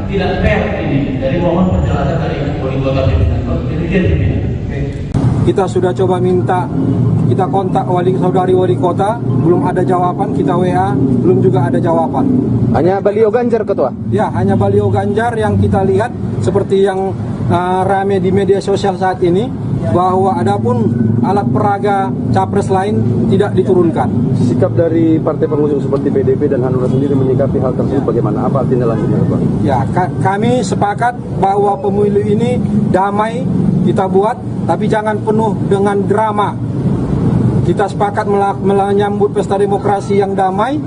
tidak fair ini. Jadi mohon penjelasan dari wali kota pimpinan. Demikian pimpinan. Kita sudah coba minta, kita kontak saudari wali kota, belum ada jawaban, kita WA, belum juga ada jawaban. Hanya baliho Ganjar, Ketua? Ya, hanya baliho Ganjar yang kita lihat seperti yang rame di media sosial saat ini, bahwa adapun alat peraga capres lain tidak diturunkan. Sikap dari partai pengusung seperti PDP dan Hanura sendiri menyikapi hal tersebut bagaimana? Apa tindak lanjutnya, Pak? Ya, kami sepakat bahwa pemilu ini damai kita buat, tapi jangan penuh dengan drama. Kita sepakat menyambut pesta demokrasi yang damai,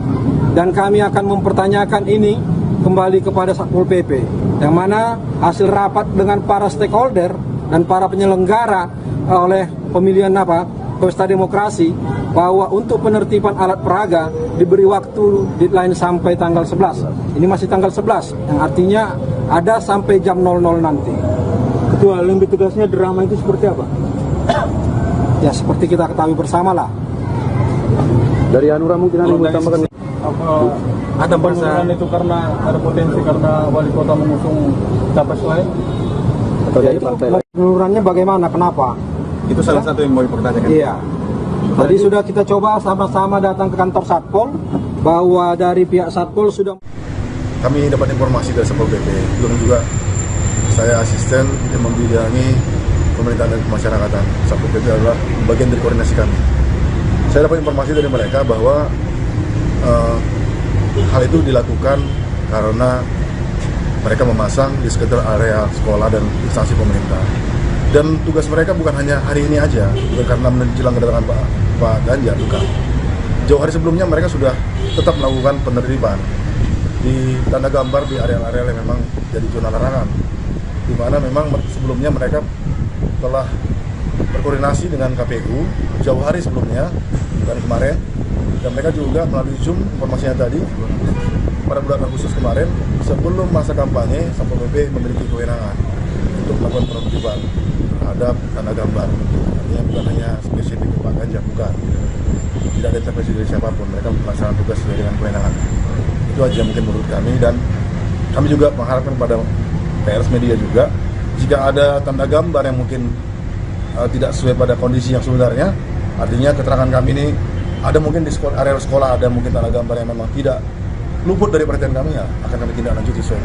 dan kami akan mempertanyakan ini kembali kepada Satpol PP, yang mana hasil rapat dengan para stakeholder dan para penyelenggara oleh pemilihan pesta demokrasi, bahwa untuk penertiban alat peraga diberi waktu deadline sampai tanggal 11. Ini masih tanggal 11, yang artinya ada sampai jam 00 nanti. Ketua, lebih tugasnya drama itu seperti apa? Ya, seperti kita ketahui bersama lah. Dari Hanura mungkin ada yang mau tambahkan? Ada penurunan itu karena ada potensi karena wali kota mengusung capres lain? Atau dari partai lain? Penurunan bagaimana? Kenapa? Itu salah satu yang mau dipertanyakan. Iya. Tadi sudah kita coba sama-sama datang ke kantor Satpol, bahwa dari pihak Satpol sudah. Kami dapat informasi dari Satpol PP, belum juga saya asisten yang membidangi pemerintahan dan kemasyarakatan. Satpol PP adalah bagian dari koordinasi kami. Saya dapat informasi dari mereka bahwa hal itu dilakukan karena mereka memasang di sekitar area sekolah dan instansi pemerintah. Dan tugas mereka bukan hanya hari ini aja, bukan karena menjelang kedatangan Pak Ganjar, bukan. Jauh hari sebelumnya mereka sudah tetap melakukan penertiban di tanda gambar di area-area yang memang jadi zona larangan, di mana memang sebelumnya mereka telah berkoordinasi dengan KPU jauh hari sebelumnya dan kemarin, dan mereka juga melalui Zoom informasinya tadi pada bulan Agustus kemarin, sebelum masa kampanye, Satpol PP memiliki kewenangan untuk melakukan penertiban terhadap tanda gambar. Artinya bukan hanya spesifik Pak Ganjar, bukan. Tidak ada intervensi dari siapapun, mereka melaksanakan tugas sesuai dengan kewenangan. Itu aja mungkin menurut kami, dan kami juga mengharapkan pada pers media juga, jika ada tanda gambar yang mungkin tidak sesuai pada kondisi yang sebenarnya, artinya keterangan kami ini ada mungkin di area sekolah ada mungkin tanda gambar yang memang tidak luput dari perhatian kami, ya akan kami tindak lanjuti sesuai.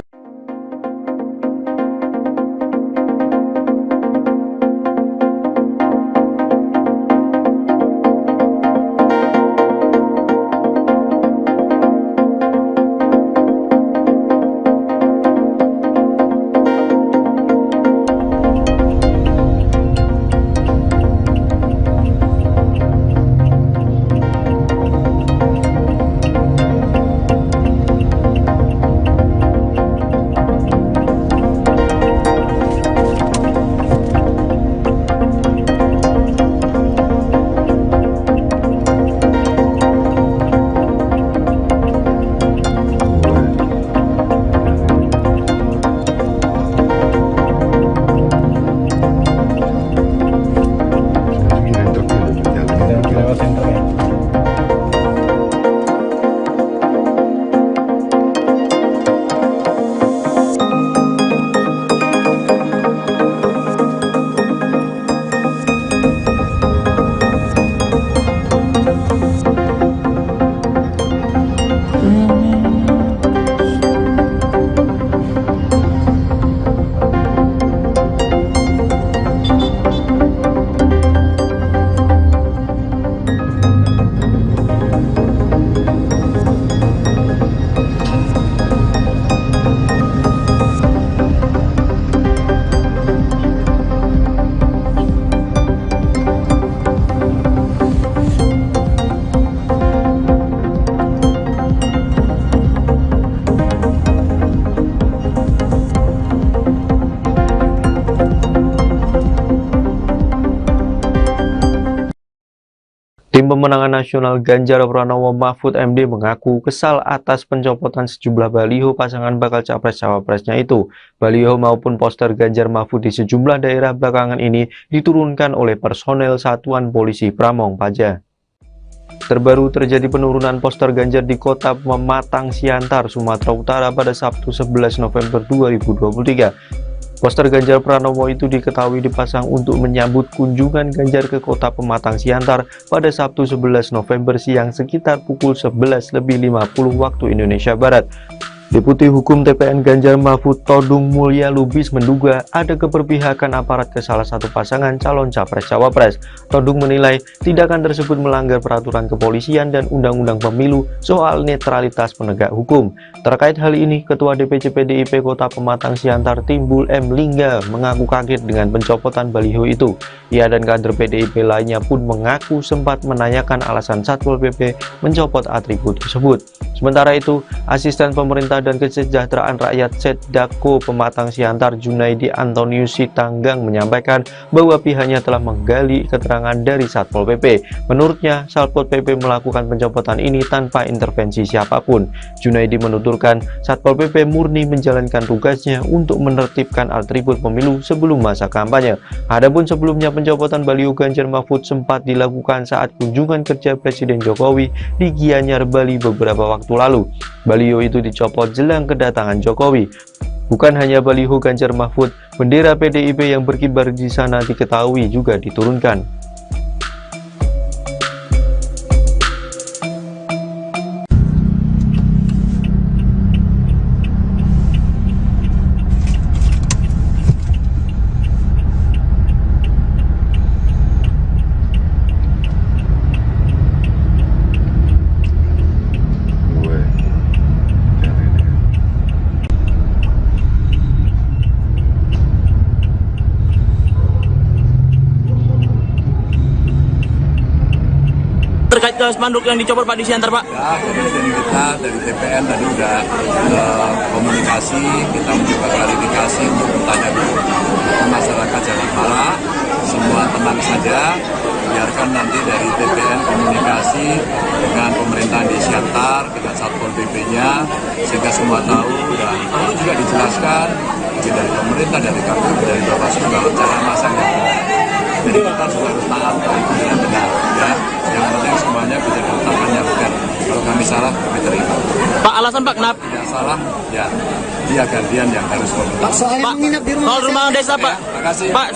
Tim Pemenangan Nasional Ganjar Pranowo Mahfud MD mengaku kesal atas pencopotan sejumlah baliho pasangan bakal capres-cawapresnya itu. Baliho maupun poster Ganjar Mahfud di sejumlah daerah belakangan ini diturunkan oleh personel Satuan Polisi Pramong Praja. Terbaru terjadi penurunan poster Ganjar di kota Pematang Siantar, Sumatera Utara pada Sabtu 11 November 2023. Poster Ganjar Pranowo itu diketahui dipasang untuk menyambut kunjungan Ganjar ke kota Pematang Siantar pada Sabtu 11 November siang sekitar pukul 11.50 waktu Indonesia Barat. Deputi Hukum TPN Ganjar Mahfud Todung Mulya Lubis menduga ada keberpihakan aparat ke salah satu pasangan calon capres-cawapres. Todung menilai tindakan tersebut melanggar peraturan kepolisian dan undang-undang pemilu soal netralitas penegak hukum. Terkait hal ini, Ketua DPC PDIP Kota Pematang Siantar Timbul M. Lingga mengaku kaget dengan pencopotan baliho itu. Ia dan kader PDIP lainnya pun mengaku sempat menanyakan alasan Satpol PP mencopot atribut tersebut. Sementara itu, Asisten Pemerintah dan Kesejahteraan Rakyat Setdako Pematang Siantar Junaidi Antonius Sitanggang menyampaikan bahwa pihaknya telah menggali keterangan dari Satpol PP. Menurutnya, Satpol PP melakukan pencopotan ini tanpa intervensi siapapun. Junaidi menuturkan Satpol PP murni menjalankan tugasnya untuk menertibkan atribut pemilu sebelum masa kampanye. Adapun sebelumnya pencopotan baliho Ganjar Mahfud sempat dilakukan saat kunjungan kerja Presiden Jokowi di Gianyar, Bali beberapa waktu lalu. Baliho itu dicopot jelang kedatangan Jokowi. Bukan hanya baliho Ganjar Mahfud, bendera PDIP yang berkibar di sana diketahui juga diturunkan. Terkait ke spanduk yang dicopot Pak di Siantar, Pak? Ya, kemudian kita dari TPN tadi sudah komunikasi, kita mencoba klarifikasi untuk bertanya dulu ke masyarakat jangan marah, semua tenang saja, biarkan nanti dari TPN komunikasi dengan pemerintahan di Siantar, dengan Satpol PP-nya, sehingga semua tahu dan perlu juga dijelaskan dari pemerintah, dari KPU, dari Bawaslu bahwa cara masangnya. Jadi kita juga harus taat dengan benar, ya. Yang penting semuanya bisa diletakkan yang benar. Kalau kami salah, kami terima. Pak, alasan Pak kenapa? Tidak salah, ya dia gantian yang harus komentar. Pak, soal rumah desa Pak. Ya, terima kasih. Pak.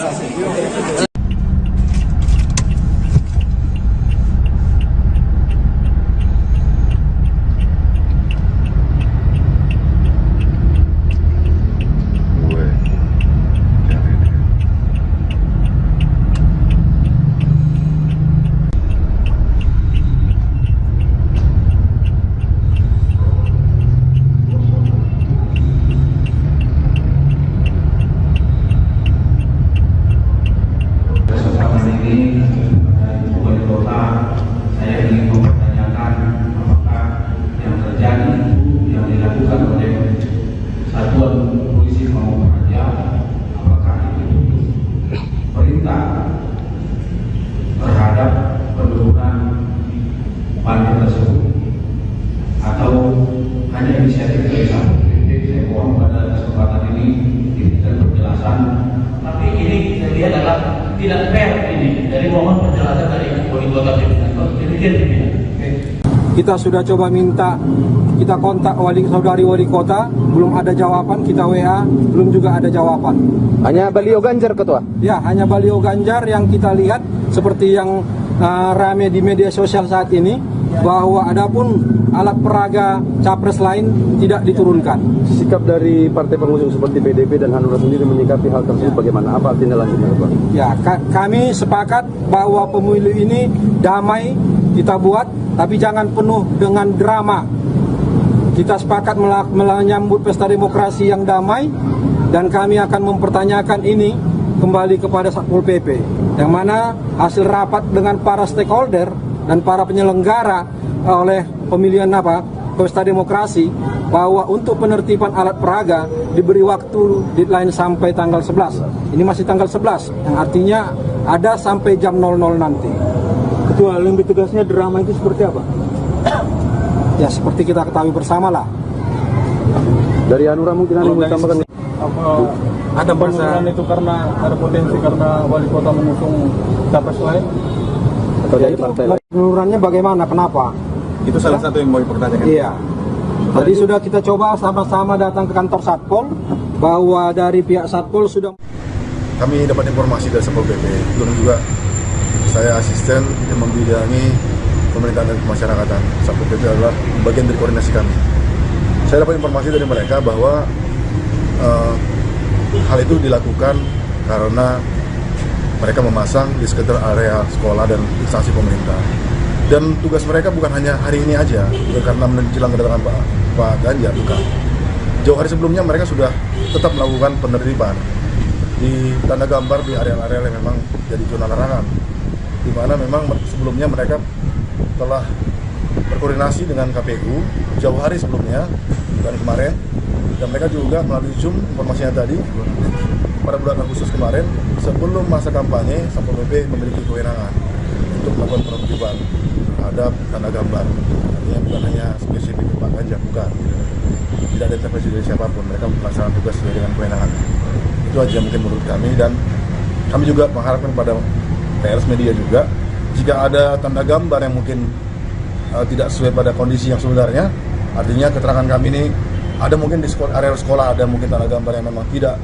Terhadap penurunan baliho tersebut atau hanya inisiatif dari Satpol PP. Saya mohon pada kesempatan ini diberikan penjelasan. Tapi ini saya lihat adalah tidak fair ini. Dari mohon penjelasan dari wali kota pimpinan. Demikian pimpinan. Kita sudah coba minta, kita kontak saudari wali kota, belum ada jawaban, kita WA, belum juga ada jawaban. Hanya baliho Ganjar, Ketua? Ya, hanya baliho Ganjar yang kita lihat seperti yang rame di media sosial saat ini, bahwa adapun alat peraga capres lain tidak diturunkan. Sikap dari partai pengusung seperti PDP dan Hanura sendiri menyikapi hal tersebut bagaimana? Apa tindak lanjutnya, Pak? Ya, kami sepakat bahwa pemilu ini damai kita buat, tapi jangan penuh dengan drama. Kita sepakat menyambut pesta demokrasi yang damai, dan kami akan mempertanyakan ini kembali kepada Satpol PP, yang mana hasil rapat dengan para stakeholder dan para penyelenggara oleh pemilihan pesta demokrasi, bahwa untuk penertiban alat peraga diberi waktu deadline sampai tanggal 11. Ini masih tanggal 11, yang artinya ada sampai jam 00 nanti. Ketua, lebih tugasnya drama itu seperti apa? Ya, seperti kita ketahui bersama lah. Dari Hanura mungkin ada yang mau tambahkan? Ada penurunan itu karena ada potensi karena wali kota mengusung capres lain? Atau dari partai lain? Penurunan bagaimana? Kenapa? Itu salah satu yang mau dipertanyakan. Iya. Tadi sudah kita coba sama-sama datang ke kantor Satpol, bahwa dari pihak Satpol sudah. Kami dapat informasi dari Satpol PP, belum juga saya asisten yang membidangi pemerintahan dan kemasyarakatan. Satpol PP adalah bagian dari koordinasi kami. Saya dapat informasi dari mereka bahwa hal itu dilakukan karena mereka memasang di sekitar area sekolah dan instansi pemerintah. Dan tugas mereka bukan hanya hari ini aja, bukan karena menjelang kedatangan Pak Ganjar, bukan. Jauh hari sebelumnya mereka sudah tetap melakukan penertiban di tanda gambar di area-area yang memang jadi zona larangan, di mana memang sebelumnya mereka telah berkoordinasi dengan KPU jauh hari sebelumnya, bukan kemarin, dan mereka juga melalui Zoom informasinya tadi pada bulan Agustus kemarin, sebelum masa kampanye, Satpol PP memiliki kewenangan untuk melakukan penertiban terhadap tanda gambar. Artinya bukan hanya spesifik Pak Ganjar, bukan. Tidak ada intervensi dari siapapun, mereka melaksanakan tugas sesuai dengan kewenangan. Itu aja mungkin menurut kami, dan kami juga mengharapkan pada pers media juga, jika ada tanda gambar yang mungkin tidak sesuai pada kondisi yang sebenarnya, artinya keterangan kami ini ada mungkin di area sekolah ada mungkin tanda gambar yang memang tidak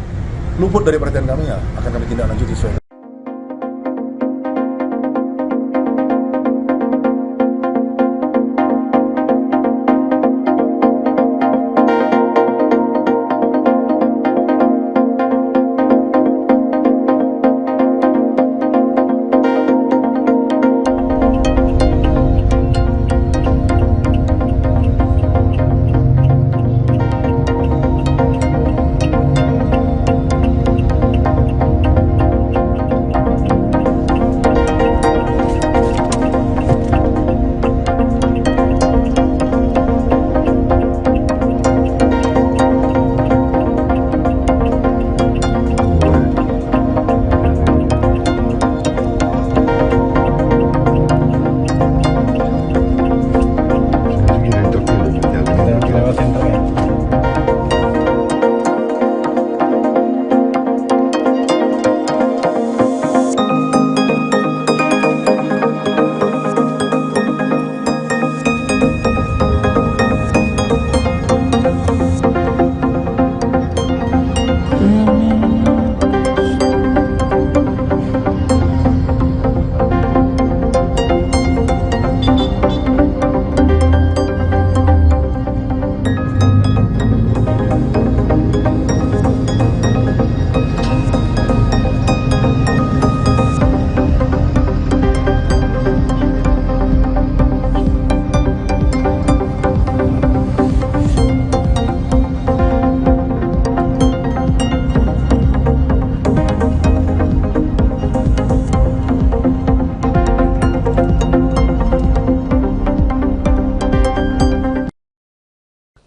luput dari perhatian kami, ya akan kami tindak lanjut sesuai.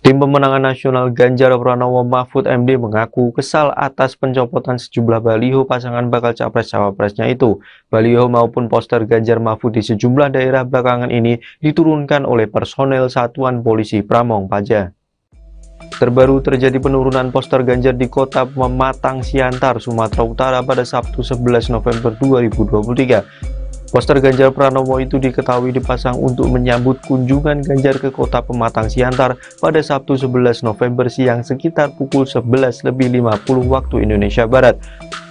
Tim Pemenangan Nasional Ganjar Pranowo Mahfud MD mengaku kesal atas pencopotan sejumlah baliho pasangan bakal capres-cawapresnya itu. Baliho maupun poster Ganjar Mahfud di sejumlah daerah belakangan ini diturunkan oleh personel Satuan Polisi Pramong Praja. Terbaru terjadi penurunan poster Ganjar di kota Pematang Siantar, Sumatera Utara pada Sabtu 11 November 2023. Poster Ganjar Pranowo itu diketahui dipasang untuk menyambut kunjungan Ganjar ke kota Pematang Siantar pada Sabtu 11 November siang sekitar pukul 11.50 waktu Indonesia Barat.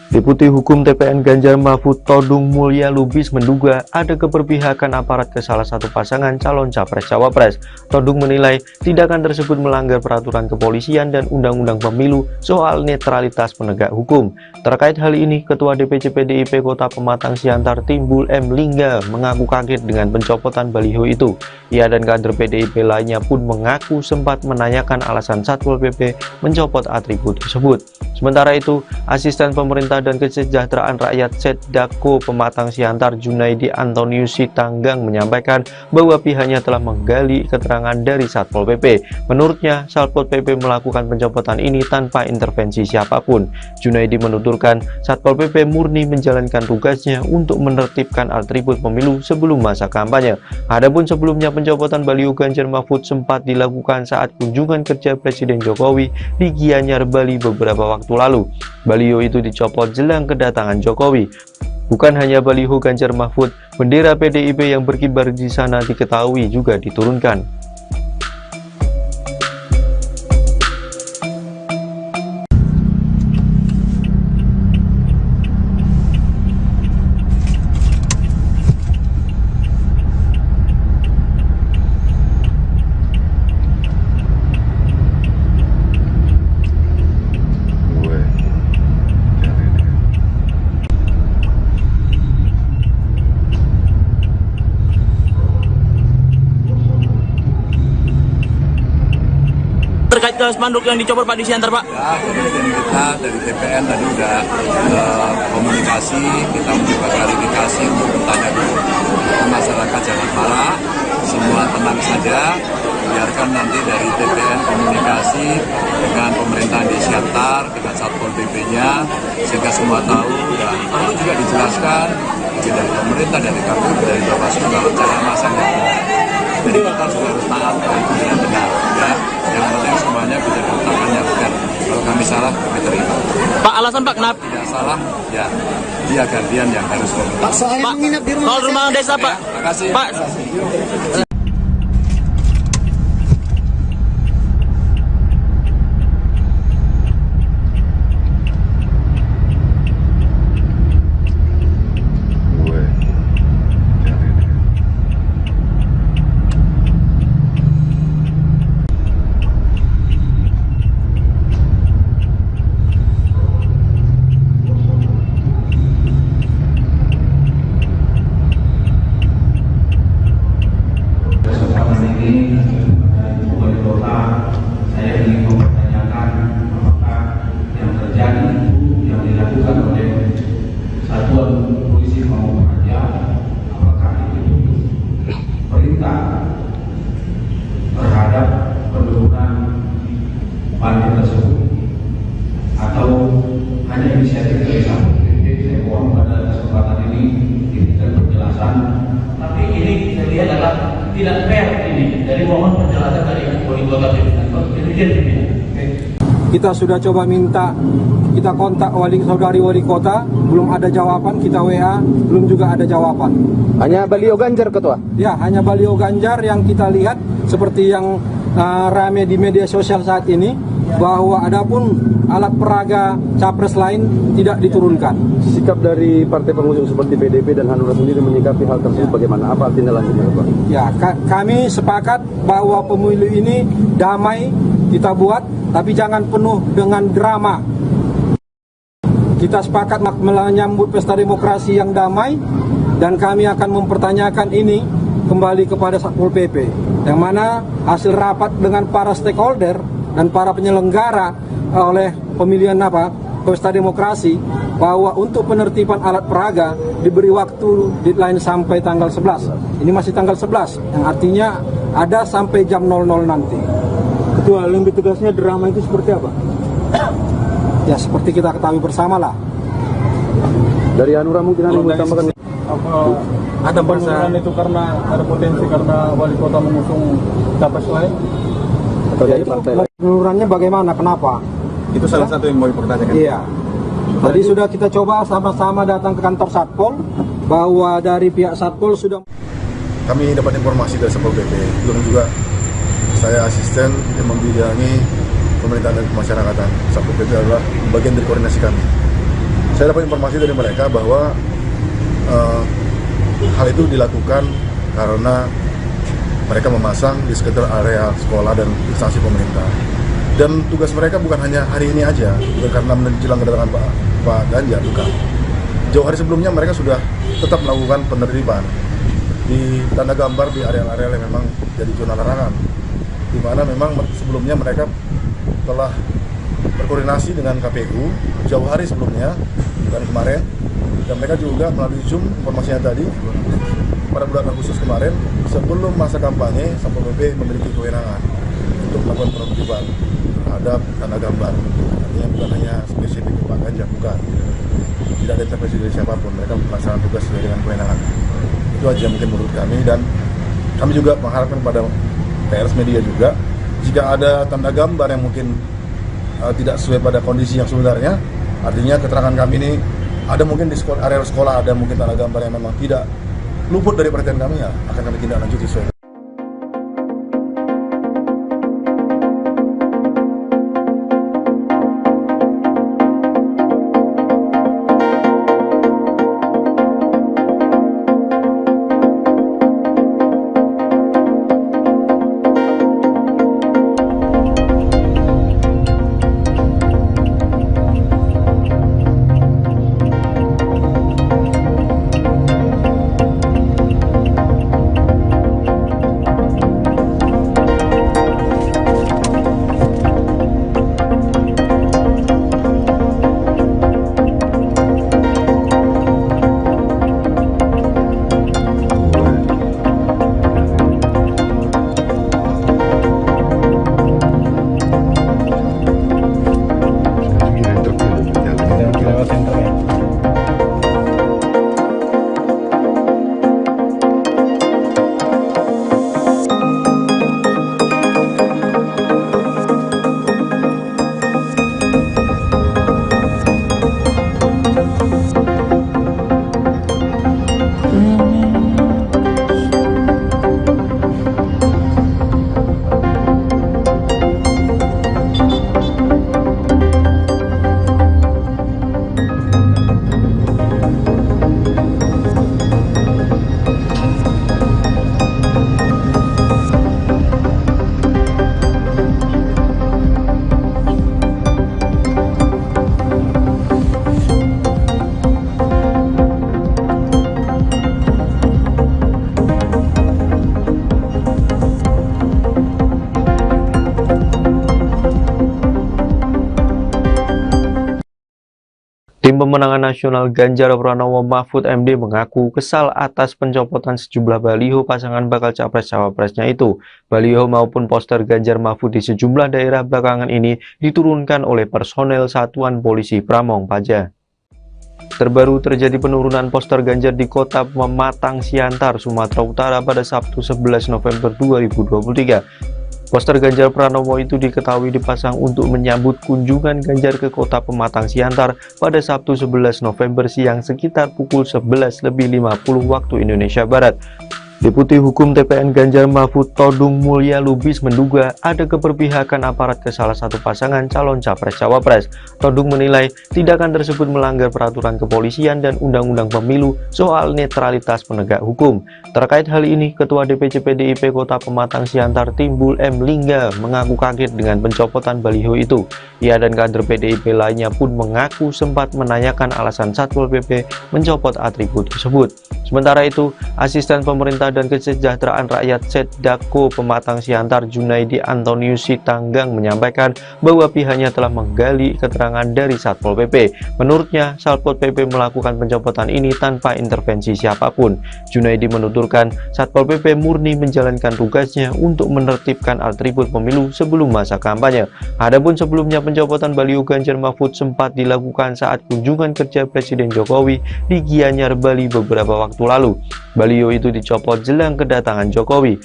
Deputi Hukum TPN Ganjar Mahfud Todung Mulya Lubis menduga ada keberpihakan aparat ke salah satu pasangan calon capres-cawapres. Todung menilai tindakan tersebut melanggar peraturan kepolisian dan undang-undang pemilu soal netralitas penegak hukum. Terkait hal ini, Ketua DPC PDIP Kota Pematang Siantar Timbul M. Lingga mengaku kaget dengan pencopotan baliho itu. Ia dan kader PDIP lainnya pun mengaku sempat menanyakan alasan Satpol PP mencopot atribut tersebut. Sementara itu, Asisten Pemerintah dan Kesejahteraan Rakyat Setdako Pematang Siantar Junaidi Antonius Sitanggang menyampaikan bahwa pihaknya telah menggali keterangan dari Satpol PP. Menurutnya, Satpol PP melakukan pencopotan ini tanpa intervensi siapapun. Junaidi menuturkan Satpol PP murni menjalankan tugasnya untuk menertibkan atribut pemilu sebelum masa kampanye. Adapun sebelumnya pencopotan baliho Ganjar Mahfud sempat dilakukan saat kunjungan kerja Presiden Jokowi di Gianyar, Bali beberapa waktu lalu. Baliho itu dicopot jelang kedatangan Jokowi. Bukan hanya baliho Ganjar Mahfud, bendera PDIP yang berkibar di sana diketahui juga diturunkan. Terkait ke spanduk yang dicopot Pak di Siantar Pak. Ya, kemudian kita dari TPN tadi sudah komunikasi, kita mencoba klarifikasi untuk bertanya dulu ke masyarakat jangan marah, semua tenang saja, biarkan nanti dari TPN komunikasi dengan pemerintahan di Siantar, dengan Satpol PP-nya, sehingga semua tahu dan perlu juga dijelaskan dari pemerintah, dari KPU, dari Bawaslu kalau cara masangnya. Jadi kita juga harus taat dengan benar, ya. Yang penting semuanya bisa diletakkan yang benar. Kalau kami salah, kami terima. Pak, alasan Pak kenapa? Tidak salah, ya dia gantian yang harus meminta. Pak, soal rumah desa Pak. Terima kasih. Pak. Terhadap penurunan banjir tersebut atau hanya inisiatif dari Satpol PP. Saya mohon pada kesempatan ini diberikan penjelasan. Tapi ini saya lihat adalah tidak fair ini. Dari mohon penjelasan dari wali kota pimpinan. Demikian pimpinan. Kita sudah coba minta, kita kontak saudari wali kota, belum ada jawaban. Kita WA, belum juga ada jawaban. Hanya baliho Ganjar, Ketua? Ya, hanya baliho Ganjar yang kita lihat seperti yang rame di media sosial saat ini, bahwa adapun alat peraga capres lain tidak diturunkan. Sikap dari partai pengusung seperti PDP dan Hanura sendiri menyikapi hal tersebut bagaimana? Apa tindak lanjutnya, Pak? Ya, kami sepakat bahwa pemilu ini damai kita buat, tapi jangan penuh dengan drama. Kita sepakat menyambut pesta demokrasi yang damai, dan kami akan mempertanyakan ini kembali kepada Satpol PP, yang mana hasil rapat dengan para stakeholder dan para penyelenggara oleh pemilihan pesta demokrasi, bahwa untuk penertiban alat peraga diberi waktu deadline sampai tanggal 11. Ini masih tanggal 11, yang artinya ada sampai jam 00 nanti. Ketua, lebih tugasnya drama itu seperti apa? Ya, seperti kita ketahui bersama lah. Dari Hanura mungkin ada yang mau tambahkan? Ada penurunan itu karena ada potensi karena wali kota mengusung capres lain? Atau dari partai lain? Penururannya bagaimana? Kenapa? Itu salah satu yang mau dipertanyakan. Iya. Tadi sudah kita coba sama-sama datang ke kantor Satpol, bahwa dari pihak Satpol sudah. Kami dapat informasi dari Satpol PP, belum juga saya asisten yang membidangi pemerintahan dan kemasyarakatan. Satpol PP adalah bagian dari koordinasi kami. Saya dapat informasi dari mereka bahwa hal itu dilakukan karena mereka memasang di sekitar area sekolah dan instansi pemerintah. Dan tugas mereka bukan hanya hari ini aja, bukan karena menjelang kedatangan Pak Ganjar, bukan. Jauh hari sebelumnya mereka sudah tetap melakukan penertiban di tanda gambar di area-area yang memang jadi zona larangan, di mana memang sebelumnya mereka telah berkoordinasi dengan KPU jauh hari sebelumnya, bukan kemarin, dan mereka juga melalui Zoom informasinya tadi pada bulan Agustus kemarin, sebelum masa kampanye, Satpol PP memiliki kewenangan untuk melakukan penertiban terhadap tanda gambar. Artinya bukan hanya spesifik Pak Ganjar, bukan. Tidak ada intervensi dari siapapun, mereka melaksanakan tugas sesuai dengan kewenangan. Itu aja mungkin menurut kami, dan kami juga mengharapkan pada pers media juga, jika ada tanda gambar yang mungkin tidak sesuai pada kondisi yang sebenarnya, artinya keterangan kami ini ada mungkin di area sekolah ada mungkin tanda gambar yang memang tidak luput dari perhatian kami, ya akan kami tindak lanjut sesuai. Tim pemenangan nasional Ganjar Pranowo Mahfud MD mengaku kesal atas pencopotan sejumlah baliho pasangan bakal capres-cawapresnya itu. Baliho maupun poster Ganjar Mahfud di sejumlah daerah belakangan ini diturunkan oleh personel Satuan Polisi Pramong Praja. Terbaru terjadi penurunan poster Ganjar di kota Pematang Siantar, Sumatera Utara pada Sabtu 11 November 2023. Poster Ganjar Pranowo itu diketahui dipasang untuk menyambut kunjungan Ganjar ke kota Pematang Siantar pada Sabtu 11 November siang sekitar pukul 11.50 waktu Indonesia Barat. Deputi Hukum TPN Ganjar Mahfud Todung Mulya Lubis menduga ada keberpihakan aparat ke salah satu pasangan calon capres-cawapres. Todung menilai tindakan tersebut melanggar peraturan kepolisian dan undang-undang pemilu soal netralitas penegak hukum. Terkait hal ini, Ketua DPC PDIP Kota Pematang Siantar Timbul M. Lingga mengaku kaget dengan pencopotan baliho itu. Ia dan kader PDIP lainnya pun mengaku sempat menanyakan alasan Satpol PP mencopot atribut tersebut. Sementara itu, Asisten Pemerintah dan Kesejahteraan Rakyat Setdako Pematang Siantar Junaidi Antonius Sitanggang menyampaikan bahwa pihaknya telah menggali keterangan dari Satpol PP. Menurutnya, Satpol PP melakukan pencopotan ini tanpa intervensi siapapun. Junaidi menuturkan Satpol PP murni menjalankan tugasnya untuk menertibkan atribut pemilu sebelum masa kampanye. Adapun sebelumnya pencopotan baliho Ganjar Mahfud sempat dilakukan saat kunjungan kerja Presiden Jokowi di Gianyar, Bali beberapa waktu lalu. Baliho itu dicopot jelang kedatangan Jokowi.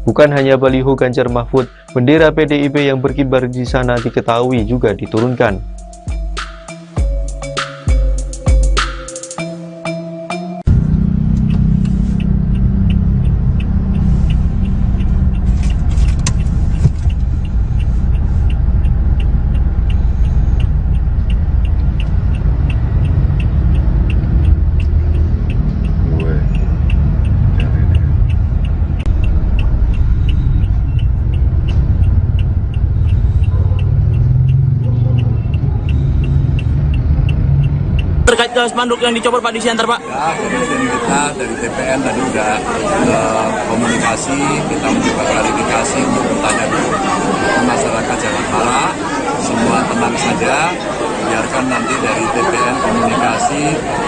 Bukan hanya baliho Ganjar Mahfud, bendera PDIP yang berkibar di sana diketahui juga diturunkan. Terkait spanduk yang dicopot Pak di Siantar, Pak? Ya, kemudian kita dari TPN tadi sudah komunikasi, kita mencoba klarifikasi untuk bertanya dulu ke masyarakat jangan marah, semua tenang saja, biarkan nanti dari TPN komunikasi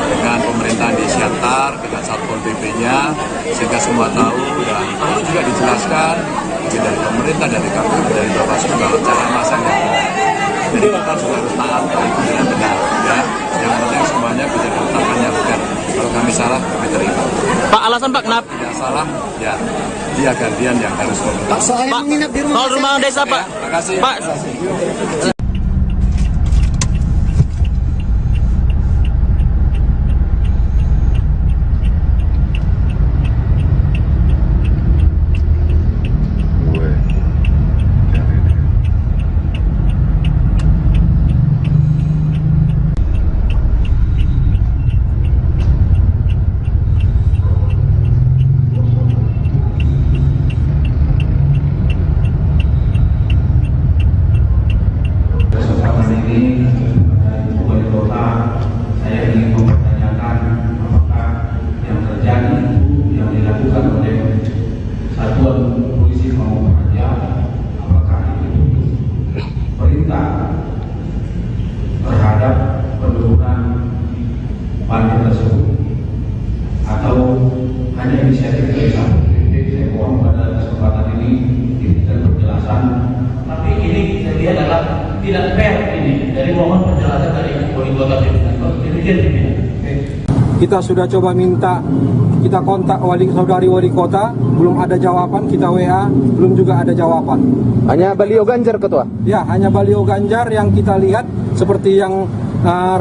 dengan pemerintahan di Siantar, dengan Satpol PP-nya, sehingga semua tahu dan perlu juga dijelaskan dari pemerintah, dari KPU, dari Bawaslu bahwa cara masangnya. Jadi kita juga harus taat dengan benar, ya. Yang penting semuanya bisa ditetapkan yang benar. Kalau kami salah, kami terima. Pak, alasan Pak kenapa? Tidak salah, ya dia gantian yang harus meminta. Pak, soal rumah desa, Pak. Terima kasih. Pak. tidak fair ini. Jadi mohon penjelasan dari wali kota pimpinan. Demikian pimpinan. Kita sudah coba minta, kita kontak saudari wali kota, belum ada jawaban, kita WA, belum juga ada jawaban. Hanya baliho Ganjar ketua. Ya, hanya baliho Ganjar yang kita lihat seperti yang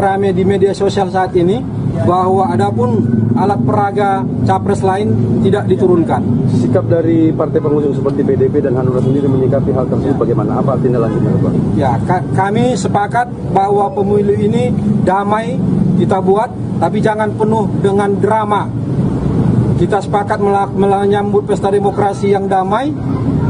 rame di media sosial saat ini, bahwa adapun alat peraga capres lain tidak diturunkan. Sikap dari partai pengusung seperti PDP dan Hanura sendiri menyikapi hal tersebut bagaimana? Apa tindak lanjutnya, Pak? Ya, kami sepakat bahwa pemilu ini damai kita buat, tapi jangan penuh dengan drama. Kita sepakat menyambut pesta demokrasi yang damai,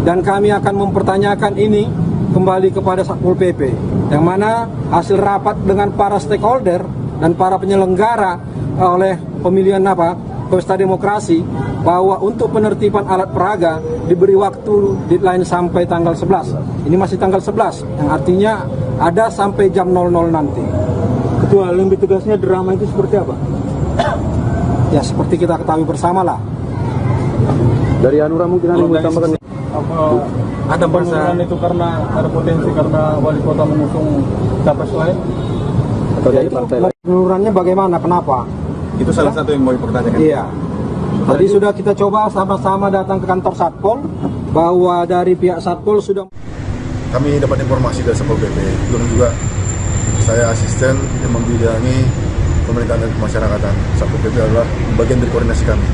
dan kami akan mempertanyakan ini kembali kepada Satpol PP, yang mana hasil rapat dengan para stakeholder dan para penyelenggara oleh pemilihan pesta demokrasi, bahwa untuk penertiban alat peraga diberi waktu deadline sampai tanggal 11. Ini masih tanggal 11, yang artinya ada sampai jam 00 nanti. Ketua, lebih tugasnya drama itu seperti apa? Ya, seperti kita ketahui bersama lah. Dari Hanura mungkin ada yang mau ditambahkan? Ada penurunan itu karena ada potensi karena wali kota mengusung capres lain? Atau dari partai lain? Penurunan bagaimana? Kenapa? Itu salah satu yang mau dipertanyakan. Iya. Tadi sudah kita coba sama-sama datang ke kantor Satpol, bahwa dari pihak Satpol sudah. Kami dapat informasi dari Satpol PP, belum juga saya asisten yang membidangi pemerintahan dan kemasyarakatan. Satpol PP adalah bagian dari koordinasi kami.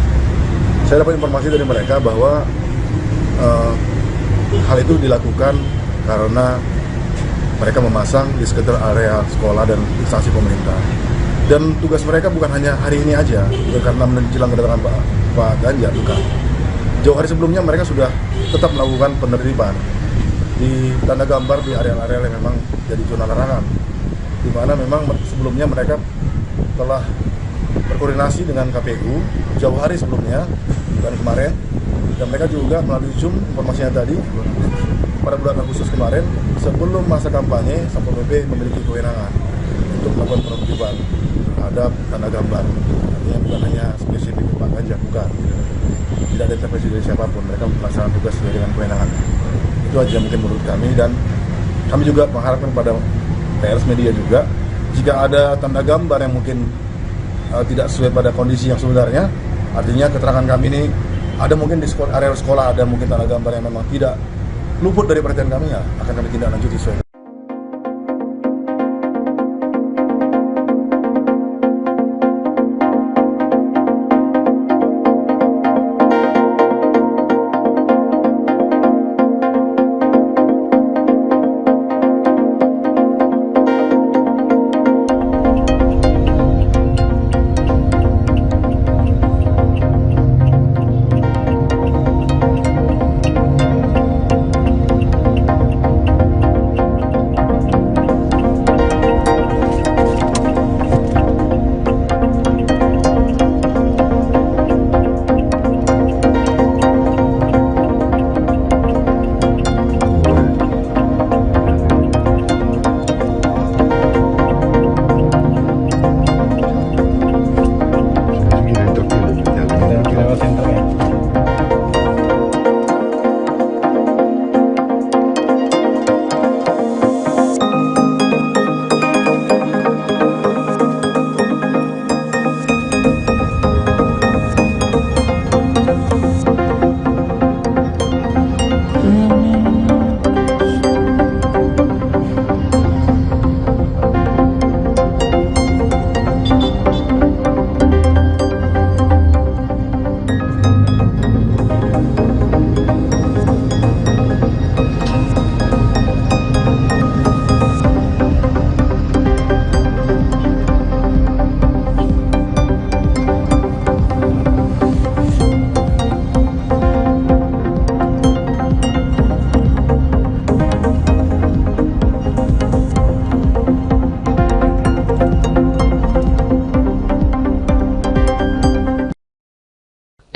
Saya dapat informasi dari mereka bahwa hal itu dilakukan karena mereka memasang di sekitar area sekolah dan instansi pemerintah. Dan tugas mereka bukan hanya hari ini aja, bukan karena menjelang kedatangan Pak Ganjar, bukan. Jauh hari sebelumnya mereka sudah tetap melakukan penertiban di tanda gambar di area-area yang memang jadi zona larangan, di mana memang sebelumnya mereka telah berkoordinasi dengan KPU jauh hari sebelumnya dan kemarin, dan mereka juga melalui Zoom informasinya tadi pada bulan Agustus kemarin, sebelum masa kampanye, Satpol PP memiliki kewenangan untuk melakukan penertiban terhadap tanda gambar. Artinya bukan hanya spesifik Pak Ganjar, bukan. Tidak ada intervensi dari siapapun, mereka melaksanakan tugas sesuai dengan kewenangan. Itu aja mungkin menurut kami, dan kami juga mengharapkan pada pers media juga, jika ada tanda gambar yang mungkin tidak sesuai pada kondisi yang sebenarnya, artinya keterangan kami ini ada mungkin di area sekolah ada mungkin tanda gambar yang memang tidak luput dari perhatian kami, ya akan kami tindak lanjut sesuai.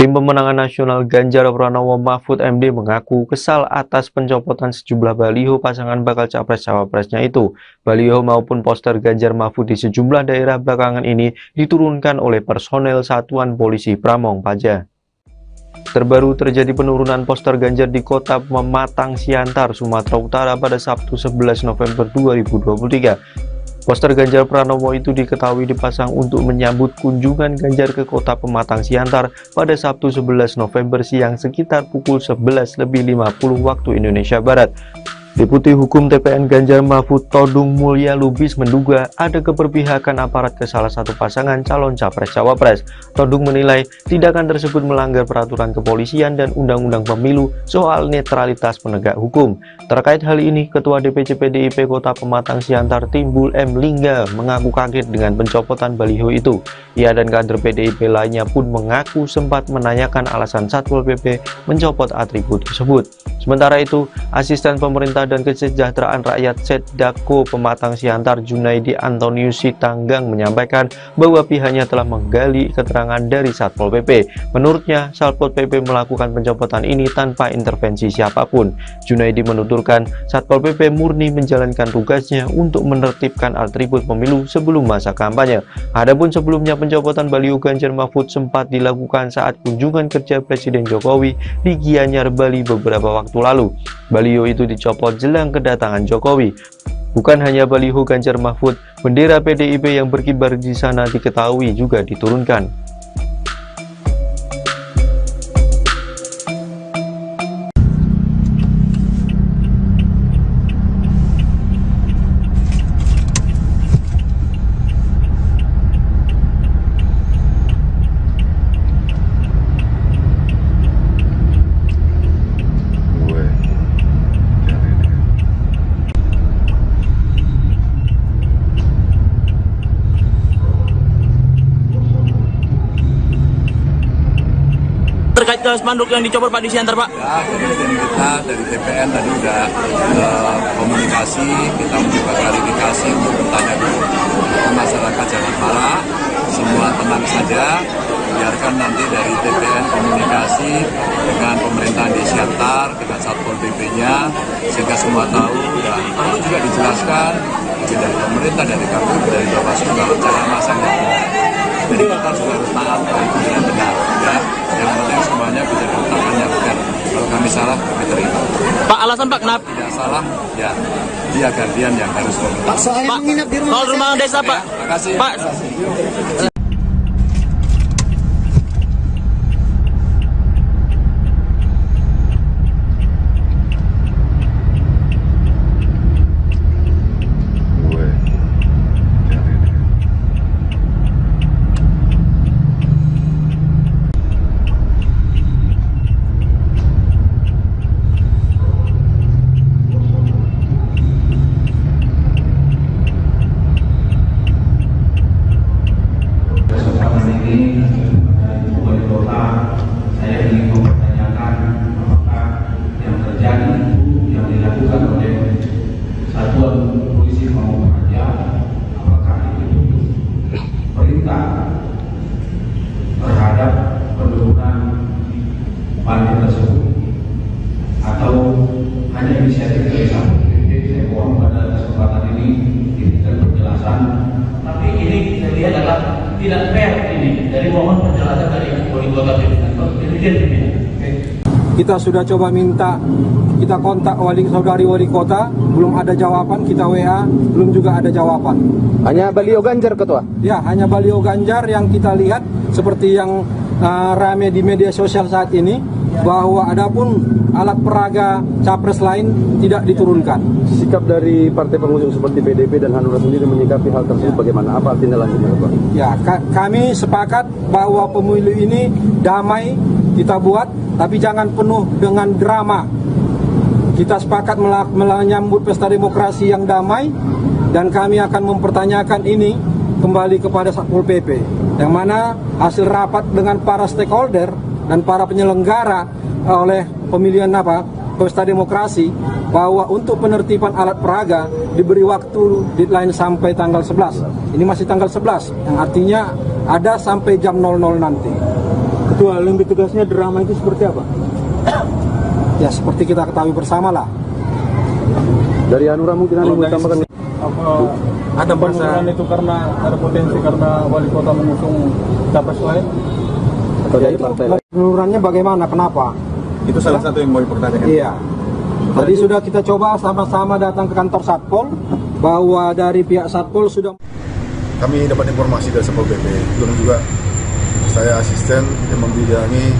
Tim pemenangan nasional Ganjar Pranowo Mahfud MD mengaku kesal atas pencopotan sejumlah baliho pasangan bakal capres-cawapresnya itu. Baliho maupun poster Ganjar Mahfud di sejumlah daerah belakangan ini diturunkan oleh personel Satuan Polisi Pramong Praja. Terbaru terjadi penurunan poster Ganjar di kota Pematang Siantar, Sumatera Utara pada Sabtu 11 November 2023. Poster Ganjar Pranowo itu diketahui dipasang untuk menyambut kunjungan Ganjar ke kota Pematang Siantar pada Sabtu 11 November siang sekitar pukul 11.50 waktu Indonesia Barat. Deputi Hukum TPN Ganjar Mahfud Todung Mulya Lubis menduga ada keberpihakan aparat ke salah satu pasangan calon capres-cawapres. Todung menilai tindakan tersebut melanggar peraturan kepolisian dan undang-undang pemilu soal netralitas penegak hukum. Terkait hal ini, Ketua DPC PDIP Kota Pematang Siantar Timbul M. Lingga mengaku kaget dengan pencopotan baliho itu. Ia dan kader PDIP lainnya pun mengaku sempat menanyakan alasan Satpol PP mencopot atribut tersebut. Sementara itu, Asisten Pemerintah dan Kesejahteraan Rakyat Setdako Pematang Siantar Junaidi Antonius Sitanggang menyampaikan bahwa pihaknya telah menggali keterangan dari Satpol PP. Menurutnya, Satpol PP melakukan pencopotan ini tanpa intervensi siapapun. Junaidi menuturkan Satpol PP murni menjalankan tugasnya untuk menertibkan atribut pemilu sebelum masa kampanye. Adapun sebelumnya pencopotan baliho Ganjar Mahfud sempat dilakukan saat kunjungan kerja Presiden Jokowi di Gianyar, Bali beberapa waktu lalu. Baliho itu dicopot jelang kedatangan Jokowi. Bukan hanya baliho Ganjar Mahfud, bendera PDIP yang berkibar di sana diketahui juga diturunkan. Terkait ke spanduk yang dicopot Pak di Siantar, Pak. Ya, jadi kita dari TPN tadi udah komunikasi, kita mencoba klarifikasi untuk bertanya dulu. Masyarakat jangan marah, semua tenang saja, biarkan nanti dari TPN komunikasi dengan pemerintahan di Siantar, dengan Satpol PP-nya, sehingga semua tahu dan perlu juga dijelaskan dari pemerintah, dari KPU, dari Bawaslu kalau cara masangnya. Jadi kita juga harus taat dengan benar, ya. Yang penting semuanya bisa diletakkan yang benar. Kalau kami salah, kami terima. Pak, alasan Pak kenapa? Tidak salah, ya dia gantian yang harus meminta. Pak, soal rumah desa, Pak. Ya, makasih. Pak. terhadap penurunan banjir tersebut atau hanya inisiatif dari Satpol PP. Saya mohon pada kesempatan ini diberikan penjelasan. Tapi ini saya lihat adalah tidak fair ini. Dari mohon penjelasan dari wali kota pimpinan. Demikian pimpinan. Kita sudah coba minta, kita kontak saudari wali kota, belum ada jawaban, kita WA, belum juga ada jawaban. Hanya baliho Ganjar, Ketua? Ya, hanya baliho Ganjar yang kita lihat seperti yang rame di media sosial saat ini, bahwa adapun alat peraga capres lain tidak diturunkan. Sikap dari partai pengusung seperti PDP dan Hanura sendiri menyikapi hal tersebut bagaimana? Apa tindak lanjutnya, Pak? Ya, kami sepakat bahwa pemilu ini damai kita buat, tapi jangan penuh dengan drama. Kita sepakat menyambut pesta demokrasi yang damai, dan kami akan mempertanyakan ini kembali kepada Satpol PP, yang mana hasil rapat dengan para stakeholder dan para penyelenggara oleh pemilihan pesta demokrasi, bahwa untuk penertiban alat peraga diberi waktu deadline sampai tanggal 11. Ini masih tanggal 11, yang artinya ada sampai jam 00 nanti. Ketua, lebih tugasnya drama itu seperti apa? Ya, seperti kita ketahui bersama lah. Dari Hanura mungkin ada yang mau tambahkan? Ada penurunan itu karena ada potensi karena wali kota mengusung capres lain? Atau dari partai lain? Penurunan bagaimana? Kenapa? Itu salah satu yang mau dipertanyakan. Iya. Tadi sudah kita coba sama-sama datang ke kantor Satpol, bahwa dari pihak Satpol sudah. Kami dapat informasi dari Satpol PP, belum juga saya asisten yang membidangi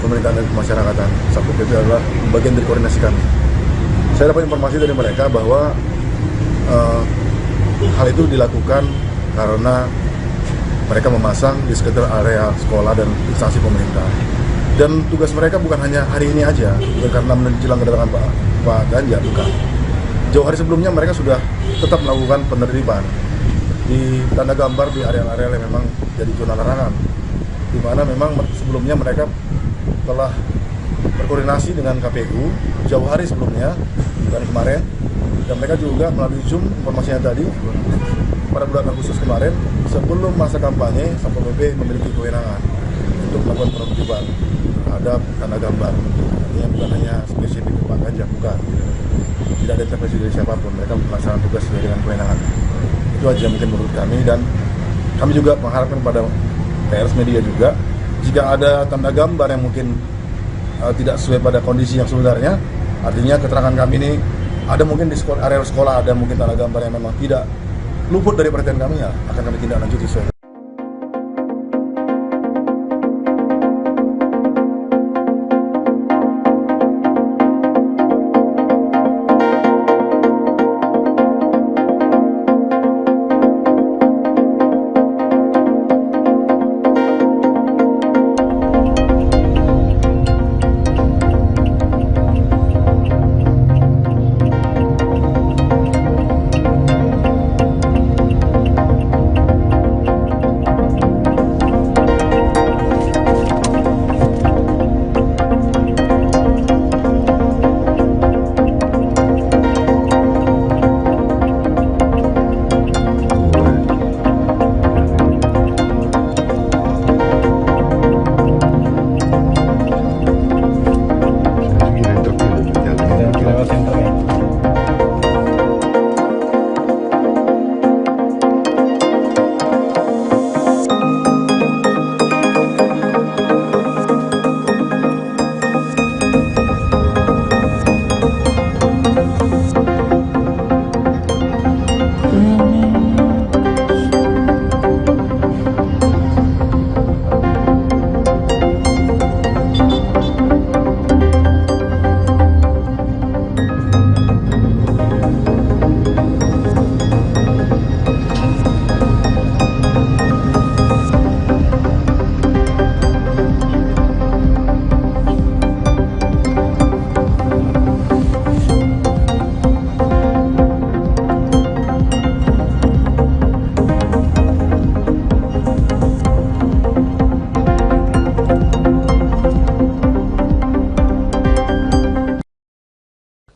pemerintahan dan kemasyarakatan. Satpol PP adalah bagian dari koordinasi kami. Saya dapat informasi dari mereka bahwa hal itu dilakukan karena mereka memasang di sekitar area sekolah dan instansi pemerintah. Dan tugas mereka bukan hanya hari ini aja, bukan karena menjelang kedatangan Pak Ganjar, bukan. Jauh hari sebelumnya mereka sudah tetap melakukan penertiban di tanda gambar di area-area yang memang jadi zona larangan, di mana memang sebelumnya mereka telah berkoordinasi dengan KPU jauh hari sebelumnya dan kemarin, dan mereka juga melalui Zoom informasinya tadi pada bulan Agustus kemarin sebelum masa kampanye Satpol PP memiliki kewenangan untuk melakukan penertiban terhadap tanda gambar. Artinya bukan hanya spesifik Pak Ganjar, bukan. Tidak ada intervensi dari siapapun, mereka melaksanakan tugas sesuai dengan kewenangan. Itu aja mungkin menurut kami, dan kami juga mengharapkan pada pers media juga, jika ada tanda gambar yang mungkin tidak sesuai pada kondisi yang sebenarnya, artinya keterangan kami ini ada mungkin di area sekolah ada mungkin tanda gambar yang memang tidak luput dari perhatian kami, ya akan kami tindak lanjut sesuai.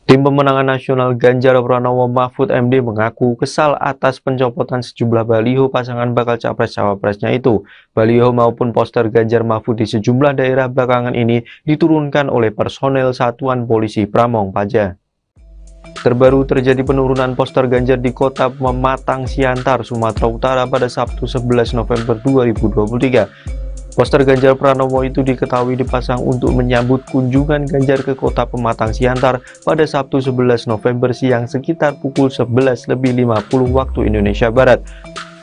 Tim pemenangan nasional Ganjar Pranowo Mahfud MD mengaku kesal atas pencopotan sejumlah baliho pasangan bakal capres-cawapresnya itu. Baliho maupun poster Ganjar Mahfud di sejumlah daerah belakangan ini diturunkan oleh personel Satuan Polisi Pramong Praja. Terbaru terjadi penurunan poster Ganjar di kota Pematang Siantar, Sumatera Utara pada Sabtu 11 November 2023. Poster Ganjar Pranowo itu diketahui dipasang untuk menyambut kunjungan Ganjar ke kota Pematang Siantar pada Sabtu 11 November siang sekitar pukul 11.50 waktu Indonesia Barat.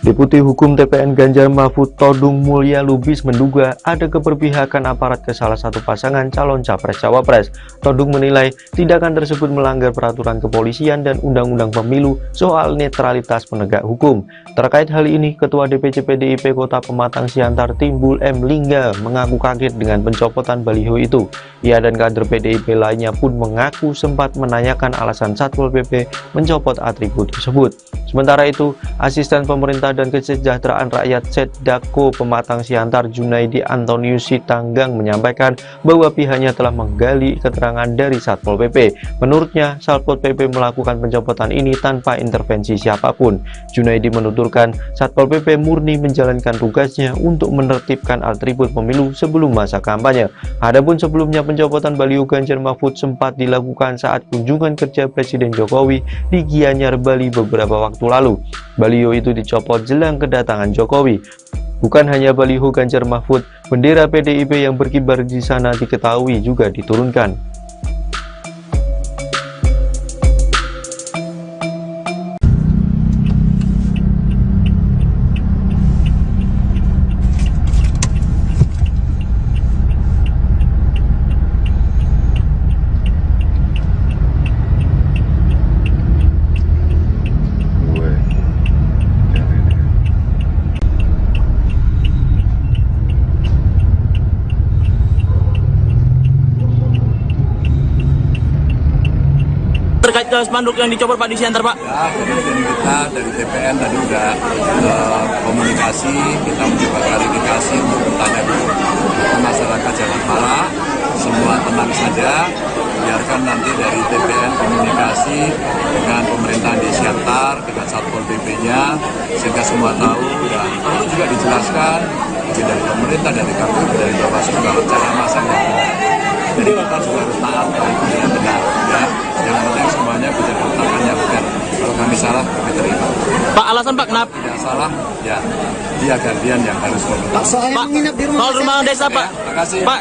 Deputi Hukum TPN Ganjar Mahfud Todung Mulya Lubis menduga ada keberpihakan aparat ke salah satu pasangan calon capres-cawapres. Todung menilai tindakan tersebut melanggar peraturan kepolisian dan undang-undang pemilu soal netralitas penegak hukum. Terkait hal ini, Ketua DPC PDIP Kota Pematang Siantar Timbul M. Lingga mengaku kaget dengan pencopotan baliho itu. Ia dan kader PDIP lainnya pun mengaku sempat menanyakan alasan Satpol PP mencopot atribut tersebut. Sementara itu, asisten pemerintah dan kesejahteraan rakyat Setdako Pematang Siantar Junaidi Antonius Sitanggang menyampaikan bahwa pihaknya telah menggali keterangan dari Satpol PP. Menurutnya, Satpol PP melakukan pencopotan ini tanpa intervensi siapapun. Junaidi menuturkan Satpol PP murni menjalankan tugasnya untuk menertibkan atribut pemilu sebelum masa kampanye. Adapun sebelumnya pencopotan baliho Ganjar Mahfud sempat dilakukan saat kunjungan kerja Presiden Jokowi di Gianyar, Bali beberapa waktu lalu. Baliho itu dicopot jelang kedatangan Jokowi. Bukan hanya baliho Ganjar Mahfud, bendera PDIP yang berkibar di sana diketahui juga diturunkan. Terkait ke spanduk yang dicopot Pak di Siantar Pak. Ya, jadi kita dari TPN tadi udah komunikasi, kita mencoba klarifikasi untuk bertanya dulu ke masyarakat jangan marah, semua tenang saja, biarkan nanti dari TPN komunikasi dengan pemerintahan di Siantar, dengan Satpol PP-nya, sehingga semua tahu dan perlu juga dijelaskan dari pemerintah, dari KPU, dari Bawaslu kalau cara masang yang benar. Jadi kita juga harus taat dengan benar, ya. Yang penting semuanya bisa diletakkan yang benar. Kalau kami salah, kami terima. Pak, alasan Pak kenapa? Tidak salah, ya dia gantian yang harus meminta. Pak, soal rumah desa Pak. Terima kasih. Pak.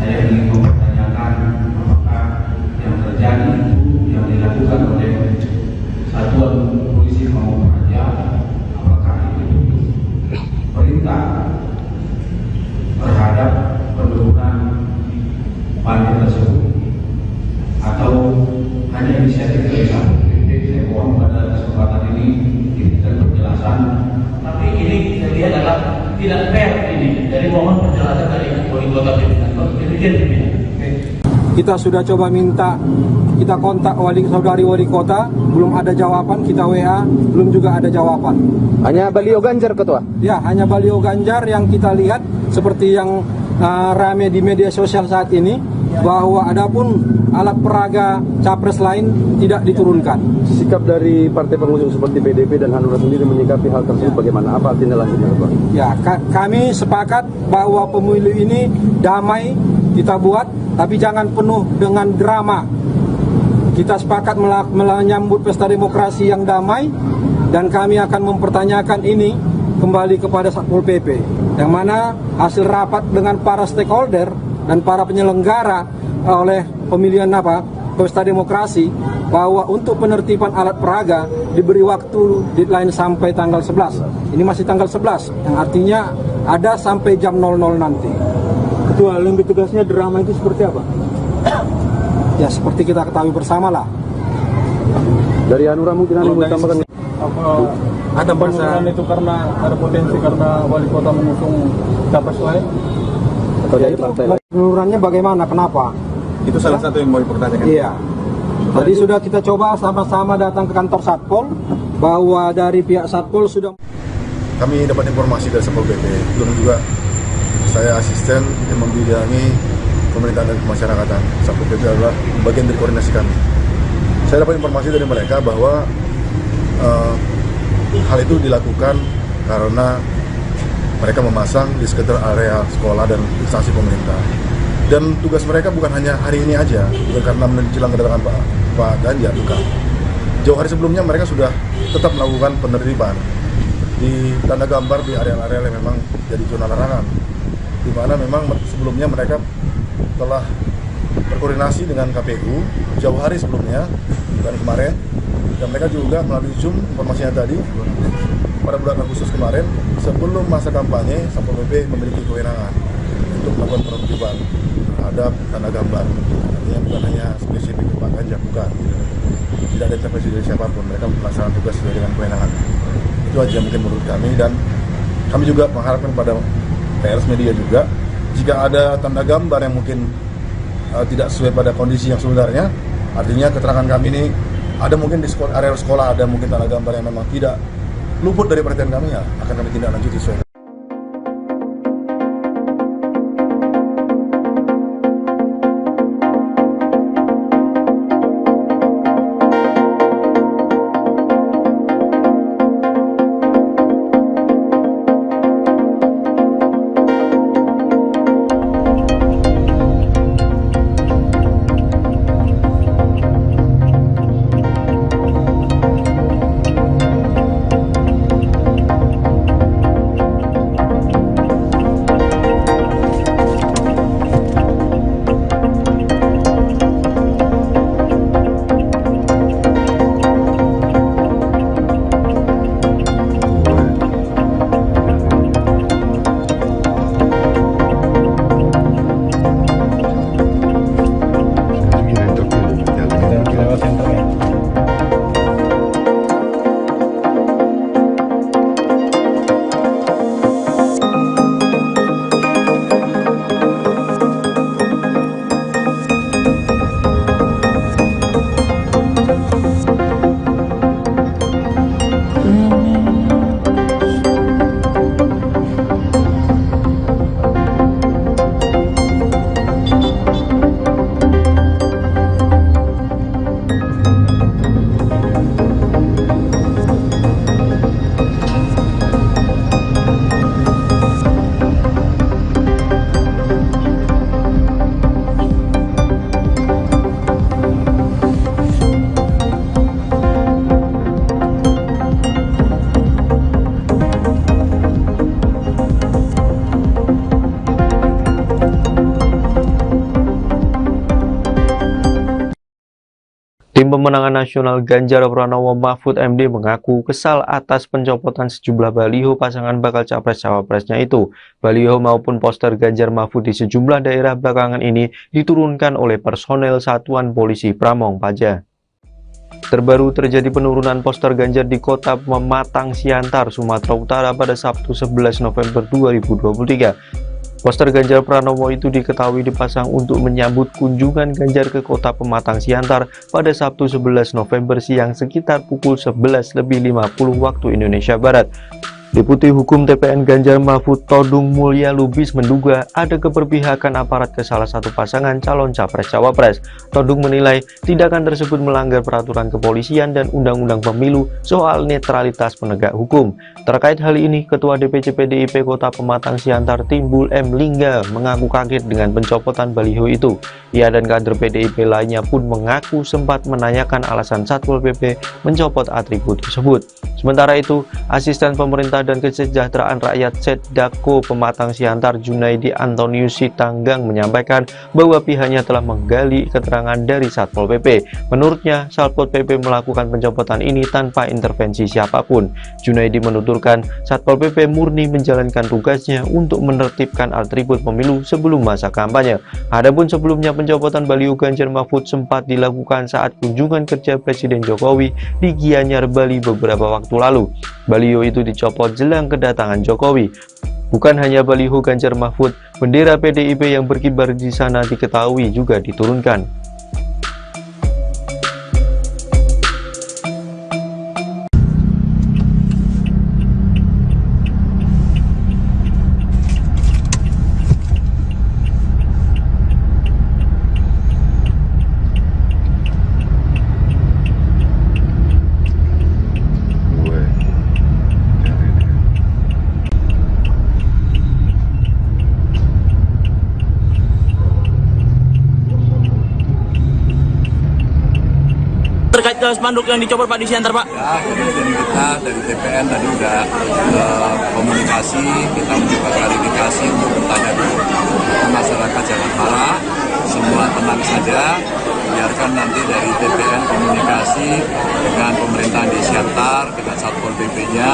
Saya ingin mempertanyakan apakah yang terjadi yang dilakukan oleh satuan polisi maupun Raja, apakah itu perintah terhadap penurunan banjir tersebut atau hanya inisiatif dari Satpol PP. Saya mohon pada kesempatan ini diberikan penjelasan. Tapi ini saya lihat adalah tidak fair ini. Jadi mohon penjelasan dari wali kota pimpinan. Kita sudah coba minta, kita kontak saudari wali kota, belum ada jawaban, kita WA, belum juga ada jawaban. Hanya baliho Ganjar, Ketua? Ya, hanya baliho Ganjar yang kita lihat seperti yang rame di media sosial saat ini, bahwa adapun alat peraga capres lain tidak diturunkan. Sikap dari partai pengusung seperti PDP dan Hanura sendiri menyikapi hal tersebut bagaimana? Apa tindak lanjutnya, Pak? Ya, kami sepakat bahwa pemilu ini damai kita buat, tapi jangan penuh dengan drama. Kita sepakat menyambut pesta demokrasi yang damai, dan kami akan mempertanyakan ini kembali kepada Satpol PP, yang mana hasil rapat dengan para stakeholder dan para penyelenggara oleh pemilihan pesta demokrasi, bahwa untuk penertiban alat peraga diberi waktu deadline sampai tanggal 11. Ini masih tanggal 11, yang artinya ada sampai jam 00 nanti. Ketua, lebih tegasnya drama itu seperti apa? Ya seperti kita ketahui bersama lah. Dari Hanura mungkin ada yang mau tambahkan? Ada penurunan itu karena ada potensi karena wali kota mengusung capres lain? Atau dari partai lain? Penururannya bagaimana? Kenapa? Itu salah satu yang mau dipertanyakan. Iya. Tadi sudah kita coba sama-sama datang ke kantor Satpol, bahwa dari pihak Satpol sudah. Kami dapat informasi dari Satpol PP, belum juga saya asisten yang membidangi pemerintahan dan kemasyarakatan. Satpol PP adalah bagian dari koordinasi kami. Saya dapat informasi dari mereka bahwa hal itu dilakukan karena mereka memasang di sekitar area sekolah dan instansi pemerintah. Dan tugas mereka bukan hanya hari ini aja, bukan karena menjelang kedatangan Pak Ganjar, bukan. Jauh hari sebelumnya mereka sudah tetap melakukan penertiban di tanda gambar di area-area yang memang jadi zona larangan, di mana memang sebelumnya mereka telah berkoordinasi dengan KPU jauh hari sebelumnya, bukan kemarin, dan mereka juga melalui Zoom informasinya tadi pada bulan Agustus kemarin, sebelum masa kampanye, Satpol PP memiliki kewenangan untuk melakukan penertiban terhadap tanda gambar. Artinya bukan hanya spesifik Pak Ganjar, bukan. Tidak ada intervensi dari siapapun, mereka melaksanakan tugas sesuai dengan kewenangan. Itu aja mungkin menurut kami, dan kami juga mengharapkan pada pers media juga, jika ada tanda gambar yang mungkin tidak sesuai pada kondisi yang sebenarnya, artinya keterangan kami ini ada mungkin di area sekolah ada mungkin tanda gambar yang memang tidak luput dari perhatian kami, ya akan kami tindak lanjuti sesuai. Tim pemenangan nasional Ganjar Pranowo Mahfud MD mengaku kesal atas pencopotan sejumlah baliho pasangan bakal capres-cawapresnya itu. Baliho maupun poster Ganjar Mahfud di sejumlah daerah belakangan ini diturunkan oleh personel Satuan Polisi Pramong Praja. Terbaru terjadi penurunan poster Ganjar di kota Pematang Siantar, Sumatera Utara pada Sabtu 11 November 2023. Poster Ganjar Pranowo itu diketahui dipasang untuk menyambut kunjungan Ganjar ke kota Pematang Siantar pada Sabtu 11 November siang sekitar pukul 11.50 waktu Indonesia Barat. Deputi Hukum TPN Ganjar Mahfud Todung Mulya Lubis menduga ada keberpihakan aparat ke salah satu pasangan calon capres-cawapres. Todung menilai tindakan tersebut melanggar peraturan kepolisian dan Undang-Undang Pemilu soal netralitas penegak hukum. Terkait hal ini, Ketua DPC PDIP Kota Pematang Siantar Timbul M. Lingga mengaku kaget dengan pencopotan baliho itu. Ia dan kader PDIP lainnya pun mengaku sempat menanyakan alasan Satpol PP mencopot atribut tersebut. Sementara itu, Asisten Pemerintah dan Kesejahteraan Rakyat Setdako Pematang Siantar Junaidi Antonius Sitanggang menyampaikan bahwa pihaknya telah menggali keterangan dari Satpol PP. Menurutnya, Satpol PP melakukan pencopotan ini tanpa intervensi siapapun. Junaidi menuturkan Satpol PP murni menjalankan tugasnya untuk menertibkan atribut pemilu sebelum masa kampanye. Adapun sebelumnya pencopotan baliho Ganjar Mahfud sempat dilakukan saat kunjungan kerja Presiden Jokowi di Gianyar, Bali beberapa waktu lalu. Baliho itu dicopot jelang kedatangan Jokowi. Bukan hanya baliho Ganjar Mahfud, bendera PDIP yang berkibar di sana diketahui juga diturunkan. Terkait spanduk yang dicopot Pak di Siantar, Pak? Ya, kemudian kita dari TPN tadi udah komunikasi, kita mencoba klarifikasi untuk bertanya dulu ke masyarakat jangan marah, semua tenang saja, biarkan nanti dari TPN komunikasi dengan pemerintahan di Siantar, dengan Satpol PP-nya,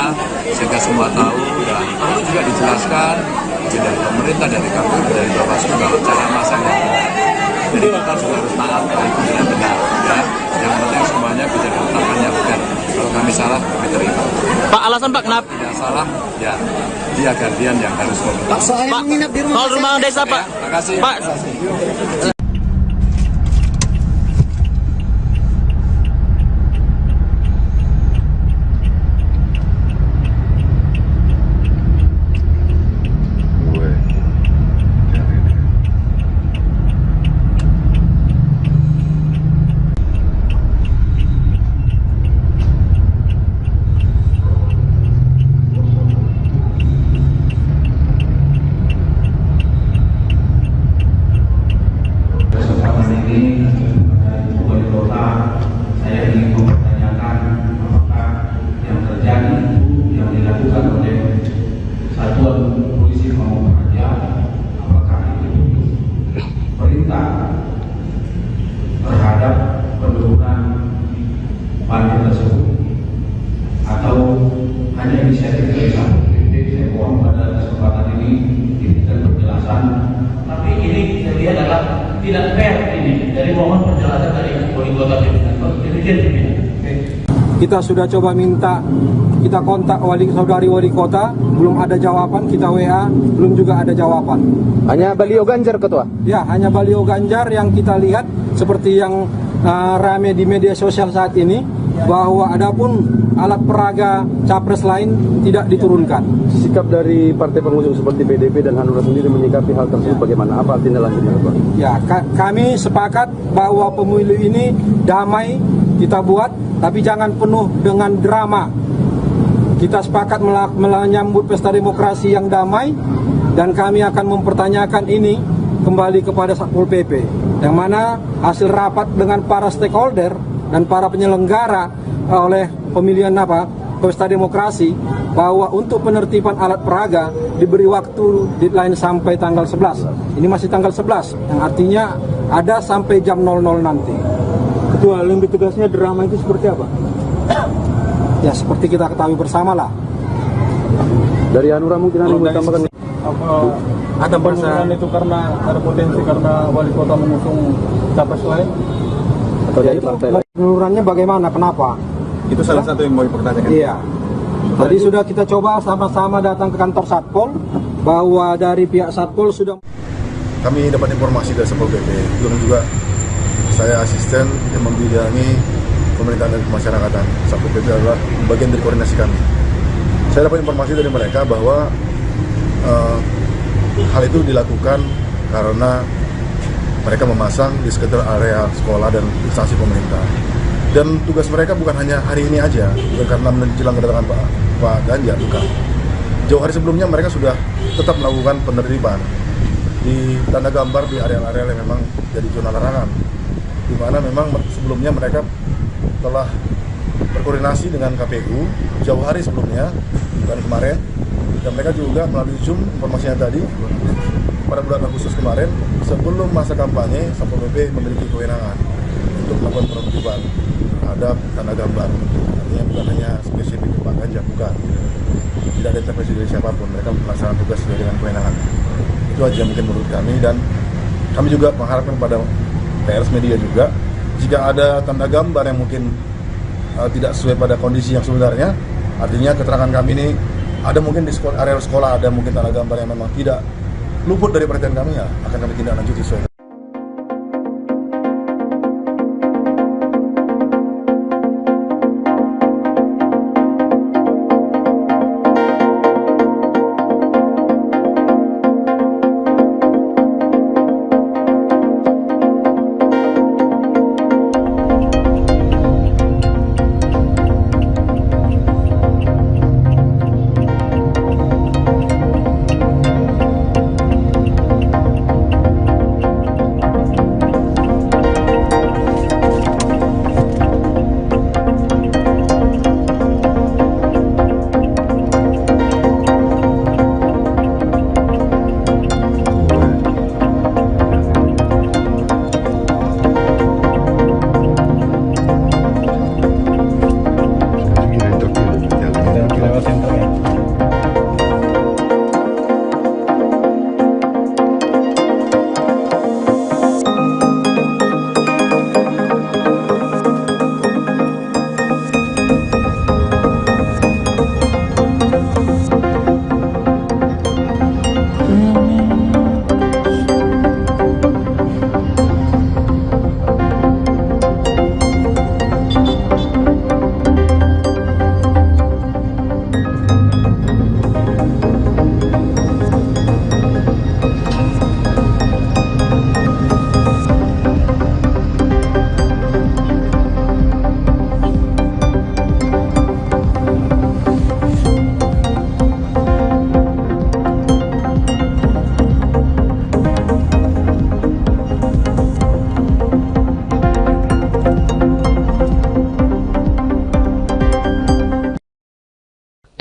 sehingga semua tahu dan perlu juga dijelaskan dari pemerintah, dari KPU, dari Bawaslu kalau cara masangnya benar. Jadi kita juga harus taat dari pemilihan benar, ya. Yang penting semuanya bisa ditetapkan yang benar. Kalau kami salah, kami terima. Pak, alasan Pak kenapa? Tidak salah, ya dia gantian yang harus meminta. Pak, soal rumah desa, Pak. Ya, terima kasih. Pak. ingin mempertanyakan apakah yang terjadi itu yang dilakukan oleh satuan polisi Pamung Praja, apakah itu perintah terhadap penurunan parkir tersebut atau hanya inisiatif dari Satpol PP. Saya mohon pada kesempatan ini diberikan penjelasan. Tapi ini saya lihat adalah tidak fair ini. Jadi mohon penjelasan dari wali kota pimpinan. Demikian pimpinan. Kita sudah coba minta, kita kontak saudari wali kota, belum ada jawaban. Kita WA, belum juga ada jawaban. Hanya baliho Ganjar, Ketua? Ya, hanya baliho Ganjar yang kita lihat seperti yang rame di media sosial saat ini, bahwa adapun alat peraga capres lain tidak diturunkan. Sikap dari partai pengusung seperti PDP dan Hanura sendiri menyikapi hal tersebut bagaimana? Apa tindak lanjutnya, Pak? Ya, kami sepakat bahwa pemilu ini damai kita buat, tapi jangan penuh dengan drama. Kita sepakat menyambut pesta demokrasi yang damai, dan kami akan mempertanyakan ini kembali kepada Satpol PP, yang mana hasil rapat dengan para stakeholder dan para penyelenggara oleh pemilihan pesta demokrasi, bahwa untuk penertiban alat peraga diberi waktu deadline sampai tanggal 11. Ini masih tanggal 11, yang artinya ada sampai jam 00 nanti. Ketua, lebih tegasnya drama itu seperti apa? Ya, seperti kita ketahui bersama lah. Dari Hanura mungkin ada yang mau tambahkan? Ada penurunan itu karena ada potensi karena wali kota mengusung capres lain? Atau dari partai lain? Penurunan bagaimana? Kenapa? Itu salah satu yang mau dipertanyakan. Iya. Tadi sudah kita coba sama-sama datang ke kantor Satpol, bahwa dari pihak Satpol sudah. Kami dapat informasi dari Satpol PP, belum juga saya asisten yang membidangi pemerintahan dan kemasyarakatan. Satpol PP adalah bagian dari koordinasi kami. Saya dapat informasi dari mereka bahwa hal itu dilakukan karena mereka memasang di sekitar area sekolah dan instansi pemerintah. Dan tugas mereka bukan hanya hari ini aja, bukan karena menjelang kedatangan Pak Ganjar, bukan. Jauh hari sebelumnya mereka sudah tetap melakukan penertiban di tanda gambar di area-area yang memang jadi zona larangan, di mana memang sebelumnya mereka telah berkoordinasi dengan KPU jauh hari sebelumnya, bukan kemarin, dan mereka juga melalui Zoom informasinya tadi pada bulan Agustus kemarin, sebelum masa kampanye, Satpol PP memiliki kewenangan untuk melakukan penertiban terhadap tanda gambar. Artinya bukan hanya spesifik Pak Ganjar, bukan. Tidak ada intervensi dari siapapun, mereka melaksanakan tugas sesuai dengan kewenangan. Itu aja mungkin menurut kami, dan kami juga mengharapkan pada pers media juga, jika ada tanda gambar yang mungkin tidak sesuai pada kondisi yang sebenarnya, artinya keterangan kami ini ada mungkin di area sekolah ada mungkin tanda gambar yang memang tidak luput dari perhatian kami, ya akan kami tindak lanjuti sesuai.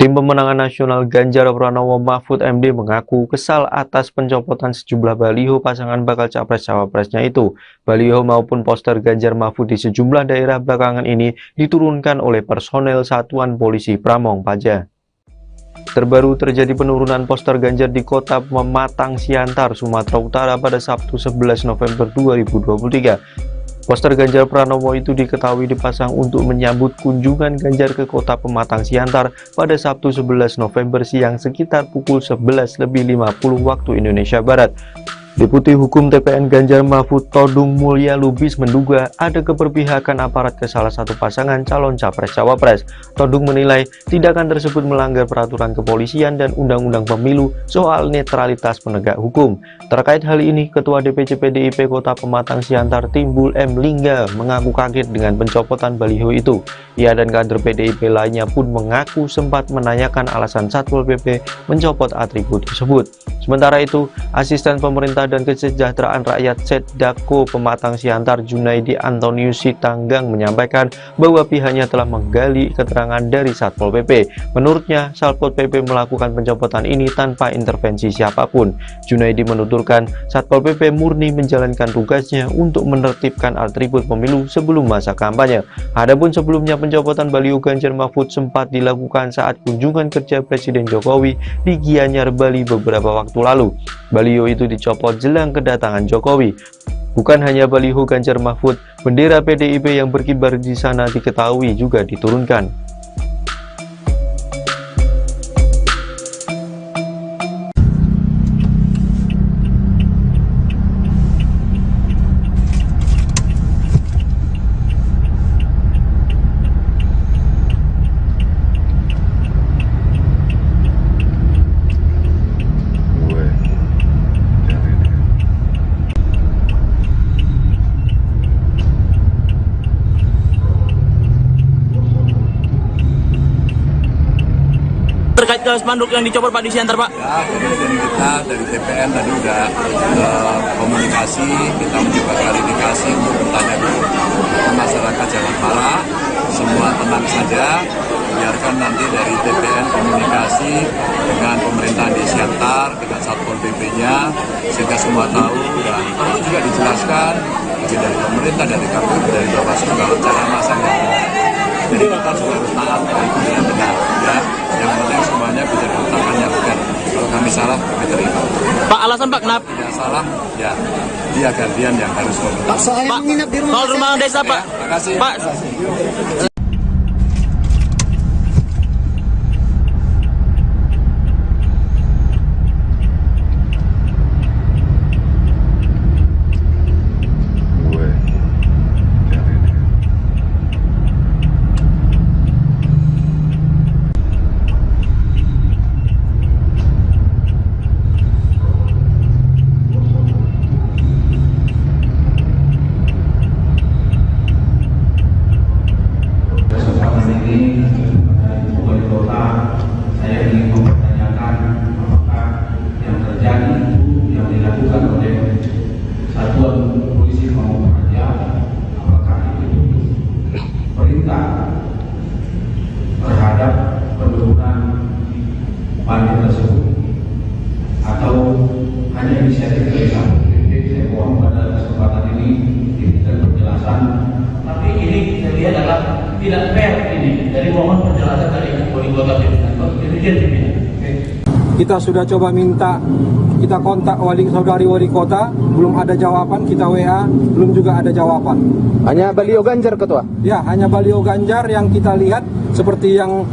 Tim Pemenangan Nasional Ganjar Pranowo Mahfud MD mengaku kesal atas pencopotan sejumlah baliho pasangan bakal capres-cawapresnya itu. Baliho maupun poster Ganjar Mahfud di sejumlah daerah belakangan ini diturunkan oleh personel Satuan Polisi Pramong Praja. Terbaru terjadi penurunan poster Ganjar di kota Pematang Siantar, Sumatera Utara pada Sabtu 11 November 2023. Poster Ganjar Pranowo itu diketahui dipasang untuk menyambut kunjungan Ganjar ke kota Pematang Siantar pada Sabtu 11 November siang sekitar pukul 11.50 waktu Indonesia Barat. Deputi Hukum TPN Ganjar Mahfud Todung Mulya Lubis menduga ada keberpihakan aparat ke salah satu pasangan calon capres-cawapres. Todung menilai tindakan tersebut melanggar peraturan kepolisian dan undang-undang pemilu soal netralitas penegak hukum. Terkait hal ini, Ketua DPC PDIP Kota Pematang Siantar Timbul M. Lingga mengaku kaget dengan pencopotan baliho itu. Ia dan kader PDIP lainnya pun mengaku sempat menanyakan alasan Satpol PP mencopot atribut tersebut. Sementara itu, Asisten Pemerintah dan Kesejahteraan Rakyat Setdako Pematang Siantar Junaidi Antonius Sitanggang menyampaikan bahwa pihaknya telah menggali keterangan dari Satpol PP. Menurutnya, Satpol PP melakukan pencopotan ini tanpa intervensi siapapun. Junaidi menuturkan Satpol PP murni menjalankan tugasnya untuk menertibkan atribut pemilu sebelum masa kampanye. Adapun sebelumnya pencopotan baliho Ganjar Mahfud sempat dilakukan saat kunjungan kerja Presiden Jokowi di Gianyar, Bali beberapa waktu lalu. Baliho itu dicopot jelang kedatangan Jokowi. Bukan hanya baliho Ganjar Mahfud, bendera PDIP yang berkibar di sana diketahui juga diturunkan. Terkait ke spanduk yang dicopot Pak di Siantar, Pak? Ya, kemudian kita dari TPN tadi udah komunikasi, kita mencoba klarifikasi untuk bertanya dulu ke masyarakat jangan marah, semua tenang saja, biarkan nanti dari TPN komunikasi dengan pemerintahan di Siantar, dengan Satpol PP-nya, sehingga semua tahu dan perlu juga dijelaskan bagi dari pemerintah, dari KPU, dari Bawaslu kalau cara masangnya. Jadi kita juga harus taat itu dengan benar, ya. Yang penting semuanya bisa diletakkan yang benar. Kalau kami salah, kami terima. Pak, alasan Pak kenapa? Tidak salah, ya dia gantian yang harus komentar. Pak, soal rumah desa Pak. Terima kasih. Pak. Terhadap penurunan baliho tersebut atau hanya inisiatif dari Satpol PP. Saya mohon pada kesempatan ini diberikan penjelasan. Tapi ini saya lihat adalah tidak fair ini. Dari mohon penjelasan dari wali kota pimpinan. Demikian pimpinan. Kita sudah coba minta, kita kontak saudari wali kota, belum ada jawaban, kita WA, belum juga ada jawaban. Hanya baliho Ganjar, Ketua? Ya, hanya baliho Ganjar yang kita lihat seperti yang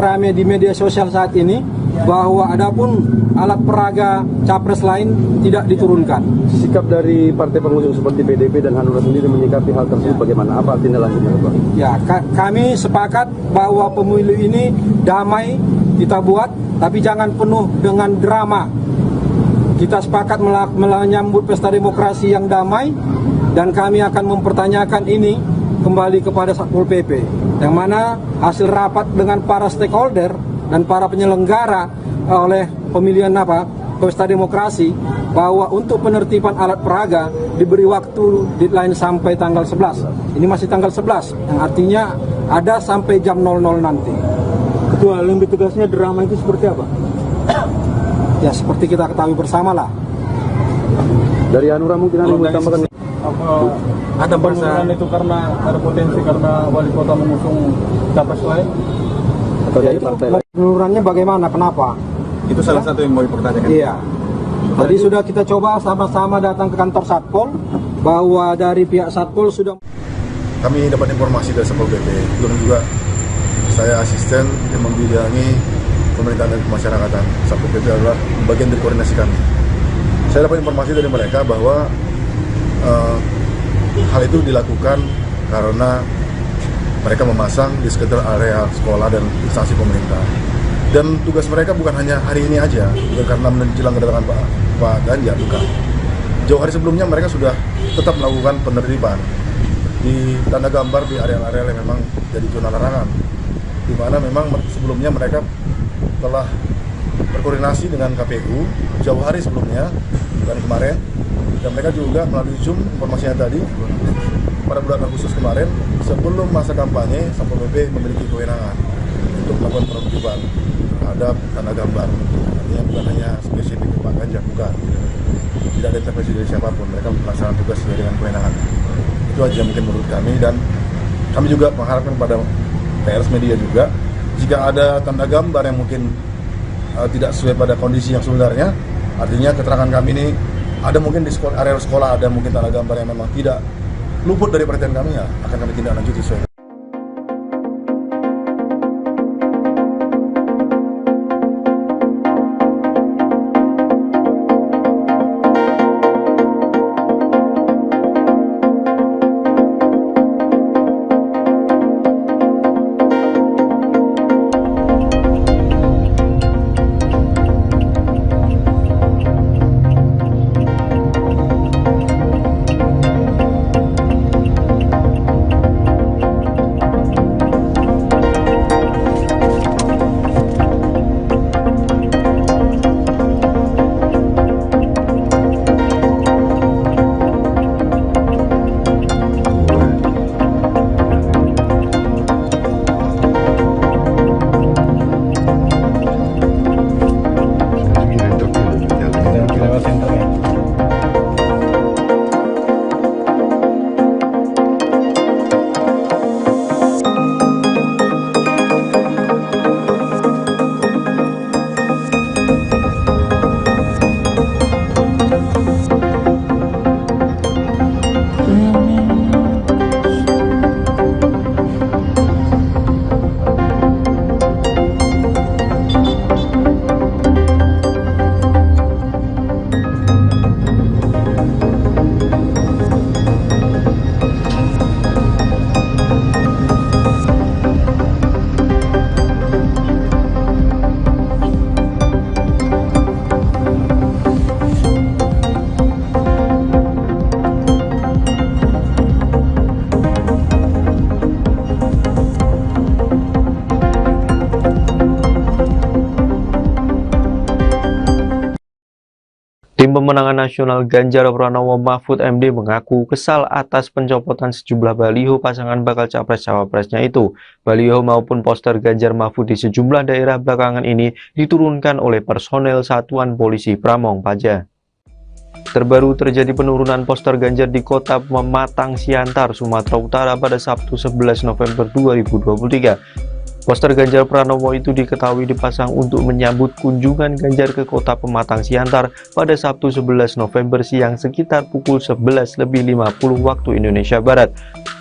rame di media sosial saat ini, bahwa adapun alat peraga capres lain tidak diturunkan. Sikap dari partai pengusung seperti PDP dan Hanura sendiri menyikapi hal tersebut bagaimana? Apa tindak lanjutnya, Ketua? Ya, kami sepakat bahwa pemilu ini damai kita buat, tapi jangan penuh dengan drama. Kita sepakat menyambut pesta demokrasi yang damai, dan kami akan mempertanyakan ini kembali kepada Satpol PP, yang mana hasil rapat dengan para stakeholder dan para penyelenggara oleh pemilihan pesta demokrasi, bahwa untuk penertiban alat peraga diberi waktu deadline sampai tanggal 11. Ini masih tanggal 11, yang artinya ada sampai jam 00 nanti. Ketua LMB tegasnya drama itu seperti apa? Ya seperti kita ketahui bersama lah. Dari Hanura mungkin ada yang mau tambahkan? Ada penurunan itu karena ada potensi karena wali kota mengusung capres lain? Atau dari partai lain? Penurunan bagaimana? Kenapa? Itu salah satu yang mau dipertanyakan. Iya. Tadi sudah kita coba sama-sama datang ke kantor Satpol, bahwa dari pihak Satpol sudah. Kami dapat informasi dari Satpol PP, kemudian juga saya asisten yang membidangi pemerintahan dan kemasyarakatan. Satpol PP adalah bagian dari koordinasi kami. Saya dapat informasi dari mereka bahwa hal itu dilakukan karena mereka memasang di sekitar area sekolah dan instansi pemerintah. Dan tugas mereka bukan hanya hari ini aja, bukan karena menjelang kedatangan Pak Ganjar, bukan. Jauh hari sebelumnya mereka sudah tetap melakukan penertiban di tanda gambar di area-area yang memang jadi zona larangan, di mana memang sebelumnya mereka telah berkoordinasi dengan KPU jauh hari sebelumnya dan kemarin, dan mereka juga melalui Zoom informasinya tadi pada bulan Agustus kemarin sebelum masa kampanye Satpol PP memiliki kewenangan untuk melakukan penertiban terhadap tanda gambar. Artinya bukan hanya spesifik Pak Ganjar, bukan. Tidak ada intervensi dari siapapun, mereka melaksanakan tugas sesuai dengan kewenangan. Itu aja mungkin menurut kami, dan kami juga mengharapkan pada pers media juga, jika ada tanda gambar yang mungkin tidak sesuai pada kondisi yang sebenarnya, artinya keterangan kami ini ada mungkin di area sekolah ada mungkin tanda gambar yang memang tidak luput dari perhatian kami, ya akan kami tindak lanjuti sesuai. Tim pemenangan nasional Ganjar Pranowo Mahfud MD mengaku kesal atas pencopotan sejumlah baliho pasangan bakal capres-cawapresnya itu. Baliho maupun poster Ganjar Mahfud di sejumlah daerah belakangan ini diturunkan oleh personel Satuan Polisi Pramong Praja. Terbaru terjadi penurunan poster Ganjar di kota Pematang Siantar, Sumatera Utara pada Sabtu 11 November 2023. Poster Ganjar Pranowo itu diketahui dipasang untuk menyambut kunjungan Ganjar ke kota Pematang Siantar pada Sabtu 11 November siang sekitar pukul 11.50 waktu Indonesia Barat.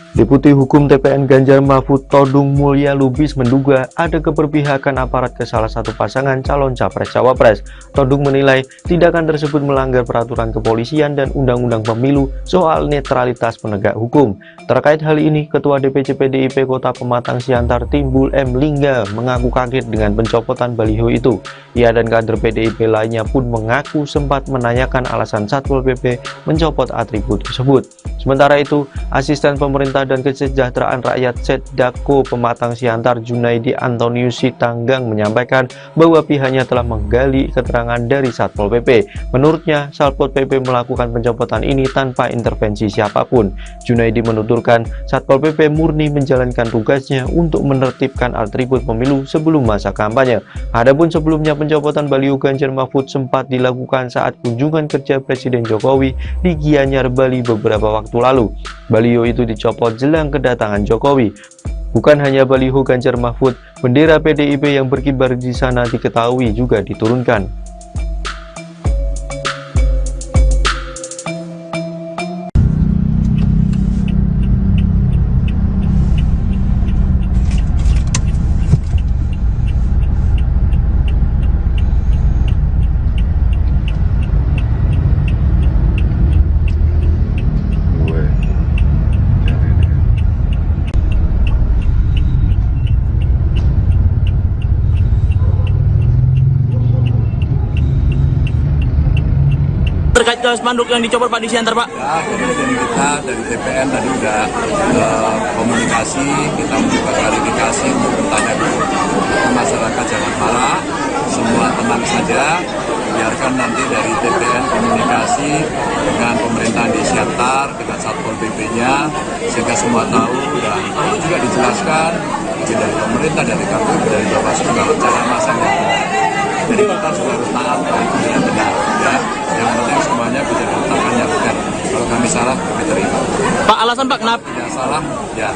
Deputi Hukum TPN Ganjar Mahfud Todung Mulya Lubis menduga ada keberpihakan aparat ke salah satu pasangan calon capres-cawapres. Todung menilai tindakan tersebut melanggar peraturan kepolisian dan undang-undang pemilu soal netralitas penegak hukum. Terkait hal ini, Ketua DPC PDIP Kota Pematang Siantar Timbul M. Lingga mengaku kaget dengan pencopotan baliho itu. Ia dan kader PDIP lainnya pun mengaku sempat menanyakan alasan Satpol PP mencopot atribut tersebut. Sementara itu, asisten pemerintah Pemerintah dan Kesejahteraan Rakyat Setdako Pematang Siantar Junaidi Antonius Sitanggang menyampaikan bahwa pihaknya telah menggali keterangan dari Satpol PP. Menurutnya, Satpol PP melakukan pencopotan ini tanpa intervensi siapapun. Junaidi menuturkan Satpol PP murni menjalankan tugasnya untuk menertibkan atribut pemilu sebelum masa kampanye. Adapun sebelumnya pencopotan baliho Ganjar Mahfud sempat dilakukan saat kunjungan kerja Presiden Jokowi di Gianyar, Bali beberapa waktu lalu. Baliho itu dicopot jelang kedatangan Jokowi. Bukan hanya baliho Ganjar Mahfud, bendera PDIP yang berkibar di sana diketahui juga diturunkan. Terkait ke spanduk yang dicopot Pak di Siantar, Pak? Ya, kemudian kita dari TPN tadi sudah komunikasi, kita mencoba klarifikasi untuk bertanya dulu. Masyarakat jangan marah, semua tenang saja, biarkan nanti dari TPN komunikasi dengan pemerintahan di Siantar, dengan Satpol PP-nya, sehingga semua tahu dan perlu juga dijelaskan dari pemerintah, dari KPU, dari Bawaslu segala cara masanya. Jadi kita juga harus taat dan benar, ya. Yang penting semuanya bisa ditetapkan yang benar. Kalau kami salah, kami terima. Pak, alasan Pak kenapa? Tidak salah, ya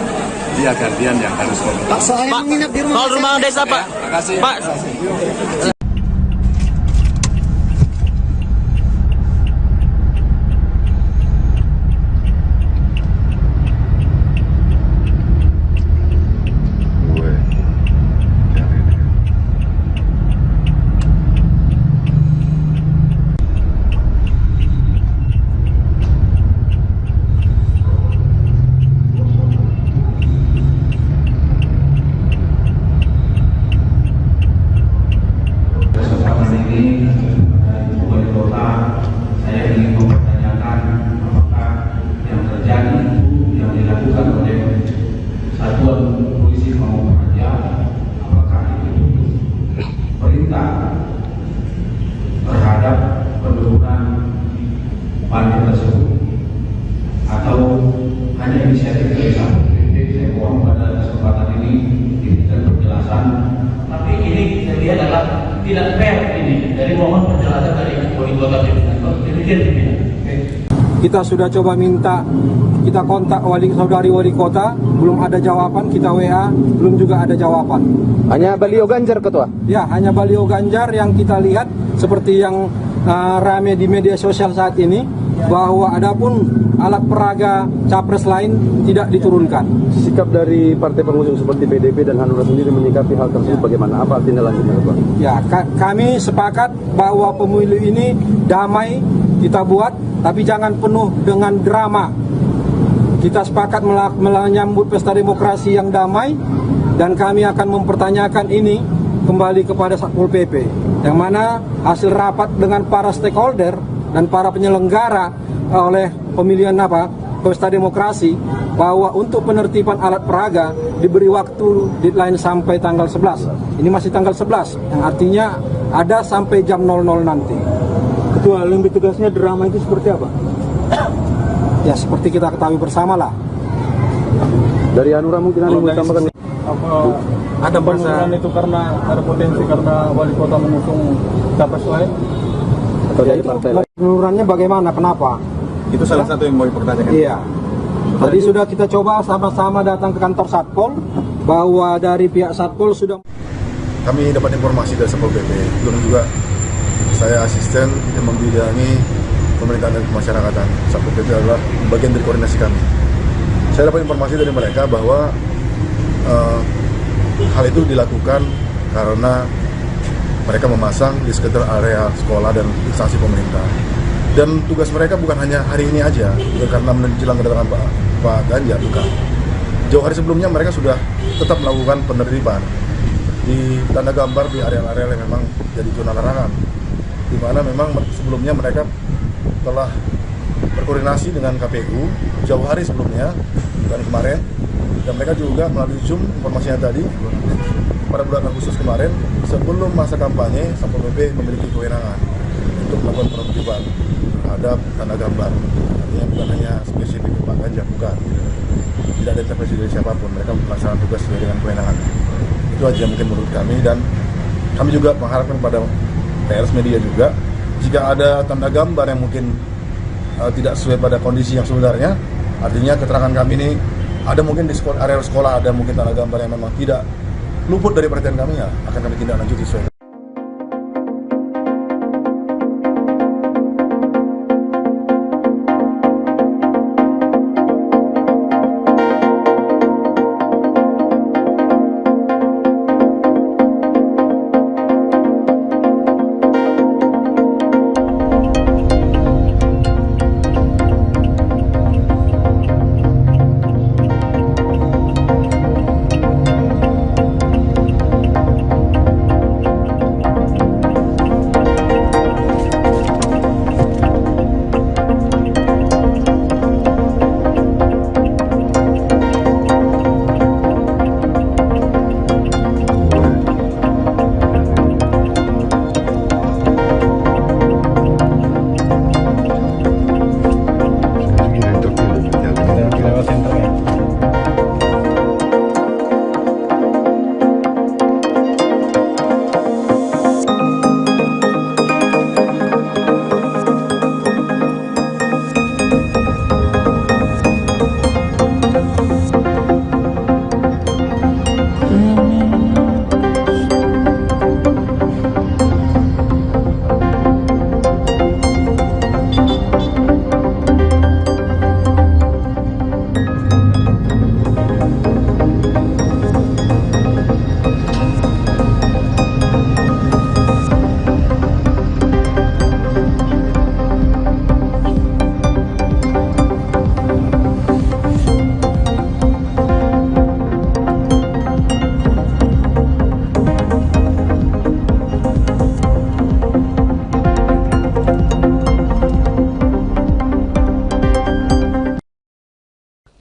dia gantian yang harus komentar. Pak, soal rumah desa, Pak. Terima kasih. Pak. Terhadap penurunan panti tersebut atau hanya inisiatif dari Satpol PP. Saya mohon pada kesempatan ini diberikan penjelasan. Tapi ini saya lihat adalah tidak fair ini. Dari mohon penjelasan dari wali kota pimpinan. Demikian pimpinan. Kita sudah coba minta, kita kontak saudari wali kota, belum ada jawaban, kita WA, belum juga ada jawaban. Hanya baliho Ganjar, Ketua? Ya, hanya baliho Ganjar yang kita lihat seperti yang rame di media sosial saat ini, bahwa adapun alat peraga capres lain tidak diturunkan. Sikap dari partai pengusung seperti PDP dan Hanura sendiri menyikapi hal tersebut bagaimana? Apa tindak lanjutnya, Pak? Ya, kami sepakat bahwa pemilu ini damai kita buat, tapi jangan penuh dengan drama. Kita sepakat menyambut pesta demokrasi yang damai, dan kami akan mempertanyakan ini kembali kepada Satpol PP, yang mana hasil rapat dengan para stakeholder dan para penyelenggara oleh pemilihan pesta demokrasi, bahwa untuk penertiban alat peraga diberi waktu deadline sampai tanggal 11. Ini masih tanggal 11, yang artinya ada sampai jam 00 nanti. Ketua, lebih tugasnya drama itu seperti apa? Ya, seperti kita ketahui bersama lah. Dari Hanura mungkin ada yang mau tambahkan? Ada penurunan itu karena ada potensi karena wali kota mengusung capres lain? Atau dari partai lain? Penururannya bagaimana? Kenapa? Itu salah satu yang mau dipertanyakan. Iya. Tadi sudah kita coba sama-sama datang ke kantor Satpol, bahwa dari pihak Satpol sudah. Kami dapat informasi dari Satpol PP, belum juga saya asisten yang membidangi pemerintahan dan kemasyarakatan. Satpol PP adalah bagian dari koordinasi kami. Saya dapat informasi dari mereka bahwa hal itu dilakukan karena mereka memasang di sekitar area sekolah dan instansi pemerintah. Dan tugas mereka bukan hanya hari ini aja, bukan karena menjelang kedatangan Pak Ganjar, bukan. Jauh hari sebelumnya mereka sudah tetap melakukan penertiban di tanda gambar di area-area yang memang jadi zona larangan, di mana memang sebelumnya mereka telah berkoordinasi dengan KPU jauh hari sebelumnya bulan kemarin, dan mereka juga melalui Zoom informasinya tadi pada bulan Agustus kemarin sebelum masa kampanye Satpol PP memiliki kewenangan untuk melakukan penertiban terhadap tanda gambar. Artinya bukan hanya spesifik Pak Ganjar, bukan. Tidak ada intervensi dari siapapun, mereka melaksanakan tugas sesuai dengan kewenangan. Itu aja mungkin menurut kami, dan kami juga mengharapkan pada pers media juga, jika ada tanda gambar yang mungkin tidak sesuai pada kondisi yang sebenarnya, artinya keterangan kami ini ada mungkin di area sekolah ada mungkin tanda gambar yang memang tidak luput dari perhatian kami, ya akan kami tindak lanjuti sesuai.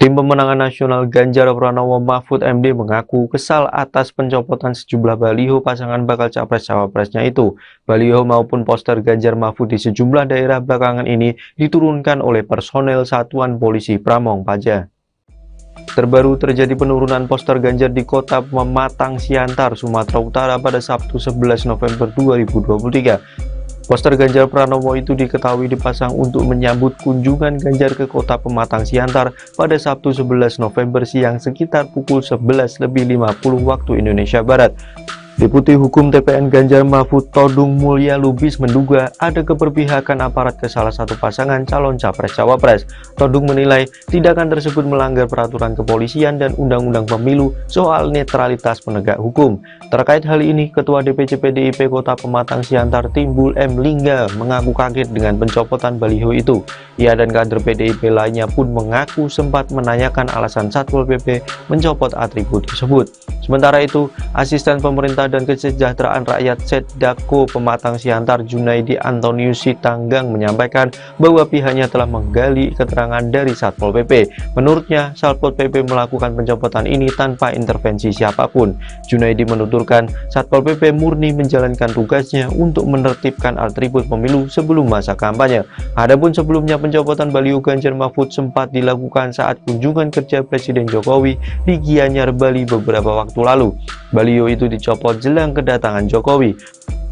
Tim pemenangan nasional Ganjar Pranowo Mahfud MD mengaku kesal atas pencopotan sejumlah baliho pasangan bakal capres-cawapresnya itu. Baliho maupun poster Ganjar Mahfud di sejumlah daerah belakangan ini diturunkan oleh personel Satuan Polisi Pramong Praja. Terbaru terjadi penurunan poster Ganjar di kota Pematang Siantar, Sumatera Utara pada Sabtu 11 November 2023. Poster Ganjar Pranowo itu diketahui dipasang untuk menyambut kunjungan Ganjar ke kota Pematang Siantar pada Sabtu 11 November siang sekitar pukul 11.50 waktu Indonesia Barat. Deputi Hukum TPN Ganjar Mahfud Todung Mulya Lubis menduga ada keberpihakan aparat ke salah satu pasangan calon capres-cawapres. Todung menilai tindakan tersebut melanggar peraturan kepolisian dan undang-undang pemilu soal netralitas penegak hukum. Terkait hal ini, Ketua DPC PDIP Kota Pematang Siantar Timbul M. Lingga mengaku kaget dengan pencopotan baliho itu. Ia dan kader PDIP lainnya pun mengaku sempat menanyakan alasan Satpol PP mencopot atribut tersebut. Sementara itu, Asisten Pemerintah dan Kesejahteraan Rakyat Setdako Pematang Siantar Junaidi Antonius Sitanggang menyampaikan bahwa pihaknya telah menggali keterangan dari Satpol PP. Menurutnya, Satpol PP melakukan pencopotan ini tanpa intervensi siapapun. Junaidi menuturkan Satpol PP murni menjalankan tugasnya untuk menertibkan atribut pemilu sebelum masa kampanye. Adapun sebelumnya pencopotan baliho Ganjar Mahfud sempat dilakukan saat kunjungan kerja Presiden Jokowi di Gianyar, Bali beberapa waktu lalu. Baliho itu dicopot jelang kedatangan Jokowi.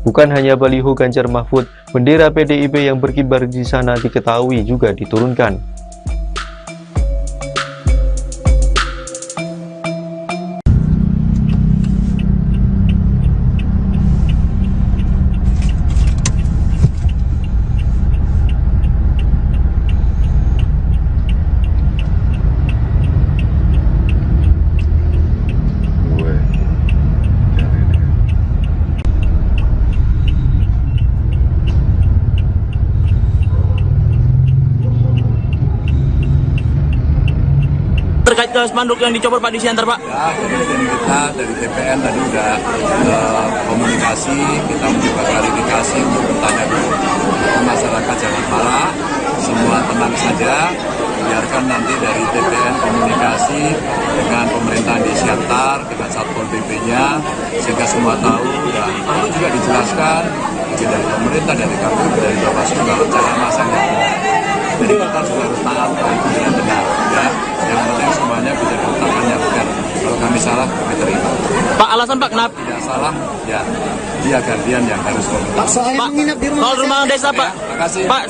Bukan hanya baliho Ganjar Mahfud, bendera PDIP yang berkibar di sana diketahui juga diturunkan. Terkait ke spanduk yang dicopot Pak di Siantar, Pak? Ya, kemudian kita dari TPN tadi sudah komunikasi, kita mencoba klarifikasi untuk bertanya ke masyarakat jangan marah, semua tenang saja. biarkan nanti dari TPN komunikasi dengan pemerintahan di Siantar, dengan Satpol PP-nya, sehingga semua tahu dan perlu juga dijelaskan dari pemerintah, dari KPU, dari Bawaslu kalau cara masangnya. Jadi kita juga harus taat dengan benar, ya. Yang penting semuanya bisa diletakkan yang benar. Kalau kami salah, kami terima. Pak, alasan Pak kenapa? Tidak salah, ya dia gantian yang harus komentar. Pak, soal rumah desa Pak. Terima kasih. Pak.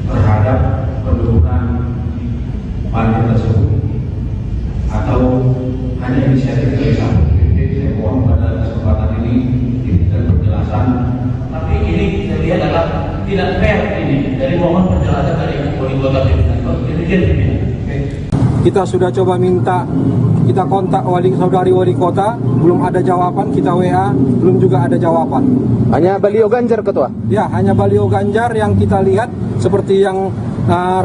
Terhadap penurunan panti tersebut atau hanya inisiatif dari Satpol PP. Saya mohon pada kesempatan ini diberikan penjelasan. Tapi ini saya lihat adalah tidak fair ini. Dari mohon penjelasan dari wali kota pimpinan. Demikian pimpinan. Kita sudah coba minta, kita kontak saudari wali kota, belum ada jawaban, kita WA, belum juga ada jawaban. Hanya baliho Ganjar, Ketua? Ya, hanya baliho Ganjar yang kita lihat seperti yang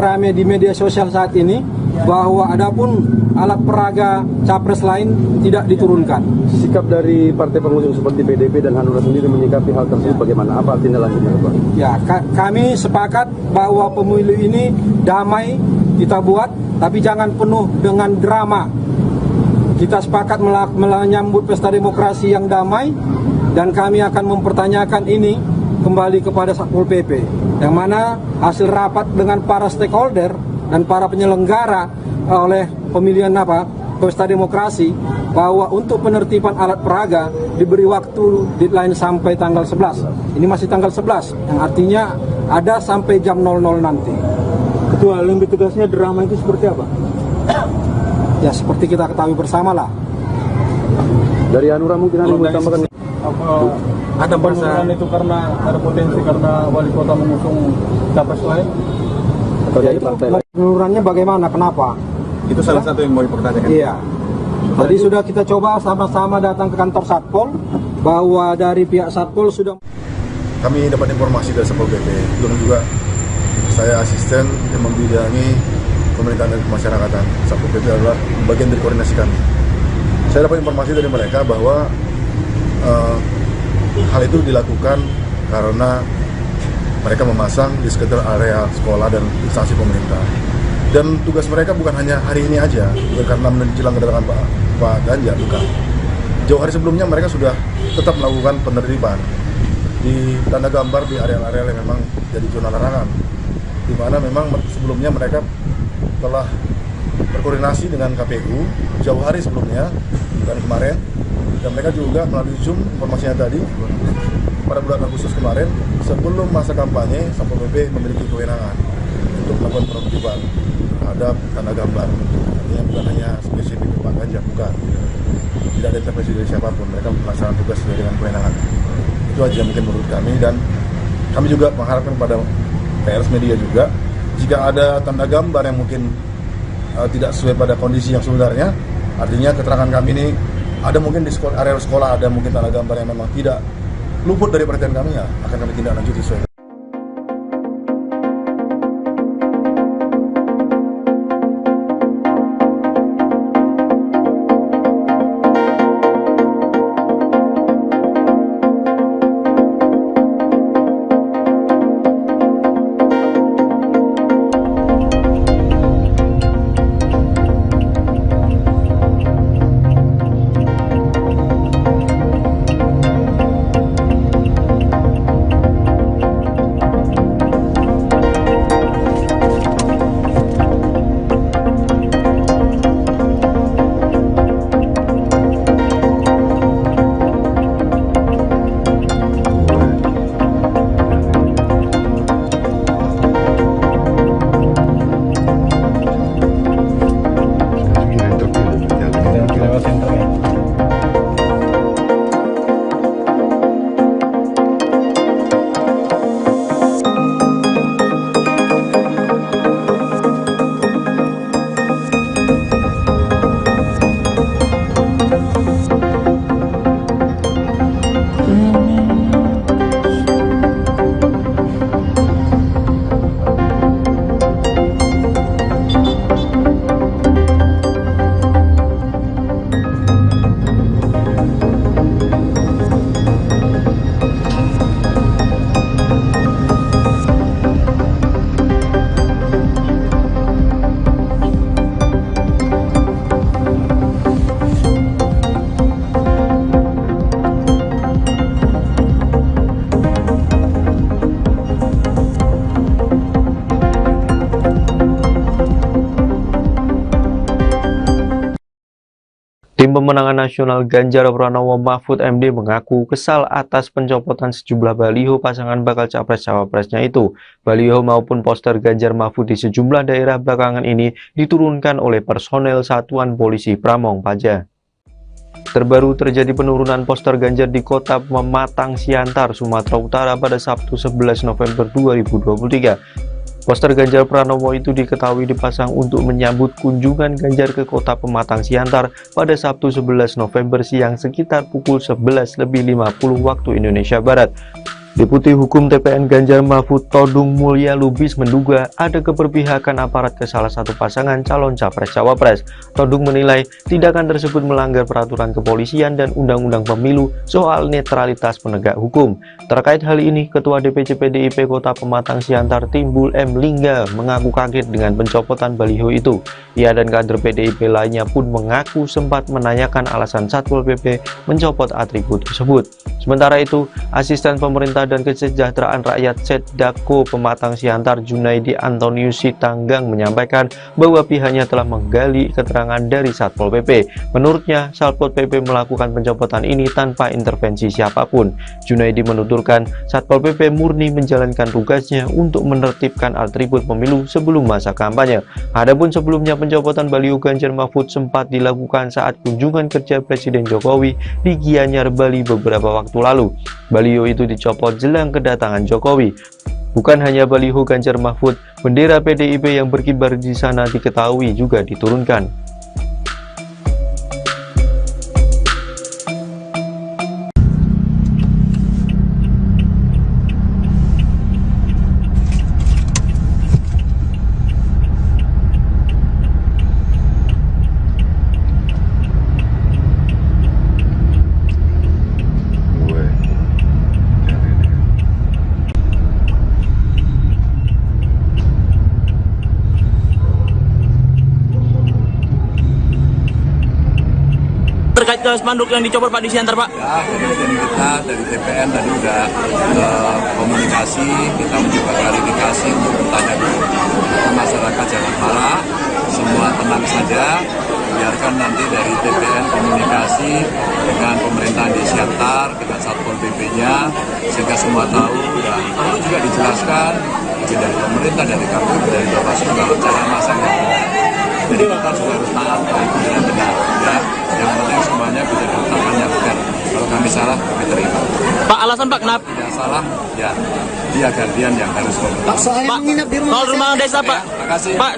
rame di media sosial saat ini, bahwa adapun alat peraga capres lain tidak diturunkan. Sikap dari partai pengusung seperti PDP dan Hanura sendiri menyikapi hal tersebut bagaimana? Apa tindak lanjutnya, Pak? Ya, kami sepakat bahwa pemilu ini damai kita buat, tapi jangan penuh dengan drama. Kita sepakat menyambut pesta demokrasi yang damai, dan kami akan mempertanyakan ini kembali kepada Satpol PP, yang mana hasil rapat dengan para stakeholder dan para penyelenggara oleh pemilihan pesta demokrasi, bahwa untuk penertiban alat peraga diberi waktu deadline sampai tanggal 11. Ini masih tanggal 11, yang artinya ada sampai jam 00 nanti. Ketua, lebih tegasnya drama itu seperti apa? Ya seperti kita ketahui bersama lah. Dari Hanura mungkin ada yang mau tambahkan? Ada penurunan itu karena ada potensi karena wali kota mengusung capres lain? Atau dari partai lain? Penururannya bagaimana? Kenapa? Itu salah satu yang mau dipertanyakan. Iya. Tadi sudah kita coba sama-sama datang ke kantor Satpol, bahwa dari pihak Satpol sudah. Kami dapat informasi dari Satpol PP, belum juga saya asisten yang membidangi pemerintahan dan kemasyarakatan. Satpol PP adalah bagian dari koordinasi kami. Saya dapat informasi dari mereka bahwa hal itu dilakukan karena mereka memasang di sekitar area sekolah dan instansi pemerintah. Dan tugas mereka bukan hanya hari ini aja, bukan karena menjelang kedatangan Pak Ganjar, bukan. Jauh hari sebelumnya mereka sudah tetap melakukan penertiban di tanda gambar di area-area yang memang jadi zona larangan, di mana memang sebelumnya mereka telah berkoordinasi dengan KPU jauh hari sebelumnya dan kemarin, dan mereka juga melalui Zoom informasinya tadi pada bulan Agustus kemarin, sebelum masa kampanye, Satpol PP memiliki kewenangan untuk melakukan penertiban terhadap tanda gambar. Artinya bukan hanya spesifik Pak Ganjar, bukan. Tidak ada intervensi dari siapapun, mereka melaksanakan tugas sesuai dengan kewenangan. Itu aja mungkin menurut kami, dan kami juga mengharapkan pada pers media juga, jika ada tanda gambar yang mungkin tidak sesuai pada kondisi yang sebenarnya, artinya keterangan kami ini ada mungkin di area sekolah ada mungkin tanda gambar yang memang tidak luput dari perhatian kami, ya akan kami tindak lanjut sesuai. Tim Pemenangan Nasional Ganjar Pranowo Mahfud MD mengaku kesal atas pencopotan sejumlah baliho pasangan bakal capres-cawapresnya itu. Baliho maupun poster Ganjar Mahfud di sejumlah daerah belakangan ini diturunkan oleh personel Satuan Polisi Pramong Praja. Terbaru terjadi penurunan poster Ganjar di kota Pematang Siantar, Sumatera Utara pada Sabtu 11 November 2023. Poster Ganjar Pranowo itu diketahui dipasang untuk menyambut kunjungan Ganjar ke kota Pematang Siantar pada Sabtu 11 November siang sekitar pukul 11.50 waktu Indonesia Barat. Deputi Hukum TPN Ganjar Mahfud Todung Mulya Lubis menduga ada keberpihakan aparat ke salah satu pasangan calon capres-cawapres. Todung menilai tindakan tersebut melanggar peraturan kepolisian dan undang-undang pemilu soal netralitas penegak hukum. Terkait hal ini, Ketua DPC PDIP Kota Pematang Siantar Timbul M. Lingga mengaku kaget dengan pencopotan baliho itu. Ia dan kader PDIP lainnya pun mengaku sempat menanyakan alasan Satpol PP mencopot atribut tersebut. Sementara itu, Asisten Pemerintah dan Kesejahteraan Rakyat Setdako Pematang Siantar Junaidi Antonius Sitanggang menyampaikan bahwa pihaknya telah menggali keterangan dari Satpol PP. Menurutnya, Satpol PP melakukan pencopotan ini tanpa intervensi siapapun. Junaidi menuturkan Satpol PP murni menjalankan tugasnya untuk menertibkan atribut pemilu sebelum masa kampanye. Adapun sebelumnya pencopotan baliho Ganjar Mahfud sempat dilakukan saat kunjungan kerja Presiden Jokowi di Gianyar, Bali beberapa waktu lalu. Baliho itu dicopot jelang kedatangan Jokowi. Bukan hanya baliho Ganjar Mahfud, bendera PDIP yang berkibar di sana diketahui juga diturunkan. Terkait ke spanduk yang dicopot Pak di Siantar, Pak? Ya, kemudian kita dari TPN tadi sudah komunikasi, kita mencoba klarifikasi untuk bertanya ke masyarakat jangan marah, semua tenang saja, biarkan nanti dari TPN komunikasi dengan pemerintahan di Siantar, dengan Satpol PP-nya, sehingga semua tahu dan perlu juga dijelaskan dari pemerintah, dari KPU, dari Bawaslu kalau cara masangnya. Jadi kita juga harus taat dan benar, ya. Yang penting semuanya bisa ditetapkan yang benar. Kalau kami salah, kami terima. Pak, alasan Pak kenapa? Tidak salah, ya dia gantian yang harus memberitahu. Pak, soalnya menginap di rumah desa, Pak. Terima kasih. Pak.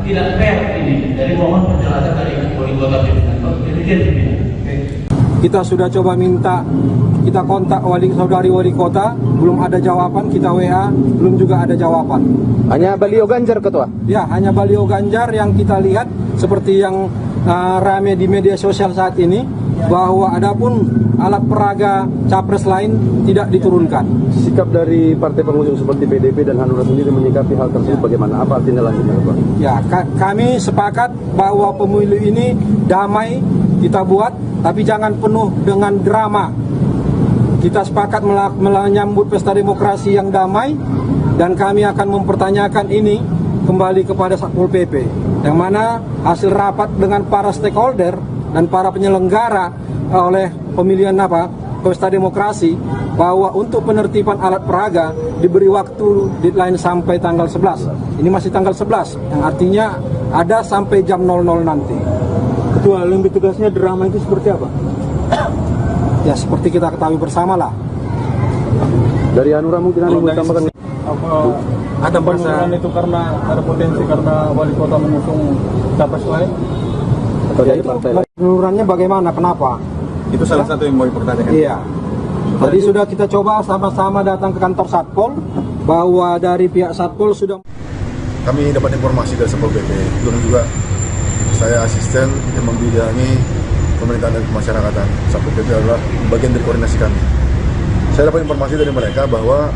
Tidak fair ini, dari mohon penjelasan dari wali kota Kita sudah coba minta, kita kontak saudari wali kota, belum ada jawaban, kita WA, belum juga ada jawaban. Hanya baliho Ganjar, Ketua? Ya, hanya baliho Ganjar yang kita lihat seperti yang rame di media sosial saat ini, bahwa adapun alat peraga capres lain tidak diturunkan. Sikap dari partai pengusung seperti PDP dan Hanura sendiri menyikapi hal tersebut bagaimana? Apa tindak lanjutnya, Pak? Ya, kami sepakat bahwa pemilu ini damai kita buat, tapi jangan penuh dengan drama. Kita sepakat menyambut pesta demokrasi yang damai, dan kami akan mempertanyakan ini kembali kepada Satpol PP, yang mana hasil rapat dengan para stakeholder dan para penyelenggara oleh pemilihan pesta demokrasi, bahwa untuk penertiban alat peraga diberi waktu deadline sampai tanggal 11. Ini masih tanggal 11, yang artinya ada sampai jam 00 nanti. Ketua Lembi tugasnya drama itu seperti apa? Ya seperti kita ketahui bersama lah. Dari Hanura mungkin ada yang mau tambahkan? Ada penurunan itu karena ada potensi karena wali kota mengusung capres lain? Atau dari partai lain? Penurunan bagaimana? Kenapa? Itu salah satu yang mau dipertanyakan. Iya. Tadi sudah kita coba sama-sama datang ke kantor Satpol, bahwa dari pihak Satpol sudah. Kami dapat informasi dari Satpol PP, kemudian juga saya asisten yang membidangi pemerintahan dan kemasyarakatan. Satpol PP adalah bagian dari koordinasi kami. Saya dapat informasi dari mereka bahwa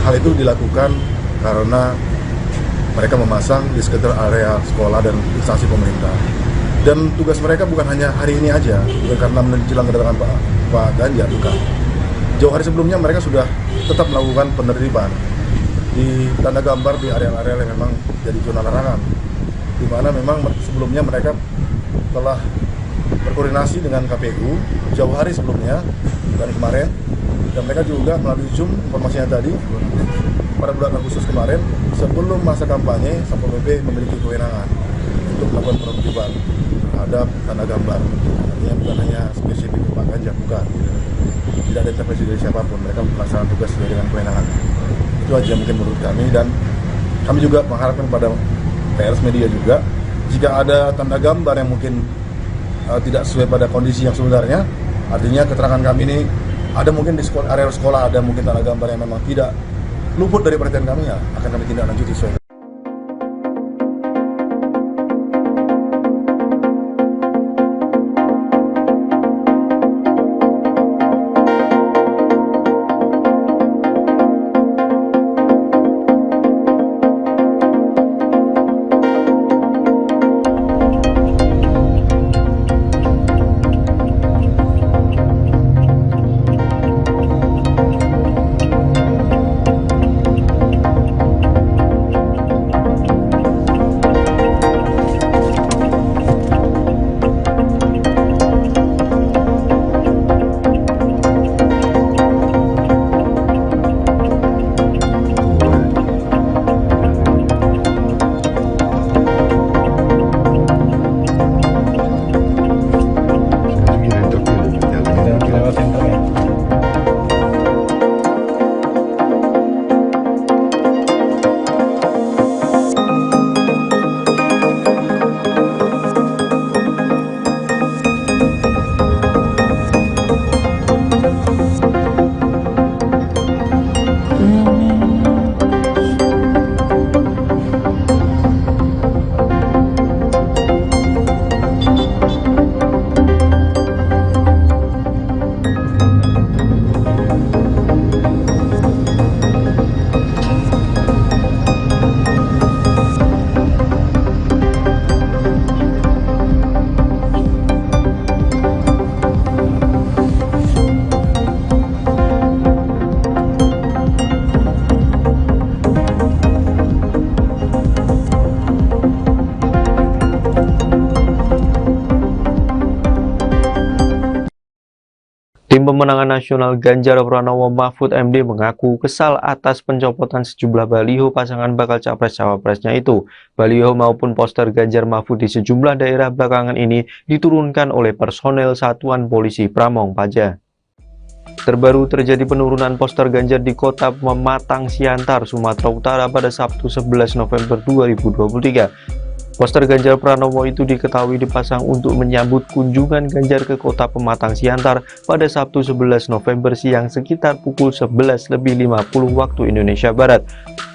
hal itu dilakukan karena mereka memasang di sekitar area sekolah dan instansi pemerintah. Dan tugas mereka bukan hanya hari ini aja, bukan karena menjelang kedatangan Pak Ganjar, bukan. Jauh hari sebelumnya mereka sudah tetap melakukan penertiban di tanda gambar di area-area yang memang jadi zona larangan, di mana memang sebelumnya mereka telah berkoordinasi dengan KPU jauh hari sebelumnya, bukan kemarin, dan mereka juga melalui Zoom informasinya tadi pada bulan Agustus kemarin, sebelum masa kampanye, Satpol PP memiliki kewenangan untuk melakukan penertiban terhadap tanda gambar. Artinya bukan hanya spesifik Pak Ganjar, bukan. Tidak ada intervensi dari siapapun, mereka melaksanakan tugas sesuai dengan kewenangan. Itu aja mungkin menurut kami, dan kami juga mengharapkan pada pers media juga, jika ada tanda gambar yang mungkin tidak sesuai pada kondisi yang sebenarnya, artinya keterangan kami ini ada mungkin di area sekolah ada mungkin tanda gambar yang memang tidak luput dari perhatian kami, ya akan kami tindak lanjuti sesuai. Tim pemenangan nasional Ganjar Pranowo Mahfud MD mengaku kesal atas pencopotan sejumlah baliho pasangan bakal capres-cawapresnya itu. Baliho maupun poster Ganjar Mahfud di sejumlah daerah belakangan ini diturunkan oleh personel Satuan Polisi Pramong Praja. Terbaru terjadi penurunan poster Ganjar di kota Pematang Siantar, Sumatera Utara pada Sabtu 11 November 2023. Poster Ganjar Pranowo itu diketahui dipasang untuk menyambut kunjungan Ganjar ke kota Pematang Siantar pada Sabtu 11 November siang sekitar pukul 11.50 waktu Indonesia Barat.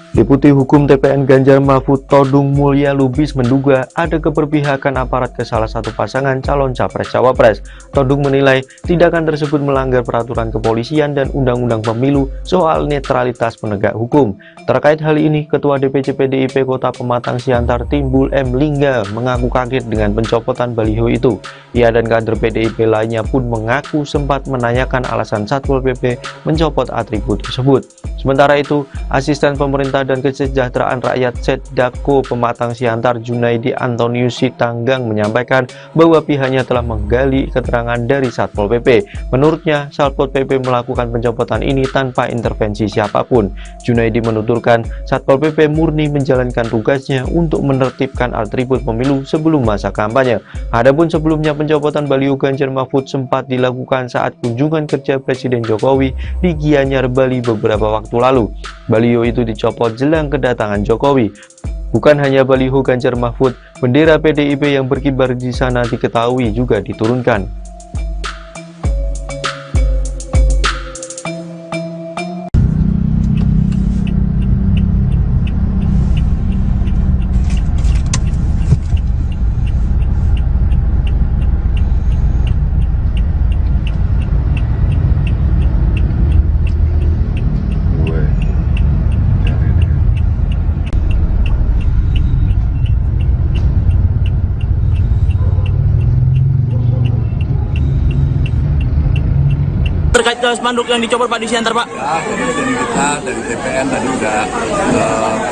Deputi Hukum TPN Ganjar Mahfud Todung Mulya Lubis menduga ada keberpihakan aparat ke salah satu pasangan calon capres-cawapres. Todung menilai tindakan tersebut melanggar peraturan kepolisian dan undang-undang pemilu soal netralitas penegak hukum. Terkait hal ini, Ketua DPC PDIP Kota Pematang Siantar Timbul M. Lingga mengaku kaget dengan pencopotan baliho itu. Ia dan kader PDIP lainnya pun mengaku sempat menanyakan alasan Satpol PP mencopot atribut tersebut. Sementara itu, asisten pemerintah Pemerintah dan Kesejahteraan Rakyat Setdako Pematang Siantar Junaidi Antonius Sitanggang menyampaikan bahwa pihaknya telah menggali keterangan dari Satpol PP. Menurutnya, Satpol PP melakukan pencopotan ini tanpa intervensi siapapun. Junaidi menuturkan Satpol PP murni menjalankan tugasnya untuk menertibkan atribut pemilu sebelum masa kampanye. Adapun sebelumnya pencopotan baliho Ganjar Mahfud sempat dilakukan saat kunjungan kerja Presiden Jokowi di Gianyar, Bali beberapa waktu lalu. Baliho itu dicopot jelang kedatangan Jokowi. Bukan hanya baliho Ganjar Mahfud, bendera PDIP yang berkibar di sana diketahui juga diturunkan. Terkait ke spanduk yang dicopot Pak di Siantar, Pak? Ya, kemudian kita dari TPN tadi sudah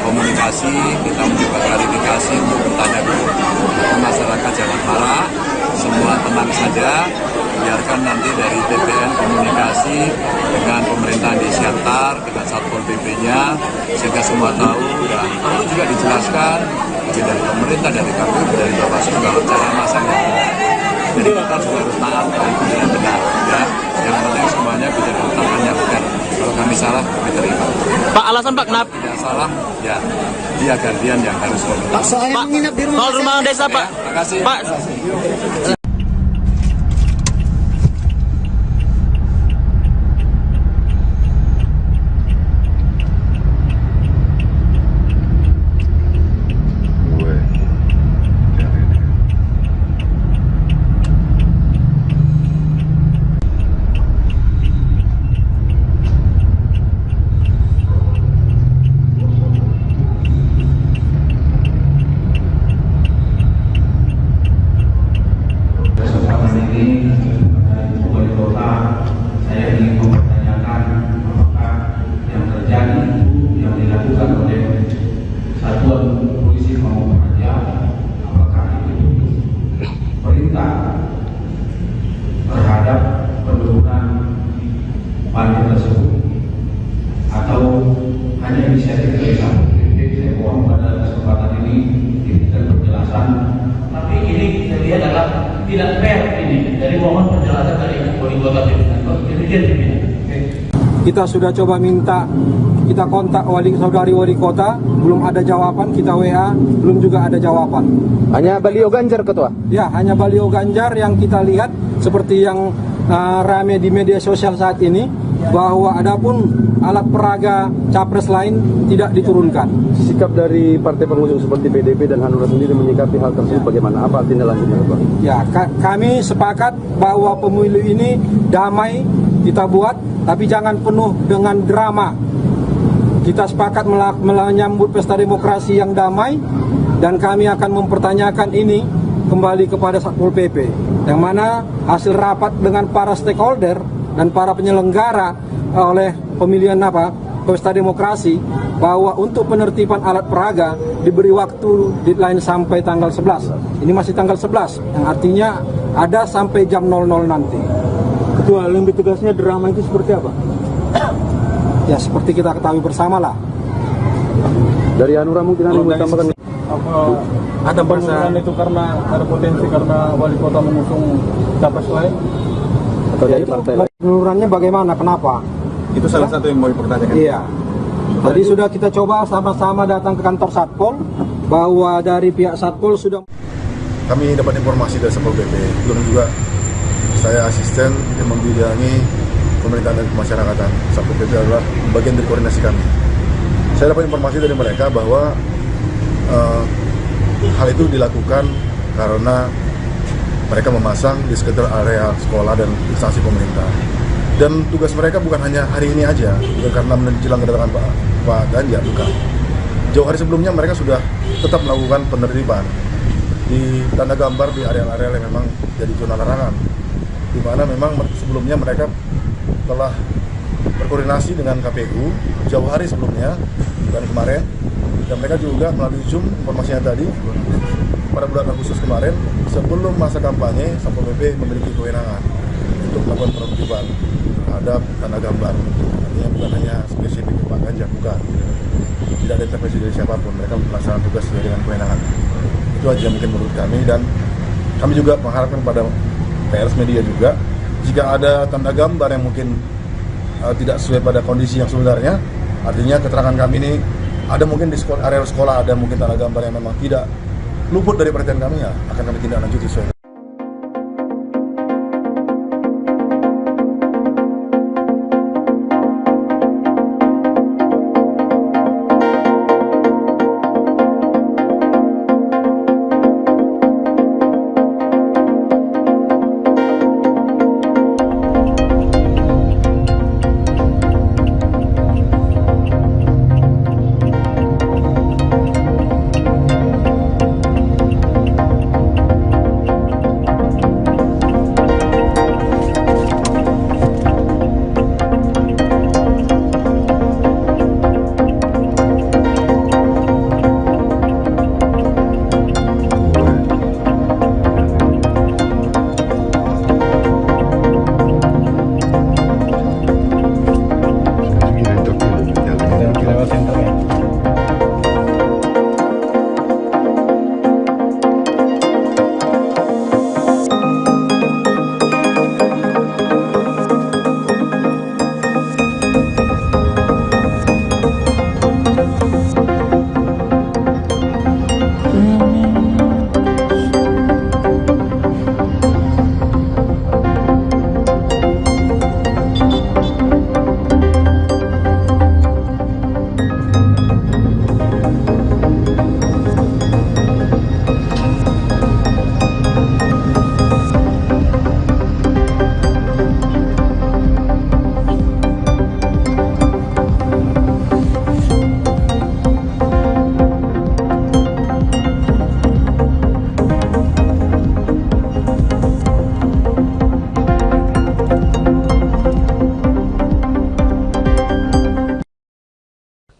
komunikasi, kita mencoba klarifikasi untuk bertanya dulu. Masyarakat jangan marah, semua tenang saja, biarkan nanti dari TPN komunikasi dengan pemerintahan di Siantar, dengan Satpol PP-nya, sehingga semua tahu dan perlu juga dijelaskan dari pemerintah, dari KPU, dari Bawaslu kalau cara masanya. Jadi kita juga harus taat dan benar, ya. Yang penting semuanya bisa ditetapkan yang benar. Kalau kami salah, kami terima. Pak, alasan Pak kenapa? Tidak salah, ya dia gantian yang harus meminta. Pak, soal rumah desa, Pak. Terima kasih. Pak. Terhadap penurunan parkir tersebut atau hanya inisiatif dari Satpol PP. Saya mohon pada kesempatan ini diberikan penjelasan. Tapi ini kita lihat adalah tidak fair ini. Dari mohon penjelasan dari wali kota pimpinan. Kita sudah coba minta, kita kontak saudari wali kota, belum ada jawaban, kita WA, belum juga ada jawaban. Hanya baliho Ganjar, Ketua? Ya, hanya baliho Ganjar yang kita lihat seperti yang rame di media sosial saat ini, bahwa adapun alat peraga capres lain tidak diturunkan. Sikap dari partai pengusung seperti PDP dan Hanura sendiri menyikapi hal tersebut bagaimana? Apa tindak lanjutnya, Pak? Ya, kami sepakat bahwa pemilu ini damai kita buat, tapi jangan penuh dengan drama. Kita sepakat menyambut pesta demokrasi yang damai, dan kami akan mempertanyakan ini kembali kepada Satpol PP, yang mana hasil rapat dengan para stakeholder dan para penyelenggara oleh pemilihan pesta demokrasi, bahwa untuk penertiban alat peraga diberi waktu deadline sampai tanggal 11. Ini masih tanggal 11, yang artinya ada sampai jam 00 nanti. Ketua, lebih tugasnya drama itu seperti apa? Ya, seperti kita ketahui bersama lah. Dari Hanura mungkin ada yang mau tambahkan? Ada penurunan itu karena ada potensi karena wali kota mengusung capres lain? Atau dari partai lain? Penururannya bagaimana? Kenapa? Itu salah satu yang mau dipertanyakan. Iya. Tadi sudah kita coba sama-sama datang ke kantor Satpol, bahwa dari pihak Satpol sudah. Kami dapat informasi dari Satpol PP, belum juga saya asisten yang membidangi pemerintahan dan kemasyarakatan. Satpol PP adalah bagian dari koordinasi kami. Saya dapat informasi dari mereka bahwa hal itu dilakukan karena mereka memasang di sekitar area sekolah dan instansi pemerintah. Dan tugas mereka bukan hanya hari ini aja, bukan karena menjelang kedatangan Pak Ganjar, bukan. Jauh hari sebelumnya mereka sudah tetap melakukan penertiban di tanda gambar di area-area yang memang jadi zona larangan, di mana memang sebelumnya mereka telah berkoordinasi dengan KPU jauh hari sebelumnya, dari kemarin, dan mereka juga melalui Zoom informasinya tadi pada bulan Agustus kemarin, sebelum masa kampanye, Satpol PP memiliki kewenangan untuk melakukan penertiban terhadap tanda gambar. Artinya bukan hanya spesifik Pak Ganjar, bukan. Tidak ada intervensi dari siapapun, mereka melaksanakan tugas sesuai dengan kewenangan. Itu aja mungkin menurut kami, dan kami juga mengharapkan pada pers media juga, jika ada tanda gambar yang mungkin tidak sesuai pada kondisi yang sebenarnya, artinya keterangan kami ini ada mungkin di area sekolah ada mungkin tanda gambar yang memang tidak luput dari perhatian kami, ya akan kami tindak lanjut sesuai.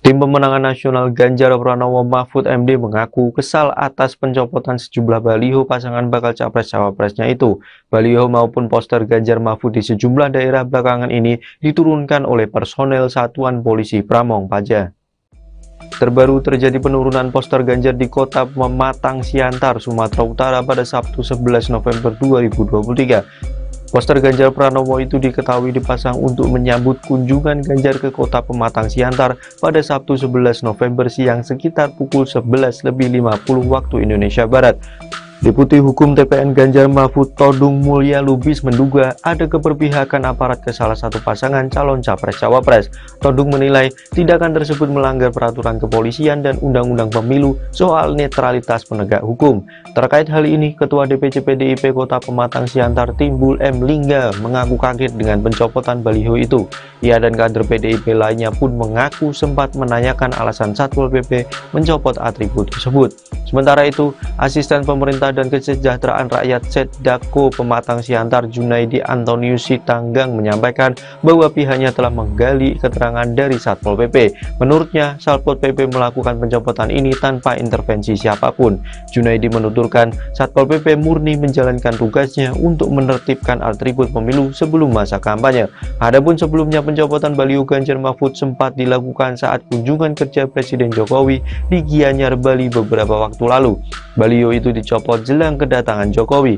Tim pemenangan nasional Ganjar Pranowo Mahfud MD mengaku kesal atas pencopotan sejumlah baliho pasangan bakal capres-cawapresnya itu. Baliho maupun poster Ganjar Mahfud di sejumlah daerah belakangan ini diturunkan oleh personel Satuan Polisi Pramong Praja. Terbaru terjadi penurunan poster Ganjar di kota Pematang Siantar, Sumatera Utara pada Sabtu 11 November 2023. Poster Ganjar Pranowo itu diketahui dipasang untuk menyambut kunjungan Ganjar ke kota Pematang Siantar pada Sabtu 11 November siang sekitar pukul 11.50 waktu Indonesia Barat. Deputi Hukum TPN Ganjar Mahfud Todung Mulya Lubis menduga ada keberpihakan aparat ke salah satu pasangan calon capres-cawapres. Todung menilai tindakan tersebut melanggar peraturan kepolisian dan undang-undang pemilu soal netralitas penegak hukum. Terkait hal ini, Ketua DPC PDIP Kota Pematang Siantar Timbul M. Lingga mengaku kaget dengan pencopotan baliho itu. Ia dan kader PDIP lainnya pun mengaku sempat menanyakan alasan Satpol PP mencopot atribut tersebut. Sementara itu, Asisten Pemerintah dan Kesejahteraan Rakyat Setdako Pematang Siantar Junaidi Antonius Sitanggang menyampaikan bahwa pihaknya telah menggali keterangan dari Satpol PP. Menurutnya, Satpol PP melakukan pencopotan ini tanpa intervensi siapapun. Junaidi menuturkan Satpol PP murni menjalankan tugasnya untuk menertibkan atribut pemilu sebelum masa kampanye. Adapun sebelumnya pencopotan baliho Ganjar Mahfud sempat dilakukan saat kunjungan kerja Presiden Jokowi di Gianyar, Bali beberapa waktu lalu. Baliho itu dicopot jelang kedatangan Jokowi.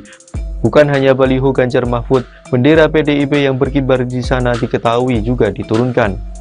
Bukan hanya baliho Ganjar Mahfud, bendera PDIP yang berkibar di sana diketahui juga diturunkan.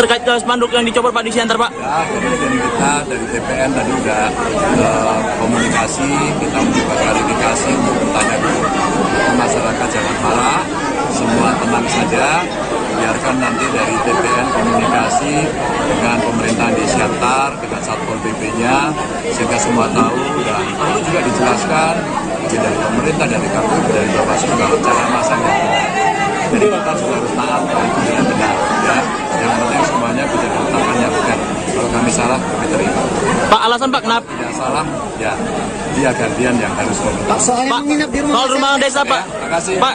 Terkait spanduk yang dicopot Pak di Siantar, Pak? Ya, kemudian kita dari TPN tadi sudah komunikasi, kita mencoba klarifikasi untuk bertanya dulu ke masyarakat jangan marah, semua tenang saja. biarkan nanti dari TPN komunikasi dengan pemerintahan di Siantar, dengan Satpol PP-nya, sehingga semua tahu dan perlu juga dijelaskan dari pemerintah, dari KPU, dari Bawaslu kalau cara masangnya. Jadi kita juga harus taat kalau itu tidak benar. Ya. Yang penting semuanya bisa ditetapkan yang benar. Kalau kami salah, kami terima. Pak, alasan Pak kenapa? Tidak salah, ya dia gantian yang harus meminta. Pak, soal rumah desa Pak. Terima kasih. Pak.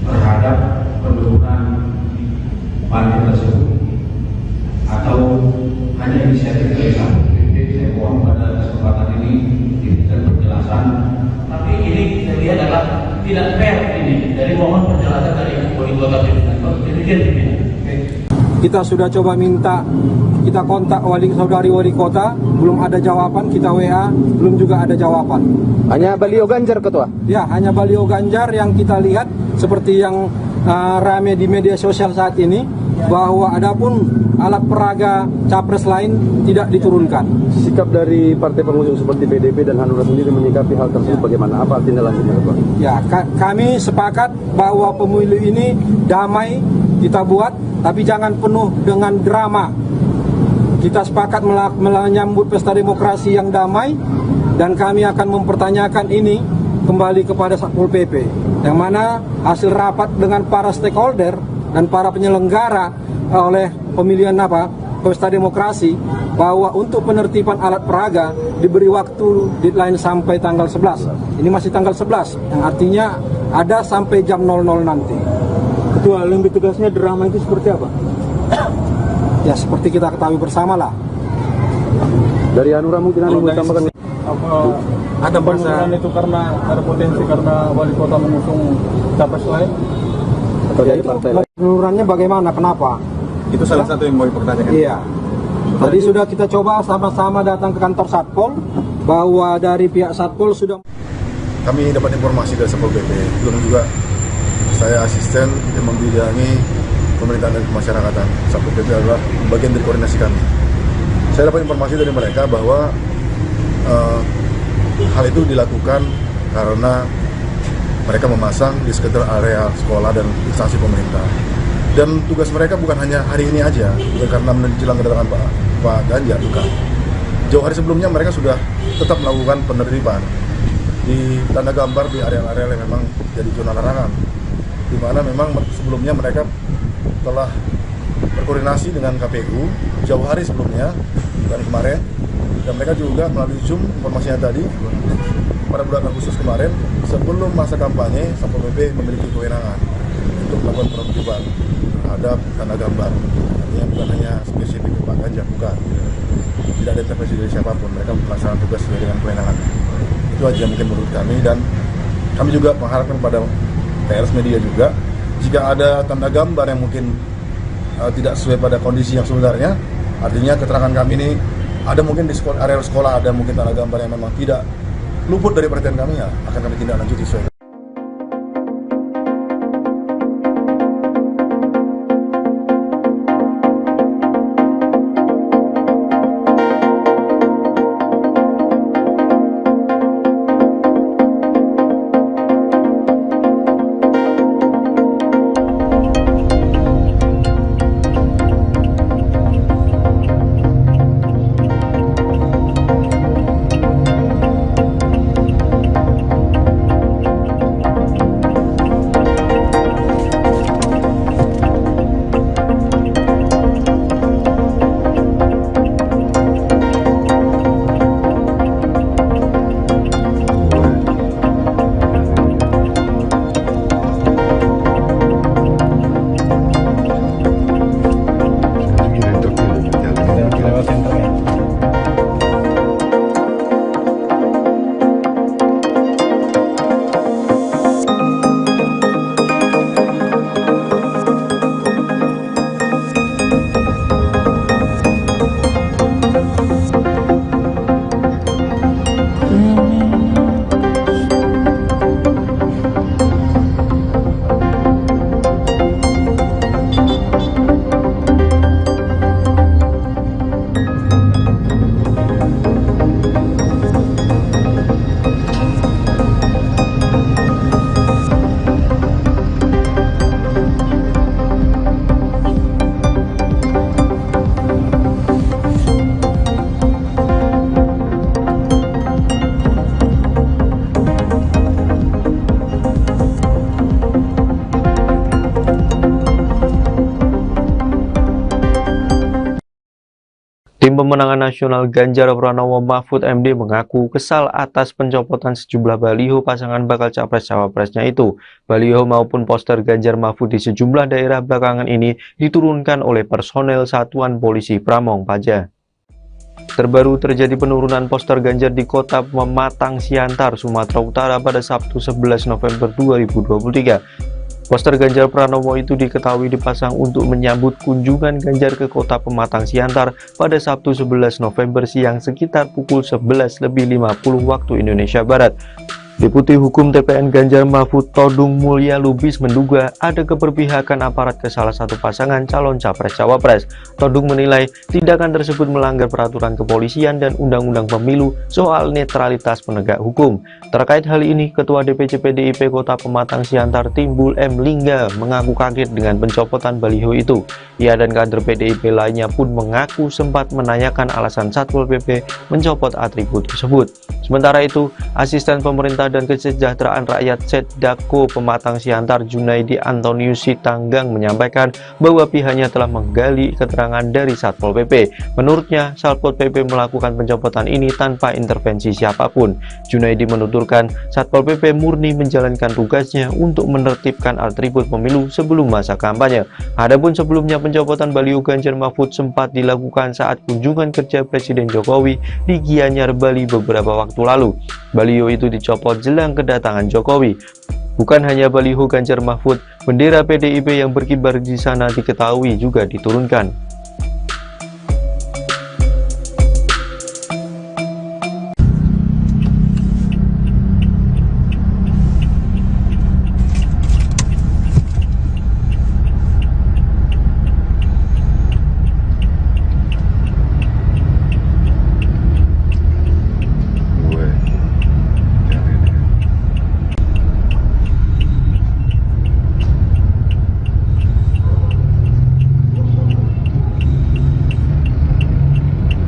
Terhadap penurunan panti tersebut atau hanya inisiatif dari Satpol PP. Saya mohon pada kesempatan ini diberikan penjelasan. Tapi ini saya lihat adalah tidak fair ini. Dari mohon penjelasan dari wali kota pimpinan. Demikian pimpinan. Kita sudah coba minta, kita kontak saudari wali kota, belum ada jawaban, kita WA, belum juga ada jawaban. Hanya baliho Ganjar, Ketua? Ya, hanya baliho Ganjar yang kita lihat seperti yang rame di media sosial saat ini, bahwa adapun alat peraga capres lain tidak diturunkan. Sikap dari partai pengusung seperti PDP dan Hanura sendiri menyikapi hal tersebut bagaimana? Apa tindak lanjutnya, Pak? Ya, kami sepakat bahwa pemilu ini damai kita buat, tapi jangan penuh dengan drama. Kita sepakat menyambut pesta demokrasi yang damai, dan kami akan mempertanyakan ini kembali kepada Satpol PP, yang mana hasil rapat dengan para stakeholder dan para penyelenggara oleh pemilihan pesta demokrasi, bahwa untuk penertiban alat peraga diberi waktu deadline sampai tanggal 11. Ini masih tanggal 11, yang artinya ada sampai jam 00 nanti. Ketua, lebih tugasnya drama itu seperti apa? Ya, seperti kita ketahui bersama lah. Dari Hanura mungkin ada yang ditambahkan? Ada penurunan itu karena ada potensi karena wali kota mengusung capres lain? Atau dari partai lain? Penururannya bagaimana? Kenapa? Itu salah satu yang mau dipertanyakan. Iya. Tadi sudah kita coba sama-sama datang ke kantor Satpol, bahwa dari pihak Satpol sudah. Kami dapat informasi dari Satpol PP, belum juga saya asisten yang membidangi pemerintahan dan kemasyarakatan. Satpol PP adalah bagian dari koordinasi kami. Saya dapat informasi dari mereka bahwa hal itu dilakukan karena mereka memasang di sekitar area sekolah dan instansi pemerintah. Dan tugas mereka bukan hanya hari ini aja, bukan karena menjelang kedatangan Pak Ganjar, bukan. Jauh hari sebelumnya mereka sudah tetap melakukan penertiban di tanda gambar di area-area yang memang jadi zona larangan, di mana memang sebelumnya mereka telah berkoordinasi dengan KPU jauh hari sebelumnya dan kemarin, dan mereka juga melalui Zoom informasinya tadi pada bulan Agustus kemarin, sebelum masa kampanye, Satpol PP memiliki kewenangan untuk melakukan penertiban terhadap tanda gambar. Artinya bukan hanya spesifik Pak Ganjar, bukan. Tidak ada intervensi dari siapapun, mereka melaksanakan tugas sesuai dengan kewenangan. Itu aja mungkin menurut kami, dan kami juga mengharapkan pada PRS Media juga, jika ada tanda gambar yang mungkin tidak sesuai pada kondisi yang sebenarnya, artinya keterangan kami ini ada mungkin di area sekolah ada mungkin tanda gambar yang memang tidak luput dari perhatian kami, ya akan kami tindak lanjut sesuai. Tim Pemenangan Nasional Ganjar Pranowo Mahfud MD mengaku kesal atas pencopotan sejumlah baliho pasangan bakal capres-cawapresnya itu. Baliho maupun poster Ganjar Mahfud di sejumlah daerah belakangan ini diturunkan oleh personel Satuan Polisi Pramong Praja. Terbaru terjadi penurunan poster Ganjar di kota Pematang Siantar, Sumatera Utara pada Sabtu 11 November 2023. Poster Ganjar Pranowo itu diketahui dipasang untuk menyambut kunjungan Ganjar ke kota Pematang Siantar pada Sabtu 11 November siang sekitar pukul 11.50 waktu Indonesia Barat. Deputi Hukum TPN Ganjar Mahfud Todung Mulya Lubis menduga ada keberpihakan aparat ke salah satu pasangan calon capres-cawapres. Todung menilai tindakan tersebut melanggar peraturan kepolisian dan undang-undang pemilu soal netralitas penegak hukum. Terkait hal ini, Ketua DPC PDIP Kota Pematang Siantar Timbul M. Lingga mengaku kaget dengan pencopotan baliho itu. Ia dan kader PDIP lainnya pun mengaku sempat menanyakan alasan Satpol PP mencopot atribut tersebut. Sementara itu, Asisten Pemerintah dan Kesejahteraan Rakyat Setdako Pematang Siantar Junaidi Antonius Sitanggang menyampaikan bahwa pihaknya telah menggali keterangan dari Satpol PP. Menurutnya, Satpol PP melakukan pencopotan ini tanpa intervensi siapapun. Junaidi menuturkan Satpol PP murni menjalankan tugasnya untuk menertibkan atribut pemilu sebelum masa kampanye. Adapun sebelumnya pencopotan baliho Ganjar Mahfud sempat dilakukan saat kunjungan kerja Presiden Jokowi di Gianyar, Bali beberapa waktu lalu. Baliho itu dicopot jelang kedatangan Jokowi. Bukan hanya baliho Ganjar Mahfud, bendera PDIP yang berkibar di sana diketahui juga diturunkan.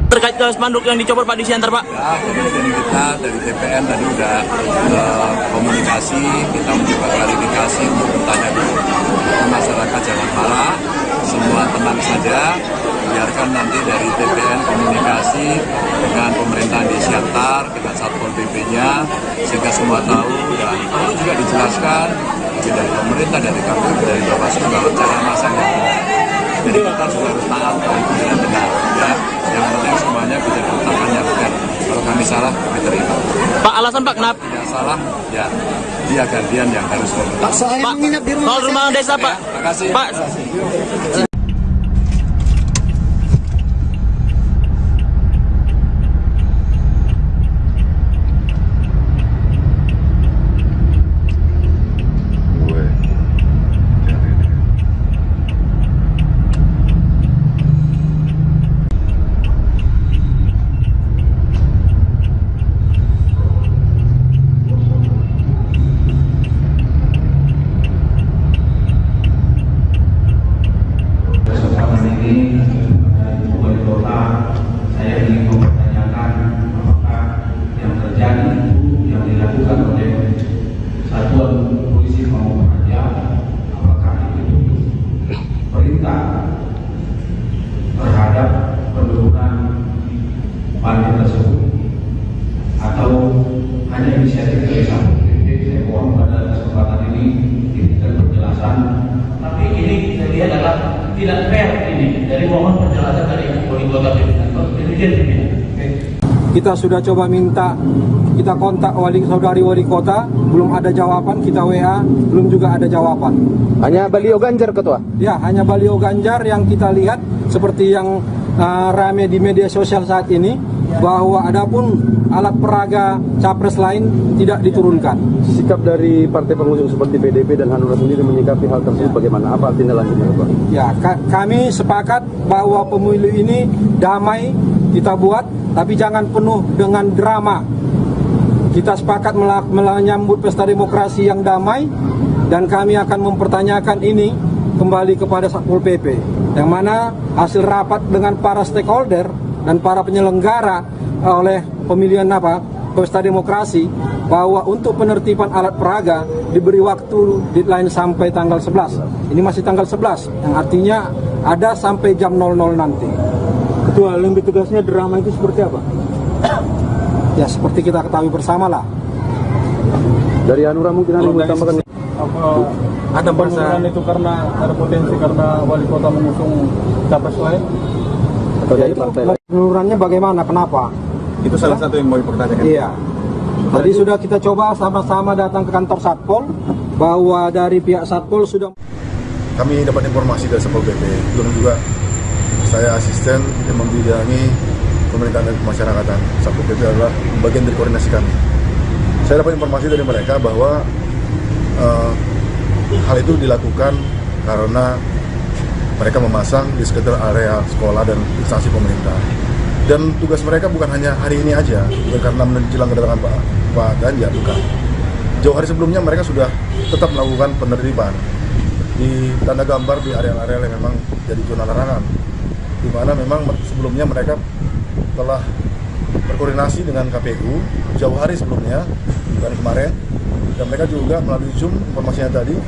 Terkait ke spanduk yang dicopot Pak di Siantar, Pak? Ya, jadi kita dari TPN tadi udah komunikasi, kita mencoba klarifikasi untuk bertanya dulu. Masyarakat jangan marah, semua tenang saja, biarkan nanti dari TPN komunikasi dengan pemerintahan di Siantar, dengan Satpol PP-nya, sehingga semua tahu dan perlu juga dijelaskan dari pemerintah, dari KPU, dari Bawaslu bahwa cara masaknya benar. Jadi kita juga harus taat dengan benar, ya. Yang penting semuanya bisa ditetapkan yang benar. Kalau kami salah, kami terima. Pak, alasan Pak kenapa? Tidak salah, ya dia gantian yang harus bertanggung. Pak, soal rumah desa, Pak. Ya, terima kasih. Pak. Terhadap penurunan baliho tersebut atau hanya inisiatif dari Satpol PP. Saya mohon pada kesempatan ini diberikan penjelasan. Tapi ini saya lihat adalah tidak fair ini. Dari mohon penjelasan dari wali kota pimpinan. Kita sudah coba minta, kita kontak saudari wali kota, belum ada jawaban. Kita WA, belum juga ada jawaban. Hanya baliho Ganjar, Ketua? Ya, hanya baliho Ganjar yang kita lihat seperti yang rame di media sosial saat ini, bahwa adapun alat peraga capres lain tidak diturunkan. Sikap dari partai pengusung seperti PDP dan Hanura sendiri menyikapi hal tersebut bagaimana? Apa tindak lanjutnya, Pak? Ya, kami sepakat bahwa pemilu ini damai kita buat, tapi jangan penuh dengan drama. Kita sepakat menyambut pesta demokrasi yang damai, dan kami akan mempertanyakan ini kembali kepada Satpol PP, yang mana hasil rapat dengan para stakeholder dan para penyelenggara oleh pemilihan pesta demokrasi, bahwa untuk penertiban alat peraga diberi waktu deadline sampai tanggal 11. Ini masih tanggal 11, yang artinya ada sampai jam 00 nanti. Ketua, lembaga tugasnya drama itu seperti apa? Ya seperti kita ketahui bersama lah. Dari Hanura mungkin ada yang mau tambahkan? Ada penurunan itu karena ada potensi karena wali kota mengusung capres lain? Atau dari partai lain? Penururannya bagaimana? Kenapa? Itu salah satu yang mau dipertanyakan. Iya. Tadi sudah kita coba sama-sama datang ke kantor Satpol, bahwa dari pihak Satpol sudah. Kami dapat informasi dari Satpol PP, belum juga saya asisten yang membidangi pemerintahan dan kemasyarakatan. Satpol PP adalah bagian dari koordinasi kami. Saya dapat informasi dari mereka bahwa hal itu dilakukan karena mereka memasang di sekitar area sekolah dan instansi pemerintah. Dan tugas mereka bukan hanya hari ini aja, bukan karena menjelang kedatangan Pak Ganjar, bukan. Jauh hari sebelumnya mereka sudah tetap melakukan penertiban di tanda gambar di area-area yang memang jadi zona larangan, di mana memang sebelumnya mereka telah berkoordinasi dengan KPU jauh hari sebelumnya, bukan kemarin, dan mereka juga melalui Zoom informasinya tadi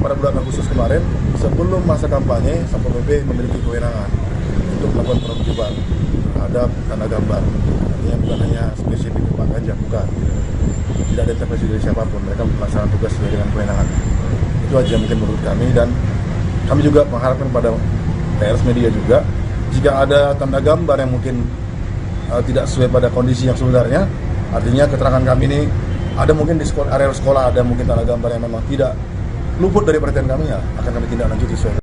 pada bulan Agustus kemarin, sebelum masa kampanye, Satpol PP memiliki kewenangan untuk melakukan penertiban terhadap tanda gambar. Artinya bukan hanya spesifik Pak Ganjar, bukan. Tidak ada intervensi dari siapapun, mereka melaksanakan tugas sesuai dengan kewenangan. Itu aja mungkin menurut kami, dan kami juga mengharapkan pada pers media juga, jika ada tanda gambar yang mungkin tidak sesuai pada kondisi yang sebenarnya, artinya keterangan kami ini ada mungkin di area sekolah ada mungkin tanda gambar yang memang tidak luput dari perhatian kami, ya akan kami tindak lanjut sesuai.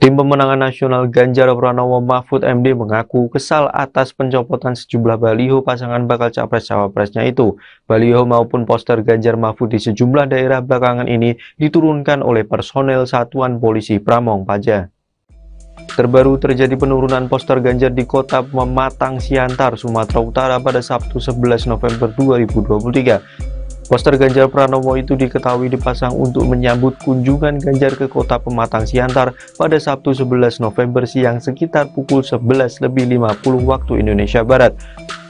Tim pemenangan nasional Ganjar Pranowo Mahfud MD mengaku kesal atas pencopotan sejumlah baliho pasangan bakal capres-cawapresnya itu. Baliho maupun poster Ganjar Mahfud di sejumlah daerah belakangan ini diturunkan oleh personel Satuan Polisi Pramong Praja. Terbaru terjadi penurunan poster Ganjar di kota Pematang Siantar, Sumatera Utara pada Sabtu 11 November 2023. Poster Ganjar Pranowo itu diketahui dipasang untuk menyambut kunjungan Ganjar ke kota Pematang Siantar pada Sabtu 11 November siang sekitar pukul 11.50 waktu Indonesia Barat.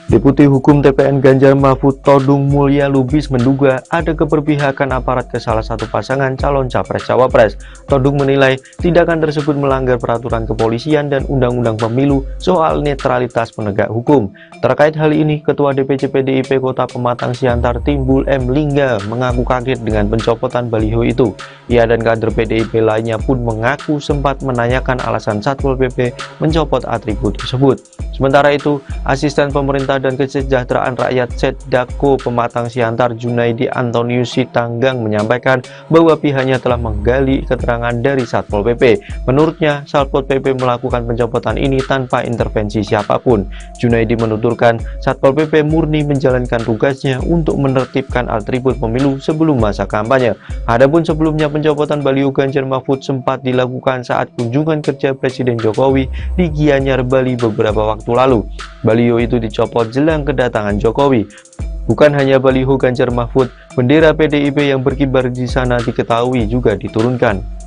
Deputi Hukum TPN Ganjar Mahfud Todung Mulya Lubis menduga ada keberpihakan aparat ke salah satu pasangan calon capres-cawapres. Todung menilai tindakan tersebut melanggar peraturan kepolisian dan undang-undang pemilu soal netralitas penegak hukum. Terkait hal ini, Ketua DPC PDIP Kota Pematang Siantar Timbul M. Lingga mengaku kaget dengan pencopotan baliho itu. Ia dan kader PDIP lainnya pun mengaku sempat menanyakan alasan Satpol PP mencopot atribut tersebut. Sementara itu, Asisten Pemerintah dan Kesejahteraan Rakyat Setdako Pematang Siantar Junaidi Antonius Sitanggang menyampaikan bahwa pihaknya telah menggali keterangan dari Satpol PP. Menurutnya, Satpol PP melakukan pencopotan ini tanpa intervensi siapapun. Junaidi menuturkan Satpol PP murni menjalankan tugasnya untuk menertibkan atribut pemilu sebelum masa kampanye. Adapun sebelumnya pencopotan baliho Ganjar Mahfud sempat dilakukan saat kunjungan kerja Presiden Jokowi di Gianyar, Bali beberapa waktu lalu. Baliho itu dicopot jelang kedatangan Jokowi. Bukan hanya baliho Ganjar Mahfud, bendera PDIP yang berkibar di sana diketahui juga diturunkan.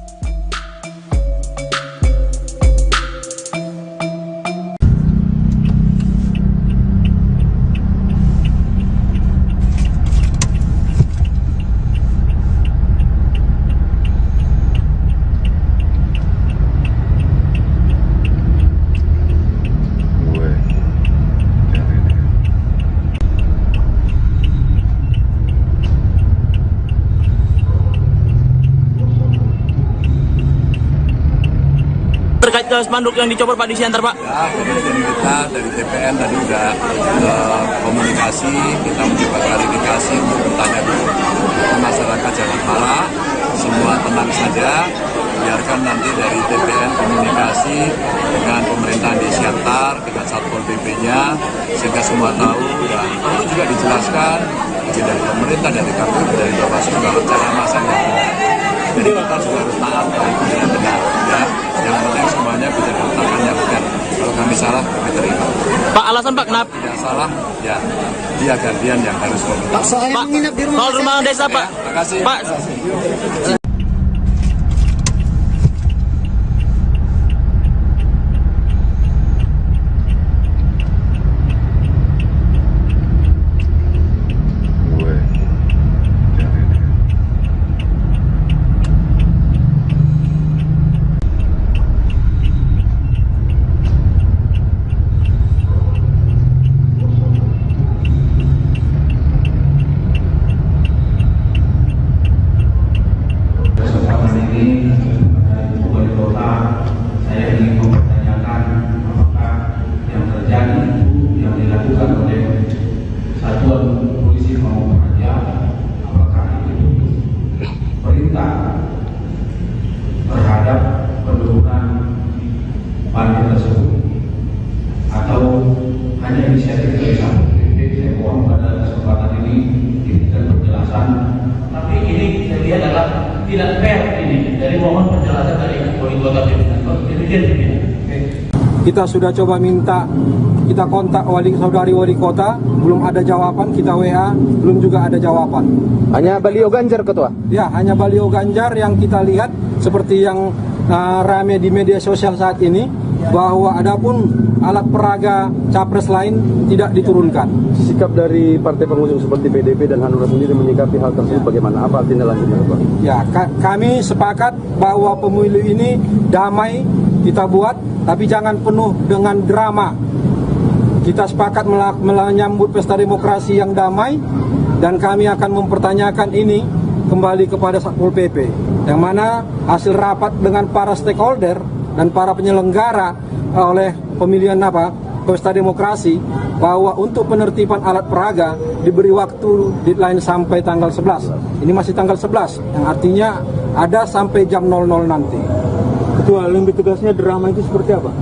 Terkait spanduk yang dicopot Pak di Siantar, Pak? Ya, jadi kita dari TPN tadi udah komunikasi, kita mencoba klarifikasi untuk bertanya dulu. Masyarakat jangan marah, semua tenang saja, biarkan nanti dari TPN komunikasi dengan pemerintahan di Siantar, dengan Satpol PP-nya, sehingga semua tahu dan perlu juga dijelaskan dari pemerintah, dari KPU, dari Bawaslu bahwa cara masanya. Jadi kita juga harus taat dengan benar, ya. Yang penting semuanya bisa diletakkan yang benar. Kalau kami salah, kami terima. Pak, alasan Pak kenapa? Tidak salah, ya dia gantian yang harus komentar. Pak, soal rumah desa, Pak. Ya, terima kasih. Pak. Terhadap penurunan panti tersebut atau hanya inisiatif dari Satpol PP. Saya mohon pada kesempatan ini diberikan penjelasan. Tapi ini saya lihat adalah tidak fair ini. Dari mohon penjelasan dari wali kota pimpinan. Demikian pimpinan. Kita sudah coba minta, kita kontak saudari wali kota, belum ada jawaban. Kita WA, belum juga ada jawaban. Hanya baliho Ganjar, Ketua? Ya, hanya baliho Ganjar yang kita lihat seperti yang rame di media sosial saat ini, bahwa adapun alat peraga capres lain tidak diturunkan. Sikap dari partai pengusung seperti PDP dan Hanura sendiri menyikapi hal tersebut bagaimana? Apa tindak lanjutnya, Pak? Ya, kami sepakat bahwa pemilu ini damai kita buat, tapi jangan penuh dengan drama. Kita sepakat menyambut pesta demokrasi yang damai, dan kami akan mempertanyakan ini kembali kepada Satpol PP, yang mana hasil rapat dengan para stakeholder dan para penyelenggara oleh pemilihan pesta demokrasi, bahwa untuk penertiban alat peraga diberi waktu deadline sampai tanggal 11. Ini masih tanggal 11, yang artinya ada sampai jam 00 nanti. Ketua, lebih tegasnya drama itu seperti apa?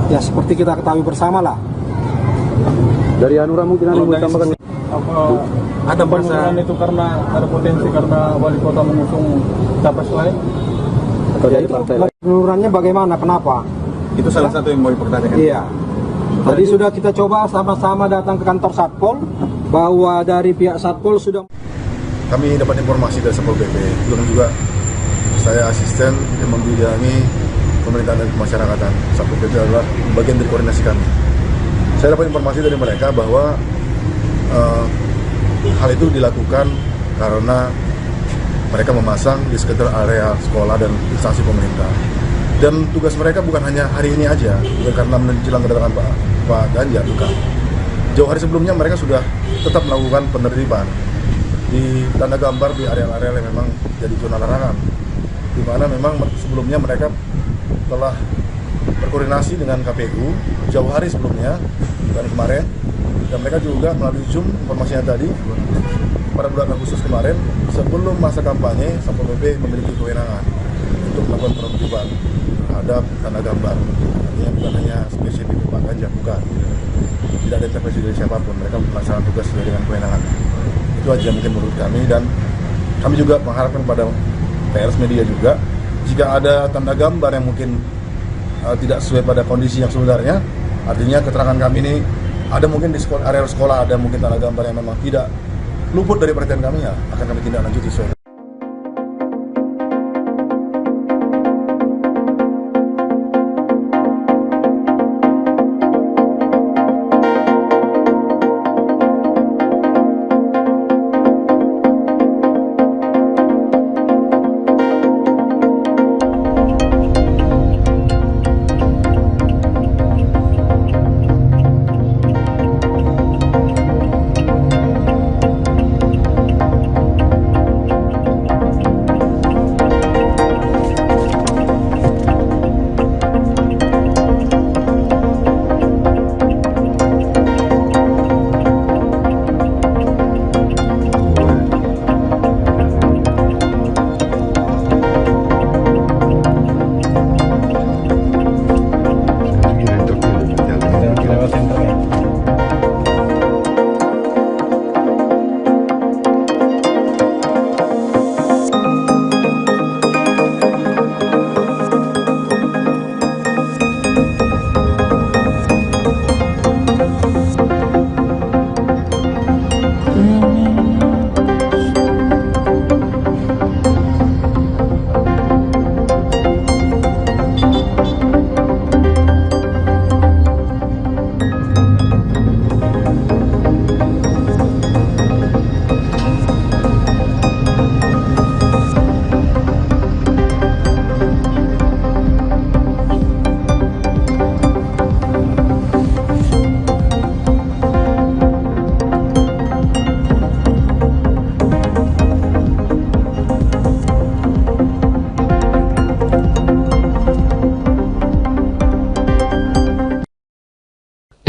Ya, seperti kita ketahui bersama lah. Dari Hanura mungkin ada yang tambahkan? Ada penurunan itu karena ada potensi karena wali kota mengusung capres lain? Atau dari partai lain? Penurunannya bagaimana? Kenapa? Itu salah satu yang mau dipertanyakan. Iya. Tadi sudah kita coba sama-sama datang ke kantor Satpol, bahwa dari pihak Satpol sudah. Kami dapat informasi dari Satpol PP, belum juga saya asisten yang membidangi pemerintahan dan kemasyarakatan. Satpol PP adalah bagian dari koordinasi kami. Saya dapat informasi dari mereka bahwa hal itu dilakukan karena mereka memasang di sekitar area sekolah dan instansi pemerintah. Dan tugas mereka bukan hanya hari ini aja, bukan karena menjelang kedatangan Pak Ganjar, bukan. Jauh hari sebelumnya mereka sudah tetap melakukan penertiban di tanda gambar di area-area yang memang jadi zona larangan, di mana memang sebelumnya mereka telah berkoordinasi dengan KPU jauh hari sebelumnya dan kemarin, dan mereka juga melalui Zoom informasinya tadi pada bulan Agustus kemarin sebelum masa kampanye Satpol PP memiliki kewenangan untuk melakukan penertiban terhadap tanda gambar. Artinya bukan hanya spesifik Pak Ganjar, bukan. Tidak ada intervensi dari siapapun, mereka melaksanakan tugas sesuai dengan kewenangan. Itu aja mungkin menurut kami, dan kami juga mengharapkan pada pers media juga, jika ada tanda gambar yang mungkin tidak sesuai pada kondisi yang sebenarnya, artinya keterangan kami ini ada mungkin di area sekolah ada mungkin tanda gambar yang memang tidak luput dari perhatian kami, ya akan kami tindak lanjut sesuai.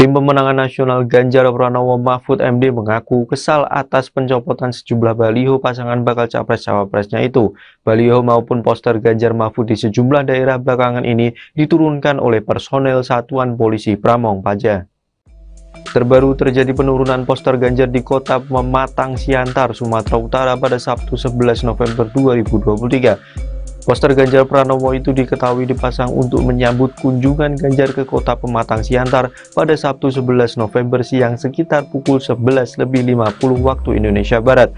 Tim pemenangan nasional Ganjar Pranowo Mahfud MD mengaku kesal atas pencopotan sejumlah baliho pasangan bakal capres-cawapresnya itu. Baliho maupun poster Ganjar Mahfud di sejumlah daerah belakangan ini diturunkan oleh personel Satuan Polisi Pramong Praja. Terbaru terjadi penurunan poster Ganjar di kota Pematang Siantar, Sumatera Utara pada Sabtu 11 November 2023. Poster Ganjar Pranowo itu diketahui dipasang untuk menyambut kunjungan Ganjar ke kota Pematang Siantar pada Sabtu 11 November siang sekitar pukul 11.50 waktu Indonesia Barat.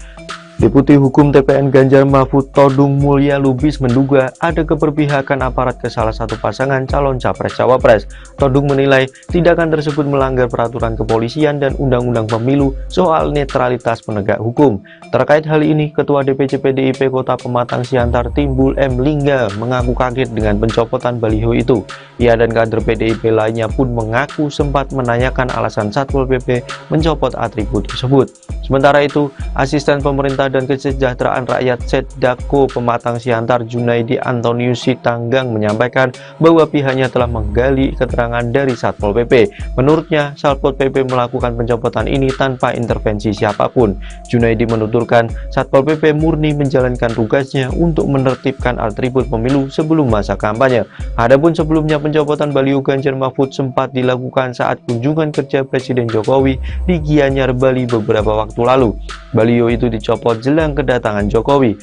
Deputi Hukum TPN Ganjar Mahfud Todung Mulya Lubis menduga ada keberpihakan aparat ke salah satu pasangan calon capres-cawapres. Todung menilai tindakan tersebut melanggar peraturan kepolisian dan undang-undang pemilu soal netralitas penegak hukum. Terkait hal ini, Ketua DPC PDIP Kota Pematang Siantar Timbul M. Lingga mengaku kaget dengan pencopotan baliho itu. Ia dan kader PDIP lainnya pun mengaku sempat menanyakan alasan Satpol PP mencopot atribut tersebut. Sementara itu, Asisten Pemerintah dan Kesejahteraan Rakyat Setdako Pematang Siantar Junaidi Antonius Sitanggang menyampaikan bahwa pihaknya telah menggali keterangan dari Satpol PP. Menurutnya, Satpol PP melakukan pencopotan ini tanpa intervensi siapapun. Junaidi menuturkan Satpol PP murni menjalankan tugasnya untuk menertibkan atribut pemilu sebelum masa kampanye. Adapun sebelumnya pencopotan baliho Ganjar Mahfud sempat dilakukan saat kunjungan kerja Presiden Jokowi di Gianyar, Bali beberapa waktu lalu. Baliho itu dicopot jelang kedatangan Jokowi.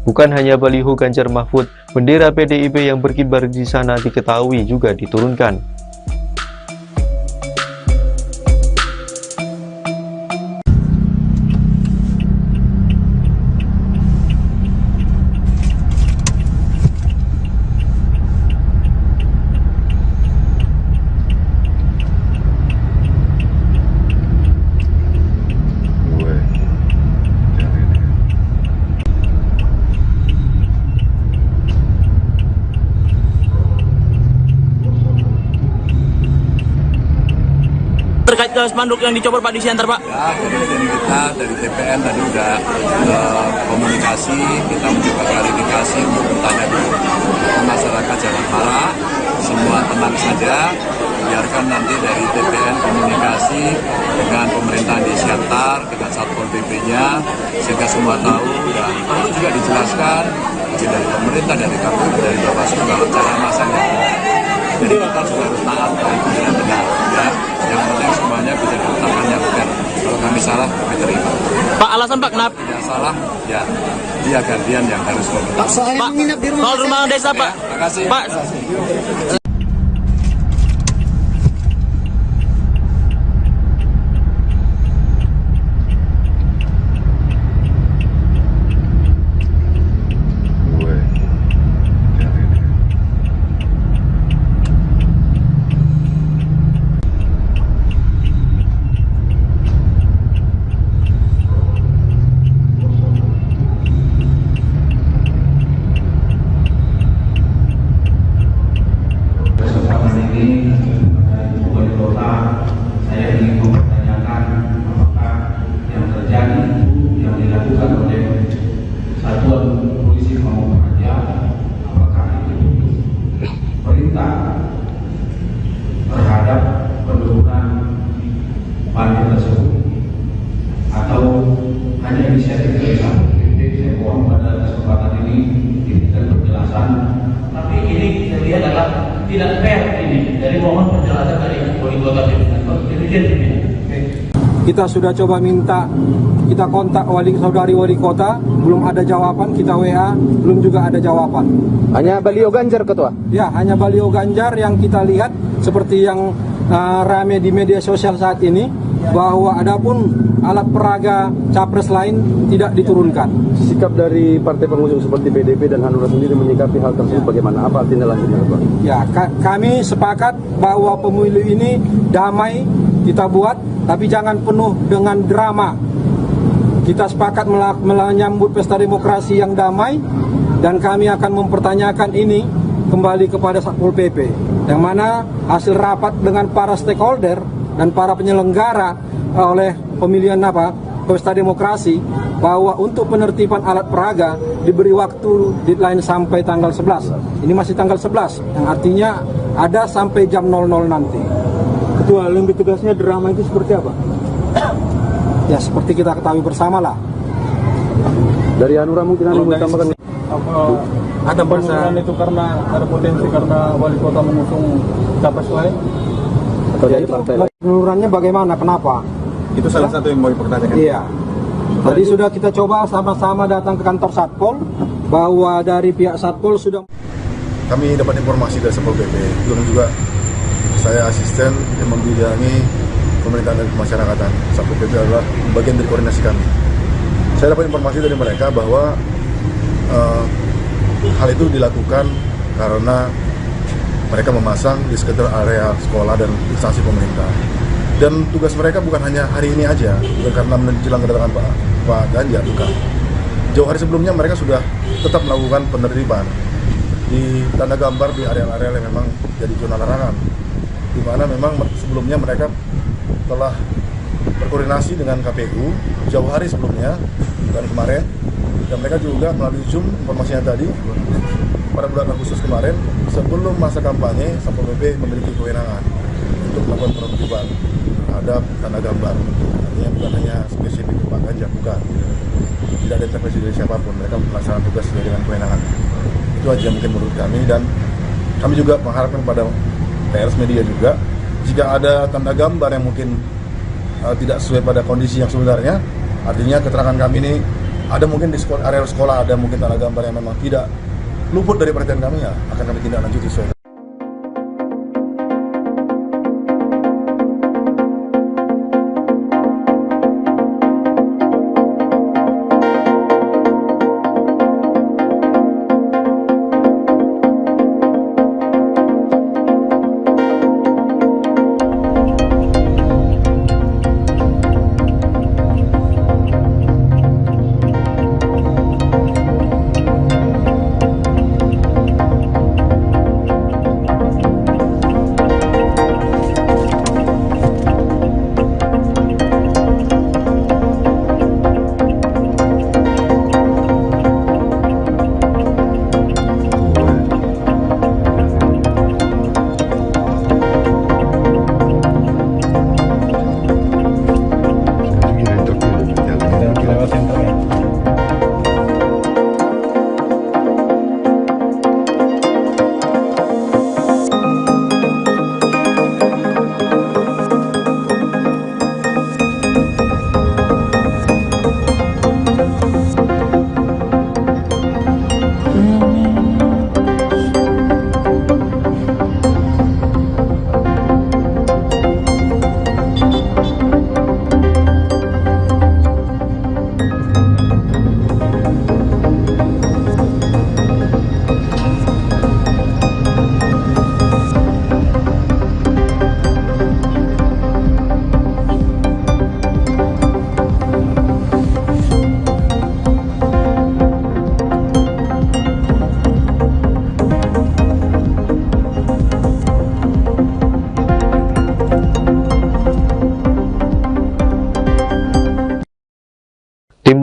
Bukan hanya baliho Ganjar Mahfud, bendera PDIP yang berkibar di sana diketahui juga diturunkan. Terkait ke spanduk yang dicopot Pak di Siantar, Pak? Ya, jadi kita dari TPN tadi udah komunikasi, kita mencoba klarifikasi untuk bertanya dulu. Masyarakat jangan marah, semua tenang koordinasi dengan pemerintahan di Siantar, dengan Satpol PP-nya, sehingga semua tahu dan perlu juga dijelaskan izin dari pemerintah, dari KPU, dari Bawaslu kalau cara masangnya benar. Jadi kita juga harus taat dengan benar, ya. Yang penting semuanya bisa ditetapkan yang benar. Kalau kami salah, kami terima. Pak, alasan Pak kenapa? Tidak salah, ya dia gantian yang harus komentar. Pak, soal rumah desa Pak. Terima kasih. Pak. Saya ingin mempertanyakan apakah yang terjadi itu yang dilakukan oleh satuan polisi Pamung Praja, apakah itu perintah terhadap penurunan parkir tersebut atau hanya inisiatif dari Satpol PP. Saya mohon pada kesempatan ini diberikan penjelasan. Tapi ini saya lihat adalah tidak fair ini. Dari mohon penjelasan dari wali kota pimpinan. Kita sudah coba minta, kita kontak saudari wali kota, belum ada jawaban, kita WA, belum juga ada jawaban. Hanya baliho Ganjar, Ketua? Ya, hanya baliho Ganjar yang kita lihat seperti yang rame di media sosial saat ini, bahwa adapun alat peraga capres lain tidak diturunkan. Sikap dari partai pengusung seperti PDP dan Hanura sendiri menyikapi hal tersebut bagaimana? Apa tindak lanjutnya, Pak? Ya, kami sepakat bahwa pemilu ini damai kita buat, tapi jangan penuh dengan drama. Kita sepakat menyambut pesta demokrasi yang damai, dan kami akan mempertanyakan ini kembali kepada Satpol PP, yang mana hasil rapat dengan para stakeholder dan para penyelenggara oleh pemilihan pesta demokrasi, bahwa untuk penertiban alat peraga diberi waktu deadline sampai tanggal 11. Ini masih tanggal 11, yang artinya ada sampai jam 00 nanti. Ketua, lebih tegasnya drama itu seperti apa? Ya seperti kita ketahui bersama lah. Dari Hanura mungkin ada yang mau tambahkan? Ada penurunan itu karena ada potensi karena wali kota mengusung capres lain? Atau dari partai lain? Penururannya bagaimana? Kenapa? Itu salah satu yang mau dipertanyakan. Iya. Tadi sudah kita coba sama-sama datang ke kantor Satpol, bahwa dari pihak Satpol sudah. Kami dapat informasi dari Satpol PP, juga saya asisten yang membidangi pemerintahan dan kemasyarakatan. Satpol PP adalah bagian dari koordinasi kami. Saya dapat informasi dari mereka bahwa hal itu dilakukan karena mereka memasang di sekitar area sekolah dan instansi pemerintah. Dan tugas mereka bukan hanya hari ini aja, bukan karena menjelang kedatangan Pak Ganjar, bukan. Jauh hari sebelumnya mereka sudah tetap melakukan penertiban di tanda gambar di area-area yang memang jadi zona larangan, di mana memang sebelumnya mereka telah berkoordinasi dengan KPU jauh hari sebelumnya, bukan kemarin, dan mereka juga melalui Zoom informasinya tadi pada bulan Agustus kemarin, sebelum masa kampanye, Satpol PP memiliki kewenangan untuk melakukan penertiban terhadap tanda gambar. Artinya bukan hanya spesifik Pak Ganjar, bukan. Tidak ada intervensi dari siapapun, mereka melaksanakan tugas sesuai dengan kewenangan. Itu aja mungkin menurut kami, dan kami juga mengharapkan pada pers media juga, jika ada tanda gambar yang mungkin tidak sesuai pada kondisi yang sebenarnya, artinya keterangan kami ini ada mungkin di area sekolah ada mungkin tanda gambar yang memang tidak luput dari perhatian kami, ya akan kami tindak lanjuti sesuai.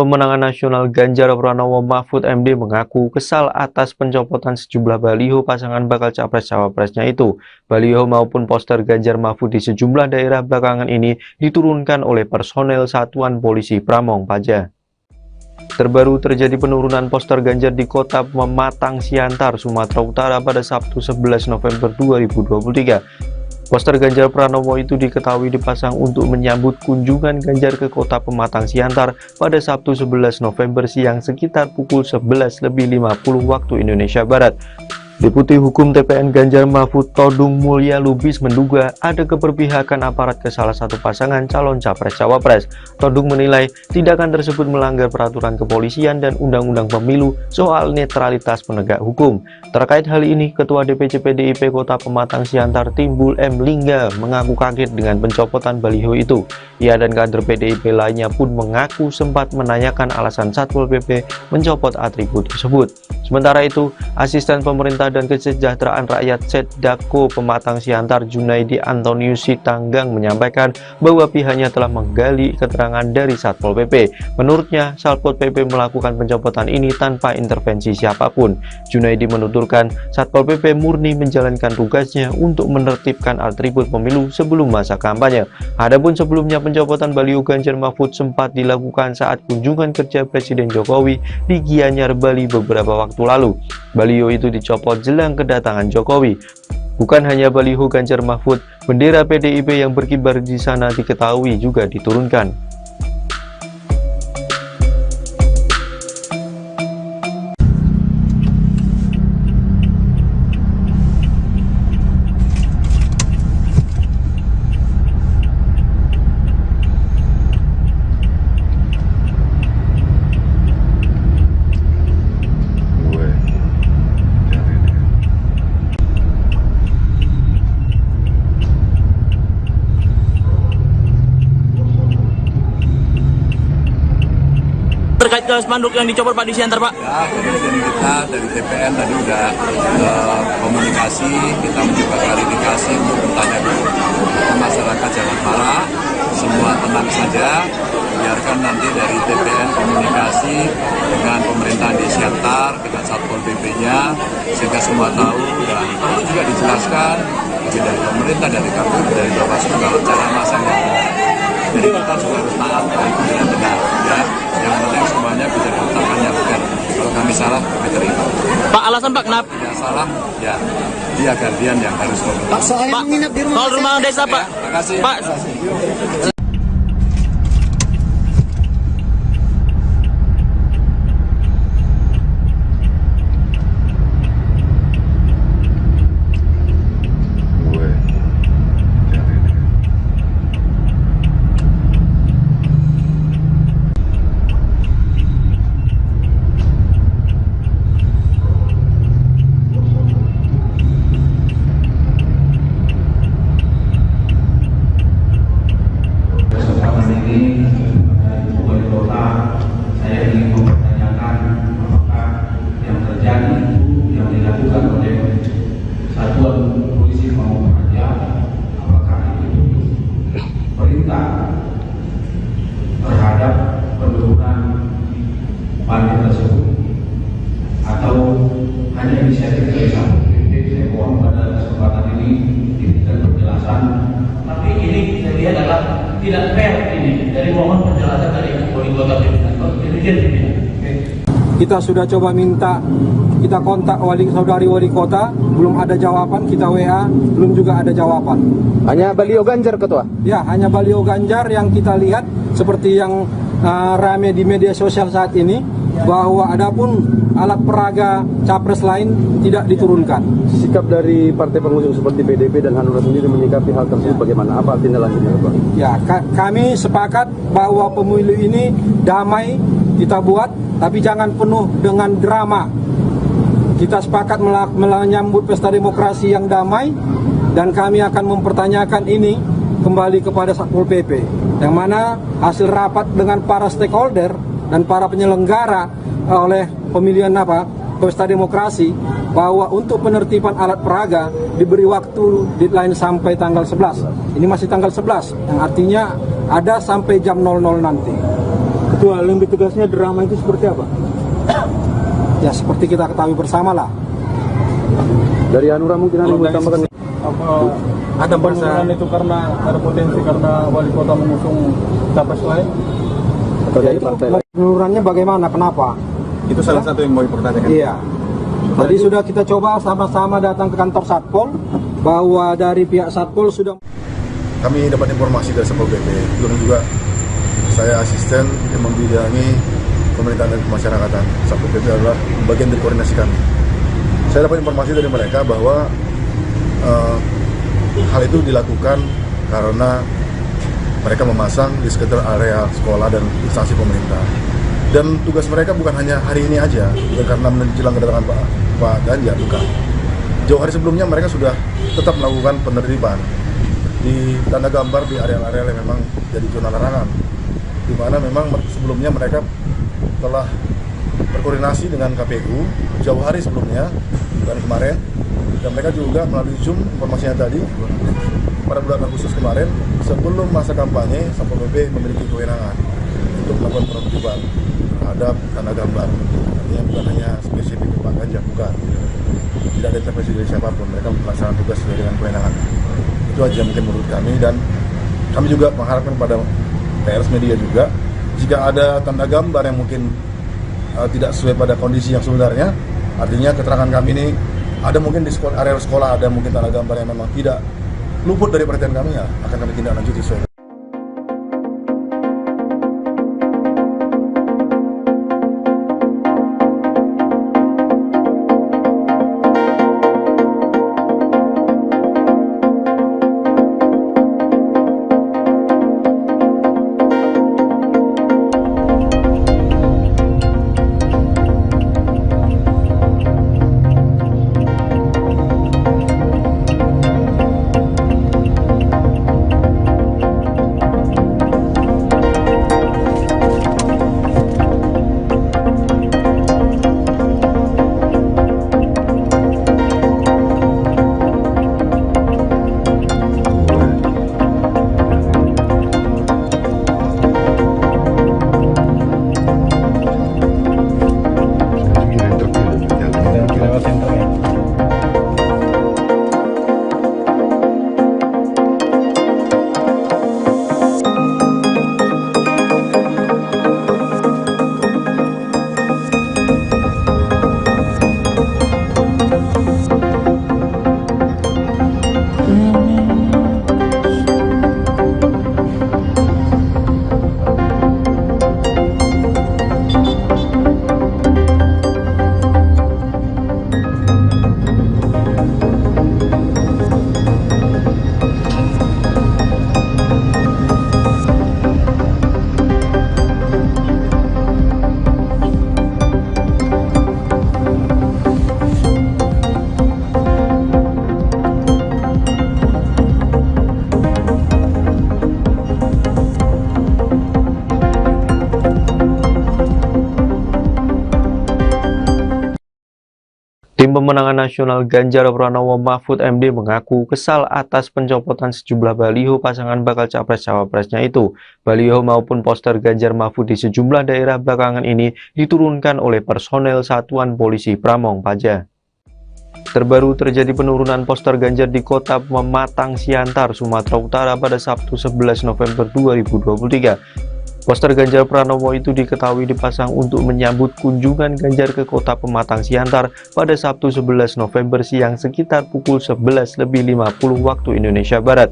Pemenangan Nasional Ganjar Pranowo Mahfud MD mengaku kesal atas pencopotan sejumlah baliho pasangan bakal capres-cawapresnya itu. Baliho maupun poster Ganjar Mahfud di sejumlah daerah belakangan ini diturunkan oleh personel Satuan Polisi Pramong Praja. Terbaru terjadi penurunan poster Ganjar di kota Pematang Siantar, Sumatera Utara pada Sabtu 11 November 2023. Poster Ganjar Pranowo itu diketahui dipasang untuk menyambut kunjungan Ganjar ke kota Pematang Siantar pada Sabtu 11 November siang sekitar pukul 11.50 waktu Indonesia Barat. Deputi Hukum TPN Ganjar Mahfud Todung Mulya Lubis menduga ada keberpihakan aparat ke salah satu pasangan calon capres-cawapres. Todung menilai tindakan tersebut melanggar peraturan kepolisian dan undang-undang pemilu soal netralitas penegak hukum. Terkait hal ini, Ketua DPC PDIP Kota Pematang Siantar Timbul M. Lingga mengaku kaget dengan pencopotan baliho itu. Ia dan kader PDIP lainnya pun mengaku sempat menanyakan alasan Satpol PP mencopot atribut tersebut. Sementara itu, Asisten Pemerintah dan Kesejahteraan Rakyat Setdako Pematang Siantar Junaidi Antonius Sitanggang menyampaikan bahwa pihaknya telah menggali keterangan dari Satpol PP. Menurutnya, Satpol PP melakukan pencopotan ini tanpa intervensi siapapun. Junaidi menuturkan Satpol PP murni menjalankan tugasnya untuk menertibkan atribut pemilu sebelum masa kampanye. Adapun sebelumnya pencopotan baliho Ganjar Mahfud sempat dilakukan saat kunjungan kerja Presiden Jokowi di Gianyar, Bali beberapa waktu lalu. Baliho itu dicopot jelang kedatangan Jokowi. Bukan hanya baliho Ganjar Mahfud, bendera PDIP yang berkibar di sana diketahui juga diturunkan. Terkait ke spanduk yang dicopot Pak di Siantar, Pak? Ya, kemudian kita dari TPN tadi udah komunikasi, kita mencoba klarifikasi untuk bertanya dulu ke masyarakat jangan marah, semua tenang saja, biarkan nanti dari TPN komunikasi dengan pemerintahan di Siantar, dengan Satpol PP-nya, sehingga semua tahu dan perlu juga dijelaskan lebih dari pemerintah, dari KPU, dari Bawaslu kalau cara masangnya. Jadi kita juga harus taat dari kemudian benar, ya. Yang penting semuanya bisa diletakkan yang benar. Kalau kami salah, kami terima. Pak, alasan Pak kenapa? Yang salah, ya dia gantian yang harus komentar. Pak, soal rumah desa, Pak. Ya, terima kasih. Pak. Terhadap penurunan baliho tersebut atau hanya inisiatif dari Satpol PP. Saya mohon pada kesempatan ini diberikan penjelasan. Tapi ini saya lihat adalah tidak fair ini. Dari mohon penjelasan dari wali kota pimpinan. Demikian pimpinan. Kita sudah coba minta, kita kontak saudari wali kota, belum ada jawaban, kita WA, belum juga ada jawaban. Hanya baliho Ganjar, Ketua? Ya, hanya baliho Ganjar yang kita lihat seperti yang rame di media sosial saat ini, bahwa adapun alat peraga capres lain tidak diturunkan. Sikap dari partai pengusung seperti PDP dan Hanura sendiri menyikapi hal tersebut bagaimana? Apa tindak lanjutnya, Pak? Ya, kami sepakat bahwa pemilu ini damai kita buat, tapi jangan penuh dengan drama. Kita sepakat menyambut pesta demokrasi yang damai, dan kami akan mempertanyakan ini kembali kepada Satpol PP, yang mana hasil rapat dengan para stakeholder dan para penyelenggara oleh pemilihan pesta demokrasi, bahwa untuk penertiban alat peraga diberi waktu deadline sampai tanggal 11. Ini masih tanggal 11, yang artinya ada sampai jam 00 nanti. Ketua, lebih tegasnya drama itu seperti apa? Ya seperti kita ketahui bersama lah. Dari Hanura mungkin ada yang mau tambahkan? Ada penurunan itu karena ada potensi karena wali kota mengusung capres lain? Atau dari partai lain? Penurunan bagaimana? Kenapa? Itu salah satu yang mau dipertanyakan. Iya. Tadi sudah kita coba sama-sama datang ke kantor Satpol, bahwa dari pihak Satpol sudah. Kami dapat informasi dari Satpol PP, belum juga saya asisten yang membidangi pemerintahan dan kemasyarakatan. Satpol PP adalah bagian dari koordinasi kami. Saya dapat informasi dari mereka bahwa hal itu dilakukan karena mereka memasang di sekitar area sekolah dan instansi pemerintah. Dan tugas mereka bukan hanya hari ini aja, bukan karena menjelang kedatangan Pak Ganjar, bukan. Jauh hari sebelumnya mereka sudah tetap melakukan penertiban di tanda gambar di area-area yang memang jadi zona larangan, di mana memang sebelumnya mereka telah berkoordinasi dengan KPU jauh hari sebelumnya dan kemarin, dan mereka juga melalui Zoom informasinya tadi pada bulan Agustus kemarin sebelum masa kampanye Satpol PP memiliki kewenangan untuk melakukan penertiban terhadap tanda gambar. Artinya bukan hanya spesifik Pak Ganjar, bukan. Tidak ada intervensi dari siapapun, mereka melaksanakan tugas sesuai dengan kewenangan. Itu aja mungkin menurut kami, dan kami juga mengharapkan pada pers media juga, jika ada tanda gambar yang mungkin tidak sesuai pada kondisi yang sebenarnya, artinya keterangan kami ini ada mungkin di area sekolah ada mungkin tanda gambar yang memang tidak luput dari perhatian kami, ya akan kami tindak lanjuti sesuai. Tim pemenangan nasional Ganjar Pranowo Mahfud MD mengaku kesal atas pencopotan sejumlah baliho pasangan bakal capres-cawapresnya itu. Baliho maupun poster Ganjar Mahfud di sejumlah daerah belakangan ini diturunkan oleh personel Satuan Polisi Pramong Praja. Terbaru terjadi penurunan poster Ganjar di kota Pematang Siantar, Sumatera Utara pada Sabtu 11 November 2023. Poster Ganjar Pranowo itu diketahui dipasang untuk menyambut kunjungan Ganjar ke kota Pematang Siantar pada Sabtu 11 November siang sekitar pukul 11.50 waktu Indonesia Barat.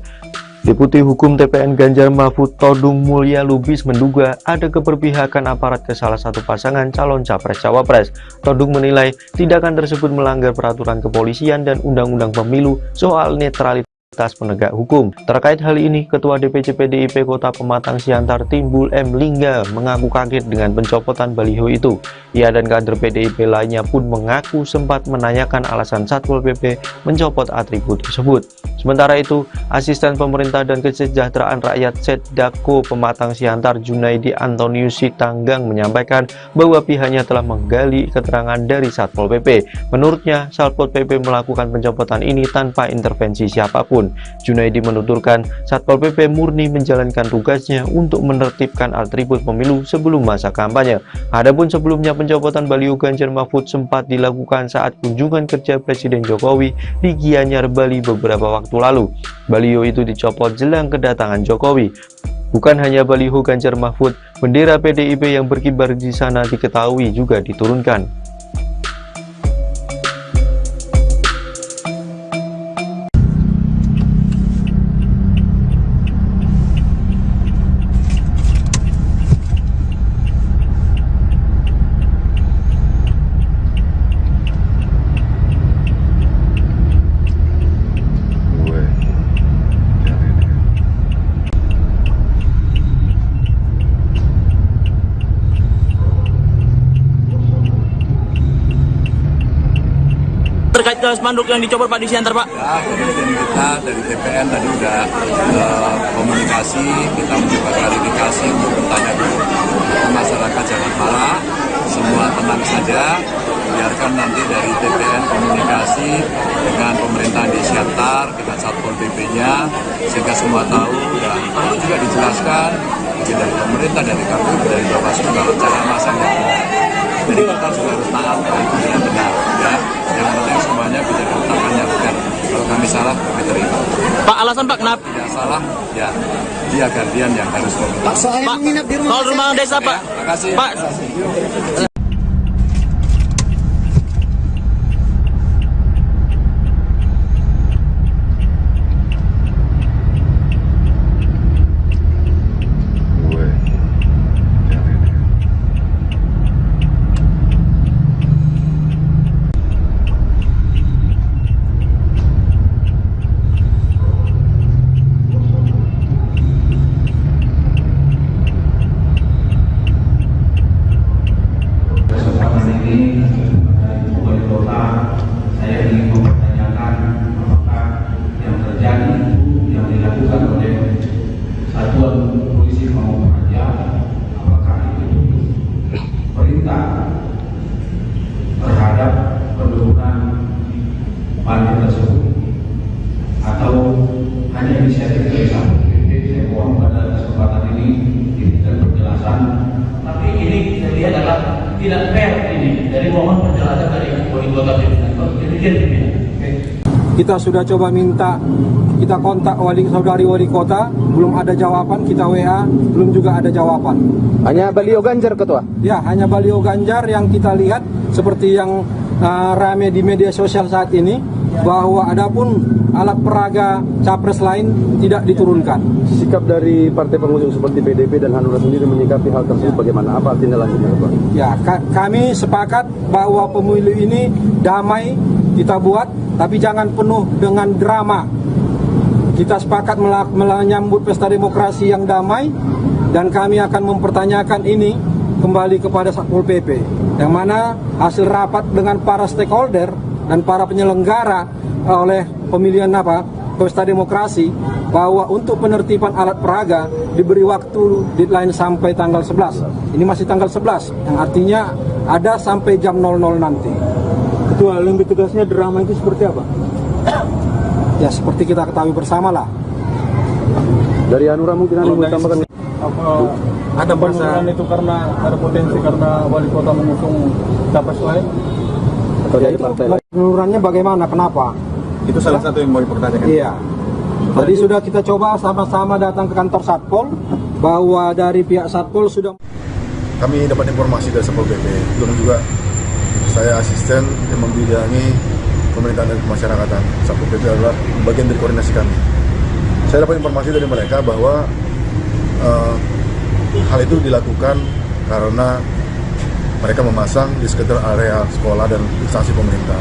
Deputi Hukum TPN Ganjar Mahfud Todung Mulya Lubis menduga ada keberpihakan aparat ke salah satu pasangan calon capres-cawapres. Todung menilai tindakan tersebut melanggar peraturan kepolisian dan undang-undang pemilu soal netralitas penegak hukum. Terkait hal ini, Ketua DPC PDIP Kota Pematang Siantar Timbul M. Lingga mengaku kaget dengan pencopotan baliho itu. Ia dan kader PDIP lainnya pun mengaku sempat menanyakan alasan Satpol PP mencopot atribut tersebut. Sementara itu, Asisten Pemerintah dan Kesejahteraan Rakyat Setdako Pematang Siantar Junaidi Antonius Sitanggang menyampaikan bahwa pihaknya telah menggali keterangan dari Satpol PP. Menurutnya, Satpol PP melakukan pencopotan ini tanpa intervensi siapapun. pun. Junaidi menuturkan Satpol PP murni menjalankan tugasnya untuk menertibkan atribut pemilu sebelum masa kampanye. Adapun sebelumnya pencopotan baliho Ganjar Mahfud sempat dilakukan saat kunjungan kerja Presiden Jokowi di Gianyar, Bali beberapa waktu lalu. Baliho itu dicopot jelang kedatangan Jokowi. Bukan hanya baliho Ganjar Mahfud, bendera PDIP yang berkibar di sana diketahui juga diturunkan. Terkait ke spanduk yang dicopot Pak di Siantar, Pak? Ya, kemudian kita dari TPN tadi sudah komunikasi, kita mencoba klarifikasi untuk bertanya dulu ke masyarakat, jangan marah, semua tenang saja, biarkan nanti dari TPN komunikasi dengan pemerintahan di Siantar, dengan Satpol PP-nya, sehingga semua tahu dan perlu juga dijelaskan dari pemerintah, dari KPU, dari Bawaslu kalau cara masanya. Jadi kita juga harus taat yang benar, ya. Yang penting semuanya bisa diletakkannya benar. Kalau kami salah, kami terima. Pak, alasan Pak kenapa? Tidak salah, ya dia gantian yang harus meminta. Pak, soal rumah desa, Pak. Terima kasih. Pak. Saya ingin mempertanyakan apakah yang terjadi itu yang dilakukan oleh satuan polisi Pamung Praja, apakah itu perintah terhadap penurunan panti tersebut atau hanya inisiatif dari Satpol PP. Saya mohon pada kesempatan ini diberikan penjelasan. Tapi ini saya lihat adalah tidak fair ini. Dari mohon penjelasan dari wali kota pimpinan. Kita sudah coba minta, kita kontak saudari wali kota, belum ada jawaban, kita WA, belum juga ada jawaban. Hanya baliho Ganjar, Ketua? Ya, hanya baliho Ganjar yang kita lihat seperti yang rame di media sosial saat ini, bahwa adapun alat peraga capres lain tidak diturunkan. Sikap dari partai pengusung seperti PDP dan Hanura sendiri menyikapi hal tersebut bagaimana? Apa tindak lanjutnya, Pak? Ya, kami sepakat bahwa pemilu ini damai kita buat, tapi jangan penuh dengan drama. Kita sepakat menyambut pesta demokrasi yang damai, dan kami akan mempertanyakan ini kembali kepada Satpol PP, yang mana hasil rapat dengan para stakeholder dan para penyelenggara oleh pemilihan pesta demokrasi, bahwa untuk penertiban alat peraga diberi waktu deadline sampai tanggal 11. Ini masih tanggal 11, yang artinya ada sampai jam 00 nanti. Ketua, lebih tegasnya drama itu seperti apa? Ya seperti kita ketahui bersama lah. Dari Hanura mungkin Anda mau tambahkan? Ada penurunan itu karena ada potensi karena wali kota mengusung capres lain? Atau dari partai lain? Penururannya bagaimana? Kenapa? Itu salah satu yang mau dipertanyakan. Iya. Tadi sudah kita coba sama-sama datang ke kantor Satpol, bahwa dari pihak Satpol sudah. Kami dapat informasi dari Satpol PP, belum juga saya asisten yang membidangi pemerintahan dan kemasyarakatan. Satpol PP adalah bagian dari koordinasi kami. Saya dapat informasi dari mereka bahwa hal itu dilakukan karena mereka memasang di sekitar area sekolah dan instansi pemerintah.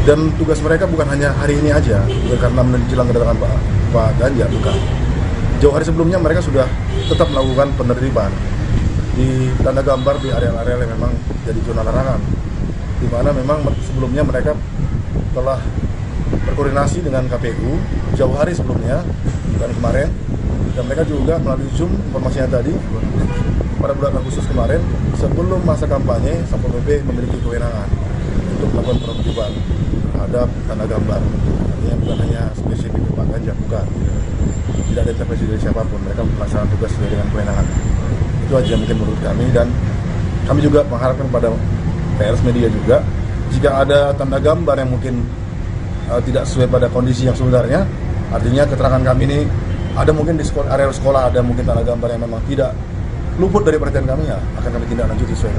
Dan tugas mereka bukan hanya hari ini aja, bukan karena menjelang kedatangan Pak Ganjar, bukan. Jauh hari sebelumnya mereka sudah tetap melakukan penertiban di tanda gambar di area-area yang memang jadi zona larangan, di mana memang sebelumnya mereka telah berkoordinasi dengan KPU jauh hari sebelumnya dan kemarin, dan mereka juga melalui Zoom informasinya tadi pada bulan Agustus kemarin, sebelum masa kampanye Satpol PP memiliki kewenangan untuk melakukan penertiban terhadap tanda gambar. Artinya bukan hanya spesifik Pak Ganjar, bukan. Tidak ada intervensi dari siapapun, mereka melaksanakan tugas sesuai dengan kewenangan. Itu aja mungkin menurut kami, dan kami juga mengharapkan pada pers media juga, jika ada tanda gambar yang mungkin tidak sesuai pada kondisi yang sebenarnya, artinya keterangan kami ini ada mungkin di area sekolah ada mungkin tanda gambar yang memang tidak luput dari perhatian kami, ya akan kami tindak lanjut sesuai.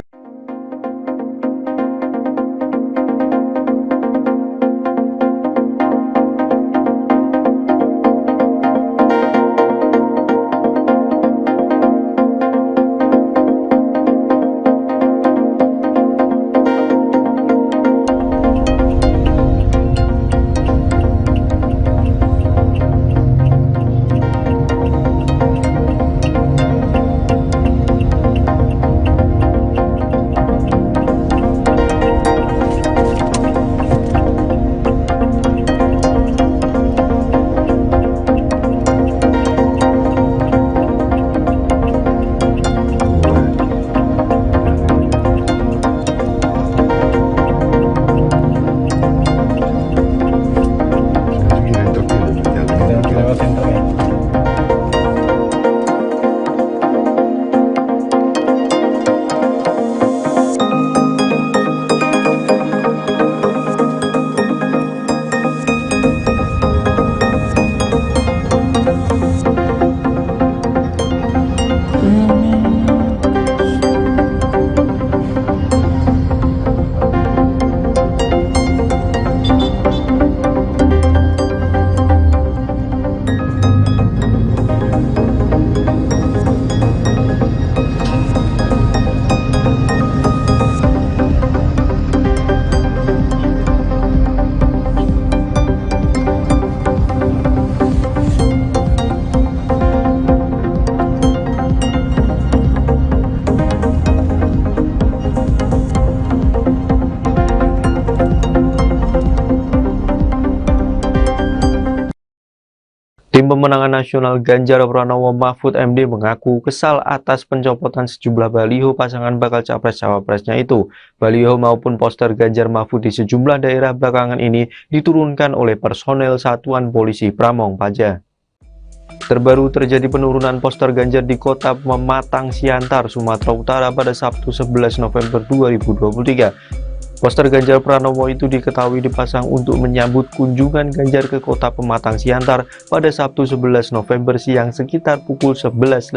Tim pemenangan nasional Ganjar Pranowo Mahfud MD mengaku kesal atas pencopotan sejumlah baliho pasangan bakal capres-cawapresnya itu. Baliho maupun poster Ganjar Mahfud di sejumlah daerah belakangan ini diturunkan oleh personel Satuan Polisi Pramong Praja. Terbaru terjadi penurunan poster Ganjar di kota Pematang Siantar, Sumatera Utara pada Sabtu 11 November 2023. Poster Ganjar Pranowo itu diketahui dipasang untuk menyambut kunjungan Ganjar ke kota Pematang Siantar pada Sabtu 11 November siang sekitar pukul 11.50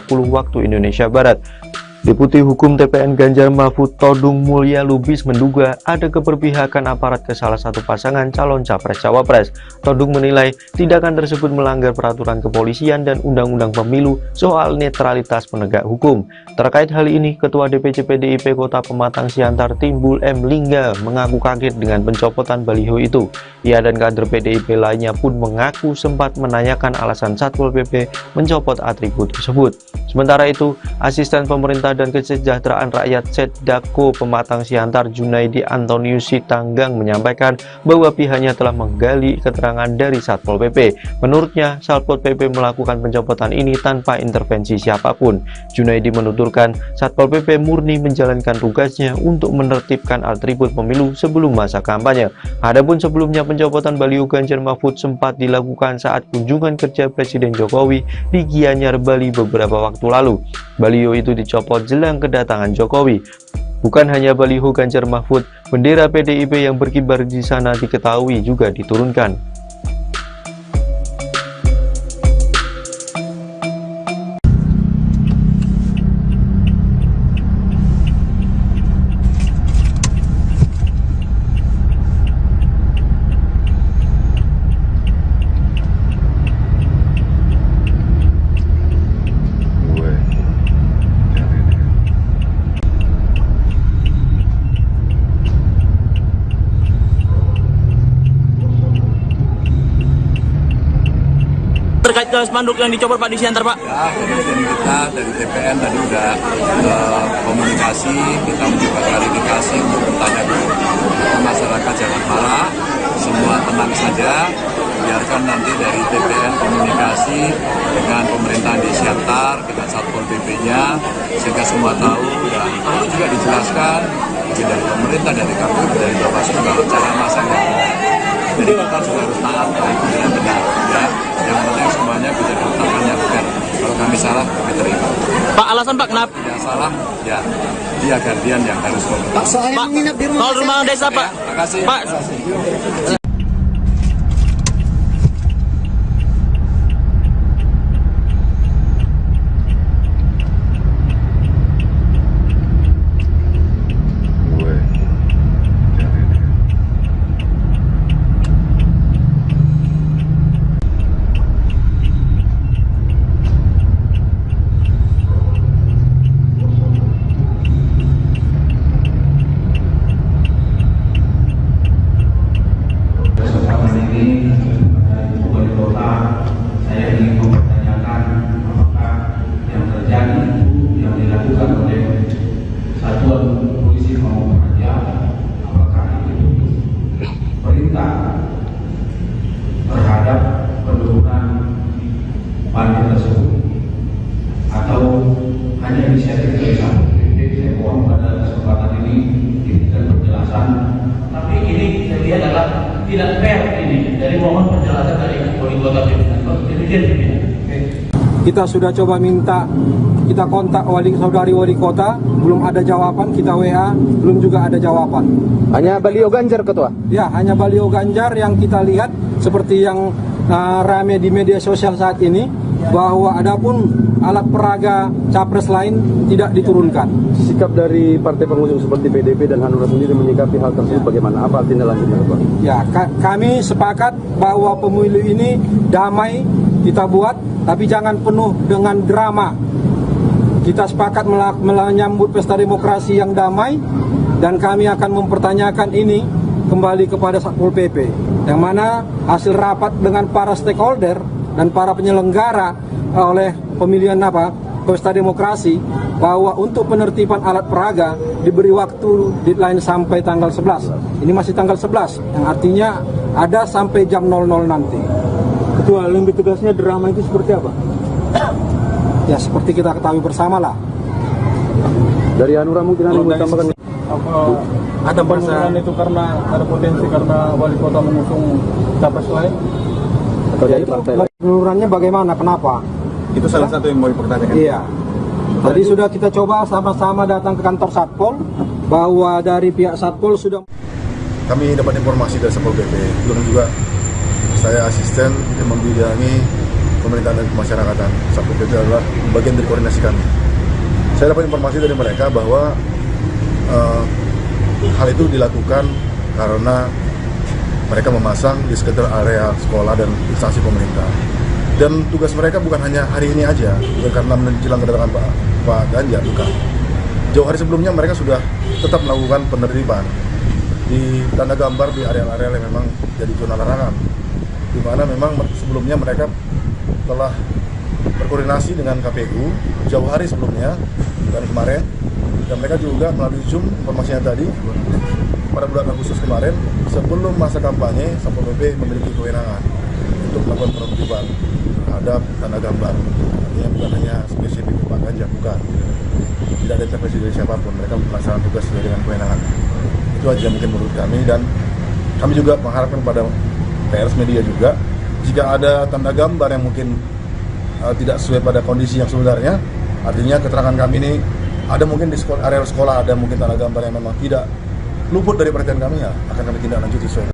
waktu Indonesia Barat. Deputi Hukum TPN Ganjar Mahfud Todung Mulya Lubis menduga ada keberpihakan aparat ke salah satu pasangan calon capres-cawapres. Todung menilai tindakan tersebut melanggar peraturan kepolisian dan undang-undang pemilu soal netralitas penegak hukum. Terkait hal ini, Ketua DPC PDIP Kota Pematang Siantar Timbul M. Lingga mengaku kaget dengan pencopotan baliho itu. Ia dan kader PDIP lainnya pun mengaku sempat menanyakan alasan Satpol PP mencopot atribut tersebut. Sementara itu, Asisten Pemerintah dan Kesejahteraan Rakyat Setdako Pematang Siantar Junaidi Antonius Sitanggang menyampaikan bahwa pihaknya telah menggali keterangan dari Satpol PP. Menurutnya, Satpol PP melakukan pencopotan ini tanpa intervensi siapapun. Junaidi menuturkan Satpol PP murni menjalankan tugasnya untuk menertibkan atribut pemilu sebelum masa kampanye. Adapun sebelumnya pencopotan baliho Ganjar Mahfud sempat dilakukan saat kunjungan kerja Presiden Jokowi di Gianyar, Bali beberapa waktu lalu. Baliho itu dicopot jelang kedatangan Jokowi. Bukan hanya baliho Ganjar Mahfud, bendera PDIP yang berkibar di sana diketahui juga diturunkan. Terkait ke spanduk yang dicopot Pak di Siantar, Pak? Ya, kemudian kita dari TPN tadi sudah komunikasi, kita mencoba klarifikasi untuk bertanya ke masyarakat jangan marah, semua tenang saja, biarkan nanti dari TPN komunikasi dengan pemerintahan di Siantar, dengan Satpol PP-nya, sehingga semua tahu dan perlu juga dijelaskan dari pemerintah, dari KPU, dari Bawaslu bahwa cara masaknya. Jadi kita juga harus taat pada yang benar, ya. salah kami terima. Pak, alasan Pak kenapa? Tidak salah, ya dia gantian yang harus komentar. Pak, soalnya menginap di rumah Kalau rumah desa Pak. Ya, makasih. Pak. Terhadap penurunan panti tersebut atau hanya inisiatif dari Satpol PP. Saya mohon pada kesempatan ini diberikan penjelasan. Tapi ini saya lihat adalah tidak fair ini. Dari mohon penjelasan dari wali kota pimpinan. Demikian pimpinan. Kita sudah coba minta, kita kontak saudari wali kota, belum ada jawaban. Kita WA, belum juga ada jawaban. Hanya baliho Ganjar, Ketua? Ya, hanya baliho Ganjar yang kita lihat seperti yang rame di media sosial saat ini, bahwa adapun alat peraga capres lain tidak diturunkan. Sikap dari partai pengusung seperti PDP dan Hanura sendiri menyikapi hal tersebut bagaimana? Apa tindak lanjutnya, Pak? Ya, kami sepakat bahwa pemilu ini damai kita buat, tapi jangan penuh dengan drama. Kita sepakat menyambut pesta demokrasi yang damai, dan kami akan mempertanyakan ini kembali kepada Satpol PP, yang mana hasil rapat dengan para stakeholder dan para penyelenggara oleh pemilihan pesta demokrasi, bahwa untuk penertiban alat peraga diberi waktu deadline sampai tanggal 11. Ini masih tanggal 11, yang artinya ada sampai jam 00 nanti. Ketua, lebih tegasnya drama itu seperti apa? Ya, seperti kita ketahui bersama lah. Dari Hanura mungkin ada yang mau tambahkan? Ada penurunan itu karena ada potensi karena wali kota mengusung capres lain? Atau dari partai lain? Penurunannya bagaimana? Kenapa? Itu salah satu yang mau dipertanyakan. Iya. Tadi sudah kita coba sama-sama datang ke kantor Satpol, bahwa dari pihak Satpol sudah. Kami dapat informasi dari Satpol PP, belum juga saya asisten yang membidangi pemerintahan dan kemasyarakatan. Satpol PP adalah bagian dari koordinasi kami. Saya dapat informasi dari mereka bahwa hal itu dilakukan karena mereka memasang di sekitar area sekolah dan instansi pemerintah. Dan tugas mereka bukan hanya hari ini aja, bukan karena menjelang kedatangan Pak Ganjar, bukan. Jauh hari sebelumnya mereka sudah tetap melakukan penertiban di tanda gambar di area-area yang memang jadi zona larangan, di mana memang sebelumnya mereka telah berkoordinasi dengan KPU jauh hari sebelumnya dan kemarin, dan mereka juga melalui Zoom informasinya tadi pada bulan Agustus kemarin, sebelum masa kampanye, Satpol PP memiliki kewenangan untuk melakukan penertiban terhadap tanda gambar. Artinya bukan hanya spesifik Pak Ganjar, bukan. Tidak ada intervensi dari siapapun, mereka melaksanakan tugas sesuai dengan kewenangan. Itu aja mungkin menurut kami, dan kami juga mengharapkan pada pers media juga, jika ada tanda gambar yang mungkin tidak sesuai pada kondisi yang sebenarnya, artinya keterangan kami ini ada mungkin di area sekolah ada mungkin tanda gambar yang memang tidak luput dari perhatian kami, ya akan kami tindak lanjut sesuai.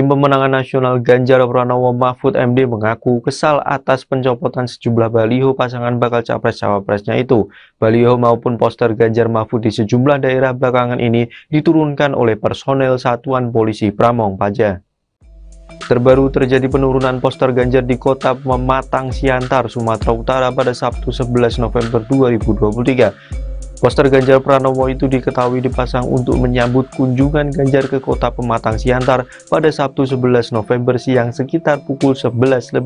Tim Pemenangan Nasional Ganjar Pranowo Mahfud MD mengaku kesal atas pencopotan sejumlah baliho pasangan bakal capres-cawapresnya itu. Baliho maupun poster Ganjar Mahfud di sejumlah daerah belakangan ini diturunkan oleh personel Satuan Polisi Pramong Praja. Terbaru terjadi penurunan poster Ganjar di kota Pematang Siantar, Sumatera Utara pada Sabtu 11 November 2023. Poster Ganjar Pranowo itu diketahui dipasang untuk menyambut kunjungan Ganjar ke kota Pematang Siantar pada Sabtu 11 November siang sekitar pukul 11.50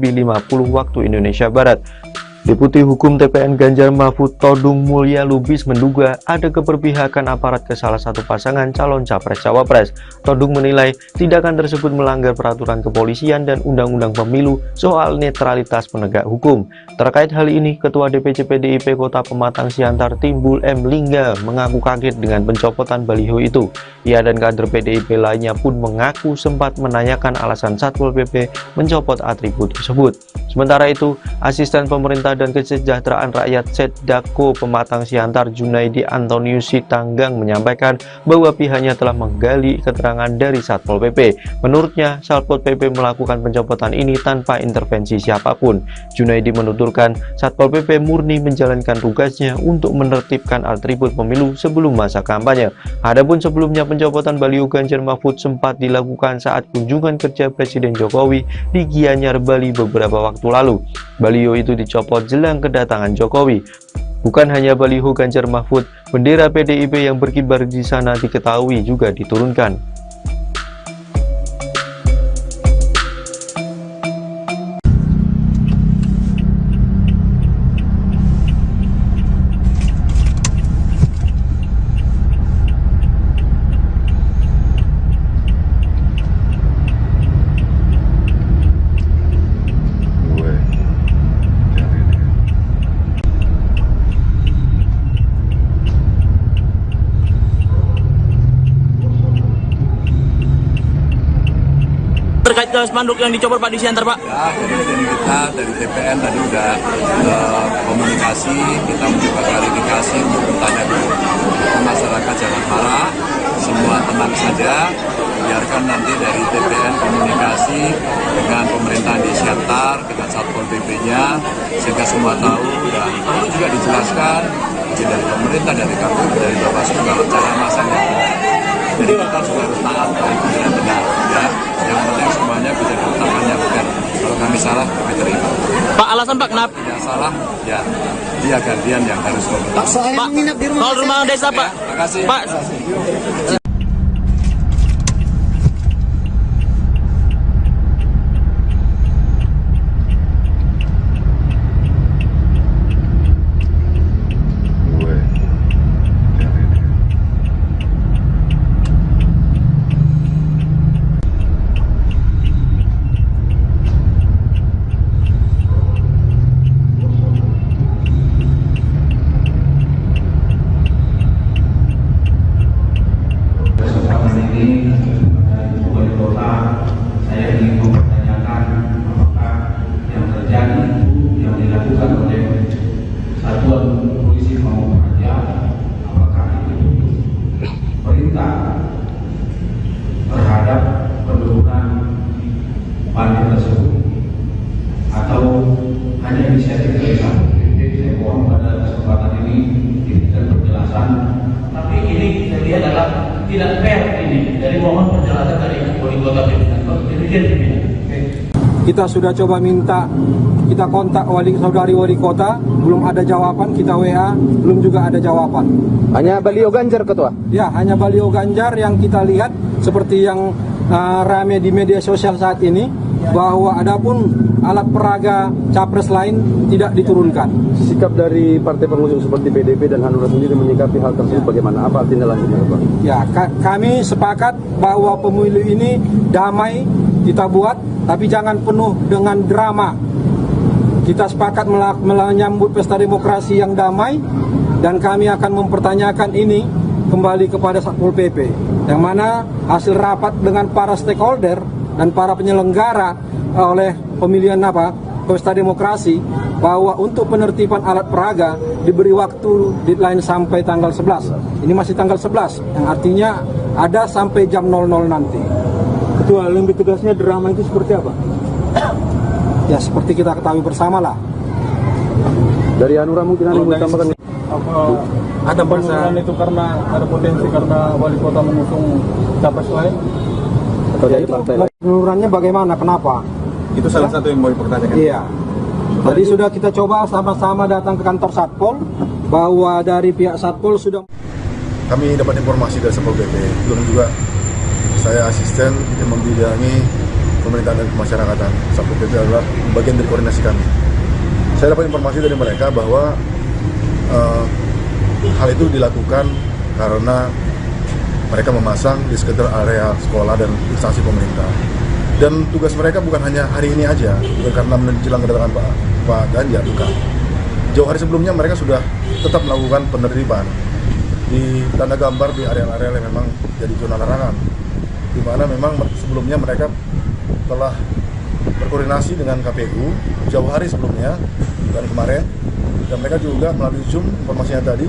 waktu Indonesia Barat. Deputi Hukum TPN Ganjar Mahfud Todung Mulya Lubis menduga ada keberpihakan aparat ke salah satu pasangan calon capres-cawapres. Todung menilai tindakan tersebut melanggar peraturan kepolisian dan Undang-Undang Pemilu soal netralitas penegak hukum. Terkait hal ini, Ketua DPC PDIP Kota Pematang Siantar Timbul M. Lingga mengaku kaget dengan pencopotan baliho itu. Ia dan kader PDIP lainnya pun mengaku sempat menanyakan alasan Satpol PP mencopot atribut tersebut. Sementara itu, Asisten Pemerintah dan Kesejahteraan Rakyat Setdako Pematang Siantar Junaidi Antonius Sitanggang menyampaikan bahwa pihaknya telah menggali keterangan dari Satpol PP. Menurutnya, Satpol PP melakukan pencopotan ini tanpa intervensi siapapun. Junaidi menuturkan Satpol PP murni menjalankan tugasnya untuk menertibkan atribut pemilu sebelum masa kampanye. Adapun sebelumnya pencopotan baliho Ganjar Mahfud sempat dilakukan saat kunjungan kerja Presiden Jokowi di Gianyar, Bali beberapa waktu lalu. Baliho itu dicopot jelang kedatangan Jokowi. Bukan hanya baliho Ganjar Mahfud, bendera PDIP yang berkibar di sana diketahui juga diturunkan. Terkait ke spanduk yang dicopot Pak di Siantar, Pak? Ya, jadi kita dari TPN tadi udah komunikasi, kita mencoba klarifikasi untuk bertanya dulu. Masyarakat jangan marah, semua tenang saja, biarkan nanti dari TPN komunikasi dengan pemerintahan di Siantar, dengan Satpol PP-nya, sehingga semua tahu dan perlu juga dijelaskan izin dari pemerintah, dari KPU, dari Bawaslu kalau cara masanya. Jadi kita juga harus taat dari yang benar, ya. Yang penting semuanya bisa diutamakan. Kalau kami salah, kami terima. Pak, alasan Pak kenapa? Tidak salah, ya dia gantian yang harus komentar. Pak, soal rumah desa, Pak. Ya, makasih. Pak. Terhadap penurunan banjir tersebut atau hanya inisiatif dari Satpol PP. Saya mohon pada kesempatan ini diberikan penjelasan. Tapi ini saya lihat adalah tidak fair ini. Dari mohon penjelasan dari wali kota pimpinan. Demikian pimpinan. Kita sudah coba minta, kita kontak saudari wali kota, belum ada jawaban, kita WA, belum juga ada jawaban. Hanya baliho Ganjar, Ketua? Ya, hanya baliho Ganjar yang kita lihat seperti yang rame di media sosial saat ini, bahwa adapun alat peraga capres lain tidak diturunkan. Sikap dari partai pengusung seperti PDP dan Hanura sendiri menyikapi hal tersebut bagaimana? Apa tindak lanjutnya, Pak? Ya, kami sepakat bahwa pemilu ini damai kita buat, tapi jangan penuh dengan drama. Kita sepakat menyambut pesta demokrasi yang damai, dan kami akan mempertanyakan ini kembali kepada Satpol PP, yang mana hasil rapat dengan para stakeholder dan para penyelenggara oleh pemilihan pesta demokrasi, bahwa untuk penertiban alat peraga diberi waktu deadline sampai tanggal 11. Ini masih tanggal 11, yang artinya ada sampai jam 00 nanti. Itu lebih tegasnya drama itu seperti apa? Ya seperti kita ketahui bersama lah. Dari Hanura mungkin ada yang mau tambahkan? Apa ada penurunan itu karena ada potensi karena wali kota mengusung capres lain? Atau dari partai lain? Penurunan bagaimana? Kenapa? Itu salah satu yang mau dipertanyakan. Iya. Tadi sudah kita coba sama-sama datang ke kantor Satpol, bahwa dari pihak Satpol sudah. Kami dapat informasi dari Satpol PP, belum juga saya asisten yang membidangi pemerintahan dan kemasyarakatan. Satpol PP adalah bagian dari koordinasi kami. Saya dapat informasi dari mereka bahwa hal itu dilakukan karena mereka memasang di sekitar area sekolah dan instansi pemerintah. Dan tugas mereka bukan hanya hari ini aja, bukan karena menjelang kedatangan Pak Ganjar, bukan. Jauh hari sebelumnya mereka sudah tetap melakukan penertiban di tanda gambar di area-area yang memang jadi zona larangan, di mana memang sebelumnya mereka telah berkoordinasi dengan KPU jauh hari sebelumnya dan kemarin, dan mereka juga melalui Zoom informasinya tadi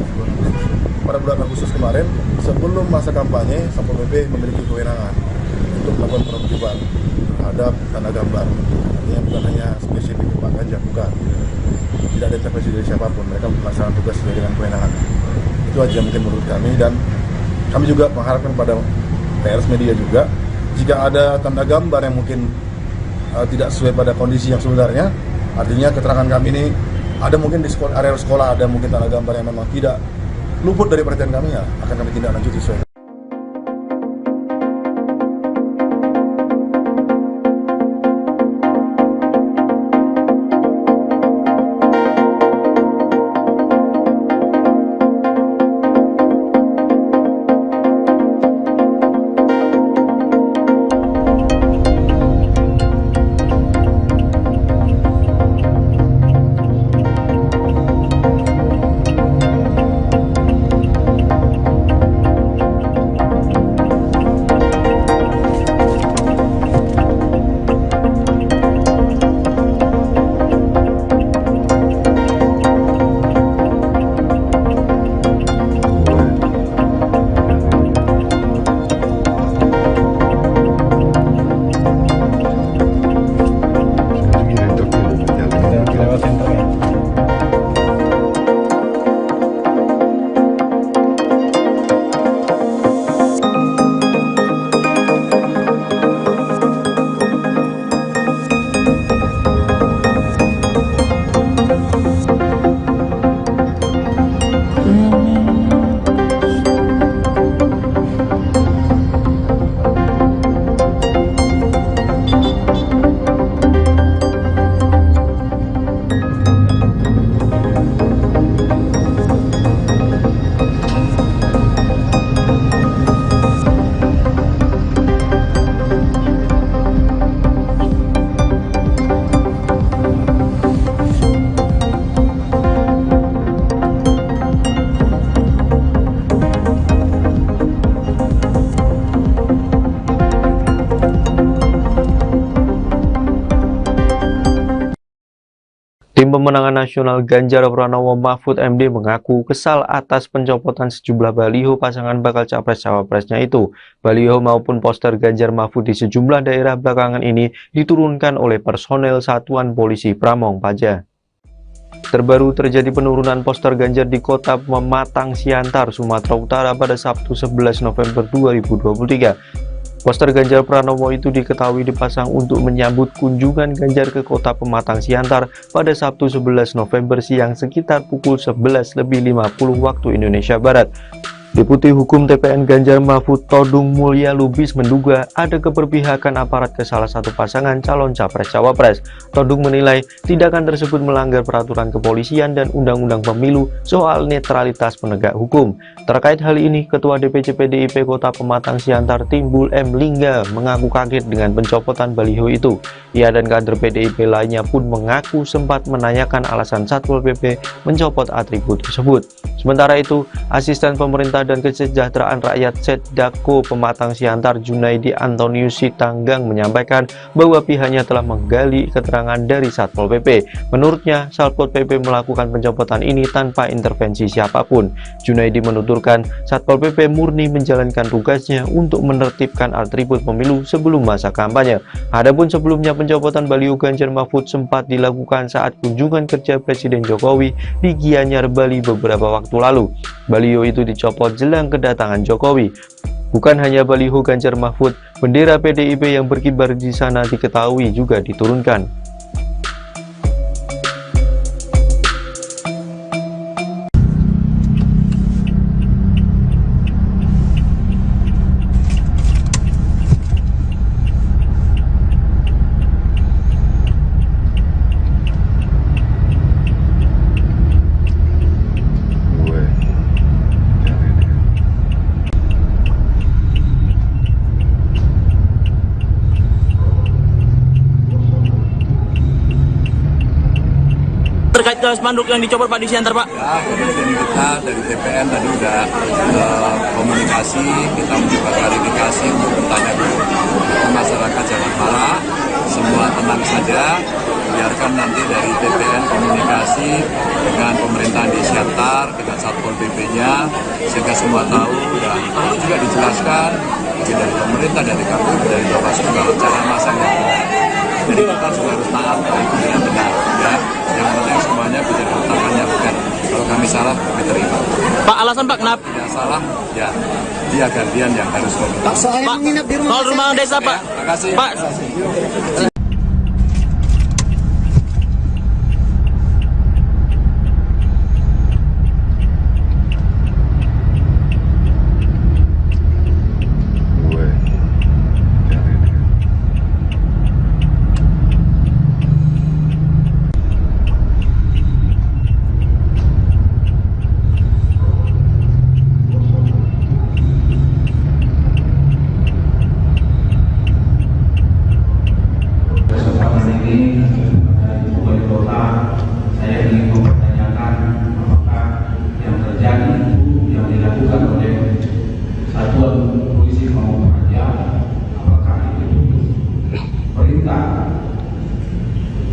pada bulan Agustus kemarin sebelum masa kampanye Satpol PP memiliki kewenangan untuk melakukan penertiban terhadap tanda gambar. Artinya bukan hanya spesifik Pak Ganjar, bukan. Tidak ada intervensi dari siapapun, mereka melaksanakan tugas sesuai dengan kewenangan. Itu aja mungkin menurut kami, dan kami juga mengharapkan pada pers media juga, jika ada tanda gambar yang mungkin tidak sesuai pada kondisi yang sebenarnya, artinya keterangan kami ini ada mungkin di area sekolah ada mungkin tanda gambar yang memang tidak luput dari perhatian kami, ya akan kami tindak lanjut sesuai. Tim pemenangan nasional Ganjar Pranowo Mahfud MD mengaku kesal atas pencopotan sejumlah baliho pasangan bakal capres-cawapresnya itu. Baliho maupun poster Ganjar Mahfud di sejumlah daerah belakangan ini diturunkan oleh personel Satuan Polisi Pramong Praja. Terbaru terjadi penurunan poster Ganjar di kota Pematang Siantar, Sumatera Utara pada Sabtu 11 November 2023. Poster Ganjar Pranowo itu diketahui dipasang untuk menyambut kunjungan Ganjar ke kota Pematang Siantar pada Sabtu 11 November siang sekitar pukul 11.50 waktu Indonesia Barat. Deputi Hukum TPN Ganjar Mahfud Todung Mulya Lubis menduga ada keberpihakan aparat ke salah satu pasangan calon capres-cawapres. Todung menilai tindakan tersebut melanggar peraturan kepolisian dan Undang-Undang Pemilu soal netralitas penegak hukum. Terkait hal ini, Ketua DPC PDIP Kota Pematang Siantar Timbul M. Lingga mengaku kaget dengan pencopotan baliho itu. Ia dan kader PDIP lainnya pun mengaku sempat menanyakan alasan Satpol PP mencopot atribut tersebut. Sementara itu, asisten pemerintah Kota dan Kesejahteraan Rakyat Setdako Pematang Siantar Junaidi Antonius Sitanggang menyampaikan bahwa pihaknya telah menggali keterangan dari Satpol PP. Menurutnya, Satpol PP melakukan pencopotan ini tanpa intervensi siapapun. Junaidi menuturkan Satpol PP murni menjalankan tugasnya untuk menertibkan atribut pemilu sebelum masa kampanye. Adapun sebelumnya pencopotan baliho Ganjar Mahfud sempat dilakukan saat kunjungan kerja Presiden Jokowi di Gianyar, Bali beberapa waktu lalu. Baliho itu dicopot jelang kedatangan Jokowi. Bukan hanya baliho Ganjar Mahfud, bendera PDIP yang berkibar di sana diketahui juga diturunkan. Terkait spanduk yang dicopot Pak di Siantar, Pak? Ya, jadi kita dari TPN tadi udah komunikasi, kita mencoba klarifikasi untuk bertanya dulu ke masyarakat Jalan Para. Semua tenang saja, biarkan nanti dari TPN komunikasi dengan pemerintahan di Siantar, dengan Satpol PP-nya, sehingga semua tahu dan perlu juga dijelaskan dari pemerintah, dari KPU, dari Bawaslu kalau cara masangnya benar. Jadi kita juga harus taat itu dengan benar, ya. Yang penting semuanya bisa diletakkan yang benar. Kalau kami salah, kami terima. Pak, alasan Pak kenapa? Yang salah, ya dia gantian yang harus komentar. Pak, soal rumah desa, Pak. Terima kasih. Pak.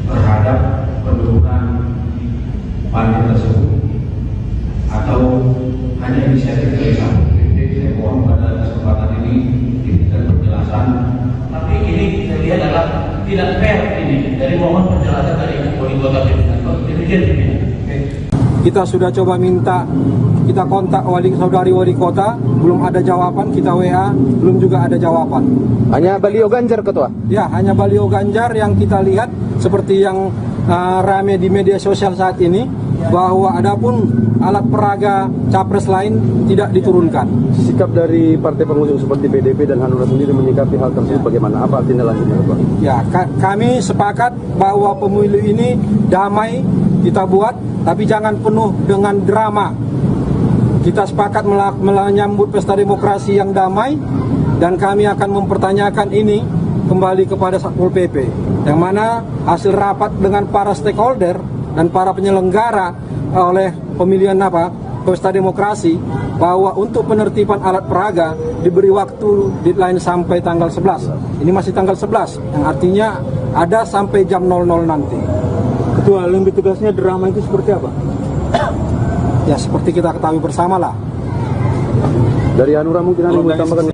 Terhadap penurunan banjir tersebut atau hanya inisiatif dari Satpol PP. Saya mohon pada kesempatan ini diberikan penjelasan. Tapi ini saya lihat adalah tidak fair ini. Dari mohon penjelasan dari wali kota pimpinan. Demikian pimpinan. Kita sudah coba minta, kita kontak saudari wali kota, belum ada jawaban, kita WA, belum juga ada jawaban. Hanya baliho Ganjar, Ketua? Ya, hanya baliho Ganjar yang kita lihat seperti yang rame di media sosial saat ini, bahwa adapun alat peraga capres lain tidak diturunkan. Sikap dari partai pengusung seperti PDP dan Hanura sendiri menyikapi hal tersebut bagaimana? Apa artinya lanjutnya, Pak? Ya, kami sepakat bahwa pemilu ini damai kita buat, tapi jangan penuh dengan drama. Kita sepakat menyambut pesta demokrasi yang damai, dan kami akan mempertanyakan ini kembali kepada Satpol PP, yang mana hasil rapat dengan para stakeholder dan para penyelenggara oleh pemilihan pesta demokrasi, bahwa untuk penertiban alat peraga diberi waktu deadline sampai tanggal 11. Ini masih tanggal 11, yang artinya ada sampai jam 00 nanti. Ketua, lebih tugasnya drama itu seperti apa? Ya, seperti kita ketahui bersama lah. Dari Hanura mungkin ada yang mau tambahkan?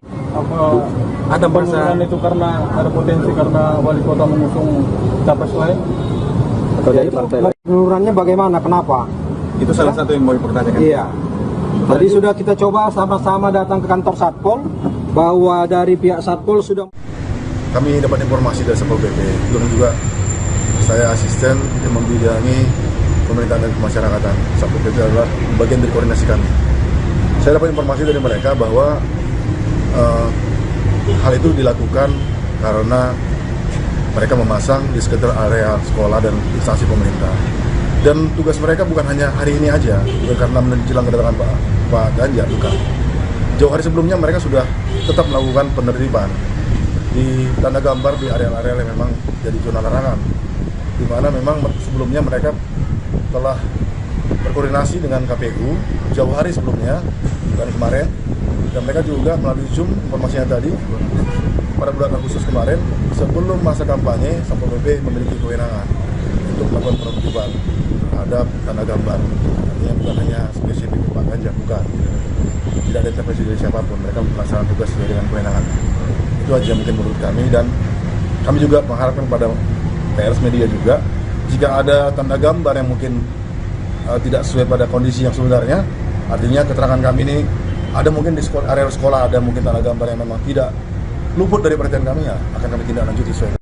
Ada penurunan itu karena ada potensi karena wali kota mengusung capres lain? Atau dari partai lain? Penurunannya bagaimana? Kenapa? Itu salah satu yang mau dipertanyakan. Iya. Tadi sudah kita coba sama-sama datang ke kantor Satpol, bahwa dari pihak Satpol sudah. Kami dapat informasi dari Satpol PP, juga saya asisten yang membidangi pemerintahan dan kemasyarakatan. Satpol PP adalah bagian dari koordinasi kami. Saya dapat informasi dari mereka bahwa hal itu dilakukan karena mereka memasang di sekitar area sekolah dan instansi pemerintah. Dan tugas mereka bukan hanya hari ini aja, bukan karena menjelang kedatangan Pak Ganjar, bukan. Jauh hari sebelumnya mereka sudah tetap melakukan penertiban di tanda gambar di area-area yang memang jadi zona larangan, di mana memang sebelumnya mereka telah berkoordinasi dengan KPU jauh hari sebelumnya bulan kemarin, dan mereka juga melalui Zoom informasinya tadi pada bulan Agustus kemarin sebelum masa kampanye Satpol PP memiliki kewenangan untuk melakukan penertiban terhadap tanda gambar. Artinya bukan hanya spesifik Pak Ganjar, bukan. Tidak ada intervensi dari siapapun, mereka melaksanakan tugas sesuai dengan kewenangan. Itu aja mungkin menurut kami, dan kami juga mengharapkan pada pers media juga, jika ada tanda gambar yang mungkin tidak sesuai pada kondisi yang sebenarnya, artinya keterangan kami ini ada mungkin di area sekolah ada mungkin tanda gambar yang memang tidak luput dari perhatian kami, ya akan kami tindak lanjut sesuai.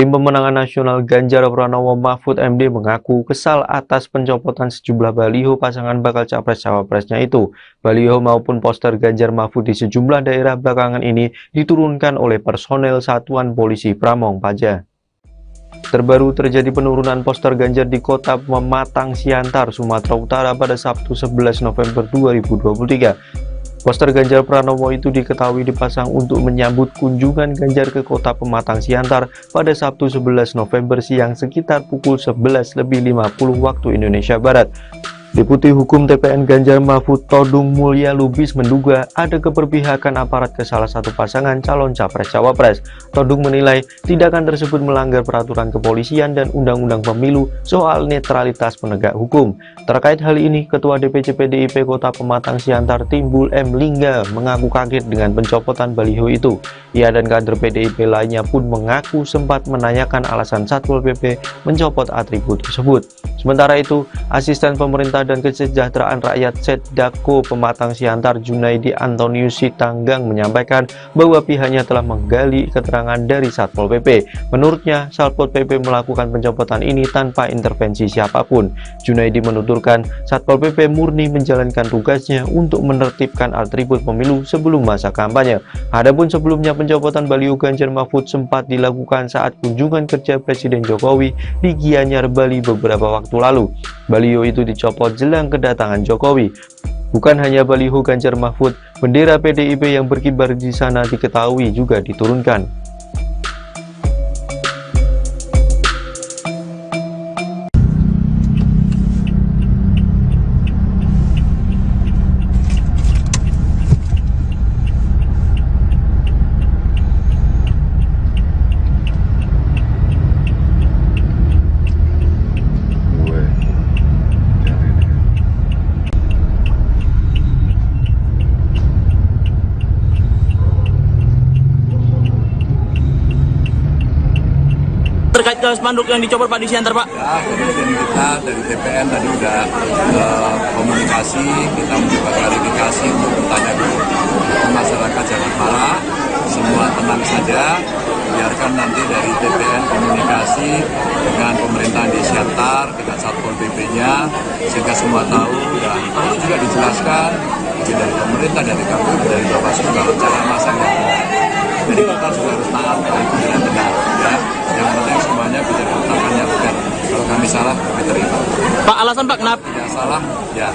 Tim pemenangan nasional Ganjar Pranowo Mahfud MD mengaku kesal atas pencopotan sejumlah baliho pasangan bakal capres-cawapresnya itu. Baliho maupun poster Ganjar Mahfud di sejumlah daerah belakangan ini diturunkan oleh personel Satuan Polisi Pramong Praja. Terbaru terjadi penurunan poster Ganjar di kota Pematang Siantar, Sumatera Utara pada Sabtu 11 November 2023. Poster Ganjar Pranowo itu diketahui dipasang untuk menyambut kunjungan Ganjar ke kota Pematang Siantar pada Sabtu 11 November siang sekitar pukul 11.50 waktu Indonesia Barat. Deputi Hukum TPN Ganjar Mahfud Todung Mulya Lubis menduga ada keberpihakan aparat ke salah satu pasangan calon capres-cawapres. Todung menilai tindakan tersebut melanggar peraturan kepolisian dan undang-undang pemilu soal netralitas penegak hukum. Terkait hal ini, Ketua DPC PDIP Kota Pematang Siantar Timbul M. Lingga mengaku kaget dengan pencopotan baliho itu. Ia dan kader PDIP lainnya pun mengaku sempat menanyakan alasan Satpol PP mencopot atribut tersebut. Sementara itu, Asisten Pemerintah dan Kesejahteraan Rakyat Setdako Pematang Siantar Junaidi Antonius Sitanggang menyampaikan bahwa pihaknya telah menggali keterangan dari Satpol PP. Menurutnya, Satpol PP melakukan pencopotan ini tanpa intervensi siapapun. Junaidi menuturkan Satpol PP murni menjalankan tugasnya untuk menertibkan atribut pemilu sebelum masa kampanye. Adapun sebelumnya pencopotan baliho Ganjar Mahfud sempat dilakukan saat kunjungan kerja Presiden Jokowi di Gianyar, Bali beberapa waktu lalu. Baliho itu dicopot jelang kedatangan Jokowi. Bukan hanya baliho Ganjar Mahfud, bendera PDIP yang berkibar di sana diketahui juga diturunkan. Terkait ke spanduk yang dicopot Pak di Siantar, Pak? Ya, jadi kita dari TPN tadi udah komunikasi, kita mencoba klarifikasi untuk bertanya dulu. Masyarakat jangan marah, semua tenang saja, biarkan nanti dari TPN komunikasi koordinasi dengan pemerintahan di Siantar, dengan Satpol PP-nya, sehingga semua tahu dan perlu juga dijelaskan dari pemerintah, dari KPU, dari Bawaslu kalau cara masak yang benar. Jadi kita juga harus taat kalau itu dengan benar. Ya, yang penting semuanya bisa ditetapkan yang benar. Kalau kami salah, kami terima. Pak, alasan Pak kenapa? Tidak salah, ya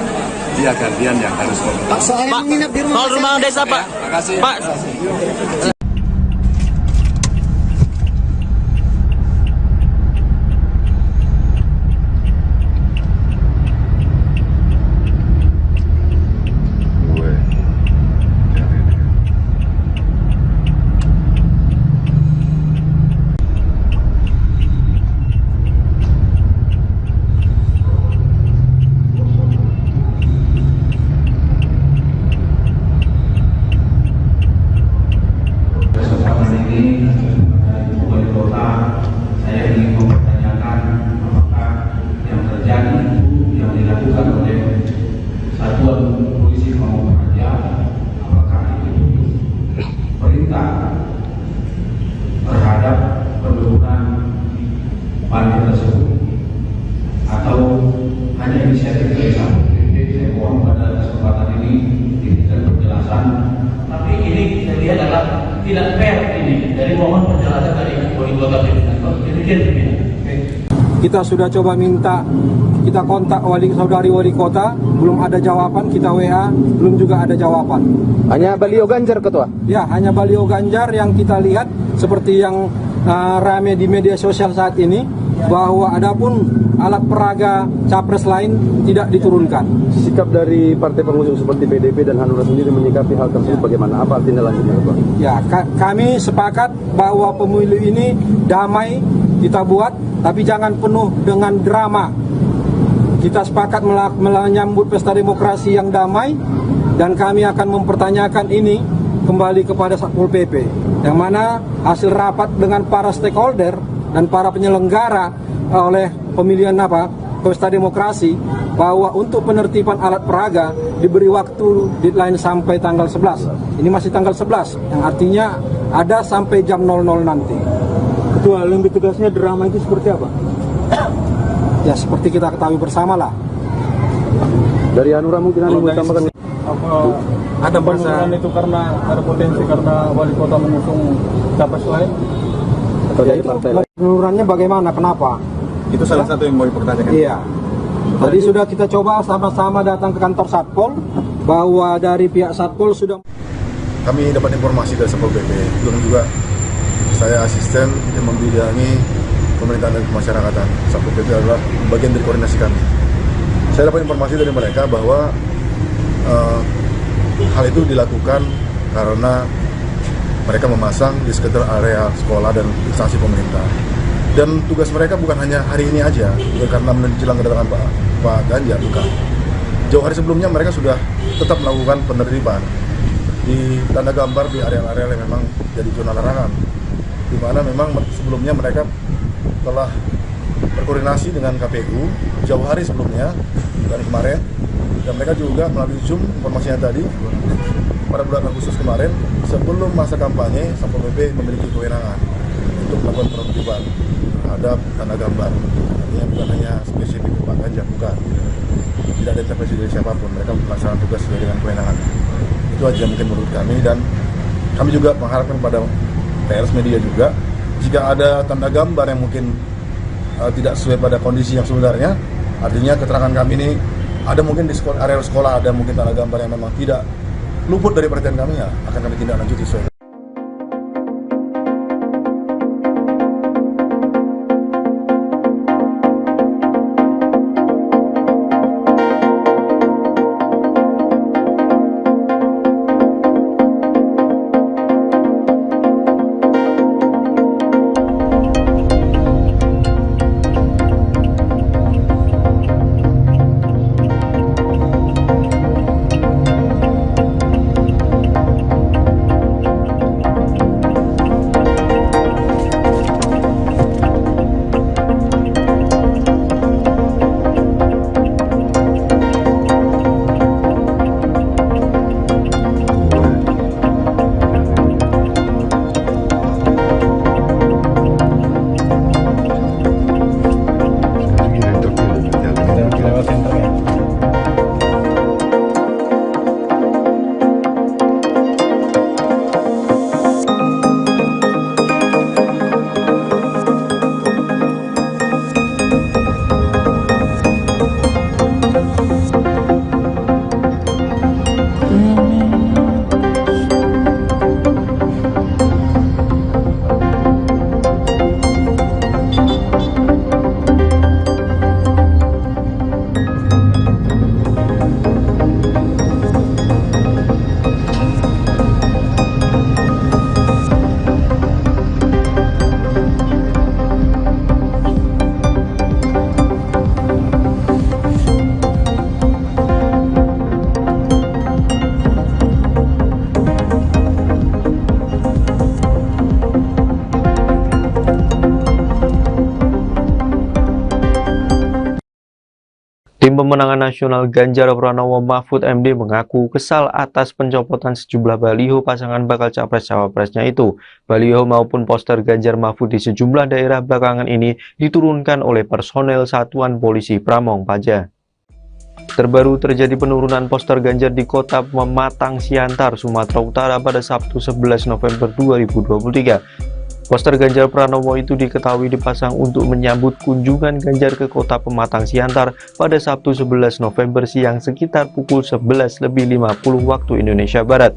dia gantian yang harus meminta. Pak, soal rumah desa Pak. Terima kasih. Pak. terhadap penurunan panti tersebut atau hanya inisiatif dari Satpol PP. Saya mohon pada kesempatan ini diberikan penjelasan. Tapi ini saya lihat adalah tidak fair ini. Dari mohon penjelasan dari wali kota pimpinan. Demikian pimpinan. Kita sudah coba minta, kita kontak saudari wali kota, belum ada jawaban, kita WA, belum juga ada jawaban. Hanya baliho Ganjar, Ketua? Ya, hanya baliho Ganjar yang kita lihat seperti yang rame di media sosial saat ini, bahwa adapun alat peraga capres lain tidak diturunkan. Sikap dari partai pengusung seperti PDP dan Hanura sendiri menyikapi hal tersebut bagaimana? Apa tindak lanjutnya, Ketua? Ya, kami sepakat bahwa pemilu ini damai kita buat, tapi jangan penuh dengan drama. Kita sepakat menyambut pesta demokrasi yang damai, dan kami akan mempertanyakan ini kembali kepada Satpol PP, yang mana hasil rapat dengan para stakeholder dan para penyelenggara oleh pemilihan pesta demokrasi, bahwa untuk penertiban alat peraga diberi waktu deadline sampai tanggal 11. Ini masih tanggal 11, yang artinya ada sampai jam 00 nanti. Ketua, lebih tegasnya drama itu seperti apa? Ya, seperti kita ketahui bersama lah. Dari Hanura mungkin ada yang mau tambahkan? Apa ada penurunan itu karena ada potensi karena wali kota mengusung capres lain? Atau dari partai lain? Penurunannya bagaimana? Kenapa? Itu salah satu yang mau dipertanyakan. Iya. Tadi sudah kita coba sama-sama datang ke kantor Satpol, bahwa dari pihak Satpol sudah. Kami dapat informasi dari Satpol PP, belum juga saya asisten yang membidangi pemerintahan dan kemasyarakatan. Satpol PP adalah bagian dari koordinasi kami. Saya dapat informasi dari mereka bahwa hal itu dilakukan karena mereka memasang di sekitar area sekolah dan instansi pemerintah. Dan tugas mereka bukan hanya hari ini aja, bukan karena menjelang kedatangan Pak Ganjar, bukan. Jauh hari sebelumnya mereka sudah tetap melakukan penertiban di tanda gambar di area-area yang memang jadi zona larangan, di mana memang sebelumnya mereka telah berkoordinasi dengan KPU jauh hari sebelumnya dan kemarin, dan mereka juga melalui Zoom informasinya tadi pada bulan Agustus kemarin, sebelum masa kampanye, Satpol PP memiliki kewenangan untuk melakukan penertiban terhadap tanda gambar. Artinya bukan hanya spesifik Pak Ganjar, bukan. Tidak ada intervensi dari siapapun, mereka melaksanakan tugas sesuai dengan kewenangan. Itu aja mungkin menurut kami, dan kami juga mengharapkan pada pers media juga, jika ada tanda gambar yang mungkin tidak sesuai pada kondisi yang sebenarnya, artinya keterangan kami ini ada mungkin di area sekolah ada mungkin tanda gambar yang memang tidak luput dari perhatian kami, ya akan kami tindak lanjut sesuai. Tim Pemenangan Nasional Ganjar Pranowo Mahfud MD mengaku kesal atas pencopotan sejumlah baliho pasangan bakal capres-cawapresnya itu. Baliho maupun poster Ganjar Mahfud di sejumlah daerah belakangan ini diturunkan oleh personel Satuan Polisi Pramong Praja. Terbaru terjadi penurunan poster Ganjar di kota Pematang Siantar, Sumatera Utara pada Sabtu 11 November 2023. Poster Ganjar Pranowo itu diketahui dipasang untuk menyambut kunjungan Ganjar ke kota Pematang Siantar pada Sabtu 11 November siang sekitar pukul 11.50 waktu Indonesia Barat.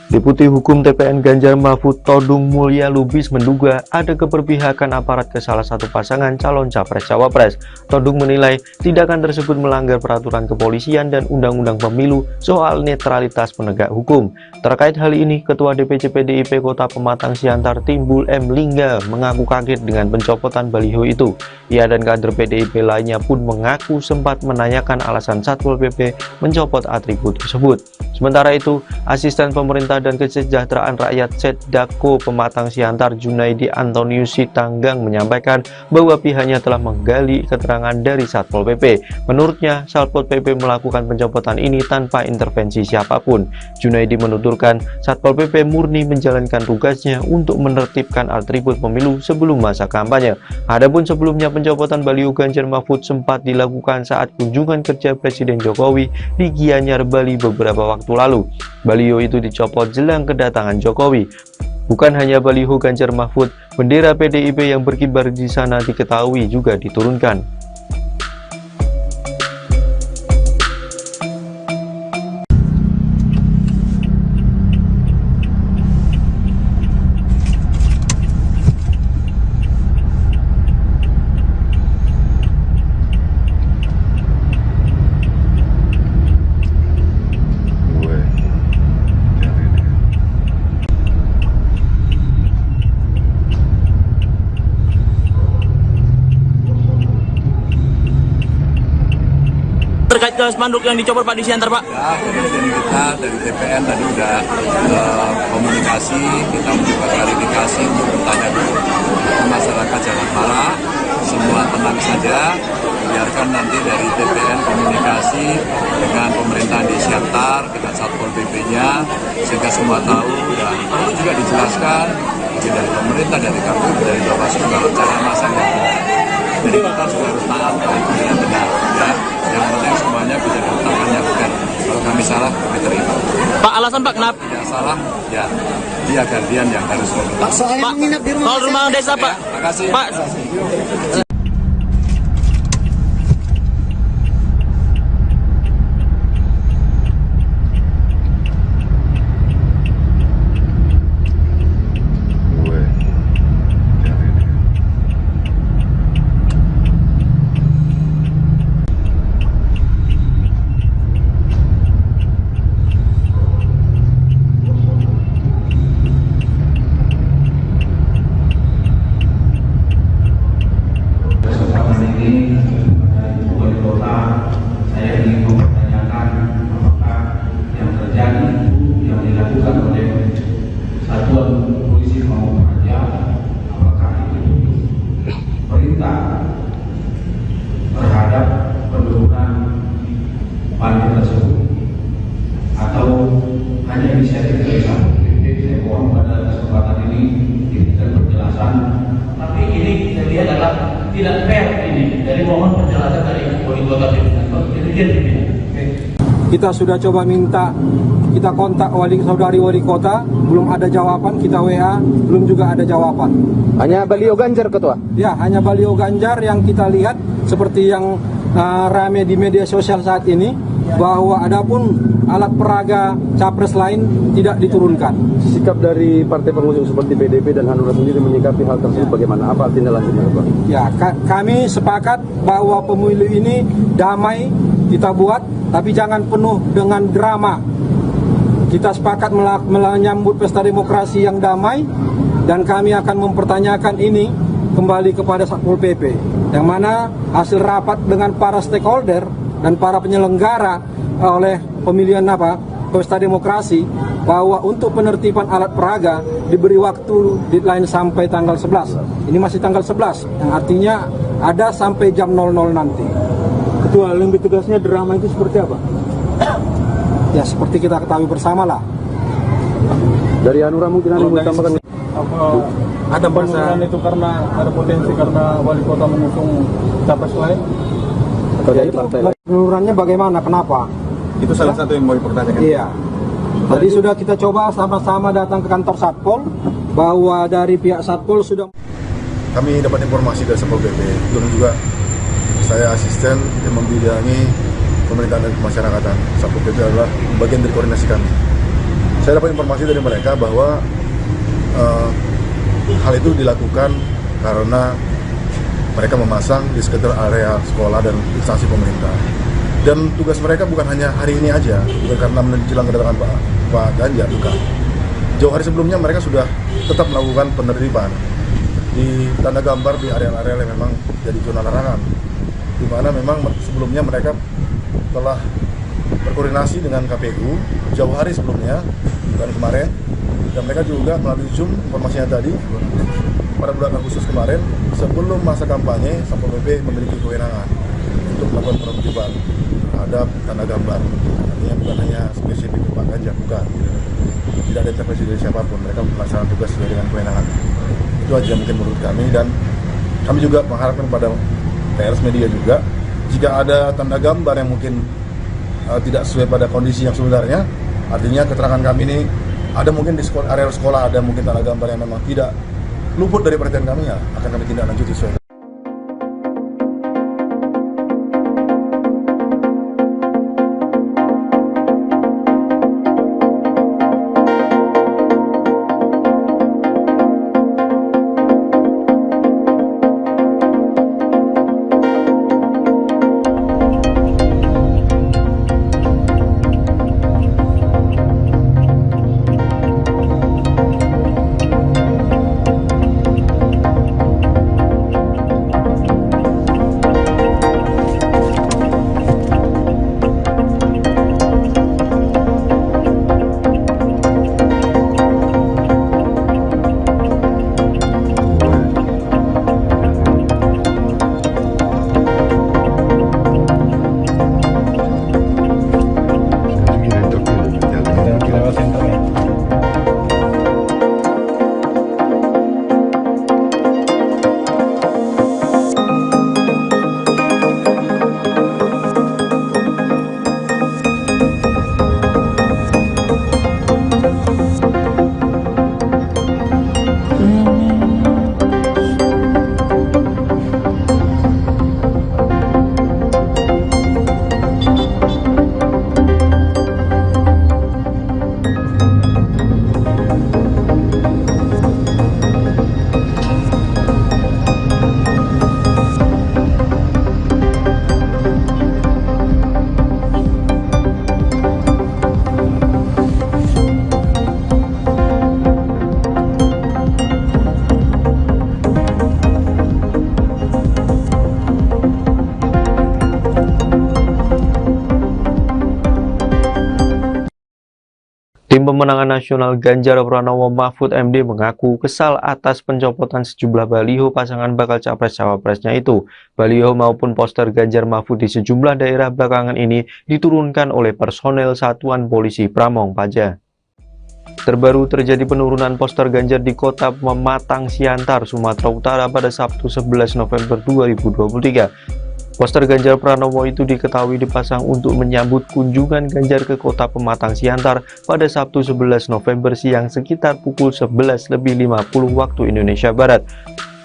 Deputi Hukum TPN Ganjar Mahfud Todung Mulya Lubis menduga ada keberpihakan aparat ke salah satu pasangan calon capres-cawapres. Todung menilai tindakan tersebut melanggar peraturan kepolisian dan undang-undang pemilu soal netralitas penegak hukum. Terkait hal ini, Ketua DPC PDIP Kota Pematang Siantar Timbul M. Lingga mengaku kaget dengan pencopotan baliho itu. Ia dan kader PDIP lainnya pun mengaku sempat menanyakan alasan Satpol PP mencopot atribut tersebut. Sementara itu, Asisten Pemerintah dan Kesejahteraan Rakyat Setdako Pematang Siantar Junaidi Antonius Sitanggang menyampaikan bahwa pihaknya telah menggali keterangan dari Satpol PP. Menurutnya, Satpol PP melakukan pencopotan ini tanpa intervensi siapapun. Junaidi menuturkan Satpol PP murni menjalankan tugasnya untuk menertibkan atribut pemilu sebelum masa kampanye. Adapun sebelumnya pencopotan baliho Ganjar Mahfud sempat dilakukan saat kunjungan kerja Presiden Jokowi di Gianyar, Bali beberapa waktu lalu. Baliho itu dicopot jelang kedatangan Jokowi. Bukan hanya baliho Ganjar Mahfud, bendera PDIP yang berkibar di sana diketahui juga diturunkan. Terkait ke spanduk yang dicopot Pak di Siantar, Pak? Ya, jadi kita dari TPN tadi udah komunikasi, kita mencoba klarifikasi untuk bertanya dulu ke masyarakat jangan marah, semua tenang saja, biarkan nanti dari TPN komunikasi dengan pemerintahan di Siantar, dengan Satpol PP-nya, sehingga semua tahu dan perlu juga dijelaskan dari pemerintah, dari KPU, dari Bawaslu kalau cara masang yang benar. Jadi kita juga harus taat dengan benar, ya. Yang penting semuanya bisa diletakkan yang benar. Kalau kami salah, kami terima. Pak, alasan Pak kenapa? Tidak salah, ya dia gantian yang harus meminta. Pak, soal rumah desa Pak. Ya, makasih. Pak. Terhadap penurunan baliho tersebut atau hanya inisiatif dari Satpol PP. Saya mohon pada kesempatan ini diberikan penjelasan. Tapi ini saya lihat adalah tidak fair ini. Dari mohon penjelasan dari wali kota pimpinan. Demikian pimpinan. Kita sudah coba minta, kita kontak saudari wali kota, belum ada jawaban, kita WA, belum juga ada jawaban. Hanya baliho Ganjar, Ketua? Ya, hanya baliho Ganjar yang kita lihat seperti yang rame di media sosial saat ini, bahwa adapun alat peraga capres lain tidak diturunkan. Sikap dari partai pengusung seperti PDP dan Hanura sendiri menyikapi hal tersebut bagaimana? Apa tindak lanjutnya, Pak? Ya, kami sepakat bahwa pemilu ini damai kita buat, tapi jangan penuh dengan drama. Kita sepakat menyambut pesta demokrasi yang damai, dan kami akan mempertanyakan ini kembali kepada Satpol PP, yang mana hasil rapat dengan para stakeholder dan para penyelenggara oleh pemilihan pesta demokrasi, bahwa untuk penertiban alat peraga diberi waktu deadline sampai tanggal 11. Ini masih tanggal 11, yang artinya ada sampai jam 00 nanti. Ketua, lebih tegasnya drama itu seperti apa? Ya seperti kita ketahui bersama lah. Dari Hanura mungkin ada yang mau tambahkan? Apa ada penurunan itu karena ada potensi karena wali kota mengusung capres lain? Atau dari partai lain? Penurunan bagaimana? Kenapa? Itu salah satu yang mau dipertanyakan. Iya. Tadi sudah kita coba sama-sama datang ke kantor Satpol, bahwa dari pihak Satpol sudah. Kami dapat informasi dari Satpol PP, dan juga saya asisten yang membidangi pemerintahan dan kemasyarakatan. Satpol PP adalah bagian dari koordinasi kami. Saya dapat informasi dari mereka bahwa hal itu dilakukan karena mereka memasang di sekitar area sekolah dan instansi pemerintah. Dan tugas mereka bukan hanya hari ini aja, bukan karena menjelang kedatangan Pak Ganjar, bukan. Jauh hari sebelumnya mereka sudah tetap melakukan penertiban di tanda gambar di area-area yang memang jadi zona larangan, di mana memang sebelumnya mereka telah berkoordinasi dengan KPU jauh hari sebelumnya, bukan kemarin, dan mereka juga melalui Zoom informasinya tadi pada bulan Agustus kemarin, sebelum masa kampanye, Satpol PP memiliki kewenangan untuk melakukan penertiban terhadap tanda gambar. Artinya bukan hanya spesifik Pak Ganjar, bukan. Tidak ada intervensi dari siapapun, mereka melaksanakan tugas sesuai dengan kewenangan. Itu aja mungkin menurut kami, dan kami juga mengharapkan pada pers media juga, jika ada tanda gambar yang mungkin tidak sesuai pada kondisi yang sebenarnya, artinya keterangan kami ini ada mungkin di area sekolah ada mungkin tanda gambar yang memang tidak luput dari perhatian kami, ya akan kami tindak lanjuti sesuai. Tim pemenangan nasional Ganjar Pranowo Mahfud MD mengaku kesal atas pencopotan sejumlah baliho pasangan bakal capres-cawapresnya itu. Baliho maupun poster Ganjar Mahfud di sejumlah daerah belakangan ini diturunkan oleh personel Satuan Polisi Pramong Praja. Terbaru terjadi penurunan poster Ganjar di kota Pematang Siantar, Sumatera Utara pada Sabtu 11 November 2023. Poster Ganjar Pranowo itu diketahui dipasang untuk menyambut kunjungan Ganjar ke kota Pematang Siantar pada Sabtu 11 November siang sekitar pukul 11.50 waktu Indonesia Barat.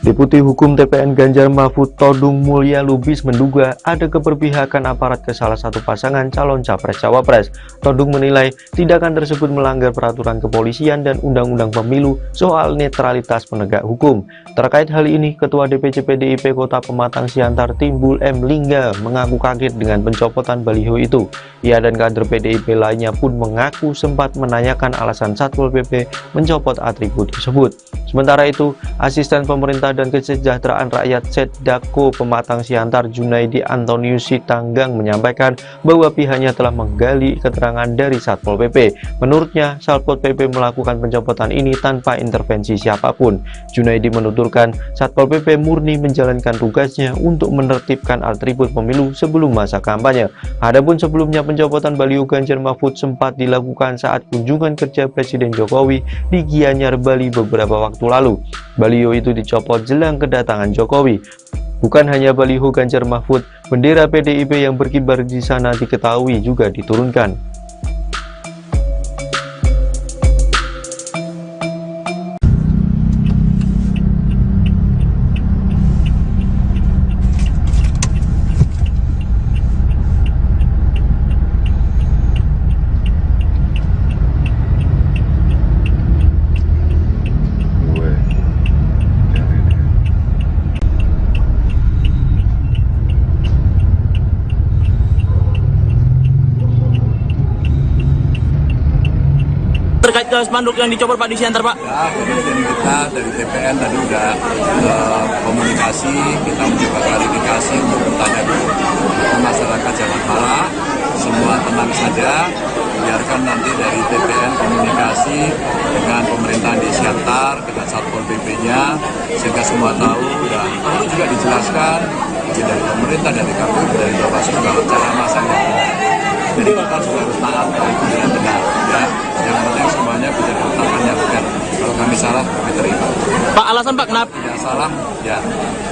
Deputi Hukum TPN Ganjar Mahfud Todung Mulya Lubis menduga ada keberpihakan aparat ke salah satu pasangan calon capres-cawapres. Todung menilai tindakan tersebut melanggar peraturan kepolisian dan Undang-Undang Pemilu soal netralitas penegak hukum. Terkait hal ini, Ketua DPC PDIP Kota Pematang Siantar Timbul M. Lingga mengaku kaget dengan pencopotan baliho itu. Ia dan kader PDIP lainnya pun mengaku sempat menanyakan alasan Satpol PP mencopot atribut tersebut. Sementara itu, asisten pemerintah dan Kesejahteraan Rakyat Setdako Pematang Siantar Junaidi Antonius Sitanggang menyampaikan bahwa pihaknya telah menggali keterangan dari Satpol PP. Menurutnya, Satpol PP melakukan pencopotan ini tanpa intervensi siapapun. Junaidi menuturkan Satpol PP murni menjalankan tugasnya untuk menertibkan atribut pemilu sebelum masa kampanye. Adapun sebelumnya pencopotan baliho Ganjar Mahfud sempat dilakukan saat kunjungan kerja Presiden Jokowi di Gianyar, Bali beberapa waktu lalu. Baliho itu dicopot jelang kedatangan Jokowi. Bukan hanya baliho Ganjar Mahfud, bendera PDIP yang berkibar di sana diketahui juga diturunkan. Terkait ke spanduk yang dicopot Pak di Siantar, Pak? Ya, kemudian kita dari TPN tadi udah komunikasi, kita mencoba klarifikasi untuk bertanya dulu ke masyarakat jangan marah, semua tenang saja, biarkan nanti dari TPN komunikasi dengan pemerintahan di Siantar, dengan Satpol PP-nya, sehingga semua tahu dan perlu juga dijelaskan dari pemerintah, dari KPU, dari Bawaslu kalau cara masaknya. Jadi kita juga harus taat dari kemudian benar, ya. Yang penting semuanya bisa ditetapkan yang benar. Kalau kami salah, kami terima. Pak, alasan Pak kenapa? Yang salah, ya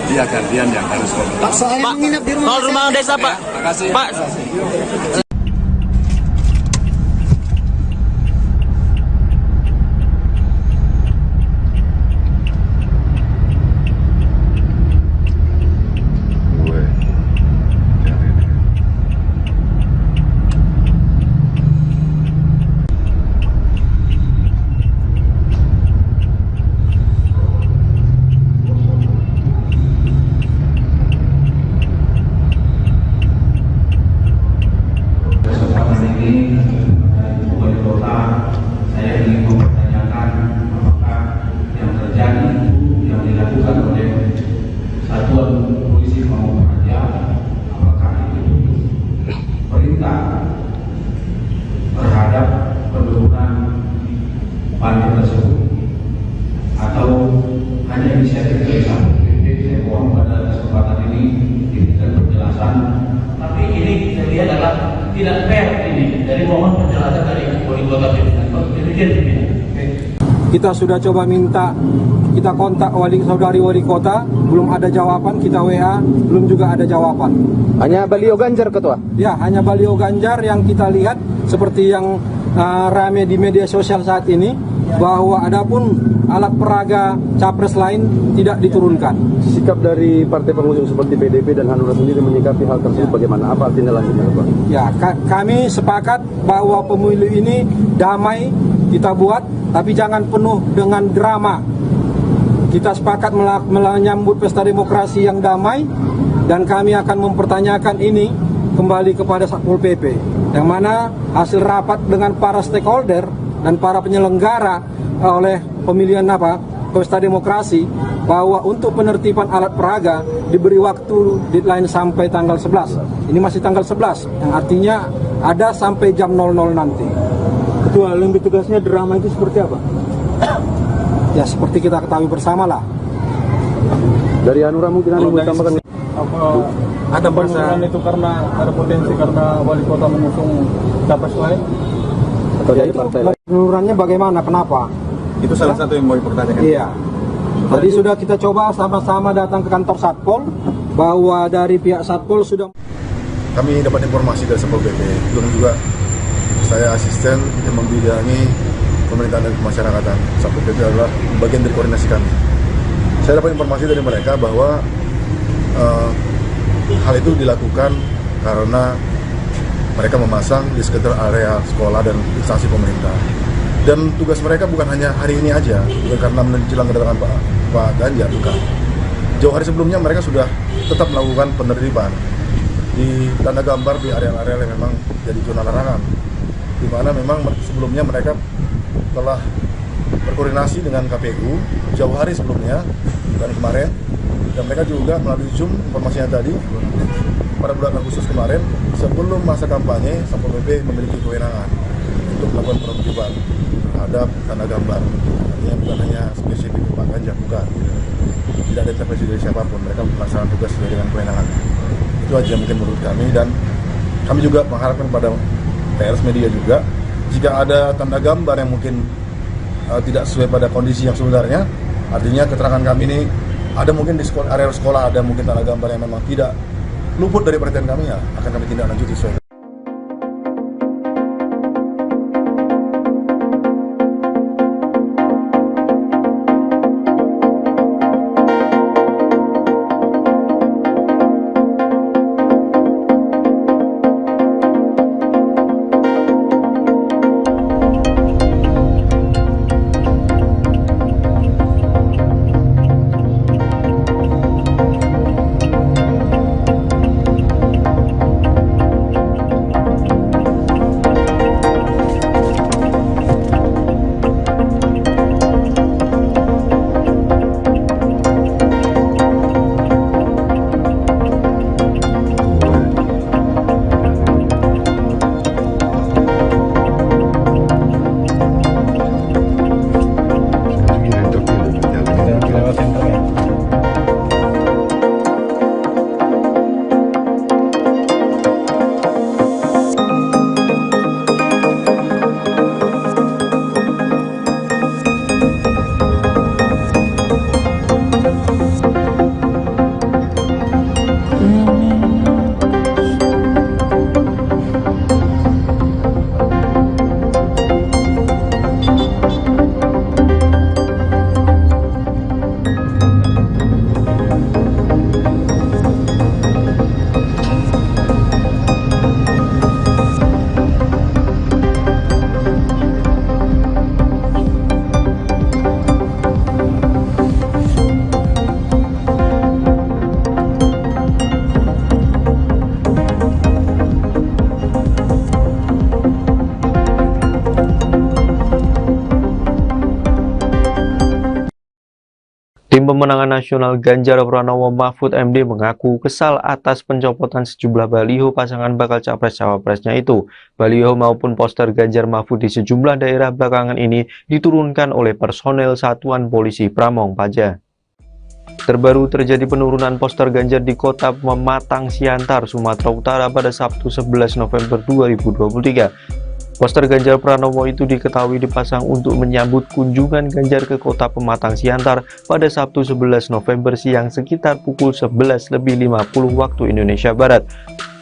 dia gantian yang harus komentar. Pak, soal rumah desa Pak. Ya, terima kasih. Pak. Saya ingin mempertanyakan apakah yang terjadi itu yang dilakukan oleh satuan polisi Pamung Praja, apakah itu perintah terhadap penurunan pantai tersebut atau hanya inisiatif dari Satpol PP. Saya mohon pada kesempatan ini diberikan penjelasan. Tapi ini saya lihat adalah tidak fair ini. Dari mohon penjelasan dari wali kota pimpinan. Kita sudah coba minta, kita kontak saudari wali kota, belum ada jawaban, kita WA, belum juga ada jawaban. Hanya baliho Ganjar, Ketua? Ya, hanya baliho Ganjar yang kita lihat seperti yang rame di media sosial saat ini, bahwa adapun alat peraga capres lain tidak diturunkan. Sikap dari partai pengusung seperti PDP dan Hanura sendiri menyikapi hal tersebut bagaimana? Apa artinya lanjutnya, Pak? Ya, kami sepakat bahwa pemilu ini damai kita buat, tapi jangan penuh dengan drama. Kita sepakat menyambut pesta demokrasi yang damai, dan kami akan mempertanyakan ini kembali kepada Satpol PP, yang mana hasil rapat dengan para stakeholder dan para penyelenggara oleh pemilihan pesta demokrasi, bahwa untuk penertiban alat peraga diberi waktu deadline sampai tanggal 11. Ini masih tanggal 11, yang artinya ada sampai jam 00 nanti. Ketua, lebih tugasnya drama itu seperti apa? Ya seperti kita ketahui bersama lah. Dari Hanura mungkin ada yang mau tambahkan? Ada penurunan itu karena ada potensi karena wali kota mengusung capres lain? Atau dari partai lain? Penururannya bagaimana? Kenapa? Itu salah satu yang mau dipertanyakan. Iya. Tadi sudah kita coba sama-sama datang ke kantor Satpol, bahwa dari pihak Satpol sudah. Kami dapat informasi dari Satpol PP, belum juga saya asisten yang membidangi pemerintahan dan kemasyarakatan. Satpol PP adalah bagian dari koordinasi kami. Saya dapat informasi dari mereka bahwa hal itu dilakukan karena mereka memasang di sekitar area sekolah dan instansi pemerintah. Dan tugas mereka bukan hanya hari ini aja, bukan karena menjelang kedatangan Pak Ganjar, bukan. Jauh hari sebelumnya mereka sudah tetap melakukan penertiban di tanda gambar di area-area yang memang jadi zona larangan, di mana memang sebelumnya mereka telah berkoordinasi dengan KPU jauh hari sebelumnya dari kemarin, dan mereka juga melalui Zoom informasinya tadi pada bulan Agustus kemarin sebelum masa kampanye Satpol PP memiliki kewenangan untuk melakukan penertiban terhadap tanda gambar. Artinya bukan hanya spesifik Pak Ganjar, bukan. Tidak ada intervensi dari siapapun, mereka melaksanakan tugas sesuai dengan kewenangan. Itu aja mungkin menurut kami, dan kami juga mengharapkan pada pers media juga, jika ada tanda gambar yang mungkin tidak sesuai pada kondisi yang sebenarnya, artinya keterangan kami ini ada mungkin di area sekolah ada mungkin tanda gambar yang memang tidak luput dari perhatian kami, ya akan kami tindak lanjuti sesuai. Tim pemenangan nasional Ganjar Pranowo Mahfud MD mengaku kesal atas pencopotan sejumlah baliho pasangan bakal capres-cawapresnya itu. Baliho maupun poster Ganjar Mahfud di sejumlah daerah belakangan ini diturunkan oleh personel Satuan Polisi Pramong Praja. Terbaru terjadi penurunan poster Ganjar di kota Pematang Siantar, Sumatera Utara pada Sabtu 11 November 2023. Poster Ganjar Pranowo itu diketahui dipasang untuk menyambut kunjungan Ganjar ke kota Pematang Siantar pada Sabtu 11 November siang sekitar pukul 11.50 waktu Indonesia Barat.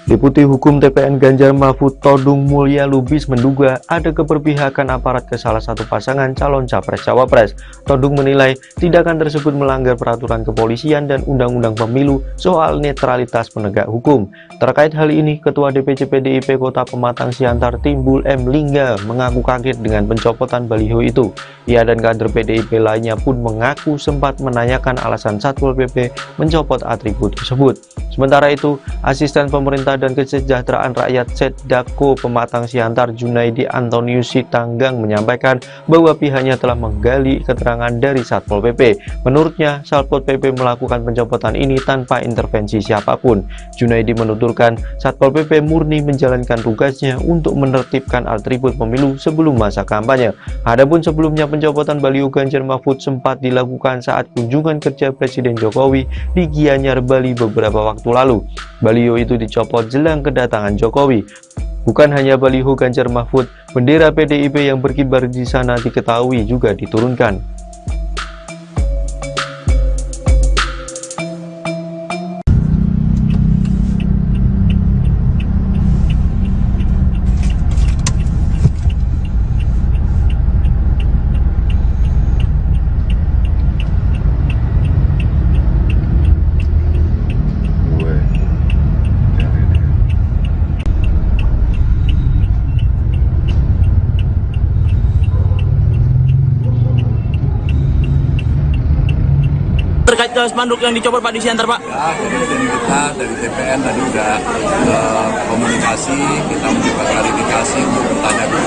Deputi Hukum TPN Ganjar Mahfud Todung Mulya Lubis menduga ada keberpihakan aparat ke salah satu pasangan calon capres-cawapres. Todung menilai tindakan tersebut melanggar peraturan kepolisian dan undang-undang pemilu soal netralitas penegak hukum. Terkait hal ini, Ketua DPC PDIP Kota Pematang Siantar Timbul M. Lingga mengaku kaget dengan pencopotan baliho itu. Ia dan kader PDIP lainnya pun mengaku sempat menanyakan alasan Satpol PP mencopot atribut tersebut. Sementara itu, Asisten Pemerintah dan Kesejahteraan Rakyat Setdako Pematang Siantar Junaidi Antonius Sitanggang menyampaikan bahwa pihaknya telah menggali keterangan dari Satpol PP. Menurutnya, Satpol PP melakukan pencopotan ini tanpa intervensi siapapun. Junaidi menuturkan Satpol PP murni menjalankan tugasnya untuk menertibkan atribut pemilu sebelum masa kampanye. Adapun sebelumnya pencopotan baliho Ganjar Mahfud sempat dilakukan saat kunjungan kerja Presiden Jokowi di Gianyar, Bali beberapa waktu lalu. Baliho itu dicopot jelang kedatangan Jokowi. Bukan hanya baliho Ganjar Mahfud, bendera PDIP yang berkibar di sana diketahui juga diturunkan. Terkait ke spanduk yang dicopot Pak di Siantar, Pak? Ya, jadi kita dari TPN tadi udah komunikasi, kita mencoba klarifikasi untuk bertanya ke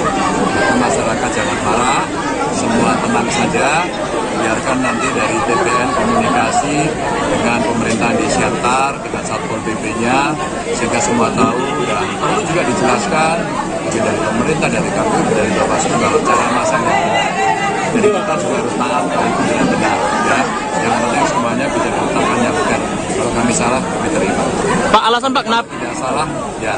masyarakat jangan marah. semua tenang saja, biarkan nanti dari TPN komunikasi dengan pemerintahan di Siantar, dengan Satpol PP-nya, sehingga semua tahu dan perlu juga dijelaskan dari pemerintah, dari KPU, dari Bawaslu kalau cara masangnya. Jadi kita juga harus taat dan benar, ya. Yang penting semuanya bisa ditetapkan yang benar. Kalau kami salah, kami terima. Pak, alasan Pak kenapa? Tidak salah, ya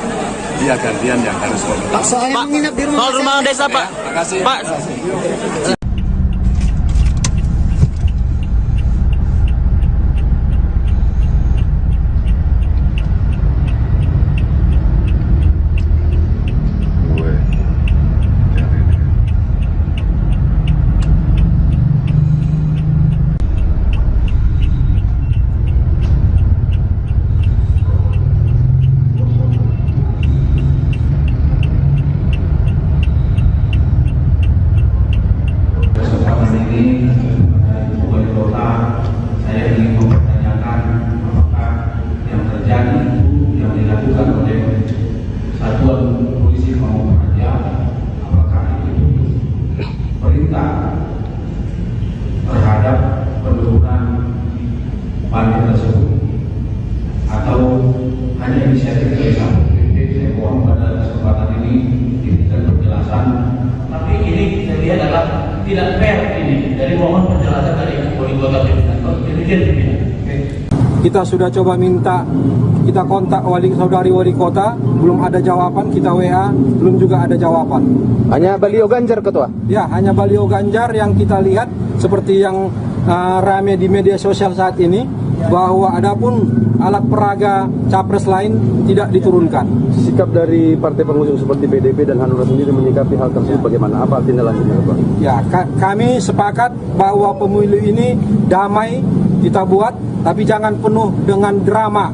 dia gantian yang harus meminta. Pak, soal rumah desa Pak. Terima kasih. Pak. Terhadap penurunan panti tersebut atau hanya inisiatif dari Satpol PP. Saya mohon pada kesempatan ini diberikan penjelasan. Tapi ini saya lihat adalah tidak fair ini. Dari mohon penjelasan dari wali kota pimpinan. Demikian pimpinan. Kita sudah coba minta, kita kontak saudari wali kota, belum ada jawaban, kita WA, belum juga ada jawaban. Hanya baliho Ganjar, Ketua? Ya, hanya baliho Ganjar yang kita lihat seperti yang rame di media sosial saat ini, bahwa adapun alat peraga capres lain tidak diturunkan. Sikap dari partai pengusung seperti PDP dan Hanura sendiri menyikapi hal tersebut bagaimana? Apa tindak lanjutnya, Pak? Ya, kami sepakat bahwa pemilu ini damai kita buat, tapi jangan penuh dengan drama.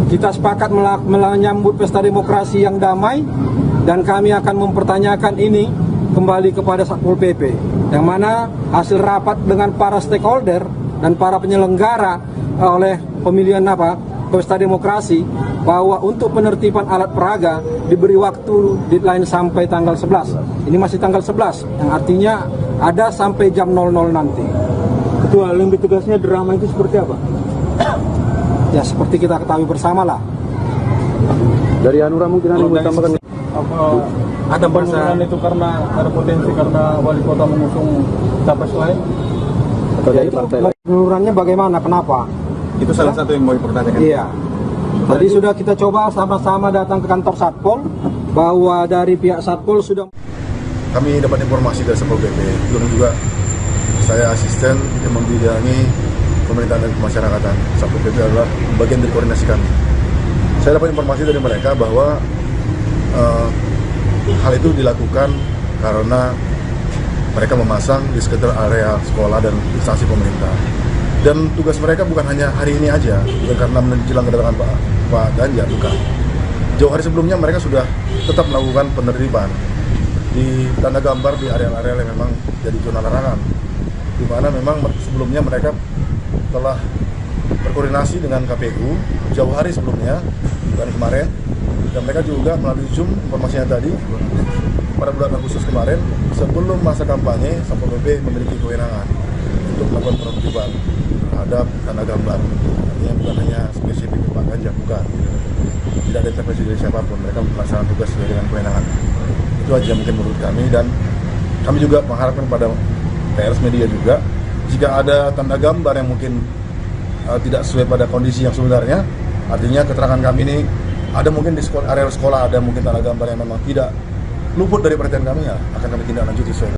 Kita sepakat menyambut pesta demokrasi yang damai, dan kami akan mempertanyakan ini kembali kepada Satpol PP, yang mana hasil rapat dengan para stakeholder dan para penyelenggara oleh pemilihan pesta demokrasi, bahwa untuk penertiban alat peraga diberi waktu deadline sampai tanggal 11. Ini masih tanggal 11, yang artinya ada sampai jam 00 nanti. Ketua, lebih tugasnya drama itu seperti apa? Ya seperti kita ketahui bersama lah. Dari Hanura mungkin ada yang mau tambahkan? Ada penurunan itu karena ada potensi karena wali kota mengusung capres lain? Atau dari partai lain? Penururannya bagaimana? Kenapa? Itu salah satu yang mau dipertanyakan. Iya. Tadi sudah kita coba sama-sama datang ke kantor Satpol, bahwa dari pihak Satpol sudah. Kami dapat informasi dari Satpol PP, belum juga saya asisten yang membidangi pemerintahan dan kemasyarakatan. Satpol PP adalah bagian dari koordinasi kami. Saya dapat informasi dari mereka bahwa hal itu dilakukan karena mereka memasang di sekitar area sekolah dan instansi pemerintah. Dan tugas mereka bukan hanya hari ini aja, bukan karena menjelang kedatangan Pak Ganjar, bukan. Jauh hari sebelumnya mereka sudah tetap melakukan penertiban di tanda gambar di area-area yang memang jadi zona larangan, di mana memang sebelumnya mereka telah berkoordinasi dengan KPU jauh hari sebelumnya, bukan kemarin, dan mereka juga melalui Zoom informasinya tadi pada bulan Agustus kemarin, sebelum masa kampanye, Satpol PP memiliki kewenangan untuk melakukan penertiban terhadap tanda gambar. Artinya bukan hanya spesifik Pak Ganjar, bukan. Tidak ada intervensi dari siapapun, mereka melaksanakan tugas sesuai dengan kewenangan. Itu aja mungkin menurut kami, dan kami juga mengharapkan pada pers media juga, jika ada tanda gambar yang mungkin tidak sesuai pada kondisi yang sebenarnya, artinya keterangan kami ini ada mungkin di area sekolah ada mungkin tanda gambar yang memang tidak luput dari perhatian kami, ya akan kami tindak lanjuti sesuai.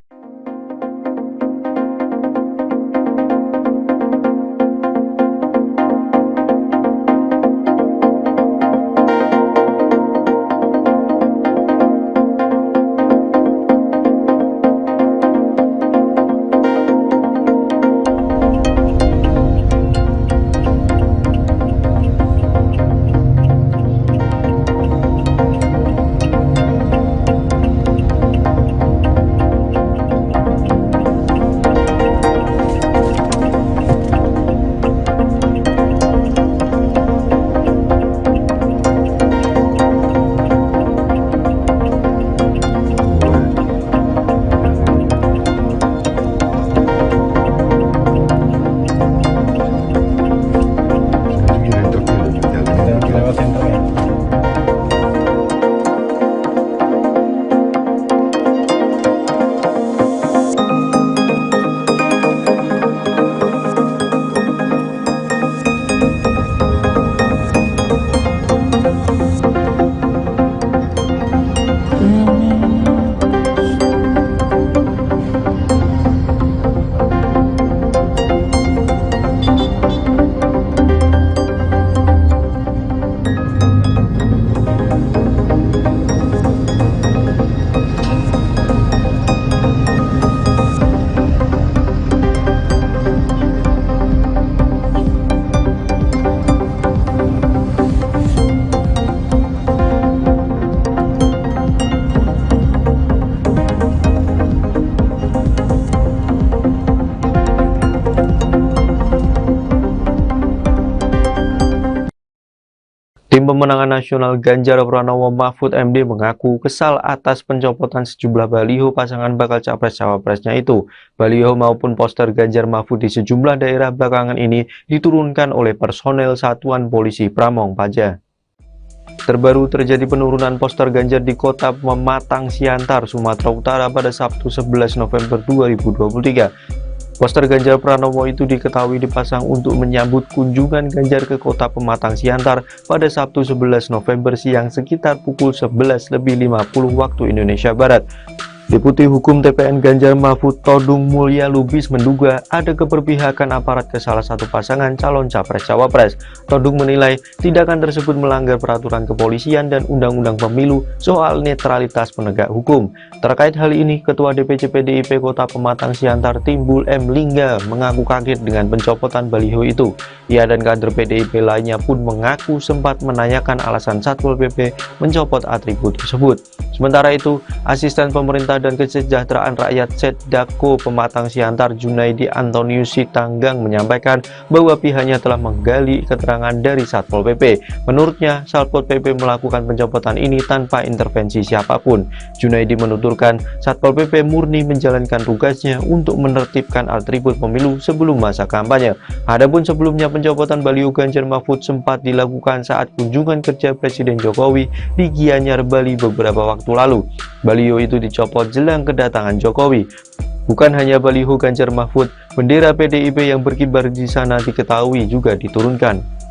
Tim Pemenangan Nasional Ganjar Pranowo Mahfud MD mengaku kesal atas pencopotan sejumlah baliho pasangan bakal capres-cawapresnya itu. Baliho maupun poster Ganjar Mahfud di sejumlah daerah belakangan ini diturunkan oleh personel Satuan Polisi Pramong Praja. Terbaru terjadi penurunan poster Ganjar di kota Pematang Siantar, Sumatera Utara pada Sabtu 11 November 2023. Poster Ganjar Pranowo itu diketahui dipasang untuk menyambut kunjungan Ganjar ke kota Pematang Siantar pada Sabtu 11 November siang sekitar pukul 11.50 waktu Indonesia Barat. Deputi Hukum TPN Ganjar Mahfud Todung Mulya Lubis menduga ada keberpihakan aparat ke salah satu pasangan calon capres-cawapres. Todung menilai tindakan tersebut melanggar peraturan kepolisian dan undang-undang pemilu soal netralitas penegak hukum. Terkait hal ini, Ketua DPC PDIP Kota Pematang Siantar Timbul M. Lingga mengaku kaget dengan pencopotan baliho itu. Ia dan kader PDIP lainnya pun mengaku sempat menanyakan alasan Satpol PP mencopot atribut tersebut. Sementara itu, Asisten Pemerintah dan Kesejahteraan Rakyat Setdako Pematang Siantar Junaidi Antonius Sitanggang menyampaikan bahwa pihaknya telah menggali keterangan dari Satpol PP. Menurutnya, Satpol PP melakukan pencopotan ini tanpa intervensi siapapun. Junaidi menuturkan Satpol PP murni menjalankan tugasnya untuk menertibkan atribut pemilu sebelum masa kampanye. Adapun sebelumnya pencopotan baliho Ganjar Mahfud sempat dilakukan saat kunjungan kerja Presiden Jokowi di Gianyar, Bali beberapa waktu lalu. Baliho itu dicopot jelang kedatangan Jokowi. Bukan hanya baliho Ganjar Mahfud, bendera PDIP yang berkibar di sana diketahui juga diturunkan.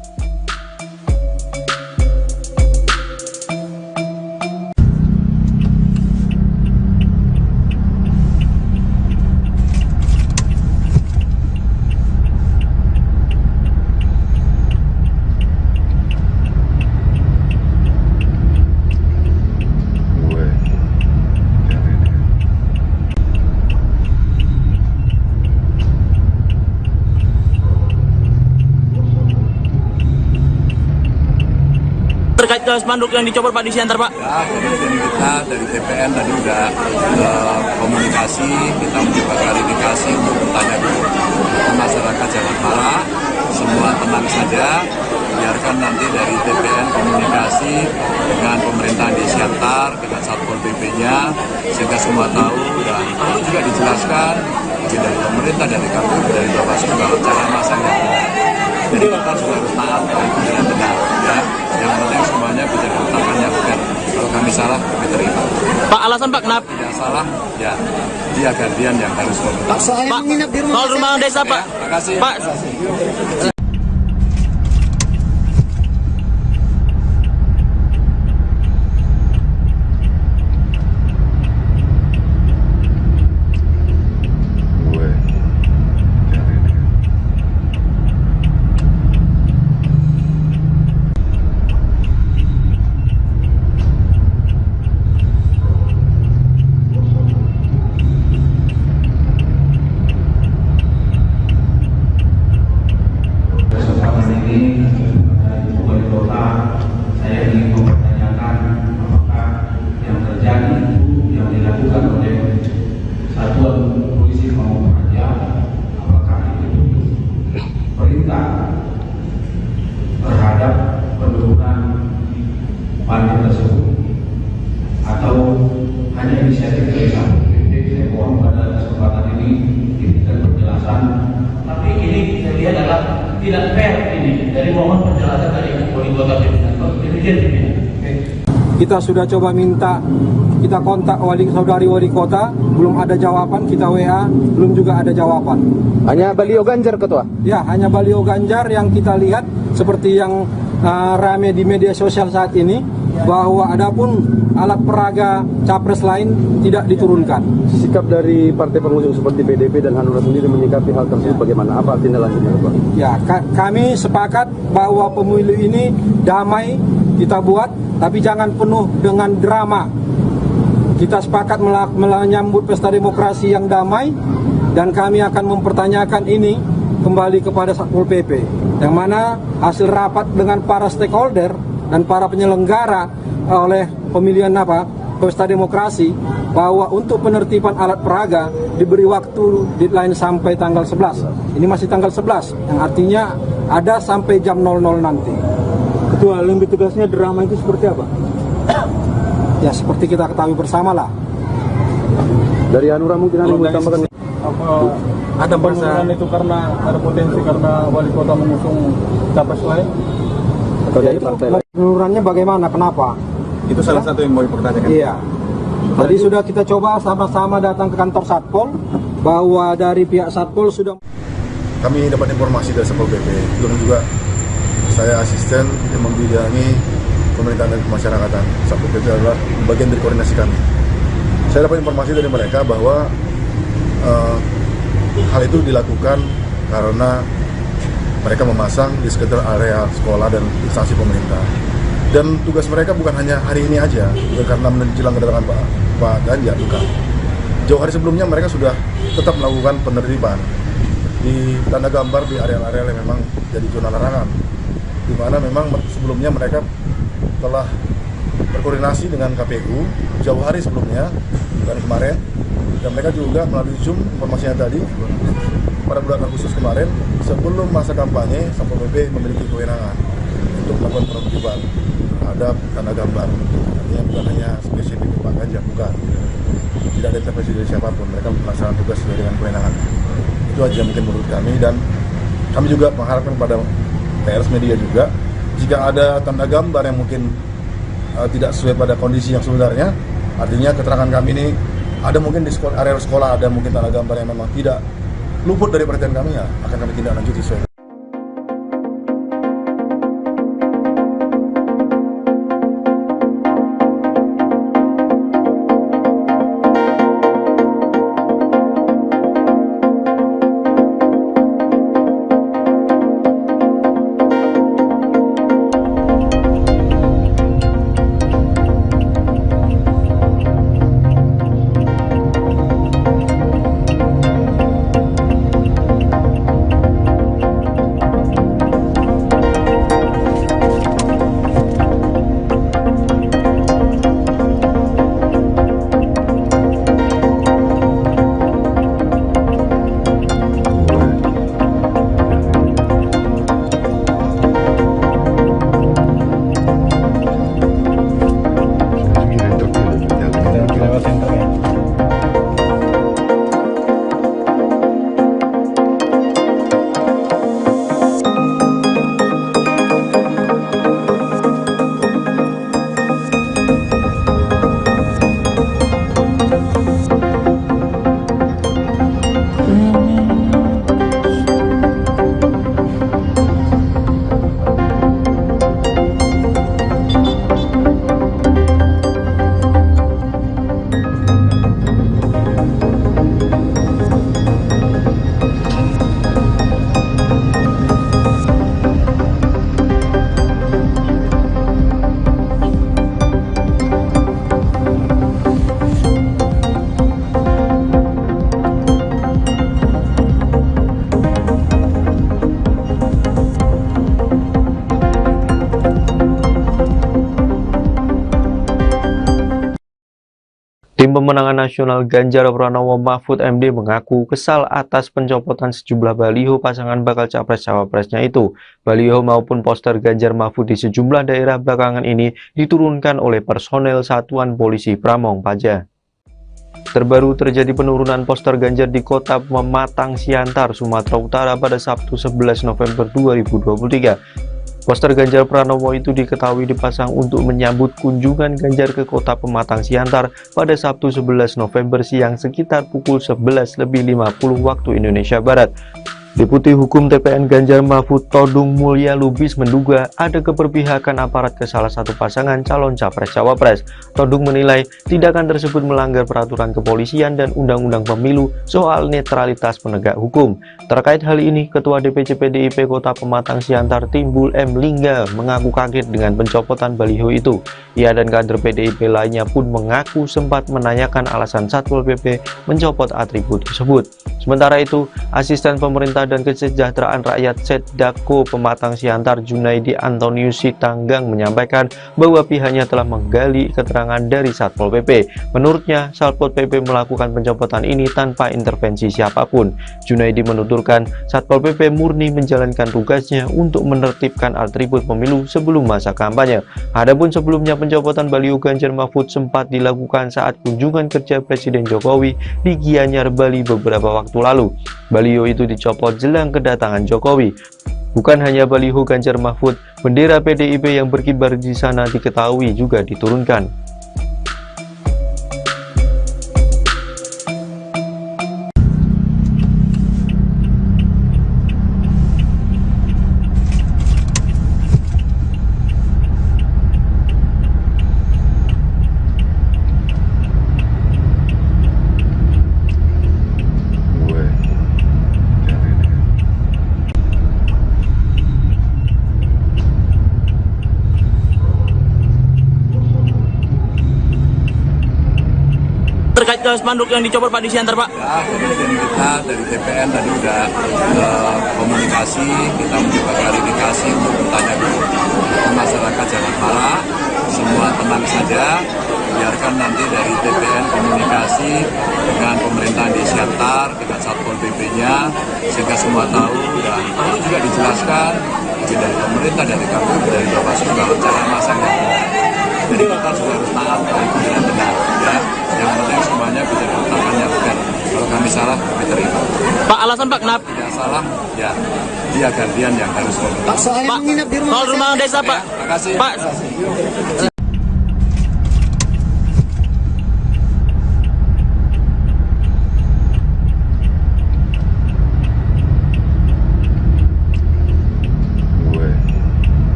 Terkait spanduk yang dicopot Pak di Siantar, Pak? Ya, kemudian kita dari TPN tadi sudah komunikasi, kita mencoba klarifikasi untuk bertanya dulu ke masyarakat jangan marah, semua tenang saja, biarkan nanti dari TPN komunikasi dengan pemerintahan di Siantar, dengan Satpol PP-nya, sehingga semua tahu dan perlu juga dijelaskan dari pemerintah, dari KPU, dari Bawaslu kalau cara masangnya benar. Jadi kita juga harus taat dengan benar, ya. Yang penting semuanya bisa ditetapkan yang benar. Kalau kami salah, kami terima. Pak, alasan Pak kenapa? Tidak salah, ya dia gantian yang harus meminta. Pak, soal rumah desa, Pak. Terima kasih. Pak. Terhadap penurunan panti tersebut atau hanya inisiatif dari Satpol PP. Saya mohon pada kesempatan ini diberikan penjelasan. Tapi ini saya lihat adalah tidak fair ini. Dari mohon penjelasan dari wali kota pimpinan. Demikian pimpinan. Kita sudah coba minta, kita kontak saudari wali kota, belum ada jawaban, kita WA, belum juga ada jawaban. Hanya baliho Ganjar, Ketua? Ya, hanya baliho Ganjar yang kita lihat seperti yang rame di media sosial saat ini, bahwa adapun alat peraga capres lain tidak diturunkan. Sikap dari partai pengusung seperti PDP dan Hanura sendiri menyikapi hal tersebut bagaimana? Apa tindak lanjutnya, Pak? Ya, kami sepakat bahwa pemilu ini damai kita buat, tapi jangan penuh dengan drama. Kita sepakat menyambut pesta demokrasi yang damai, dan kami akan mempertanyakan ini kembali kepada Satpol PP, yang mana hasil rapat dengan para stakeholder dan para penyelenggara oleh pemilihan pesta demokrasi, bahwa untuk penertiban alat peraga diberi waktu deadline sampai tanggal 11. Ini masih tanggal 11, yang artinya ada sampai jam 00 nanti. Lembi tugasnya drama itu seperti apa? Ya seperti kita ketahui bersama lah. Dari Hanura mungkin ada yang mau tambahkan? Apa ada penurunan itu karena ada potensi karena wali kota mengusung capres lain? Atau dari partai lain? Penurunan bagaimana? Kenapa? Itu salah satu yang mau dipertanyakan. Iya. Tadi sudah kita coba sama-sama datang ke kantor Satpol, bahwa dari pihak Satpol sudah. Kami dapat informasi dari Satpol PP, belum juga saya asisten yang membidangi pemerintahan dan kemasyarakatan. Satpol PP adalah bagian dari koordinasi kami. Saya dapat informasi dari mereka bahwa hal itu dilakukan karena mereka memasang di sekitar area sekolah dan instansi pemerintah. Dan tugas mereka bukan hanya hari ini aja, bukan karena menjelang kedatangan Pak Ganjar, bukan. Jauh hari sebelumnya mereka sudah tetap melakukan penertiban di tanda gambar di area-area yang memang jadi zona larangan, di mana memang sebelumnya mereka telah berkoordinasi dengan KPU jauh hari sebelumnya dan kemarin, dan mereka juga melalui Zoom informasinya tadi pada bulan Agustus kemarin sebelum masa kampanye Satpol PP memiliki kewenangan untuk melakukan penertiban terhadap tanda gambar. Artinya bukan hanya spesifik Pak Ganjar, bukan. Tidak ada intervensi dari siapapun, mereka melaksanakan tugas sesuai dengan kewenangan. Itu aja mungkin menurut kami, dan kami juga mengharapkan pada pers media juga, jika ada tanda gambar yang mungkin tidak sesuai pada kondisi yang sebenarnya, artinya keterangan kami ini ada mungkin di area sekolah ada mungkin tanda gambar yang memang tidak luput dari perhatian kami, ya akan kami tindak lanjuti sesuai. Tim pemenangan nasional Ganjar Pranowo Mahfud MD mengaku kesal atas pencopotan sejumlah baliho pasangan bakal capres-cawapresnya itu. Baliho maupun poster Ganjar Mahfud di sejumlah daerah belakangan ini diturunkan oleh personel Satuan Polisi Pramong Praja. Terbaru terjadi penurunan poster Ganjar di kota Pematang Siantar, Sumatera Utara pada Sabtu 11 November 2023. Poster Ganjar Pranowo itu diketahui dipasang untuk menyambut kunjungan Ganjar ke kota Pematang Siantar pada Sabtu 11 November siang sekitar pukul 11.50 waktu Indonesia Barat. Deputi Hukum TPN Ganjar Mahfud Todung Mulya Lubis menduga ada keberpihakan aparat ke salah satu pasangan calon capres-cawapres. Todung menilai tindakan tersebut melanggar peraturan kepolisian dan undang-undang pemilu soal netralitas penegak hukum. Terkait hal ini, Ketua DPC PDIP Kota Pematang Siantar Timbul M. Lingga mengaku kaget dengan pencopotan baliho itu. Ia dan kader PDIP lainnya pun mengaku sempat menanyakan alasan Satpol PP mencopot atribut tersebut. Sementara itu, asisten pemerintah Sejahtera dan Kesejahteraan Rakyat Setdako Pematang Siantar Junaidi Antonius Sitanggang menyampaikan bahwa pihaknya telah menggali keterangan dari Satpol PP. Menurutnya, Satpol PP melakukan pencopotan ini tanpa intervensi siapapun. Junaidi menuturkan Satpol PP murni menjalankan tugasnya untuk menertibkan atribut pemilu sebelum masa kampanye. Adapun sebelumnya pencopotan baliho Ganjar Mahfud sempat dilakukan saat kunjungan kerja Presiden Jokowi di Gianyar, Bali beberapa waktu lalu. Baliho itu dicopot jelang kedatangan Jokowi. Bukan hanya baliho Ganjar Mahfud, bendera PDIP yang berkibar di sana diketahui juga diturunkan. Terkait ke spanduk yang dicopot Pak di Siantar, Pak? Ya, jadi kita dari TPN tadi udah komunikasi, kita mencoba klarifikasi untuk bertanya dulu. Masyarakat jangan marah, semua tenang saja, biarkan nanti dari TPN komunikasi dengan pemerintahan di Siantar, dengan Satpol PP-nya, sehingga semua tahu dan perlu juga dijelaskan dari pemerintah, dari KPU, dari Bawaslu kalau cara masak yang benar. Jadi kita juga harus taat dengan benar, ya. Yang penting semuanya bisa diletakkan yang benar. Kalau kami salah, kami terima. Pak, alasan Pak kenapa? Tidak salah, ya dia gantian yang harus komentar. Pak, soal rumah desa, Pak. Terima kasih. Pak.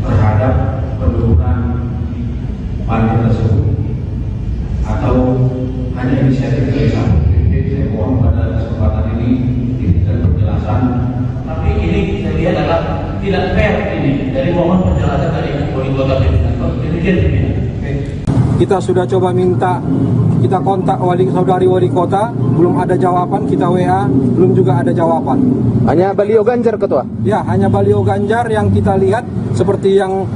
Terhadap penurunan panti tersebut atau hanya inisiatif dari Satpol PP. Saya mohon pada kesempatan ini diberikan penjelasan. Tapi ini saya lihat adalah tidak fair ini. Dari mohon penjelasan dari wali kota pimpinan. Demikian pimpinan. Kita sudah coba minta, kita kontak saudari wali kota, belum ada jawaban. Kita WA, belum juga ada jawaban. Hanya baliho Ganjar, Ketua? Ya, hanya baliho Ganjar yang kita lihat seperti yang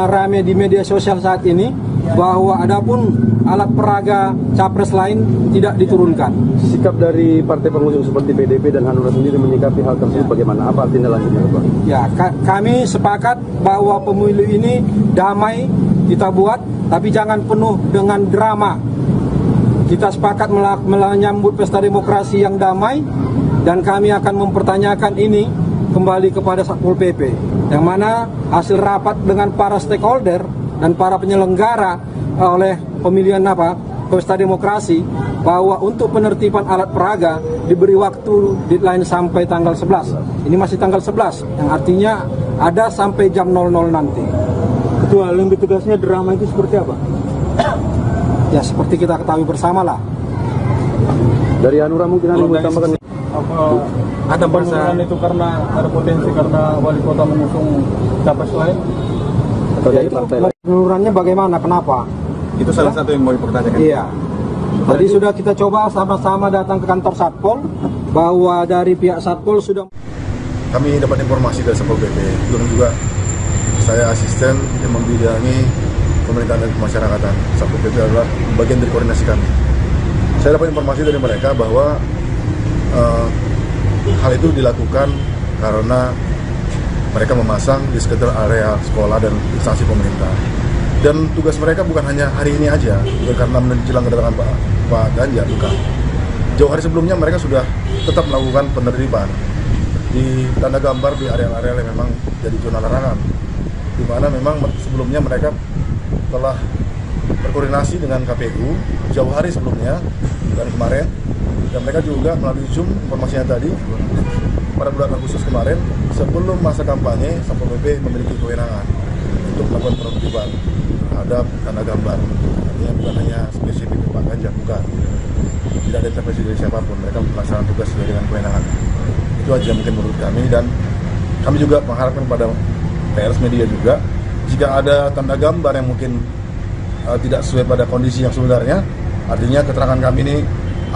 rame di media sosial saat ini, bahwa adapun alat peraga capres lain tidak diturunkan. Sikap dari partai pengusung seperti PDP dan Hanura sendiri menyikapi hal tersebut bagaimana? Apa tindak lanjutnya, Pak? Ya, kami sepakat bahwa pemilu ini damai kita buat, tapi jangan penuh dengan drama. Kita sepakat menyambut pesta demokrasi yang damai, dan kami akan mempertanyakan ini kembali kepada Satpol PP, yang mana hasil rapat dengan para stakeholder dan para penyelenggara oleh pemilihan pesta demokrasi, bahwa untuk penertiban alat peraga diberi waktu deadline sampai tanggal 11. Ini masih tanggal 11, yang artinya ada sampai jam 00 nanti. Ketua, lebih tugasnya drama itu seperti apa? Ya, seperti kita ketahui bersama lah. Dari Hanura mungkin ada yang tambahkan? Ada penurunan itu karena ada potensi karena wali kota mengusung capres lain? Atau dari partai lain? Penurunannya bagaimana? Kenapa? Itu salah satu yang mau dipertanyakan. Iya. Tadi sudah kita coba sama-sama datang ke kantor Satpol, bahwa dari pihak Satpol sudah. Kami dapat informasi dari Satpol PP, belum juga saya asisten yang membidangi pemerintahan dan kemasyarakatan. Satpol PP adalah bagian dari koordinasi kami. Saya dapat informasi dari mereka bahwa hal itu dilakukan karena mereka memasang di sekitar area sekolah dan instansi pemerintah. Dan tugas mereka bukan hanya hari ini aja, bukan karena menjelang kedatangan Pak Ganjar, bukan. Jauh hari sebelumnya mereka sudah tetap melakukan penertiban di tanda gambar di area-area yang memang jadi zona larangan, di mana memang sebelumnya mereka telah berkoordinasi dengan KPU jauh hari sebelumnya dan kemarin, dan mereka juga melalui Zoom informasinya tadi pada bulan Agustus kemarin sebelum masa kampanye Satpol PP memiliki kewenangan untuk melakukan penertiban terhadap tanda gambar. Artinya bukan hanya spesifik Pak Ganjar, bukan. Tidak ada intervensi dari siapapun, mereka melaksanakan tugas sesuai dengan kewenangan. Itu aja mungkin menurut kami, dan kami juga mengharapkan pada pers media juga, jika ada tanda gambar yang mungkin tidak sesuai pada kondisi yang sebenarnya, artinya keterangan kami ini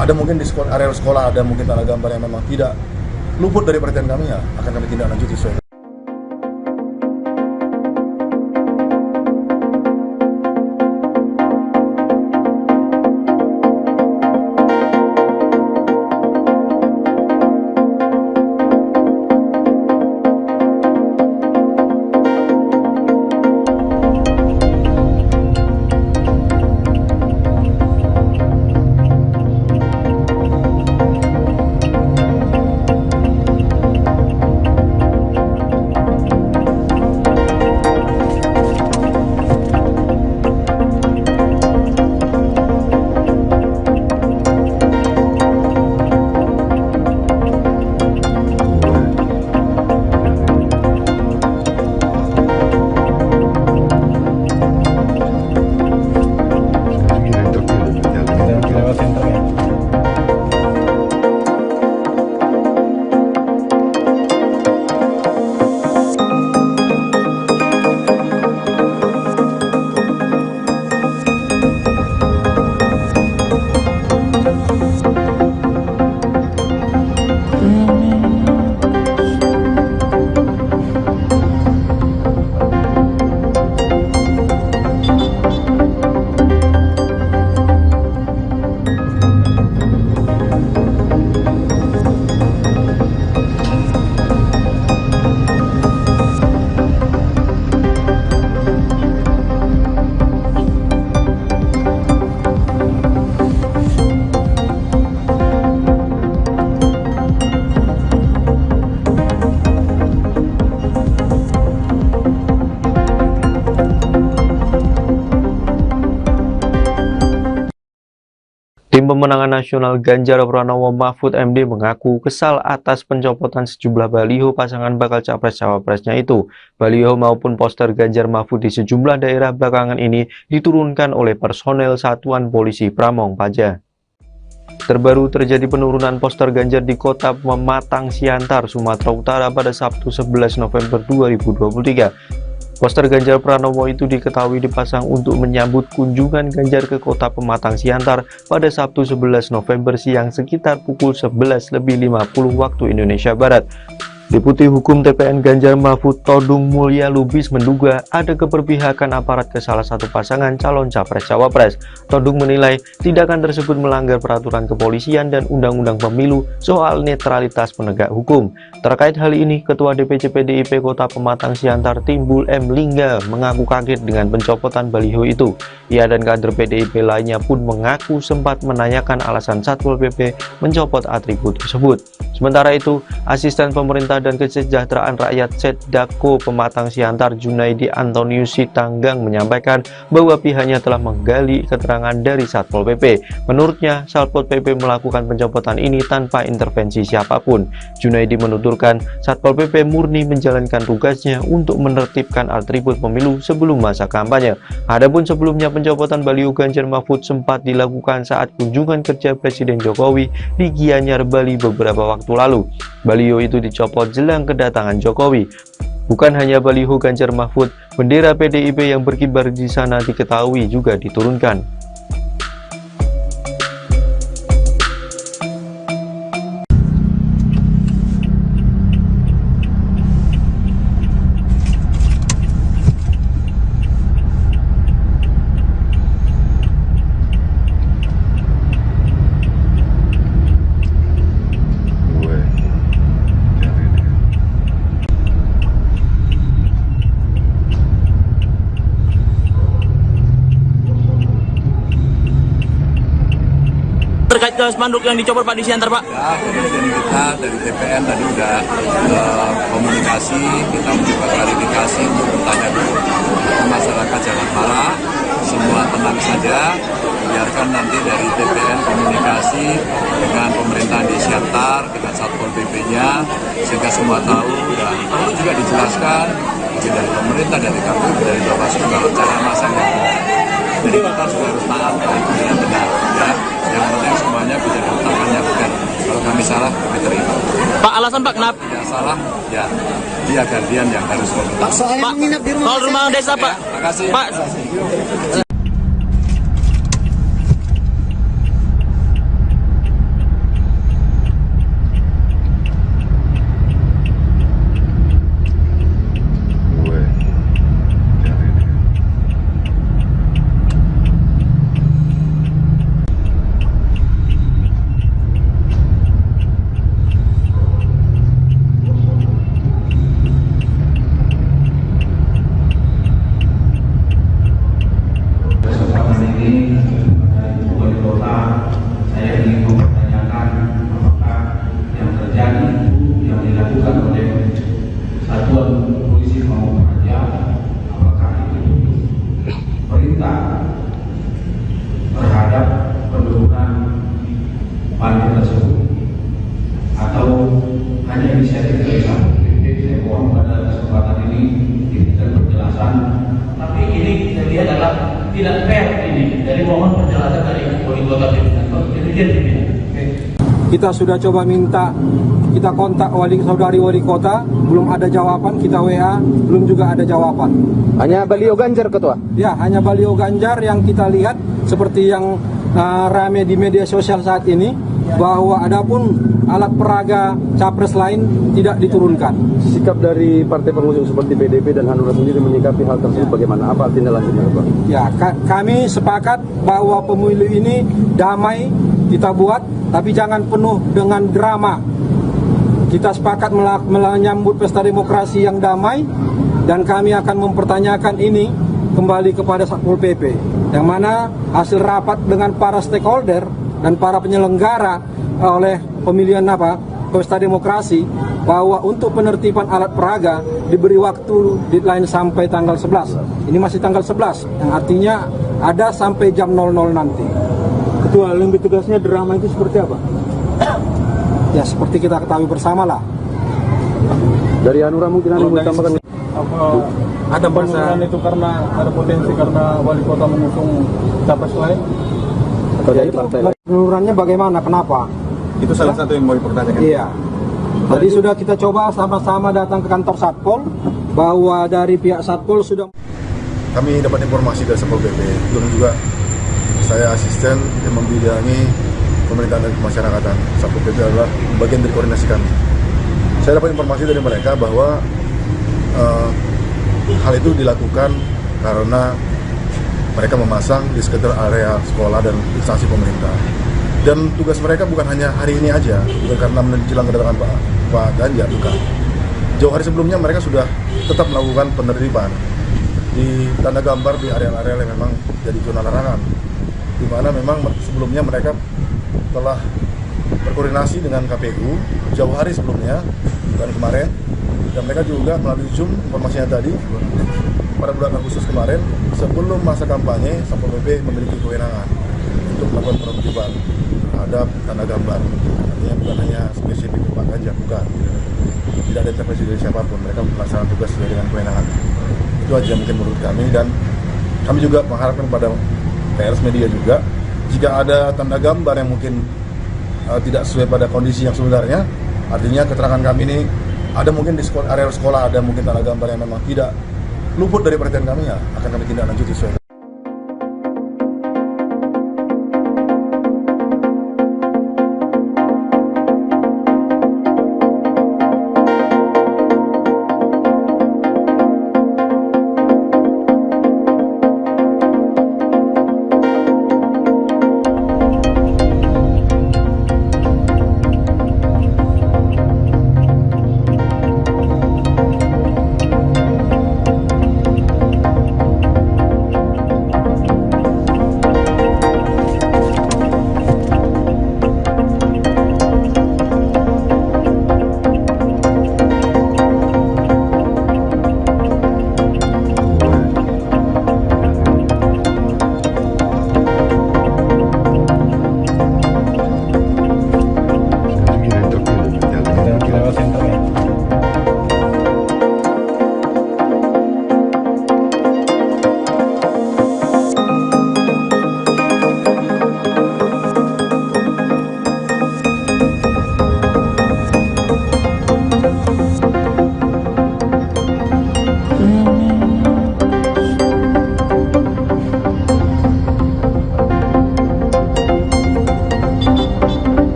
ada mungkin di area sekolah ada mungkin tanda gambar yang memang tidak luput dari perhatian kami, ya akan kami tindak lanjut sesuai. Tim pemenangan nasional Ganjar Pranowo Mahfud MD mengaku kesal atas pencopotan sejumlah baliho pasangan bakal capres-cawapresnya itu. Baliho maupun poster Ganjar Mahfud di sejumlah daerah belakangan ini diturunkan oleh personel Satuan Polisi Pramong Praja. Terbaru terjadi penurunan poster Ganjar di kota Pematang Siantar, Sumatera Utara pada Sabtu 11 November 2023. Poster Ganjar Pranowo itu diketahui dipasang untuk menyambut kunjungan Ganjar ke kota Pematang Siantar pada Sabtu 11 November siang sekitar pukul 11.50 waktu Indonesia Barat. Deputi Hukum TPN Ganjar Mahfud Todung Mulya Lubis menduga ada keberpihakan aparat ke salah satu pasangan calon capres-cawapres. Todung menilai tindakan tersebut melanggar peraturan kepolisian dan undang-undang pemilu soal netralitas penegak hukum. Terkait hal ini, Ketua DPC PDIP Kota Pematang Siantar Timbul M. Lingga mengaku kaget dengan pencopotan baliho itu. Ia dan kader PDIP lainnya pun mengaku sempat menanyakan alasan Satpol PP mencopot atribut tersebut. Sementara itu, Asisten Pemerintah dan Kesejahteraan Rakyat Setdako Pematang Siantar Junaidi Antonius Sitanggang menyampaikan bahwa pihaknya telah menggali keterangan dari Satpol PP. Menurutnya, Satpol PP melakukan pencopotan ini tanpa intervensi siapapun. Junaidi menuturkan Satpol PP murni menjalankan tugasnya untuk menertibkan atribut pemilu sebelum masa kampanye. Adapun sebelumnya pencopotan baliho Ganjar Mahfud sempat dilakukan saat kunjungan kerja Presiden Jokowi di Gianyar, Bali beberapa waktu lalu. Baliho itu dicopot jelang kedatangan Jokowi. Bukan hanya baliho Ganjar Mahfud, bendera PDIP yang berkibar di sana diketahui juga diturunkan. Terkait ke spanduk yang dicopot Pak di Siantar, Pak? Ya, jadi kita dari TPN tadi udah komunikasi, kita mencoba klarifikasi untuk bertanya dulu. Masyarakat jangan marah, semua tenang saja. biarkan nanti dari TPN komunikasi dengan pemerintahan di Siantar, dengan Satpol PP-nya, sehingga semua tahu dan perlu juga dijelaskan dari pemerintah, dari KPU, dari Bawaslu kalau cara masangnya benar. Jadi kita juga harus taat dari itu yang benar. Ya. Yang penting semuanya bisa diletakkan yang benar. Kalau kami salah, kami terima. Pak, alasan Pak kenapa? Tidak salah, ya dia gantian yang harus meminta. Pak, soal rumah desa Pak. Terima kasih. Pak. terhadap penurunan pantai tersebut atau hanya inisiatif dari Satpol PP. Saya mohon pada kesempatan ini diberikan penjelasan. Tapi ini saya lihat adalah tidak fair ini. Dari mohon penjelasan dari wali kota pimpinan. Demikian pimpinan. Kita sudah coba minta, kita kontak saudari wali kota, belum ada jawaban, kita WA, belum juga ada jawaban. Hanya baliho Ganjar, Ketua? Ya, hanya baliho Ganjar yang kita lihat seperti yang rame di media sosial saat ini, bahwa adapun alat peraga capres lain tidak diturunkan. Sikap dari partai pengusung seperti PDP dan Hanura sendiri menyikapi hal tersebut bagaimana? Apa tindak lanjutnya, Pak? Ya, kami sepakat bahwa pemilu ini damai kita buat, tapi jangan penuh dengan drama. Kita sepakat menyambut pesta demokrasi yang damai, dan kami akan mempertanyakan ini kembali kepada Satpol PP, yang mana hasil rapat dengan para stakeholder dan para penyelenggara oleh pemilihan pesta demokrasi, bahwa untuk penertiban alat peraga diberi waktu deadline sampai tanggal 11. Ini masih tanggal 11, yang artinya ada sampai jam 00 nanti. Ketua, lebih tugasnya drama itu seperti apa? Ya, seperti kita ketahui bersama lah. Dari Hanura mungkin ada yang mau tambahkan? Ada penurunan itu karena ada potensi karena wali kota mengusung capres lain? Atau dari partai lain? Penururannya bagaimana? Kenapa? Itu salah satu yang mau dipertanyakan. Iya. Tadi sudah kita coba sama-sama datang ke kantor Satpol, bahwa dari pihak Satpol sudah. Kami dapat informasi dari Satpol PP, belum juga saya asisten yang membidangi pemerintahan dan kemasyarakatan. Satpol PP adalah bagian dari koordinasi kami. Saya dapat informasi dari mereka bahwa hal itu dilakukan karena mereka memasang di sekitar area sekolah dan instansi pemerintah. Dan tugas mereka bukan hanya hari ini aja, bukan karena menjelang kedatangan Pak Ganjar, bukan. Jauh hari sebelumnya mereka sudah tetap melakukan penertiban di tanda gambar di area-area yang memang jadi zona larangan, di mana memang sebelumnya mereka telah berkoordinasi dengan KPU jauh hari sebelumnya, bukan kemarin, dan mereka juga melalui Zoom informasinya tadi pada bulan Agustus kemarin, sebelum masa kampanye, Satpol PP memiliki kewenangan untuk melakukan penertiban terhadap tanda gambar. Artinya bukan hanya spesifik Pak Ganjar, bukan. Tidak ada intervensi dari siapapun, mereka melaksanakan tugas sesuai dengan kewenangan. Itu aja mungkin menurut kami, dan kami juga mengharapkan pada pers media juga, jika ada tanda gambar yang mungkin tidak sesuai pada kondisi yang sebenarnya, artinya keterangan kami ini ada mungkin di area sekolah ada mungkin tanda gambar yang memang tidak luput dari perhatian kami, ya akan kami tindak lanjut sesuai.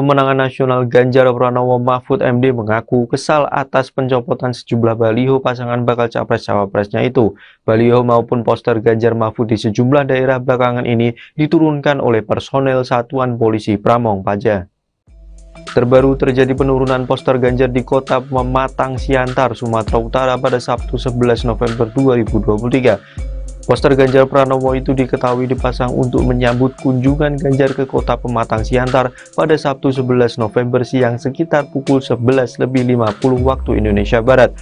Pemenangan Nasional Ganjar Pranowo Mahfud MD mengaku kesal atas pencopotan sejumlah baliho pasangan bakal capres-cawapresnya itu. Baliho maupun poster Ganjar Mahfud di sejumlah daerah belakangan ini diturunkan oleh personel Satuan Polisi Pramong Praja. Terbaru terjadi penurunan poster Ganjar di kota Pematang Siantar, Sumatera Utara pada Sabtu 11 November 2023. Poster Ganjar Pranowo itu diketahui dipasang untuk menyambut kunjungan Ganjar ke kota Pematang Siantar pada Sabtu 11 November siang sekitar pukul 11.50 waktu Indonesia Barat.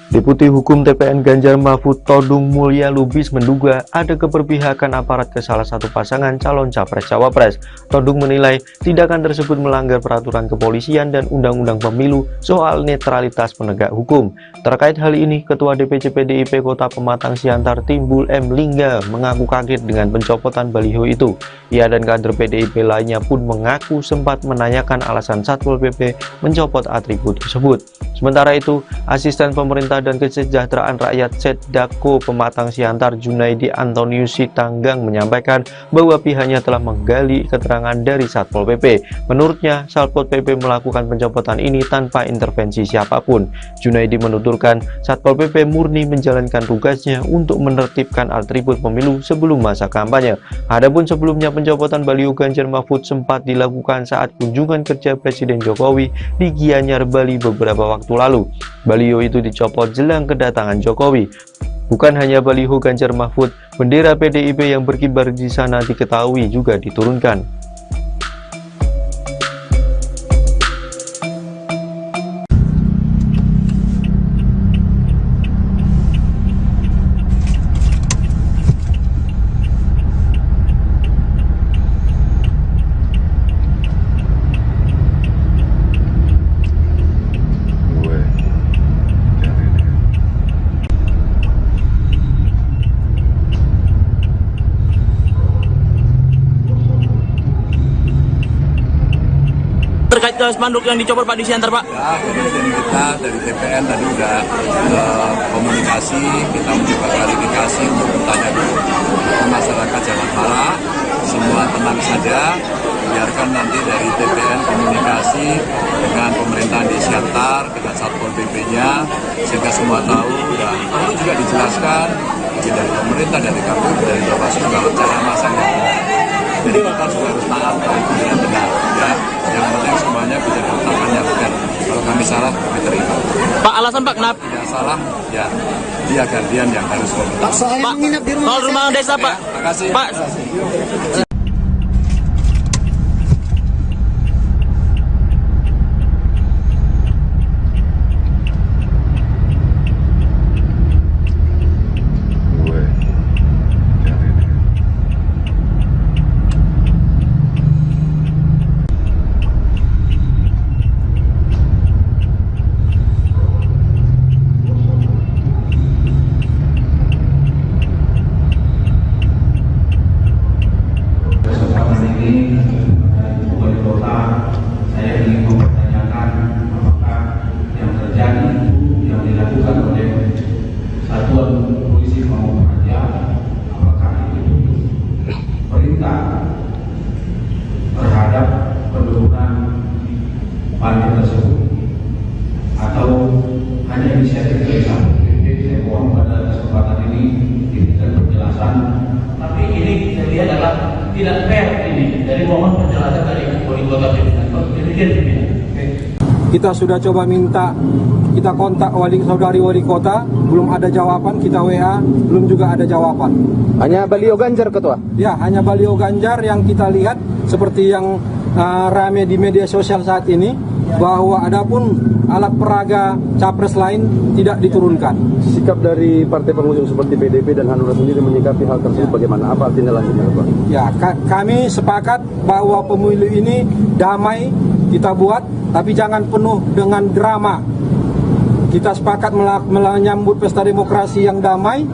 Deputi Hukum TPN Ganjar Mahfud Todung Mulya Lubis menduga ada keberpihakan aparat ke salah satu pasangan calon capres-cawapres. Todung menilai tindakan tersebut melanggar peraturan kepolisian dan undang-undang pemilu soal netralitas penegak hukum. Terkait hal ini, Ketua DPC PDIP Kota Pematang Siantar Timbul M. Lingga mengaku kaget dengan pencopotan baliho itu. Ia dan kader PDIP lainnya pun mengaku sempat menanyakan alasan Satpol PP mencopot atribut tersebut. Sementara itu, Asisten Pemerintah dan Kesejahteraan Rakyat Setdako Pematang Siantar Junaidi Antonius Sitanggang menyampaikan bahwa pihaknya telah menggali keterangan dari Satpol PP. Menurutnya, Satpol PP melakukan pencopotan ini tanpa intervensi siapapun. Junaidi menuturkan Satpol PP murni menjalankan tugasnya untuk menertibkan atribut pemilu sebelum masa kampanye. Adapun sebelumnya pencopotan baliho Ganjar Mahfud sempat dilakukan saat kunjungan kerja Presiden Jokowi di Gianyar, Bali beberapa waktu lalu. Baliho itu dicopot jelang kedatangan Jokowi. Bukan hanya baliho Ganjar Mahfud, bendera PDIP yang berkibar di sana diketahui juga diturunkan. Terkait ke spanduk yang dicopot Pak di Siantar, Pak? Ya, jadi kita dari TPN tadi udah komunikasi, kita mencoba klarifikasi untuk bertanya dulu ke masyarakat Jalan Hara, semua tenang saja, biarkan nanti dari TPN komunikasi dengan pemerintahan di Siantar, dengan Satpol PP-nya, sehingga semua tahu dan perlu juga dijelaskan dari pemerintah, dari KPU, dari Bawaslu kalau cara masangnya. Jadi kita juga harus taat dengan benar, ya. Yang penting semuanya bisa ditetapkan yang benar. Kalau kami salah, kami terima. Pak, alasan Pak kenapa? Tidak salah, ya dia gantian yang harus komentar. Pak, soal rumah desa Pak. Ya, makasih. Pak. Terhadap penurunan partai tersebut atau hanya inisiatif dari Satpol PP. Saya mohon pada kesempatan ini diberikan penjelasan. Tapi ini saya lihat adalah tidak fair ini. Dari mohon penjelasan dari wali kota pimpinan. Demikian pimpinan. Kita sudah coba minta, kita kontak saudari wali kota, belum ada jawaban, kita WA, belum juga ada jawaban. Hanya baliho Ganjar, Ketua? Ya, hanya baliho Ganjar yang kita lihat seperti yang rame di media sosial saat ini, bahwa adapun alat peraga capres lain tidak diturunkan. Sikap dari partai pengusung seperti PDP dan Hanura sendiri menyikapi hal tersebut bagaimana? Apa tindak lanjutnya, Pak? Ya, kami sepakat bahwa pemilu ini damai kita buat, tapi jangan penuh dengan drama. Kita sepakat menyambut pesta demokrasi yang damai,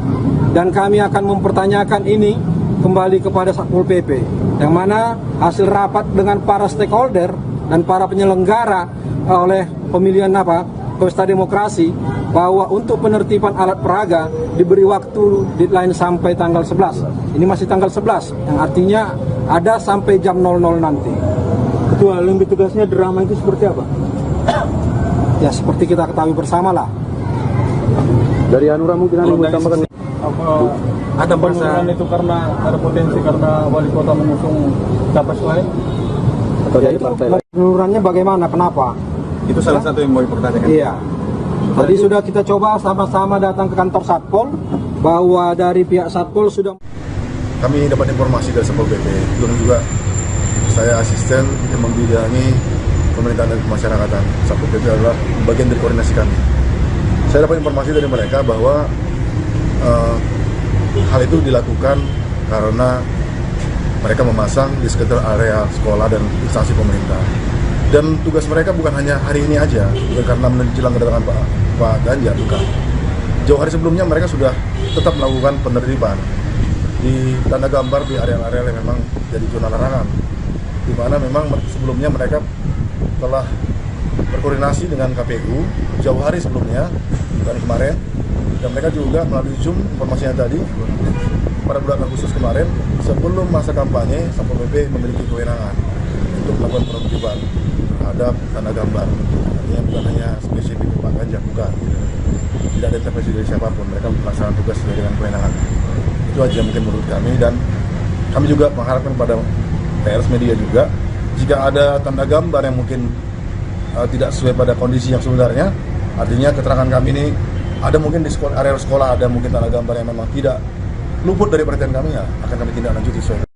dan kami akan mempertanyakan ini kembali kepada Satpol PP, yang mana hasil rapat dengan para stakeholder dan para penyelenggara oleh pemilihan pesta demokrasi, bahwa untuk penertiban alat peraga diberi waktu deadline sampai tanggal 11. Ini masih tanggal 11, yang artinya ada sampai jam 00 nanti. Ketua, lebih tugasnya drama itu seperti apa? Ya seperti kita ketahui bersama lah. Dari Hanura mungkin ada yang mau tambahkan? Apa ada penurunan itu karena ada potensi karena wali kota mengusung capres lain? Atau Ya dari itu partai lain? penururannya bagaimana? Kenapa? Itu salah satu yang mau dipertanyakan. Iya. Tadi sudah kita coba sama-sama datang ke kantor Satpol, bahwa dari pihak Satpol sudah. Kami dapat informasi dari Satpol PP, juga saya asisten yang membidangi pemerintahan dan kemasyarakatan. Satpol PP adalah bagian dari koordinasi kami. Saya dapat informasi dari mereka bahwa hal itu dilakukan karena mereka memasang di sekitar area sekolah dan instansi pemerintah. Dan tugas mereka bukan hanya hari ini aja, bukan karena menjelang kedatangan Pak Ganjar, bukan. Jauh hari sebelumnya mereka sudah tetap melakukan penertiban di tanda gambar di area-area yang memang jadi zona larangan, di mana memang sebelumnya mereka telah berkoordinasi dengan KPU jauh hari sebelumnya, bukan kemarin, dan mereka juga melalui Zoom informasinya tadi pada bulan Agustus kemarin, sebelum masa kampanye, Satpol PP memiliki kewenangan untuk melakukan penertiban terhadap tanda gambar. Artinya bukan hanya spesifik Pak Ganjar, bukan. Tidak ada intervensi dari siapapun, mereka melaksanakan tugas sesuai dengan kewenangan. Itu aja mungkin menurut kami, dan kami juga mengharapkan pada pers media juga, jika ada tanda gambar yang mungkin tidak sesuai pada kondisi yang sebenarnya, artinya keterangan kami ini ada mungkin di area sekolah ada mungkin tanda gambar yang memang tidak luput dari perhatian kami, ya akan kami tindak lanjuti sesuai.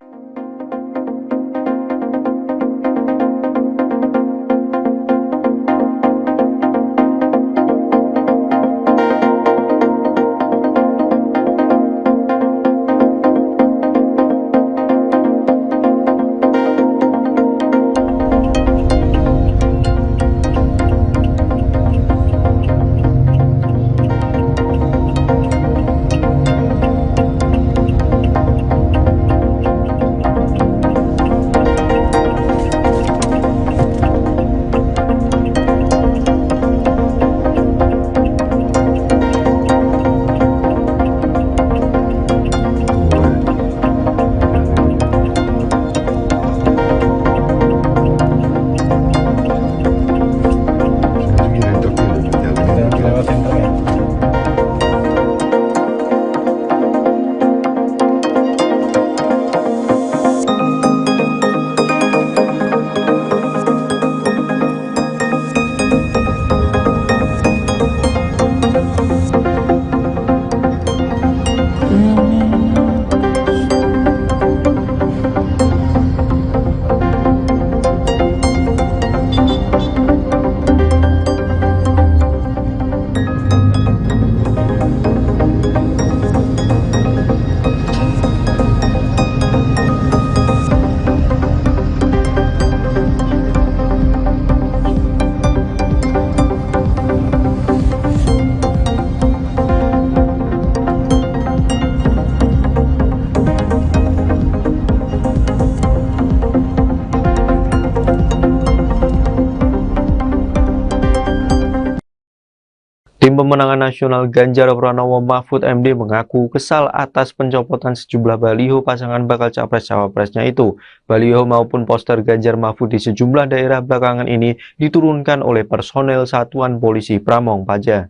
Tim pemenangan nasional Ganjar Pranowo Mahfud MD mengaku kesal atas pencopotan sejumlah baliho pasangan bakal capres-cawapresnya itu. Baliho maupun poster Ganjar Mahfud di sejumlah daerah belakangan ini diturunkan oleh personel Satuan Polisi Pramong Praja.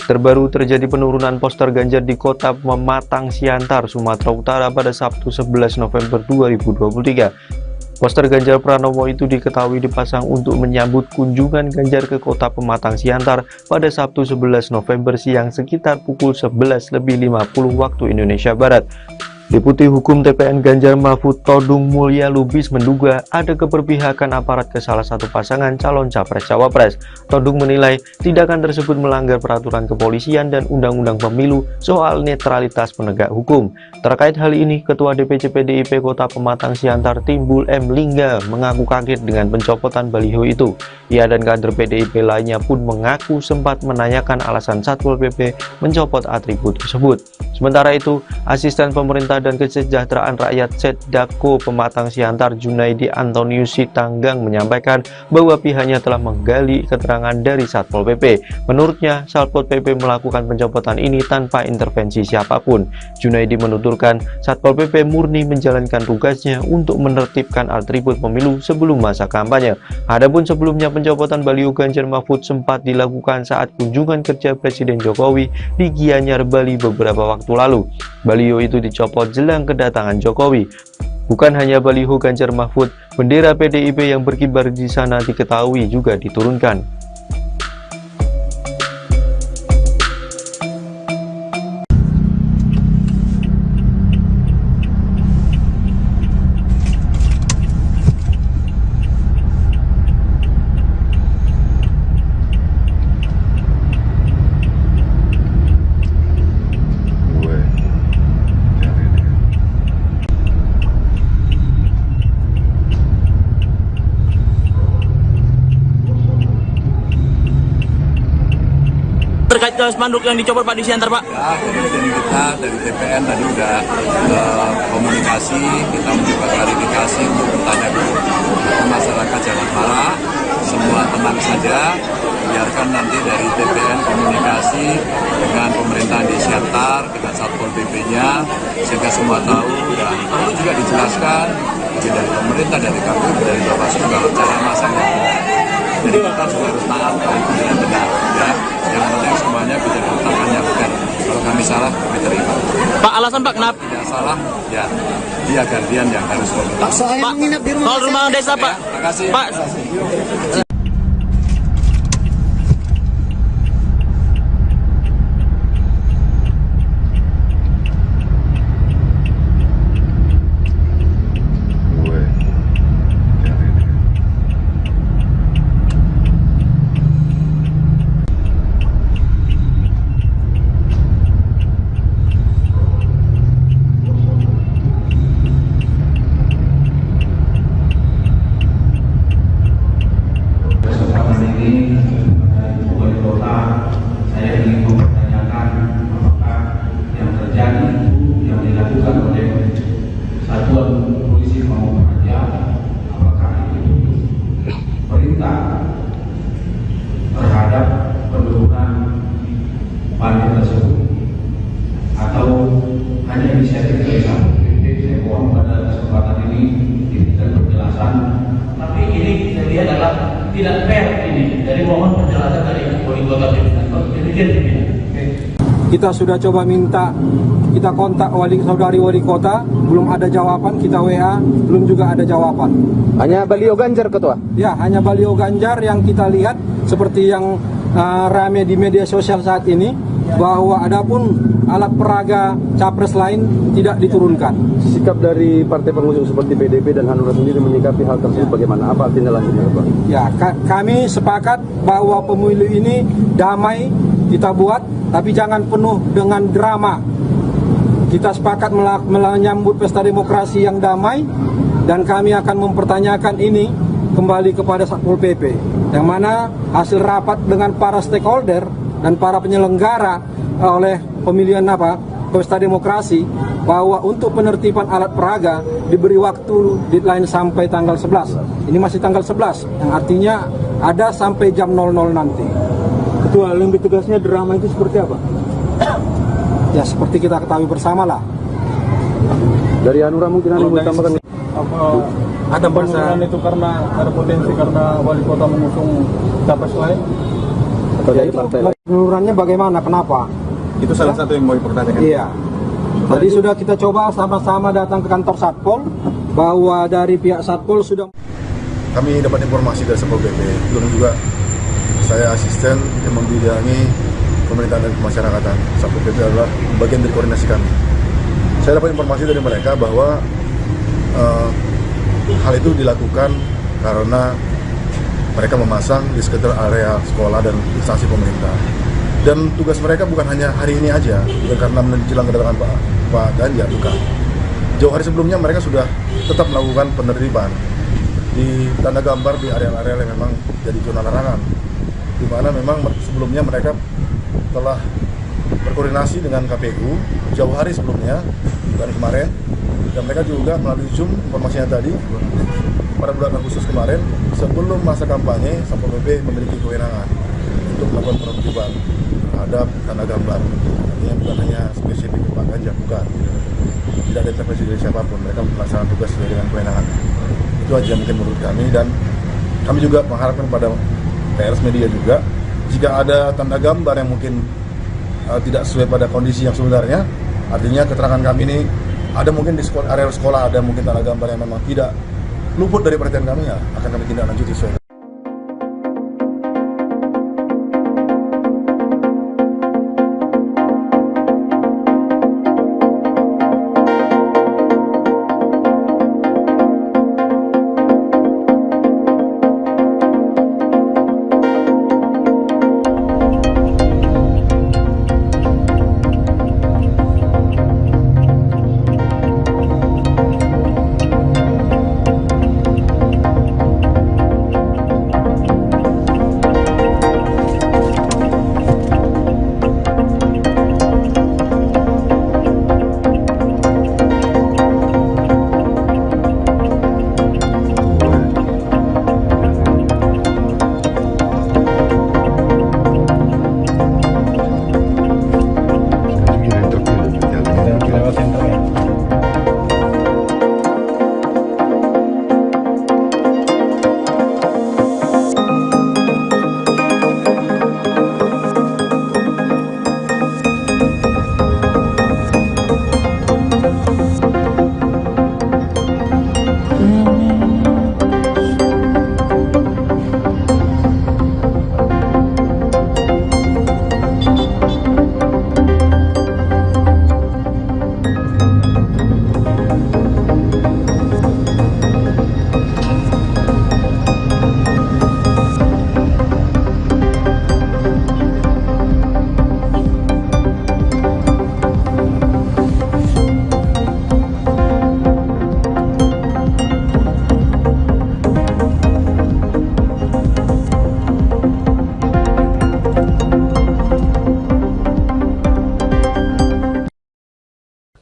Terbaru terjadi penurunan poster Ganjar di kota Pematang Siantar, Sumatera Utara pada Sabtu 11 November 2023. Poster Ganjar Pranowo itu diketahui dipasang untuk menyambut kunjungan Ganjar ke kota Pematang Siantar pada Sabtu 11 November siang sekitar pukul 11.50 waktu Indonesia Barat. Deputi Hukum TPN Ganjar Mahfud Todung Mulya Lubis menduga ada keberpihakan aparat ke salah satu pasangan calon capres-cawapres. Todung menilai tindakan tersebut melanggar peraturan kepolisian dan Undang-Undang Pemilu soal netralitas penegak hukum. Terkait hal ini, Ketua DPC PDIP Kota Pematang Siantar Timbul M. Lingga mengaku kaget dengan pencopotan baliho itu. Ia dan kader PDIP lainnya pun mengaku sempat menanyakan alasan Satpol PP mencopot atribut tersebut. Sementara itu, Asisten Pemerintah dan Kesejahteraan Rakyat Setdako Pematang Siantar Junaidi Antonius Sitanggang menyampaikan bahwa pihaknya telah menggali keterangan dari Satpol PP. Menurutnya, Satpol PP melakukan pencopotan ini tanpa intervensi siapapun. Junaidi menuturkan, Satpol PP murni menjalankan tugasnya untuk menertibkan atribut pemilu sebelum masa kampanye. Adapun sebelumnya pencopotan baliho Ganjar Mahfud sempat dilakukan saat kunjungan kerja Presiden Jokowi di Gianyar, Bali beberapa waktu lalu. Baliho itu dicopot jelang kedatangan Jokowi. Bukan hanya baliho Ganjar Mahfud, bendera PDIP yang berkibar di sana diketahui juga diturunkan. Terkait spanduk yang dicopot Pak di Siantar, Pak. Ya, kemudian kita dari TPN tadi udah komunikasi, kita mencoba klarifikasi untuk bertanya dulu. Masyarakat jangan marah, semua tenang saja, biarkan nanti dari TPN komunikasi dengan pemerintahan di Siantar, dengan Satpol PP-nya, sehingga semua tahu dan perlu juga dijelaskan dari pemerintah, dari KPU, dari Bawaslu kalau cara masaknya. Jadi kita juga harus taat dengan benar, ya. Yang penting semuanya bisa diletakkan yang benar. Kalau kami salah, kami terima. Pak, alasan Pak kenapa? Tidak salah, ya dia gantian yang harus meminta. Pak, soal rumah desa Pak. Ya, terima kasih. Pak. Terhadap penurunan partai tersebut atau hanya inisiatif dari Satpol PP. Saya mohon pada kesempatan ini diberikan penjelasan. Tapi ini saya lihat adalah tidak fair ini. Dari mohon penjelasan dari wali kota pimpinan. Kita sudah coba minta, kita kontak saudari wali kota, belum ada jawaban, kita WA, belum juga ada jawaban. Hanya baliho Ganjar, Ketua? Ya, hanya baliho Ganjar yang kita lihat seperti yang rame di media sosial saat ini, bahwa adapun alat peraga capres lain tidak diturunkan. Sikap dari partai pengusung seperti PDP dan Hanura sendiri menyikapi hal tersebut bagaimana? Apa tindak lanjutnya, Pak? Ya, kami sepakat bahwa pemilu ini damai kita buat, tapi jangan penuh dengan drama. Kita sepakat menyambut pesta demokrasi yang damai, dan kami akan mempertanyakan ini kembali kepada Satpol PP, yang mana hasil rapat dengan para stakeholder dan para penyelenggara oleh pemilihan pesta demokrasi, bahwa untuk penertiban alat peraga diberi waktu deadline sampai tanggal 11. Ini masih tanggal 11, yang artinya ada sampai jam 00 nanti. Ketua, lebih tegasnya drama itu seperti apa? Ya seperti kita ketahui bersama lah. Dari Hanura mungkin ada yang mau tambahkan? Ada penurunan itu karena ada potensi karena wali kota mengusung capres lain? Atau dari partai lain? Penururannya bagaimana? Kenapa? Itu salah satu yang mau dipertanyakan. Iya. Tadi sudah kita coba sama-sama datang ke kantor Satpol, bahwa dari pihak Satpol sudah. Kami dapat informasi dari Satpol PP, belum juga saya asisten yang membidangi pemerintahan dan kemasyarakatan. Satpol PP adalah bagian dari koordinasi kami. Saya dapat informasi dari mereka bahwa hal itu dilakukan karena mereka memasang di sekitar area sekolah dan instansi pemerintah. Dan tugas mereka bukan hanya hari ini aja, bukan karena menjelang kedatangan Pak Ganjar, bukan. Jauh hari sebelumnya mereka sudah tetap melakukan penertiban di tanda gambar di area-area yang memang jadi zona larangan, di mana memang sebelumnya mereka telah berkoordinasi dengan KPU jauh hari sebelumnya dan kemarin, dan mereka juga melalui Zoom informasinya tadi pada bulan Agustus kemarin sebelum masa kampanye Satpol PP memiliki kewenangan untuk melakukan penertiban terhadap tanda gambar. Artinya bukan hanya spesifik Pak Ganjar, bukan, tidak ada intervensi dari siapapun, mereka melaksanakan tugas sesuai dengan kewenangan. Itu aja mungkin menurut kami, dan kami juga mengharapkan pada pers media juga, jika ada tanda gambar yang mungkin tidak sesuai pada kondisi yang sebenarnya, artinya keterangan kami ini ada mungkin di area sekolah ada mungkin tanda gambar yang memang tidak luput dari perhatian kami, ya akan kami tindak lanjuti sesuai.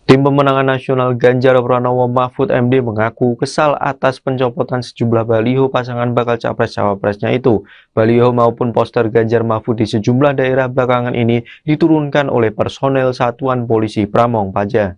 Tim pemenangan nasional Ganjar Pranowo Mahfud MD mengaku kesal atas pencopotan sejumlah baliho pasangan bakal capres-cawapresnya itu. Baliho maupun poster Ganjar Mahfud di sejumlah daerah belakangan ini diturunkan oleh personel Satuan Polisi Pramong Praja.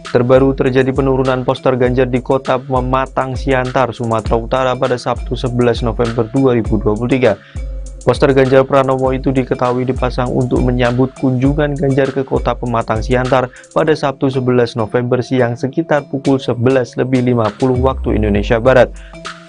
Terbaru terjadi penurunan poster Ganjar di kota Pematang Siantar, Sumatera Utara pada Sabtu 11 November 2023. Poster Ganjar Pranowo itu diketahui dipasang untuk menyambut kunjungan Ganjar ke kota Pematang Siantar pada Sabtu 11 November siang sekitar pukul 11.50 waktu Indonesia Barat.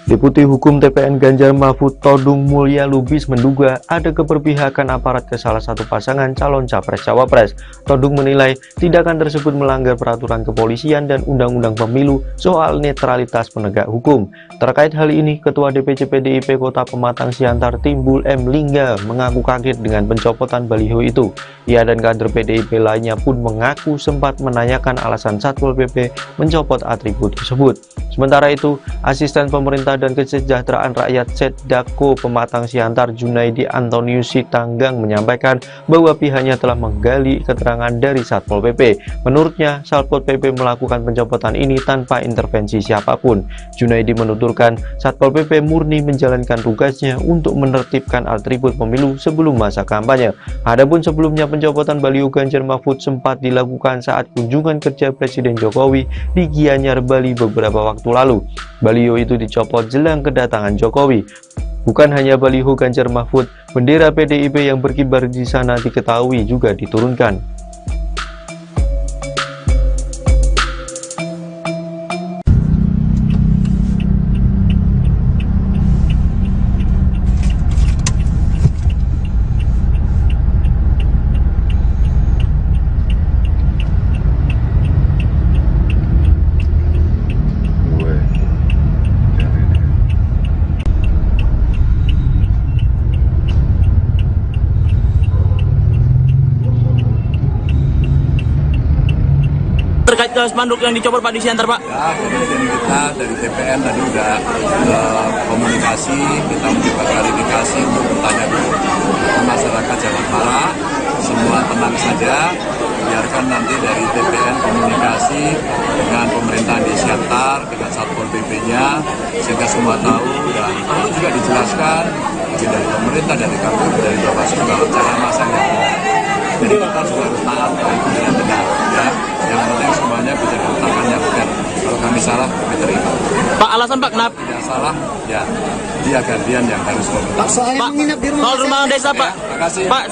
Deputi Hukum TPN Ganjar Mahfud Todung Mulya Lubis menduga ada keberpihakan aparat ke salah satu pasangan calon capres-cawapres. Todung menilai tindakan tersebut melanggar peraturan kepolisian dan undang-undang pemilu soal netralitas penegak hukum. Terkait hal ini, Ketua DPC PDIP Kota Pematang Siantar Timbul M. Lingga mengaku kaget dengan pencopotan baliho itu. Ia dan kader PDIP lainnya pun mengaku sempat menanyakan alasan Satpol PP mencopot atribut tersebut. Sementara itu, Asisten Pemerintah dan Kesejahteraan Rakyat Setdako Pematang Siantar Junaidi Antonius Sitanggang menyampaikan bahwa pihaknya telah menggali keterangan dari Satpol PP. Menurutnya, Satpol PP melakukan pencopotan ini tanpa intervensi siapapun. Junaidi menuturkan Satpol PP murni menjalankan tugasnya untuk menertibkan atribut pemilu sebelum masa kampanye. Adapun sebelumnya pencopotan baliho Ganjar Mahfud sempat dilakukan saat kunjungan kerja Presiden Jokowi di Gianyar, Bali beberapa waktu lalu. Baliho itu dicopot jelang kedatangan Jokowi. Bukan hanya baliho Ganjar Mahfud, bendera PDIP yang berkibar di sana diketahui juga diturunkan. spanduk yang dicopot Pak di Siantar Pak? Ya, kemudian kita dari TPN tadi udah komunikasi, kita mencoba klarifikasi untuk bertanya dulu ke masyarakat Jalan Para. Semua tenang saja, biarkan nanti dari TPN komunikasi dengan pemerintahan di Siantar, dengan Satpol PP-nya, sehingga semua tahu dan perlu juga dijelaskan dari pemerintah, dari KPU, dari Bawaslu bahwa cara masanya. Jadi kita juga harus taat dengan benar, ya. Yang penting semuanya bisa diletakkan yang benar. Kalau kami salah, kami terima. Pak, alasan Pak kenapa? Tidak salah, ya dia gantian yang harus komentar. Pak, soal rumah desa Pak. Terima kasih. Pak.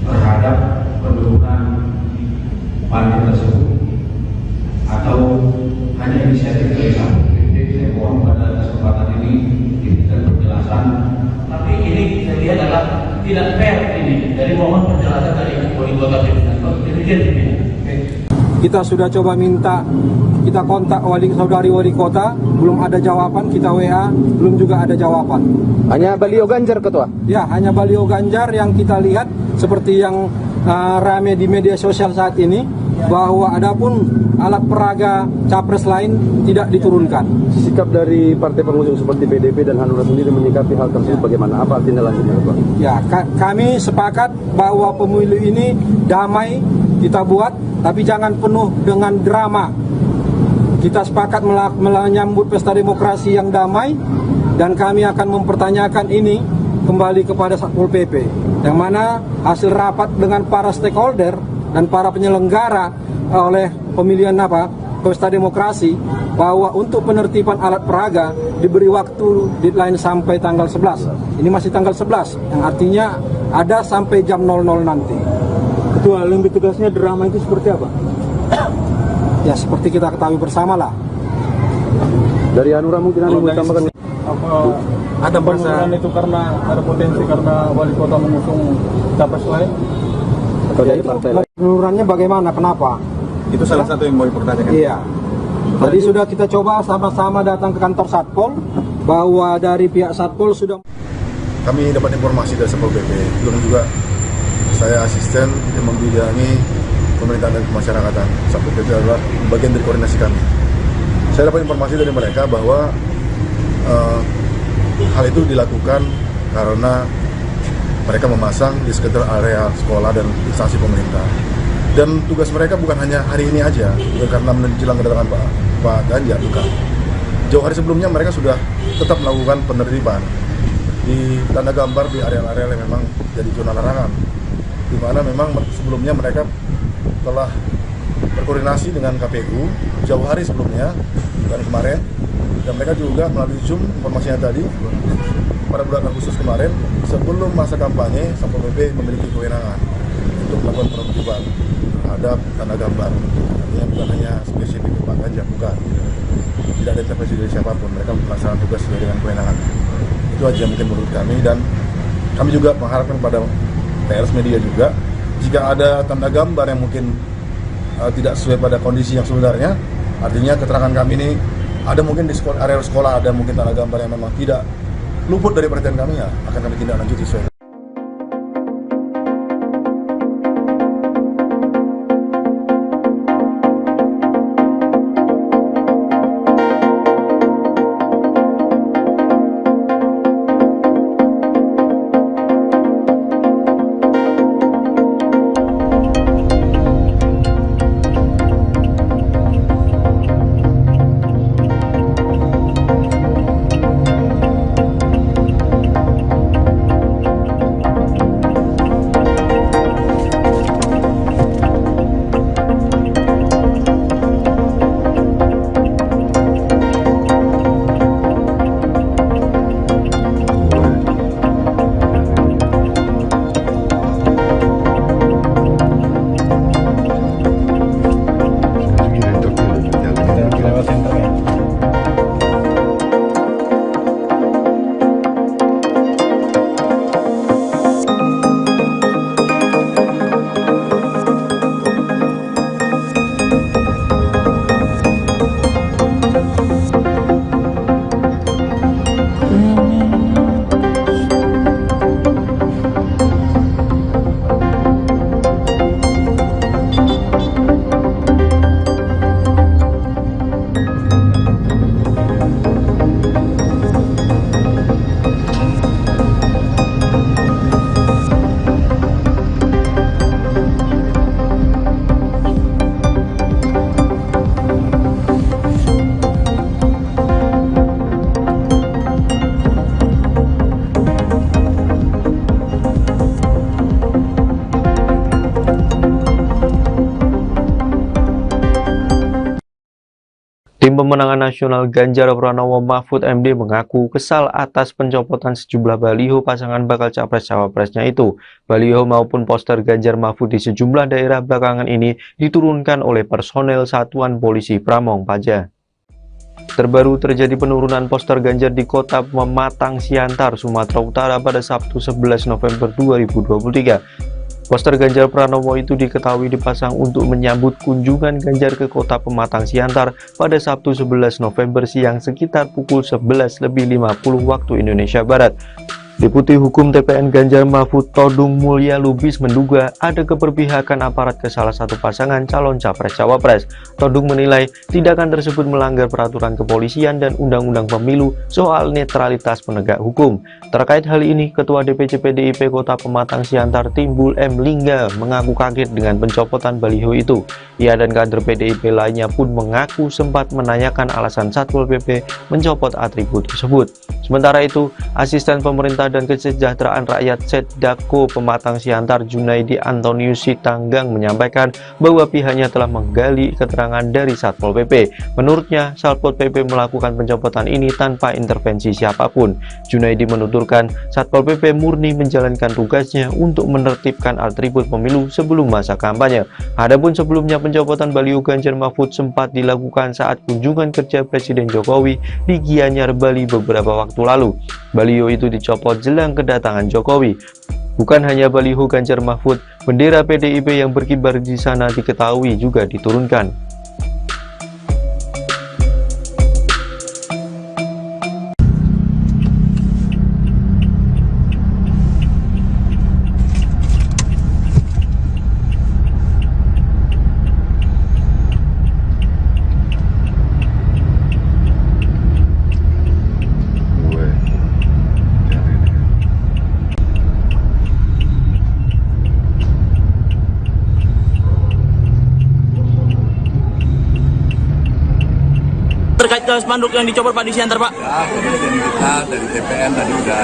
Terhadap penurunan panti tersebut atau hanya inisiatif dari Satpol PP. Saya mohon pada kesempatan ini diberikan penjelasan. Tapi ini saya lihat adalah tidak fair ini. Dari mohon penjelasan dari wali kota pimpinan. Demikian pimpinan. Kita sudah coba minta, kita kontak saudari wali kota, belum ada jawaban, kita WA, belum juga ada jawaban. Hanya baliho Ganjar, Ketua? Ya, hanya baliho Ganjar yang kita lihat seperti yang rame di media sosial saat ini, bahwa adapun alat peraga capres lain tidak diturunkan. Sikap dari partai pengusung seperti PDP dan Hanura sendiri menyikapi hal tersebut bagaimana? Apa tindak lanjutnya, Pak? Ya, kami sepakat bahwa pemilu ini damai kita buat, tapi jangan penuh dengan drama. Kita sepakat menyambut pesta demokrasi yang damai, dan kami akan mempertanyakan ini kembali kepada Satpol PP, yang mana hasil rapat dengan para stakeholder dan para penyelenggara oleh pemilihan pesta demokrasi, bahwa untuk penertiban alat peraga diberi waktu deadline sampai tanggal 11. Ini masih tanggal 11, yang artinya ada sampai jam 00 nanti. Ketua, lebih tugasnya drama itu seperti apa? Ya, seperti kita ketahui bersama lah. Dari Hanura mungkin ada yang mau tambahkan? Ada penurunan itu karena ada potensi karena wali kota mengusung capres lain? Atau dari partai lain? Penururannya bagaimana? Kenapa? Itu salah satu yang mau dipertanyakan. Iya. Tadi sudah kita coba sama-sama datang ke kantor Satpol, bahwa dari pihak Satpol sudah. Kami dapat informasi dari Satpol PP, belum juga saya asisten yang membidangi pemerintahan dan kemasyarakatan. Satpol PP adalah bagian dari koordinasi kami. Saya dapat informasi dari mereka bahwa hal itu dilakukan karena mereka memasang di sekitar area sekolah dan instansi pemerintah. Dan tugas mereka bukan hanya hari ini aja, bukan karena menjelang kedatangan Pak Ganjar, bukan. Jauh hari sebelumnya mereka sudah tetap melakukan penertiban di tanda gambar di area-area yang memang jadi zona larangan, di mana memang sebelumnya mereka telah berkoordinasi dengan KPU jauh hari sebelumnya dan kemarin, dan mereka juga melalui Zoom informasinya tadi pada bulan Agustus kemarin, sebelum masa kampanye, Satpol PP memiliki kewenangan untuk melakukan penertiban terhadap tanda gambar. Artinya bukan hanya spesifik Pak Ganjar, bukan. Tidak ada intervensi dari siapapun, mereka melaksanakan tugas sesuai dengan kewenangan. Itu aja mungkin menurut kami, dan kami juga mengharapkan pada pers media juga, jika ada tanda gambar yang mungkin tidak sesuai pada kondisi yang sebenarnya, artinya keterangan kami ini ada mungkin di area sekolah ada mungkin tanda gambar yang memang tidak luput dari perhatian kami, ya akan kami tindak lanjuti sesuai. Tim Pemenangan Nasional Ganjar Pranowo Mahfud MD mengaku kesal atas pencopotan sejumlah baliho pasangan bakal capres-cawapresnya itu. Baliho maupun poster Ganjar Mahfud di sejumlah daerah belakangan ini diturunkan oleh personel Satuan Polisi Pramong Praja. Terbaru terjadi penurunan poster Ganjar di kota Pematang Siantar, Sumatera Utara pada Sabtu 11 November 2023. Poster Ganjar Pranowo itu diketahui dipasang untuk menyambut kunjungan Ganjar ke kota Pematang Siantar pada Sabtu 11 November siang sekitar pukul 11.50 waktu Indonesia Barat. Deputi Hukum TPN Ganjar Mahfud Todung Mulya Lubis menduga ada keberpihakan aparat ke salah satu pasangan calon capres-cawapres. Todung menilai tindakan tersebut melanggar peraturan kepolisian dan undang-undang pemilu soal netralitas penegak hukum. Terkait hal ini, Ketua DPC PDIP Kota Pematang Siantar Timbul M. Lingga mengaku kaget dengan pencopotan baliho itu. Ia dan kader PDIP lainnya pun mengaku sempat menanyakan alasan Satpol PP mencopot atribut tersebut. Sementara itu, Asisten Pemerintah dan Kesejahteraan Rakyat Setdako Pematang Siantar Junaidi Antonius Sitanggang menyampaikan bahwa pihaknya telah menggali keterangan dari Satpol PP. Menurutnya, Satpol PP melakukan pencopotan ini tanpa intervensi siapapun. Junaidi menuturkan Satpol PP murni menjalankan tugasnya untuk menertibkan atribut pemilu sebelum masa kampanye. Adapun sebelumnya pencopotan baliho Ganjar Mahfud sempat dilakukan saat kunjungan kerja Presiden Jokowi di Gianyar, Bali beberapa waktu lalu. Baliho itu dicopot jelang kedatangan Jokowi. Bukan hanya baliho Ganjar Mahfud, bendera PDIP yang berkibar di sana diketahui juga diturunkan. Terkait spanduk yang dicopot Pak di Siantar, Pak? Ya, kemudian kita dari TPN tadi sudah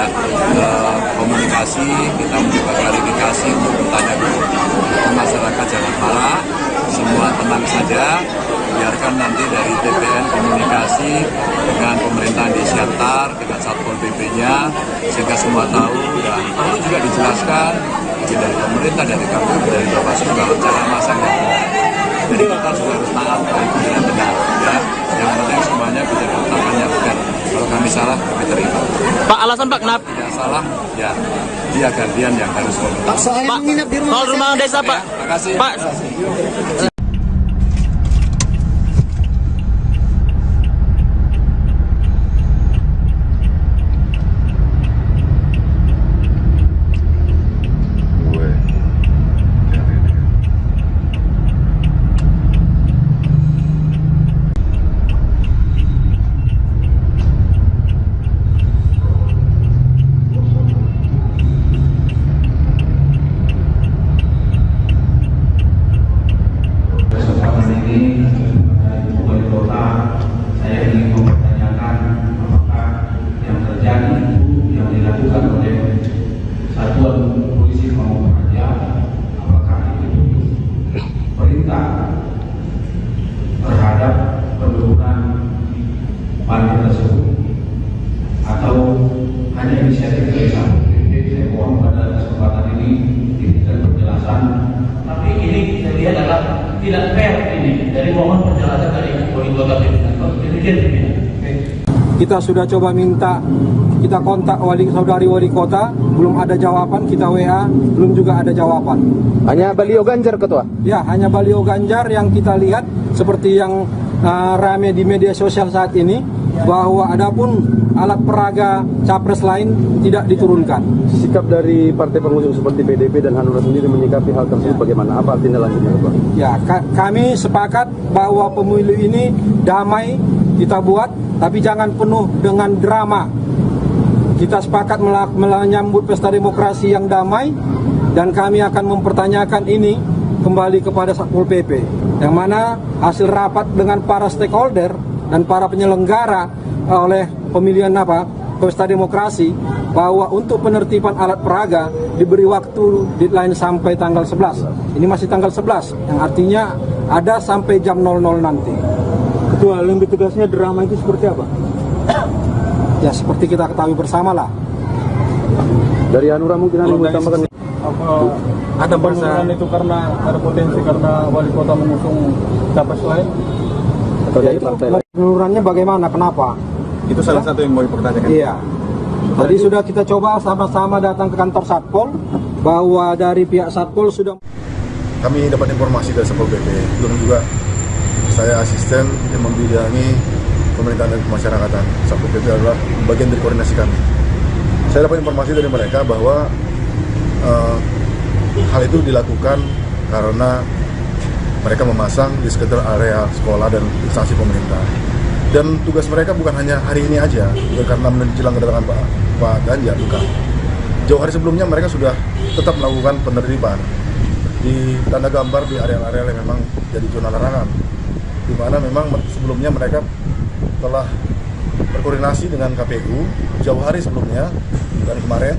komunikasi, kita mencoba klarifikasi untuk bertanya dulu ke masyarakat jangan marah, semua tenang saja, biarkan nanti dari TPN komunikasi dengan pemerintahan di Siantar, dengan Satpol PP-nya, sehingga semua tahu dan perlu juga dijelaskan dari pemerintah, dari KPU, dari Bawaslu bahwa cara masangnya benar. Jadi kita juga harus taat dan benar, ya. Yang penting semuanya bisa ditetapkan yang benar. Kalau kami salah, kami terima. Pak, alasan Pak kenapa? Tidak salah, ya dia gantian yang harus meminta. Pak, soal rumah desa Pak. Terima kasih. Pak. Terhadap penurunan baliho tersebut atau hanya inisiatif dari Satpol PP. Saya mohon pada kesempatan ini diberikan penjelasan. Tapi ini saya lihat adalah tidak fair ini. Dari mohon penjelasan dari wali kota pimpinan. Kita sudah coba minta, kita kontak saudari wali kota, belum ada jawaban, kita WA, belum juga ada jawaban. Hanya baliho Ganjar, Ketua? Ya, hanya baliho Ganjar yang kita lihat seperti yang rame di media sosial saat ini, bahwa adapun alat peraga capres lain tidak diturunkan. Sikap dari partai pengusung seperti PDP dan Hanura sendiri menyikapi hal tersebut bagaimana? Apa tindak lanjutnya, Pak? Ya, kami sepakat bahwa pemilu ini damai kita buat, tapi jangan penuh dengan drama. Kita sepakat menyambut pesta demokrasi yang damai, dan kami akan mempertanyakan ini kembali kepada Satpol PP, yang mana hasil rapat dengan para stakeholder dan para penyelenggara oleh pemilihan pesta demokrasi, bahwa untuk penertiban alat peraga diberi waktu deadline sampai tanggal 11. Ini masih tanggal 11, yang artinya ada sampai jam 00 nanti. Itu lebih tegasnya drama itu seperti apa? Ya seperti kita ketahui bersama lah. Dari Hanura mungkin ada yang mau tambahkan? Ada penurunan itu karena ada potensi karena wali kota mengusung capres lain? Atau dari partai lain? Penururannya bagaimana? Kenapa? Itu salah satu yang mau dipertanyakan. Iya. Tadi sudah kita coba sama-sama datang ke kantor Satpol, bahwa dari pihak Satpol sudah. Kami dapat informasi dari Satpol PP, belum juga saya asisten yang membidangi pemerintahan dan kemasyarakatan. Satpol PP adalah bagian dari koordinasi kami. Saya dapat informasi dari mereka bahwa hal itu dilakukan karena mereka memasang di sekitar area sekolah dan instansi pemerintah. Dan tugas mereka bukan hanya hari ini aja, bukan karena menjelang kedatangan Pak Ganjar, bukan. Jauh hari sebelumnya mereka sudah tetap melakukan penertiban di tanda gambar di area-area yang memang jadi zona larangan, di mana memang sebelumnya mereka telah berkoordinasi dengan KPU jauh hari sebelumnya dan kemarin,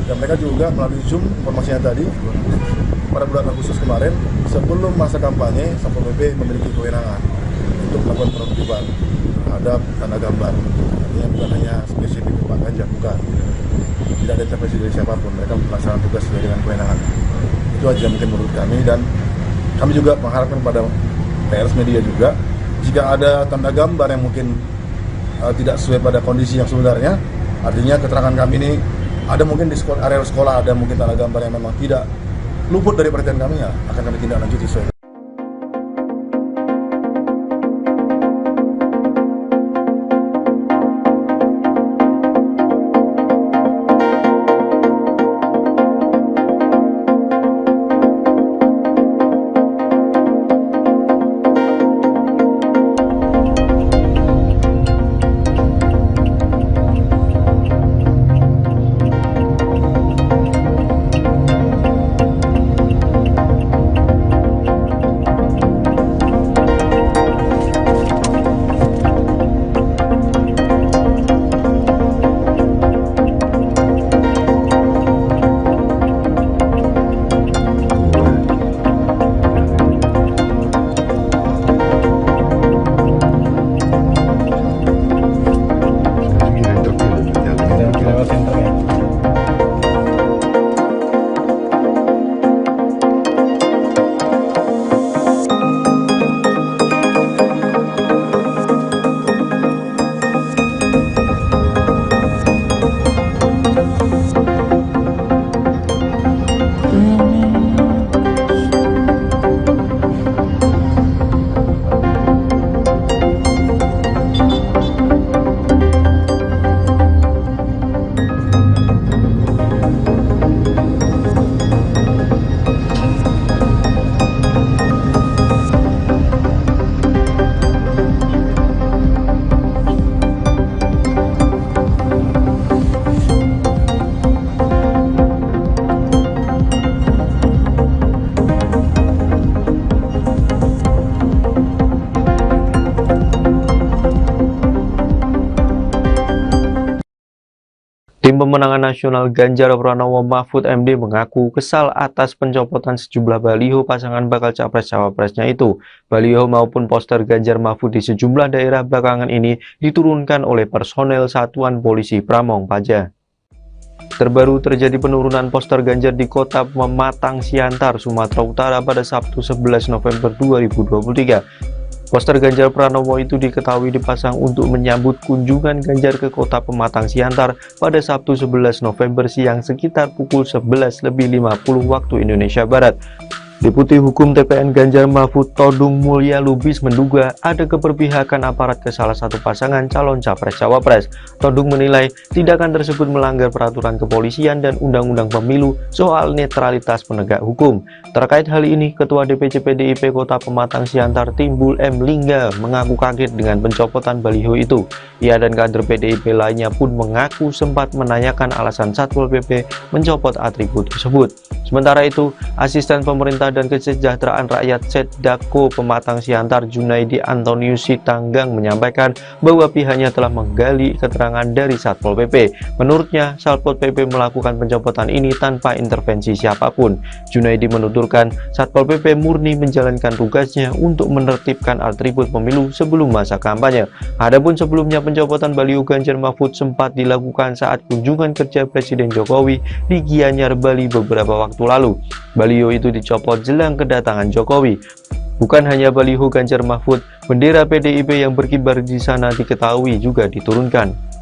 dan mereka juga melalui Zoom informasinya tadi pada bulan Agustus kemarin sebelum masa kampanye Satpol PP memiliki kewenangan untuk melakukan penertiban terhadap tanda gambar. Artinya bukan hanya spesifik Pak Ganjar, bukan. Tidak ada intervensi dari siapapun, mereka melaksanakan tugas sesuai dengan kewenangan. Itu aja mungkin menurut kami, dan kami juga mengharapkan pada pers media juga, jika ada tanda gambar yang mungkin tidak sesuai pada kondisi yang sebenarnya, artinya keterangan kami ini ada mungkin di area sekolah ada mungkin tanda gambar yang memang tidak luput dari perhatian kami, ya akan kami tindak lanjuti sesuai. Tim pemenangan nasional Ganjar Pranowo Mahfud MD mengaku kesal atas pencopotan sejumlah baliho pasangan bakal capres-cawapresnya itu. Baliho maupun poster Ganjar Mahfud di sejumlah daerah belakangan ini diturunkan oleh personel Satuan Polisi Pramong Praja. Terbaru terjadi penurunan poster Ganjar di kota Pematang Siantar, Sumatera Utara pada Sabtu 11 November 2023. Poster Ganjar Pranowo itu diketahui dipasang untuk menyambut kunjungan Ganjar ke kota Pematang Siantar pada Sabtu 11 November siang sekitar pukul 11.50 waktu Indonesia Barat. Deputi Hukum TPN Ganjar Mahfud Todung Mulya Lubis menduga ada keberpihakan aparat ke salah satu pasangan calon capres-cawapres. Todung menilai tindakan tersebut melanggar peraturan kepolisian dan undang-undang pemilu soal netralitas penegak hukum. Terkait hal ini, Ketua DPC PDIP Kota Pematang Siantar Timbul M. Lingga mengaku kaget dengan pencopotan baliho itu. Ia dan kader PDIP lainnya pun mengaku sempat menanyakan alasan Satpol PP mencopot atribut tersebut. Sementara itu, asisten pemerintah Pemerintah dan Kesejahteraan Rakyat Setdako Pematang Siantar Junaidi Antonius Sitanggang menyampaikan bahwa pihaknya telah menggali keterangan dari Satpol PP. Menurutnya, Satpol PP melakukan pencopotan ini tanpa intervensi siapapun. Junaidi menuturkan Satpol PP murni menjalankan tugasnya untuk menertibkan atribut pemilu sebelum masa kampanye. Adapun sebelumnya pencopotan baliho Ganjar Mahfud sempat dilakukan saat kunjungan kerja Presiden Jokowi di Gianyar, Bali beberapa waktu lalu. Baliho itu dicopot jelang kedatangan Jokowi. Bukan hanya baliho Ganjar Mahfud, bendera PDIP yang berkibar di sana diketahui juga diturunkan.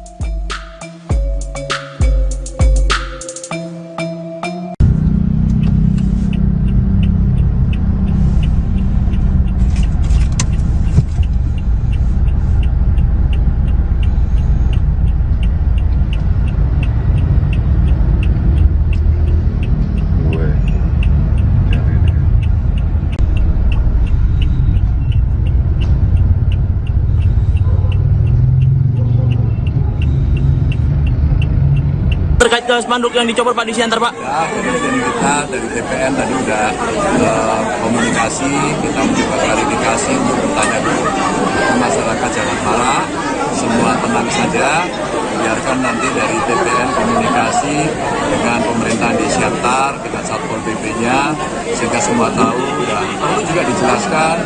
Terkait ke spanduk yang dicopot Pak di Siantar, Pak? Ya, kemudian kita dari TPN tadi udah komunikasi, kita mencoba klarifikasi untuk bertanya dulu ke masyarakat jangan marah, semua tenang saja, biarkan nanti dari TPN komunikasi dengan pemerintahan di Siantar, dengan Satpol PP-nya, sehingga semua tahu dan perlu juga dijelaskan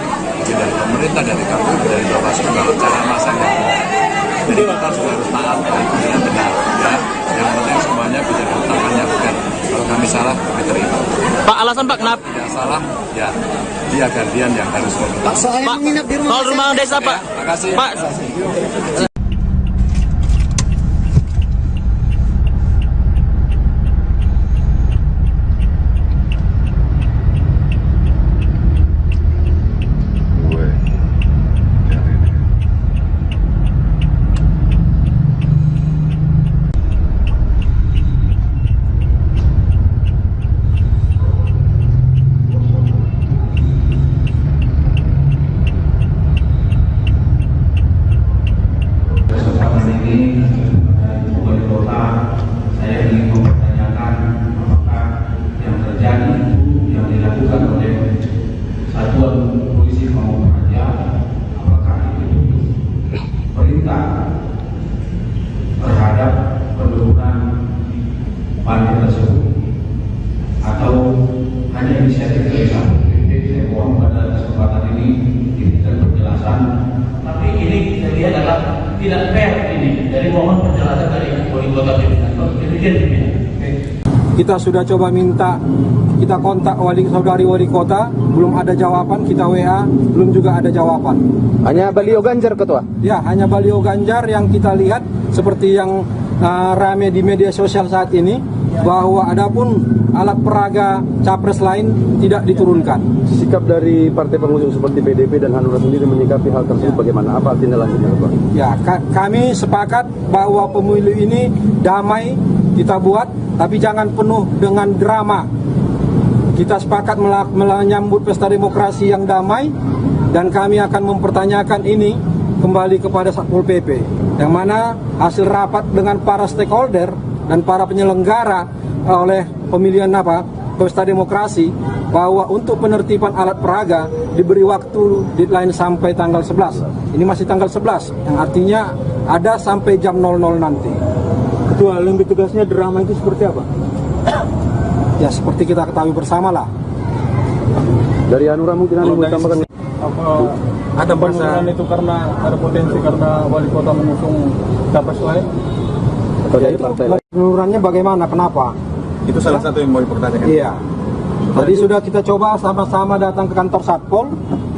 dari pemerintah, dari KPU, dari Bawaslu kalau cara masaknya. Jadi kita juga harus taat dan benar, ya. Yang penting semuanya bisa diutamakan bukan. Kalau kami salah, kami terima. Pak, alasan Pak kenapa? Tidak salah, ya dia gantian yang harus meminta. Pak, soal rumah desa Pak. Ya, makasih. Pak. Terhadap penurunan panti tersebut atau hanya inisiatif dari Satpol PP. Saya mohon pada kesempatan ini diberikan penjelasan. Tapi ini saya lihat adalah tidak fair ini. Dari mohon penjelasan dari wali kota pimpinan. Kita sudah coba minta, kita kontak saudari wali kota, belum ada jawaban, kita WA, belum juga ada jawaban. Hanya baliho Ganjar, Ketua? Ya, hanya baliho Ganjar yang kita lihat seperti yang rame di media sosial saat ini, bahwa adapun alat peraga capres lain tidak diturunkan. Sikap dari partai pengusung seperti PDP dan Hanura sendiri menyikapi hal tersebut bagaimana? Apa tindak lanjutnya, Pak? Ya, kami sepakat bahwa pemilu ini damai kita buat, tapi jangan penuh dengan drama. Kita sepakat menyambut pesta demokrasi yang damai, dan kami akan mempertanyakan ini kembali kepada Satpol PP, yang mana hasil rapat dengan para stakeholder dan para penyelenggara oleh pemilihan pesta demokrasi, bahwa untuk penertiban alat peraga diberi waktu deadline sampai tanggal 11. Ini masih tanggal 11, yang artinya ada sampai jam 00 nanti. Ketua, lebih tugasnya drama itu seperti apa? Ya seperti kita ketahui bersama lah. Dari Hanura mungkin Anda mau tambahkan? Ada penurunan itu karena ada potensi karena wali kota mengusung capres lain? Atau dari partai lain? Penururannya bagaimana? Kenapa? Itu salah satu yang mau dipertanyakan. Iya. Tadi sudah kita coba sama-sama datang ke kantor Satpol,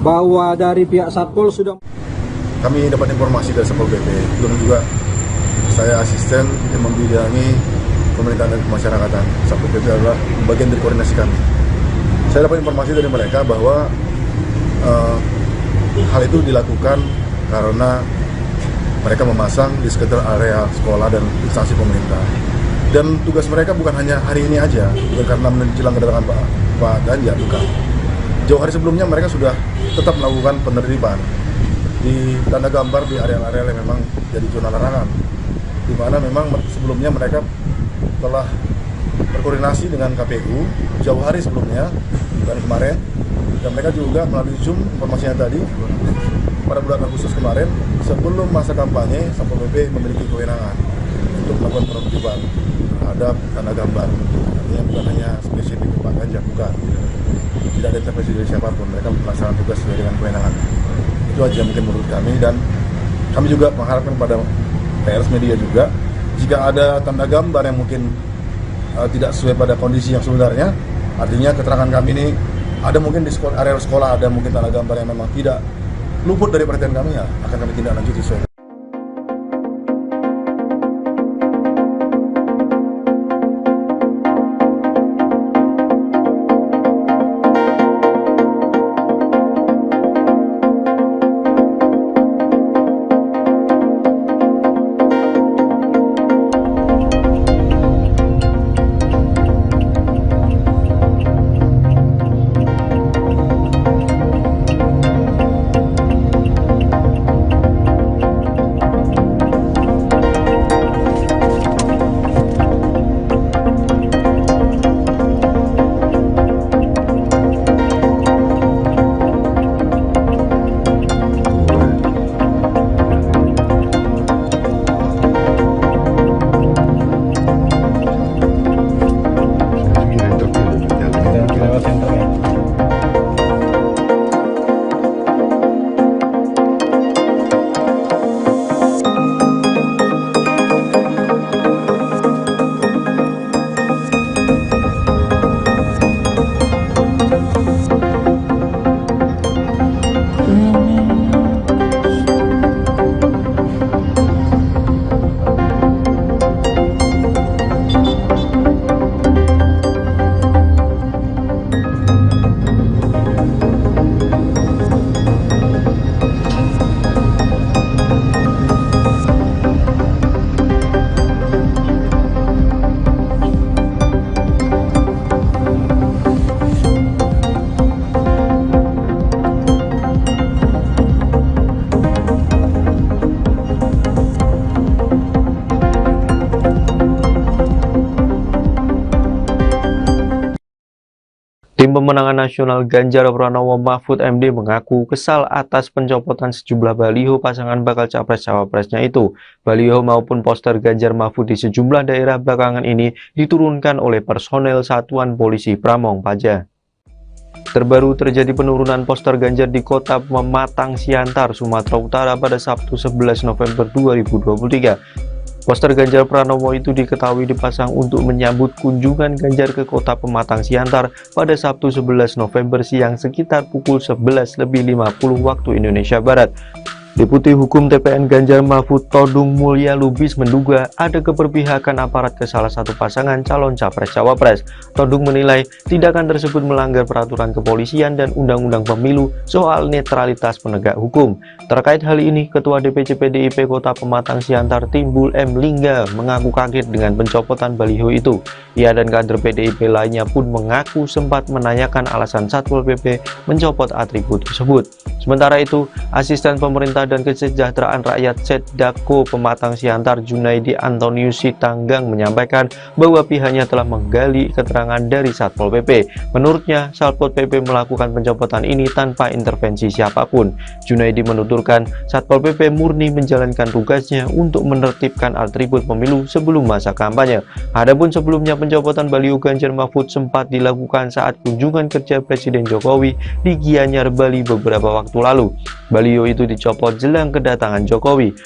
bahwa dari pihak Satpol sudah. Kami dapat informasi dari Satpol PP, belum juga saya asisten yang membidangi pemerintahan dan kemasyarakatan. Satpol PP adalah bagian dari koordinasi kami. Saya dapat informasi dari mereka bahwa hal itu dilakukan karena mereka memasang di sekitar area sekolah dan instansi pemerintah. Dan tugas mereka bukan hanya hari ini aja, bukan karena menjelang kedatangan Pak Ganjar, bukan. Jauh hari sebelumnya mereka sudah tetap melakukan penertiban di tanda gambar di area-area yang memang jadi zona larangan, di mana memang sebelumnya mereka telah berkoordinasi dengan KPU jauh hari sebelumnya dari kemarin, dan mereka juga melalui Zoom informasinya tadi pada bulan Agustus kemarin, sebelum masa kampanye, Satpol PP memiliki kewenangan untuk melakukan penertiban terhadap tanda gambar. Artinya bukan hanya spesifik Pak Ganjar, bukan. Tidak ada intervensi dari siapapun, mereka melaksanakan tugas sesuai dengan kewenangan. Itu aja mungkin menurut kami, dan kami juga mengharapkan pada pers media juga, jika ada tanda gambar yang mungkin tidak sesuai pada kondisi yang sebenarnya, artinya keterangan kami ini ada mungkin di area sekolah ada mungkin tanda gambar yang memang tidak luput dari perhatian kami, ya akan kami tindak lanjut sesuai. Tim pemenangan nasional Ganjar Pranowo Mahfud MD mengaku kesal atas pencopotan sejumlah baliho pasangan bakal capres-cawapresnya itu. Baliho maupun poster Ganjar Mahfud di sejumlah daerah belakangan ini diturunkan oleh personel Satuan Polisi Pramong Praja. Terbaru terjadi penurunan poster Ganjar di kota Pematang Siantar, Sumatera Utara pada Sabtu 11 November 2023. Poster Ganjar Pranowo itu diketahui dipasang untuk menyambut kunjungan Ganjar ke kota Pematang Siantar pada Sabtu 11 November siang sekitar pukul 11.50 waktu Indonesia Barat. Deputi Hukum TPN Ganjar Mahfud Todung Mulya Lubis menduga ada keberpihakan aparat ke salah satu pasangan calon capres-cawapres. Todung menilai tindakan tersebut melanggar peraturan kepolisian dan undang-undang pemilu soal netralitas penegak hukum. Terkait hal ini, Ketua DPC PDIP Kota Pematang Siantar Timbul M. Lingga mengaku kaget dengan pencopotan baliho itu. Ia dan kader PDIP lainnya pun mengaku sempat menanyakan alasan Satpol PP mencopot atribut tersebut. Sementara itu, Asisten Pemerintah dan Kesejahteraan Rakyat Setdako Pematang Siantar Junaidi Antonius Sitanggang menyampaikan bahwa pihaknya telah menggali keterangan dari Satpol PP. Menurutnya, Satpol PP melakukan pencopotan ini tanpa intervensi siapapun. Junaidi menuturkan Satpol PP murni menjalankan tugasnya untuk menertibkan atribut pemilu sebelum masa kampanye. Adapun sebelumnya pencopotan baliho Ganjar Mahfud sempat dilakukan saat kunjungan kerja Presiden Jokowi di Gianyar, Bali beberapa waktu lalu. Baliho itu dicopot jelang kedatangan Jokowi.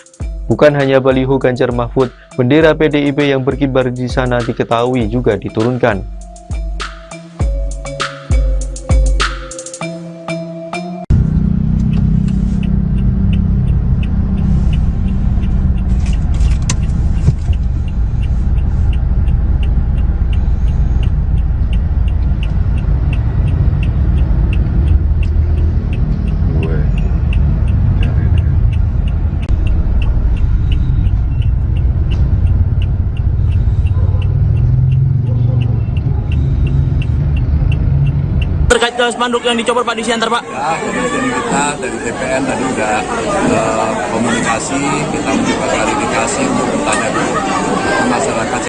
Bukan hanya baliho Ganjar Mahfud, bendera PDIP yang berkibar di sana diketahui juga diturunkan. Terkait spanduk yang dicopot Pak di Siantar, Pak? Ya, kemudian kita dari TPN tadi sudah komunikasi, kita mencoba klarifikasi untuk bertanya dulu ke masyarakat.